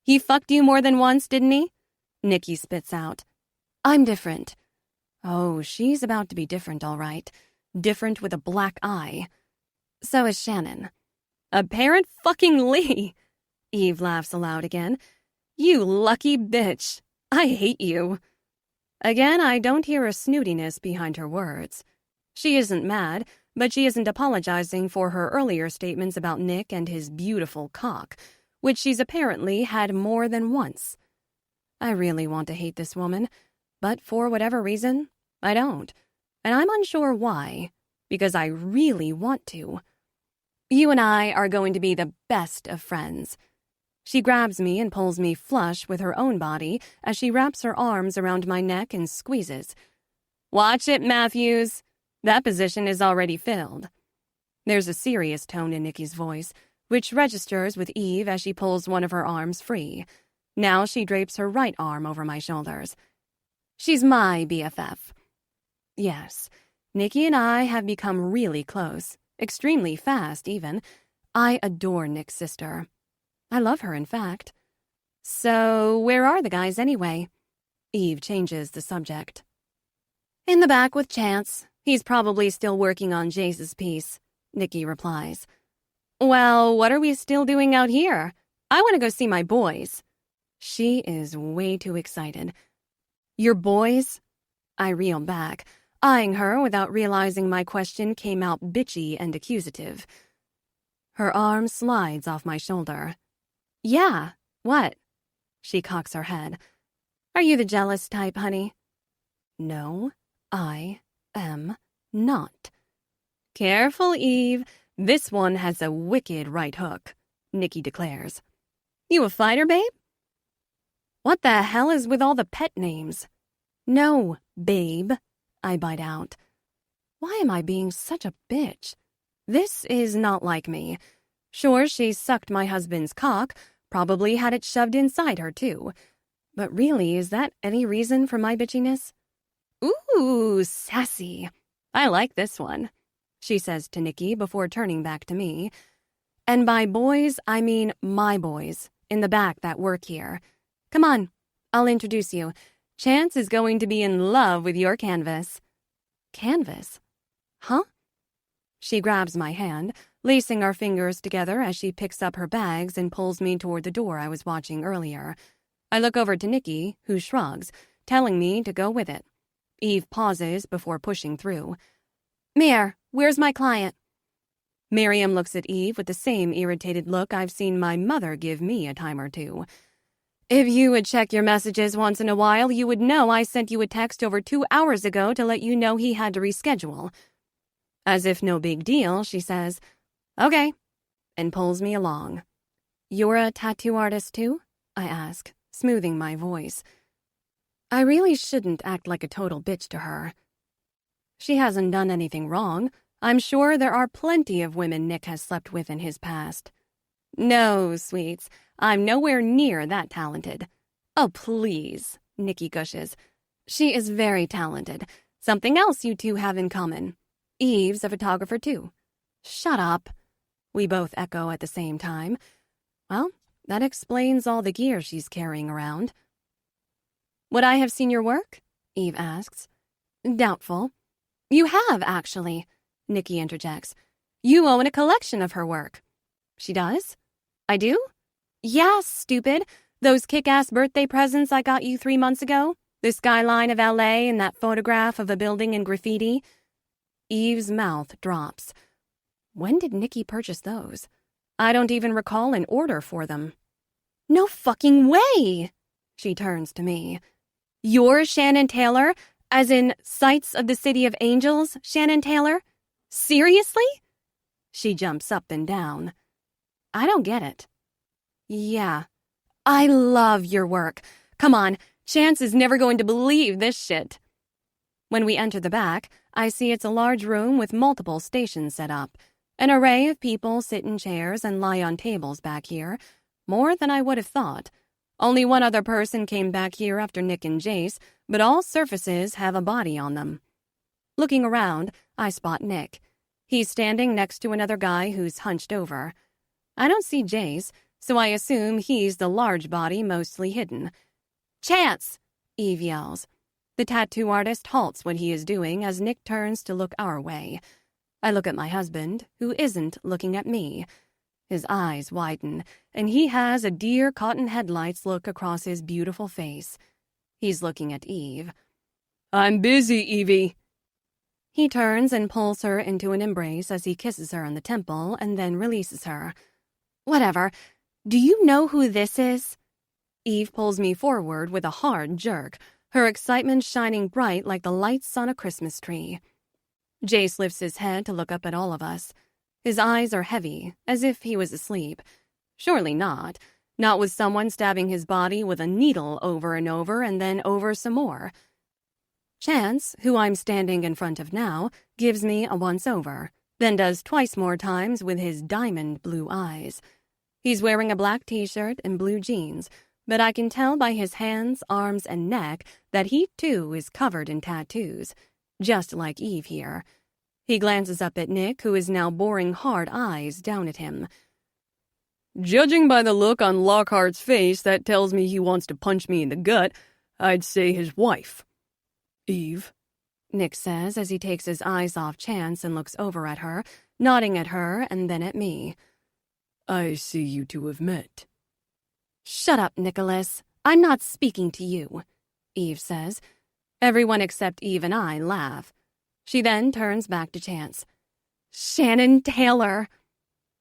He fucked you more than once, didn't he? Nikki spits out. I'm different. Oh, she's about to be different, all right. Different with a black eye. So is Shannon. Apparent fucking Lee. Eve laughs aloud again. You lucky bitch. I hate you. Again, I don't hear a snootiness behind her words. She isn't mad, but she isn't apologizing for her earlier statements about Nick and his beautiful cock, which she's apparently had more than once. I really want to hate this woman, but for whatever reason, I don't. And I'm unsure why, because I really want to. You and I are going to be the best of friends. She grabs me and pulls me flush with her own body as she wraps her arms around my neck and squeezes. Watch it, Matthews. That position is already filled. There's a serious tone in Nikki's voice, which registers with Eve as she pulls one of her arms free. Now she drapes her right arm over my shoulders. She's my BFF. Yes, Nikki and I have become really close, extremely fast even. I adore Nick's sister. I love her, in fact. So, where are the guys anyway? Eve changes the subject. In the back with Chance. He's probably still working on Jace's piece, Nikki replies. Well, what are we still doing out here? I want to go see my boys. She is way too excited. Your boys? I reel back, eyeing her without realizing my question came out bitchy and accusative. Her arm slides off my shoulder. Yeah, what? She cocks her head. Are you the jealous type, honey? No, I am not. Careful, Eve. This one has a wicked right hook, Nikki declares. You a fighter, babe? What the hell is with all the pet names? No, babe, I bite out. Why am I being such a bitch? This is not like me. Sure, she sucked my husband's cock, probably had it shoved inside her, too. But really, is that any reason for my bitchiness? Ooh, sassy. I like this one, she says to Nikki before turning back to me. And by boys, I mean my boys, in the back that work here. Come on, I'll introduce you. Chance is going to be in love with your canvas. Canvas? Huh? She grabs my hand, lacing our fingers together as she picks up her bags and pulls me toward the door I was watching earlier. I look over to Nikki, who shrugs, telling me to go with it. Eve pauses before pushing through. Mare, where's my client? Miriam looks at Eve with the same irritated look I've seen my mother give me a time or two. If you would check your messages once in a while, you would know I sent you a text over 2 hours ago to let you know he had to reschedule. As if no big deal, she says, Okay, and pulls me along. You're a tattoo artist too? I ask, smoothing my voice. I really shouldn't act like a total bitch to her. She hasn't done anything wrong. I'm sure there are plenty of women Nick has slept with in his past. No, sweets, I'm nowhere near that talented. Oh, please, Nikki gushes. She is very talented. Something else you two have in common. Eve's a photographer too. Shut up. We both echo at the same time. Well, that explains all the gear she's carrying around. Would I have seen your work? Eve asks. Doubtful. You have, actually, Nikki interjects. You own a collection of her work. She does? I do? Yeah, stupid. Those kick-ass birthday presents I got you 3 months ago? The skyline of LA and that photograph of a building in graffiti? Eve's mouth drops. When did Nikki purchase those? I don't even recall an order for them. No fucking way! She turns to me. You're Shannon Taylor? As in Sights of the City of Angels, Shannon Taylor? Seriously? She jumps up and down. I don't get it. Yeah. I love your work. Come on, Chance is never going to believe this shit. When we enter the back, I see it's a large room with multiple stations set up. An array of people sit in chairs and lie on tables back here, more than I would have thought. Only one other person came back here after Nick and Jace, but all surfaces have a body on them. Looking around, I spot Nick. He's standing next to another guy who's hunched over. I don't see Jace, so I assume he's the large body mostly hidden. Chance! Eve yells. The tattoo artist halts what he is doing as Nick turns to look our way. I look at my husband, who isn't looking at me. His eyes widen, and he has a deer caught in headlights look across his beautiful face. He's looking at Eve. I'm busy, Evie. He turns and pulls her into an embrace as he kisses her on the temple and then releases her. Whatever. Do you know who this is? Eve pulls me forward with a hard jerk, her excitement shining bright like the lights on a Christmas tree. Jace lifts his head to look up at all of us. His eyes are heavy, as if he was asleep. Surely not. Not with someone stabbing his body with a needle over and over and then over some more. Chance, who I'm standing in front of now, gives me a once-over, then does twice more times with his diamond blue eyes. He's wearing a black t-shirt and blue jeans, but I can tell by his hands, arms, and neck that he, too, is covered in tattoos, just like Eve here. He glances up at Nick, who is now boring hard eyes down at him. Judging by the look on Lockhart's face that tells me he wants to punch me in the gut, I'd say his wife. Eve, Nick says as he takes his eyes off Chance and looks over at her, nodding at her and then at me. I see you two have met. Shut up, Nicholas. I'm not speaking to you, Eve says. Everyone except Eve and I laugh. She then turns back to Chance. Shannon Taylor.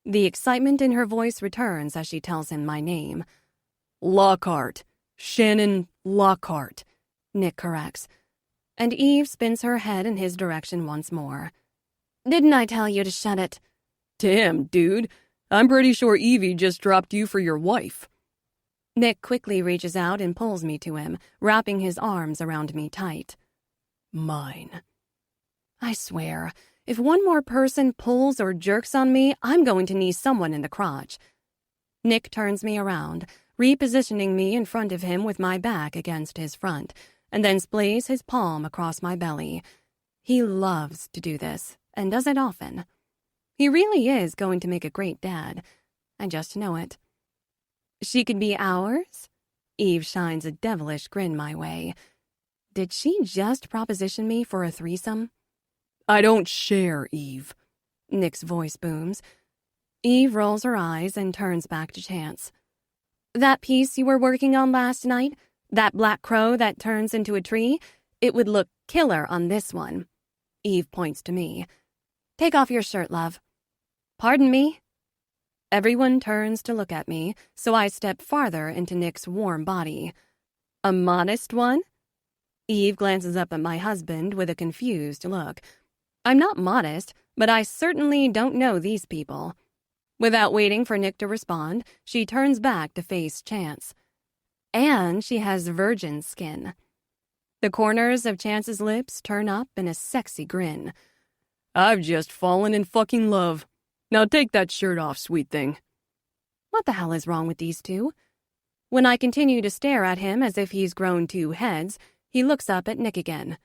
The excitement in her voice returns as she tells him my name. Lockhart. Shannon Lockhart, Nick corrects. And Eve spins her head in his direction once more. Didn't I tell you to shut it? Damn, dude. I'm pretty sure Evie just dropped you for your wife. Nick quickly reaches out and pulls me to him, wrapping his arms around me tight. Mine. I swear, if one more person pulls or jerks on me, I'm going to knee someone in the crotch. Nick turns me around, repositioning me in front of him with my back against his front, and then splays his palm across my belly. He loves to do this, and does it often. He really is going to make a great dad. I just know it. She could be ours? Eve shines a devilish grin my way. Did she just proposition me for a threesome? I don't share, Eve. Nick's voice booms. Eve rolls her eyes and turns back to Chance. That piece you were working on last night? That black crow that turns into a tree? It would look killer on this one. Eve points to me. Take off your shirt, love. Pardon me? Everyone turns to look at me, so I step farther into Nick's warm body. A modest one? Eve glances up at my husband with a confused look. I'm not modest, but I certainly don't know these people. Without waiting for Nick to respond, she turns back to face Chance. And she has virgin skin. The corners of Chance's lips turn up in a sexy grin. I've just fallen in fucking love. Now take that shirt off, sweet thing. What the hell is wrong with these two? When I continue to stare at him as if he's grown two heads, he looks up at Nick again.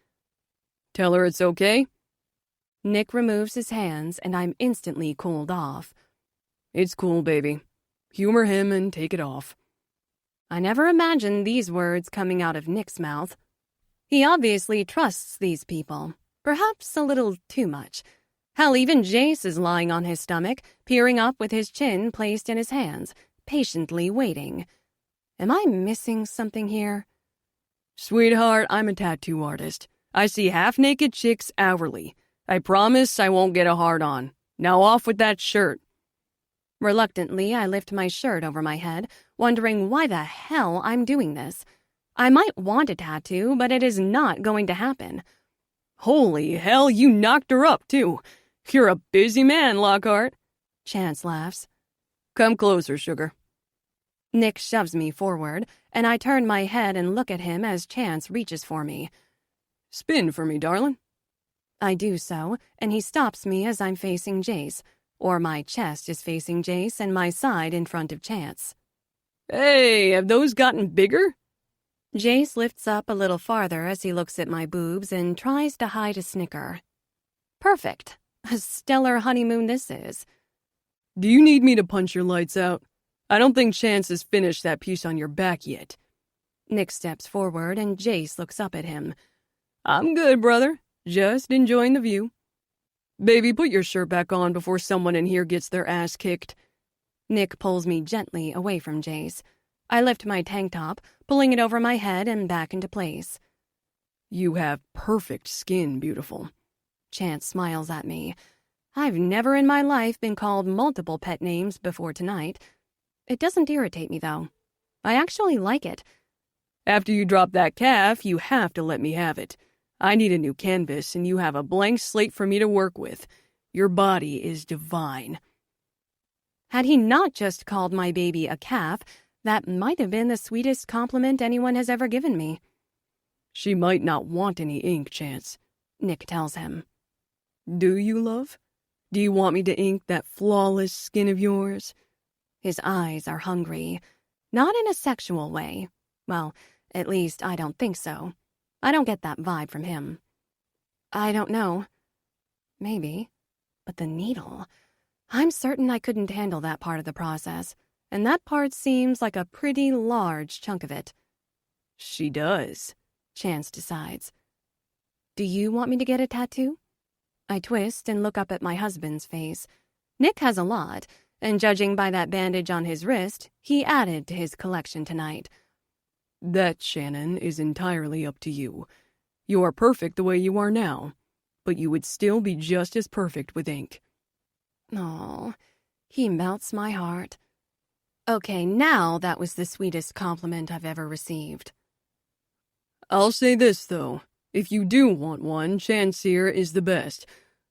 Tell her it's okay? Nick removes his hands and I'm instantly cooled off. It's cool, baby. Humor him and take it off. I never imagined these words coming out of Nick's mouth. He obviously trusts these people, perhaps a little too much. Hell, even Jace is lying on his stomach, peering up with his chin placed in his hands, patiently waiting. Am I missing something here? Sweetheart, I'm a tattoo artist. I see half-naked chicks hourly. I promise I won't get a hard-on. Now off with that shirt. Reluctantly, I lift my shirt over my head, wondering why the hell I'm doing this. I might want a tattoo, but it is not going to happen. Holy hell, you knocked her up, too. You're a busy man, Lockhart. Chance laughs. Come closer, sugar. Nick shoves me forward, and I turn my head and look at him as Chance reaches for me. Spin for me, darling. I do so, and he stops me as I'm facing Jace, or my chest is facing Jace and my side in front of Chance. Hey, have those gotten bigger? Jace lifts up a little farther as he looks at my boobs and tries to hide a snicker. Perfect. A stellar honeymoon this is. Do you need me to punch your lights out? I don't think Chance has finished that piece on your back yet. Nick steps forward and Jace looks up at him. I'm good, brother. Just enjoying the view. Baby, put your shirt back on before someone in here gets their ass kicked. Nick pulls me gently away from Jace. I lift my tank top, pulling it over my head and back into place. You have perfect skin, beautiful. Chance smiles at me. I've never in my life been called multiple pet names before tonight. It doesn't irritate me, though. I actually like it. After you drop that calf, you have to let me have it. I need a new canvas, and you have a blank slate for me to work with. Your body is divine. Had he not just called my baby a calf, that might have been the sweetest compliment anyone has ever given me. She might not want any ink, Chance, Nick tells him. Do you, love? Do you want me to ink that flawless skin of yours? His eyes are hungry. Not in a sexual way. Well, at least I don't think so. I don't get that vibe from him. I don't know. Maybe. But the needle... I'm certain I couldn't handle that part of the process, and that part seems like a pretty large chunk of it. She does, Chance decides. Do you want me to get a tattoo? I twist and look up at my husband's face. Nick has a lot, and judging by that bandage on his wrist, he added to his collection tonight. That, Shannon, is entirely up to you. You are perfect the way you are now, but you would still be just as perfect with ink. Oh, he melts my heart. Okay, now that was the sweetest compliment I've ever received. I'll say this, though. If you do want one, Chance here is the best.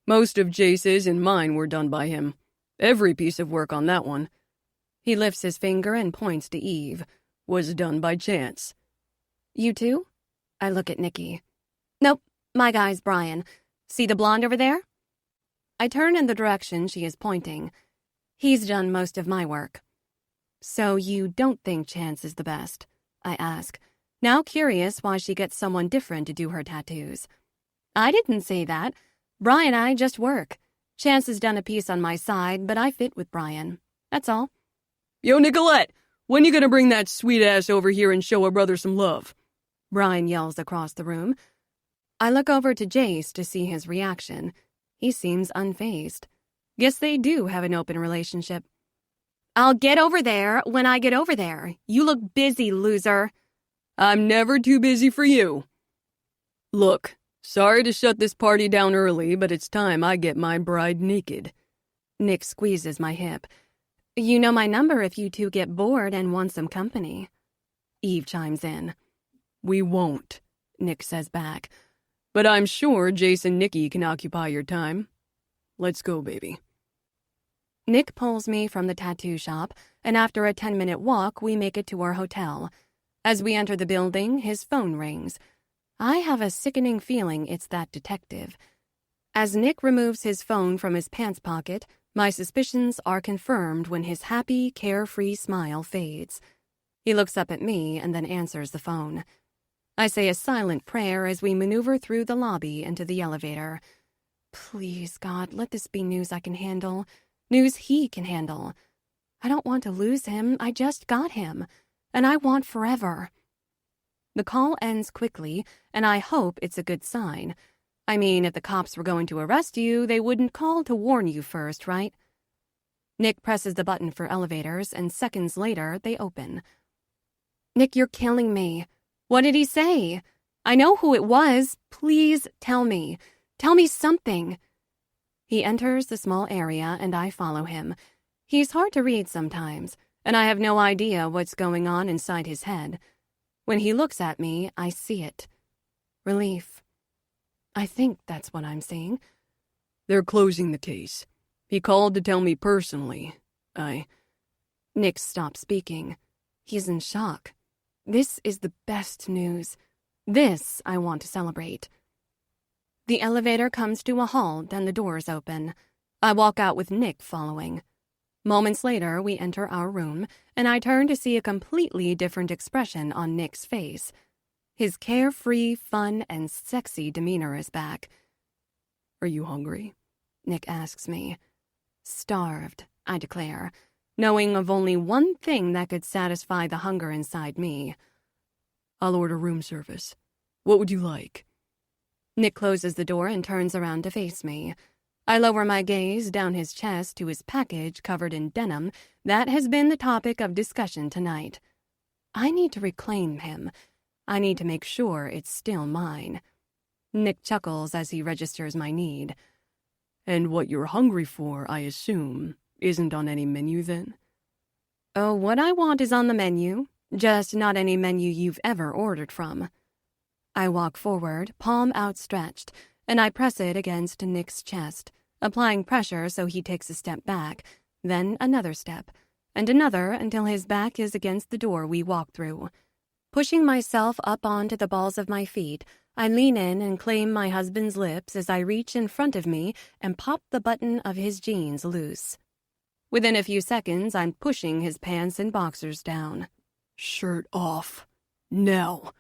Most of Jace's and mine were done by him. Every piece of work on that one. He lifts his finger and points to Eve. Was done by Chance. You too? I look at Nikki. Nope, my guy's Brian. See the blonde over there? I turn in the direction she is pointing. He's done most of my work. So you don't think Chance is the best? I ask, now curious why she gets someone different to do her tattoos. I didn't say that. Brian and I just work. Chance has done a piece on my side, but I fit with Brian. That's all. Yo, Nicolette, when you gonna bring that sweet ass over here and show a brother some love? Brian yells across the room. I look over to Jace to see his reaction. He seems unfazed. Guess they do have an open relationship. I'll get over there when I get over there. You look busy, loser. I'm never too busy for you. Look, sorry to shut this party down early, but it's time I get my bride naked. Nick squeezes my hip. You know my number if you two get bored and want some company. Eve chimes in. We won't, Nick says back. But I'm sure Jace and Nikki can occupy your time. Let's go, baby. Nick pulls me from the tattoo shop, and after a 10-minute walk, we make it to our hotel. As we enter the building, his phone rings. I have a sickening feeling it's that detective. As Nick removes his phone from his pants pocket, my suspicions are confirmed when his happy, carefree smile fades. He looks up at me and then answers the phone. I say a silent prayer as we maneuver through the lobby into the elevator. Please, God, let this be news I can handle. News he can handle. I don't want to lose him. I just got him. And I want forever. The call ends quickly, and I hope it's a good sign. I mean, if the cops were going to arrest you, they wouldn't call to warn you first, right? Nick presses the button for elevators, and seconds later, they open. Nick, you're killing me. What did he say? I know who it was. Please tell me. Tell me something. He enters the small area, and I follow him. He's hard to read sometimes, and I have no idea what's going on inside his head. When he looks at me, I see it. Relief. I think that's what I'm seeing. They're closing the case. He called to tell me personally. Nick stopped speaking. He's in shock. This is the best news. This I want to celebrate. The elevator comes to a halt and the doors open. I walk out with Nick following. Moments later, we enter our room, and I turn to see a completely different expression on Nick's face. His carefree, fun, and sexy demeanor is back. Are you hungry? Nick asks me. Starved, I declare, knowing of only one thing that could satisfy the hunger inside me. I'll order room service. What would you like? Nick closes the door and turns around to face me. I lower my gaze down his chest to his package covered in denim that has been the topic of discussion tonight. I need to reclaim him. I need to make sure it's still mine. Nick chuckles as he registers my need. And what you're hungry for, I assume, isn't on any menu then? Oh, what I want is on the menu, just not any menu you've ever ordered from. I walk forward, palm outstretched, and I press it against Nick's chest, applying pressure so he takes a step back, then another step, and another until his back is against the door we walk through. Pushing myself up onto the balls of my feet, I lean in and claim my husband's lips as I reach in front of me and pop the button of his jeans loose. Within a few seconds, I'm pushing his pants and boxers down. Shirt off. Now,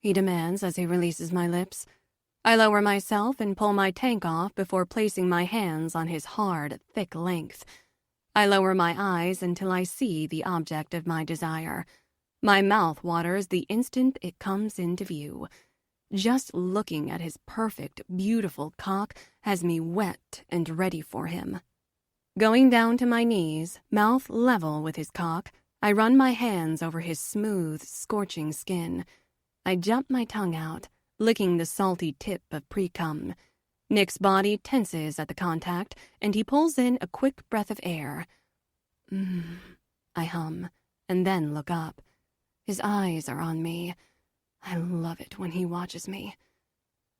he demands as he releases my lips. I lower myself and pull my tank off before placing my hands on his hard, thick length. I lower my eyes until I see the object of my desire. My mouth waters the instant it comes into view. Just looking at his perfect, beautiful cock has me wet and ready for him. Going down to my knees, mouth level with his cock, I run my hands over his smooth, scorching skin. I jump my tongue out, licking the salty tip of pre-cum. Nick's body tenses at the contact, and he pulls in a quick breath of air. I hum, and then look up. His eyes are on me. I love it when he watches me.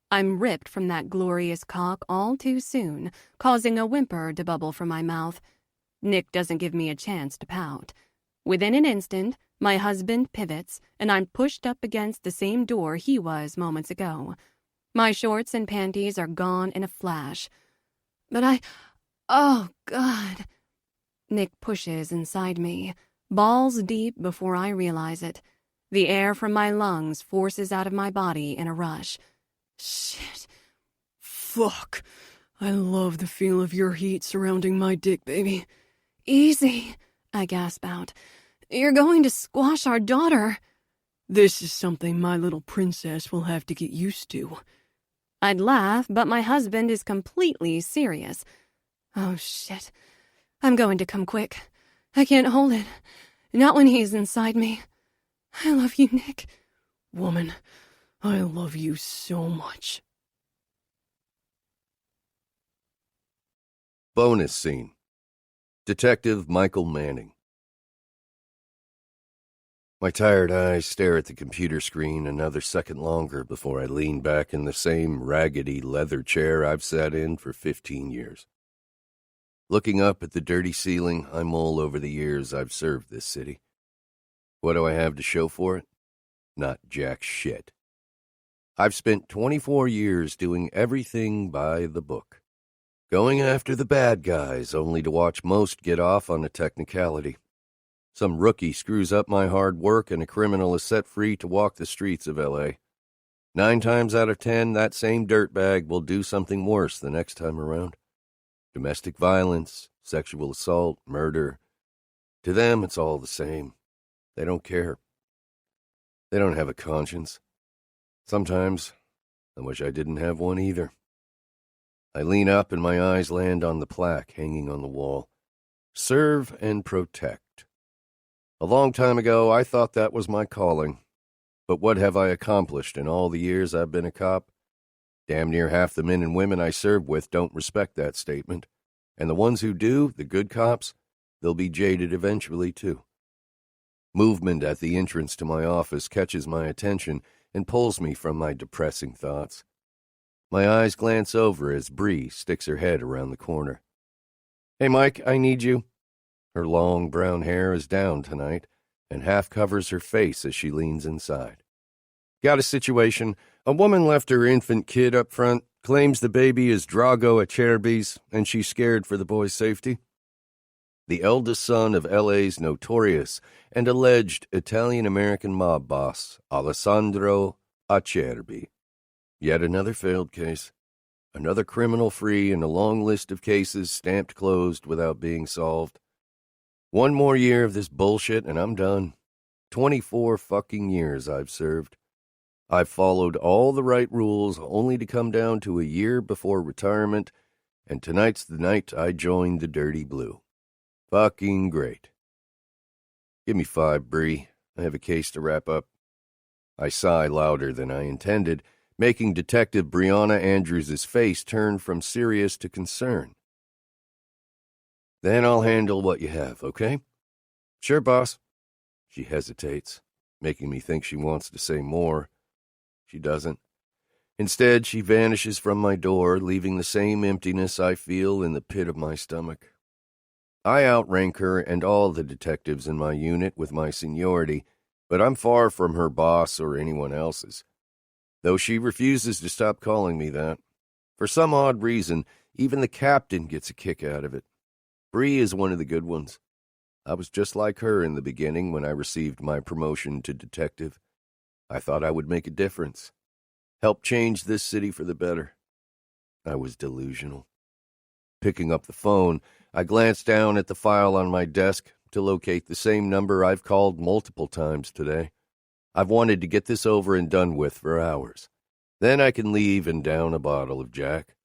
I'm ripped from that glorious cock all too soon, causing a whimper to bubble from my mouth. Nick doesn't give me a chance to pout. Within an instant, my husband pivots, and I'm pushed up against the same door he was moments ago. My shorts and panties are gone in a flash. But oh, God. Nick pushes inside me, balls deep before I realize it. The air from my lungs forces out of my body in a rush. Shit. Fuck. I love the feel of your heat surrounding my dick, baby. Easy, I gasp out. You're going to squash our daughter. This is something my little princess will have to get used to. I'd laugh, but my husband is completely serious. Oh, shit. I'm going to come quick. I can't hold it. Not when he's inside me. I love you, Nick. Woman, I love you so much. Bonus scene. Detective Michael Manning. My tired eyes stare at the computer screen another second longer before I lean back in the same raggedy leather chair I've sat in for 15 years. Looking up at the dirty ceiling, I mull over the years I've served this city. What do I have to show for it? Not jack shit. I've spent 24 years doing everything by the book. Going after the bad guys, only to watch most get off on a technicality. Some rookie screws up my hard work and a criminal is set free to walk the streets of L.A. 9 times out of 10, that same dirtbag will do something worse the next time around. Domestic violence, sexual assault, murder. To them, it's all the same. They don't care. They don't have a conscience. Sometimes, I wish I didn't have one either. I lean up and my eyes land on the plaque hanging on the wall. Serve and protect. A long time ago, I thought that was my calling. But what have I accomplished in all the years I've been a cop? Damn near half the men and women I serve with don't respect that statement. And the ones who do, the good cops, they'll be jaded eventually, too. Movement at the entrance to my office catches my attention and pulls me from my depressing thoughts. My eyes glance over as Bree sticks her head around the corner. "Hey, Mike, I need you." Her long brown hair is down tonight and half covers her face as she leans inside. "Got a situation. A woman left her infant kid up front, claims the baby is Drago Acerbi's, and she's scared for the boy's safety." The eldest son of L.A.'s notorious and alleged Italian-American mob boss, Alessandro Acerbi. Yet another failed case. Another criminal free in a long list of cases stamped closed without being solved. One more year of this bullshit and I'm done. 24 fucking years I've served. I've followed all the right rules only to come down to a year before retirement, and tonight's the night I joined the Dirty Blue. Fucking great. Give me 5, Bree. I have a case to wrap up. I sigh louder than I intended, making Detective Brianna Andrews' face turn from serious to concern. "Then I'll handle what you have, okay?" "Sure, boss." She hesitates, making me think she wants to say more. She doesn't. Instead, she vanishes from my door, leaving the same emptiness I feel in the pit of my stomach. I outrank her and all the detectives in my unit with my seniority, but I'm far from her boss or anyone else's, though she refuses to stop calling me that. For some odd reason, even the captain gets a kick out of it. Bree is one of the good ones. I was just like her in the beginning when I received my promotion to detective. I thought I would make a difference, help change this city for the better. I was delusional. Picking up the phone, I glanced down at the file on my desk to locate the same number I've called multiple times today. I've wanted to get this over and done with for hours. Then I can leave and down a bottle of Jack.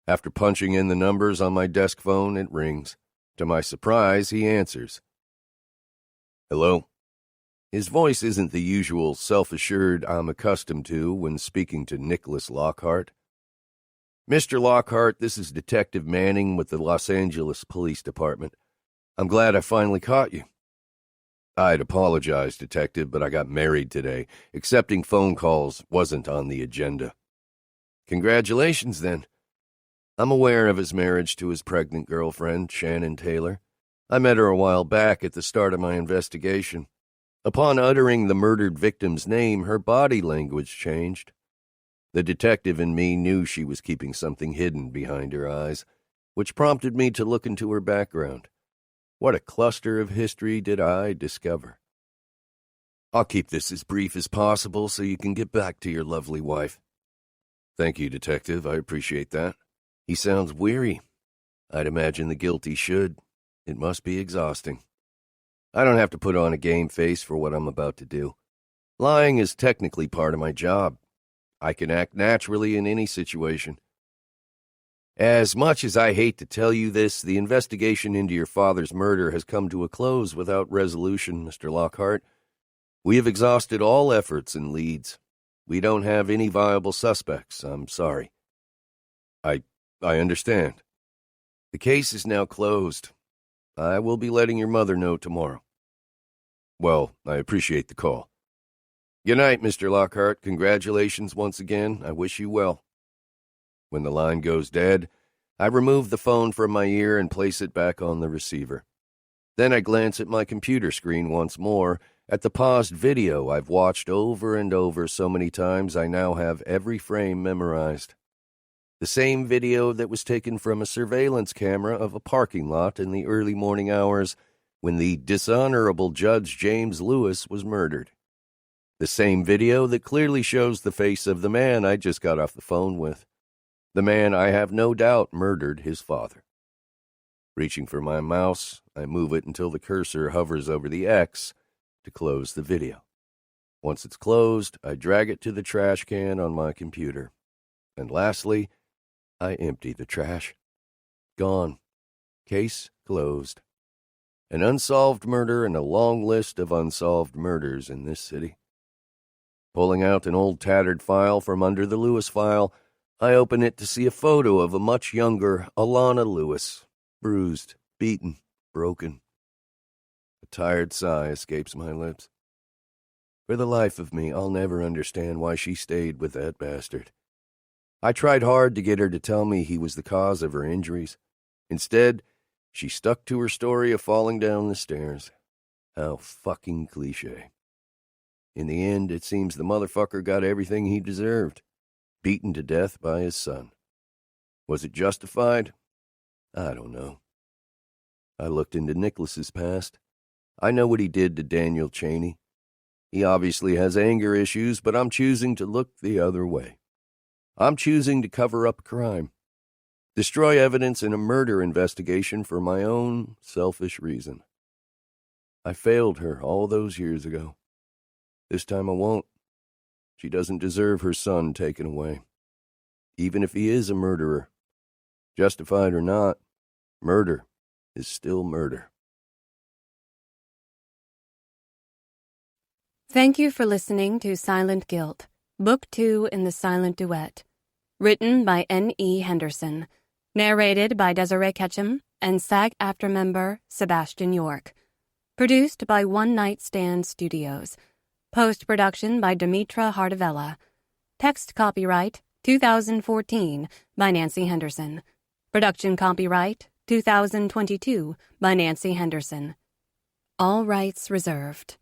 After punching in the numbers on my desk phone, it rings. To my surprise, he answers. "Hello?" His voice isn't the usual self-assured I'm accustomed to when speaking to Nicholas Lockhart. "Mr. Lockhart, this is Detective Manning with the Los Angeles Police Department. I'm glad I finally caught you." "I'd apologize, Detective, but I got married today. Accepting phone calls wasn't on the agenda." "Congratulations, then." I'm aware of his marriage to his pregnant girlfriend, Shannon Taylor. I met her a while back at the start of my investigation. Upon uttering the murdered victim's name, her body language changed. The detective in me knew she was keeping something hidden behind her eyes, which prompted me to look into her background. What a cluster of history did I discover. "I'll keep this as brief as possible so you can get back to your lovely wife." "Thank you, Detective. I appreciate that." He sounds weary. I'd imagine the guilty should. It must be exhausting. I don't have to put on a game face for what I'm about to do. Lying is technically part of my job. I can act naturally in any situation. "As much as I hate to tell you this, the investigation into your father's murder has come to a close without resolution, Mr. Lockhart. We have exhausted all efforts and leads. We don't have any viable suspects. I'm sorry." I understand. The case is now closed. I will be letting your mother know tomorrow." "Well, I appreciate the call." "Good night, Mr. Lockhart. Congratulations once again. I wish you well." When the line goes dead, I remove the phone from my ear and place it back on the receiver. Then I glance at my computer screen once more, at the paused video I've watched over and over so many times I now have every frame memorized. The same video that was taken from a surveillance camera of a parking lot in the early morning hours when the dishonorable Judge James Lewis was murdered. The same video that clearly shows the face of the man I just got off the phone with. The man I have no doubt murdered his father. Reaching for my mouse, I move it until the cursor hovers over the X to close the video. Once it's closed, I drag it to the trash can on my computer. And lastly, I empty the trash. Gone. Case closed. An unsolved murder and a long list of unsolved murders in this city. Pulling out an old tattered file from under the Lewis file, I open it to see a photo of a much younger Alana Lewis, bruised, beaten, broken. A tired sigh escapes my lips. For the life of me, I'll never understand why she stayed with that bastard. I tried hard to get her to tell me he was the cause of her injuries. Instead, she stuck to her story of falling down the stairs. How fucking cliché. In the end, it seems the motherfucker got everything he deserved. Beaten to death by his son. Was it justified? I don't know. I looked into Nicholas's past. I know what he did to Daniel Chaney. He obviously has anger issues, but I'm choosing to look the other way. I'm choosing to cover up crime. Destroy evidence in a murder investigation for my own selfish reason. I failed her all those years ago. This time I won't. She doesn't deserve her son taken away. Even if he is a murderer. Justified or not, murder is still murder. Thank you for listening to Silent Guilt, Book 2 in the Silent Duet. Written by N.E. Henderson. Narrated by Desiree Ketchum and SAG-AFTRA member Sebastian York. Produced by One Night Stand Studios. Post-production by Demetra Hardavella. Text copyright 2014 by Nancy Henderson. Production copyright 2022 by Nancy Henderson. All rights reserved.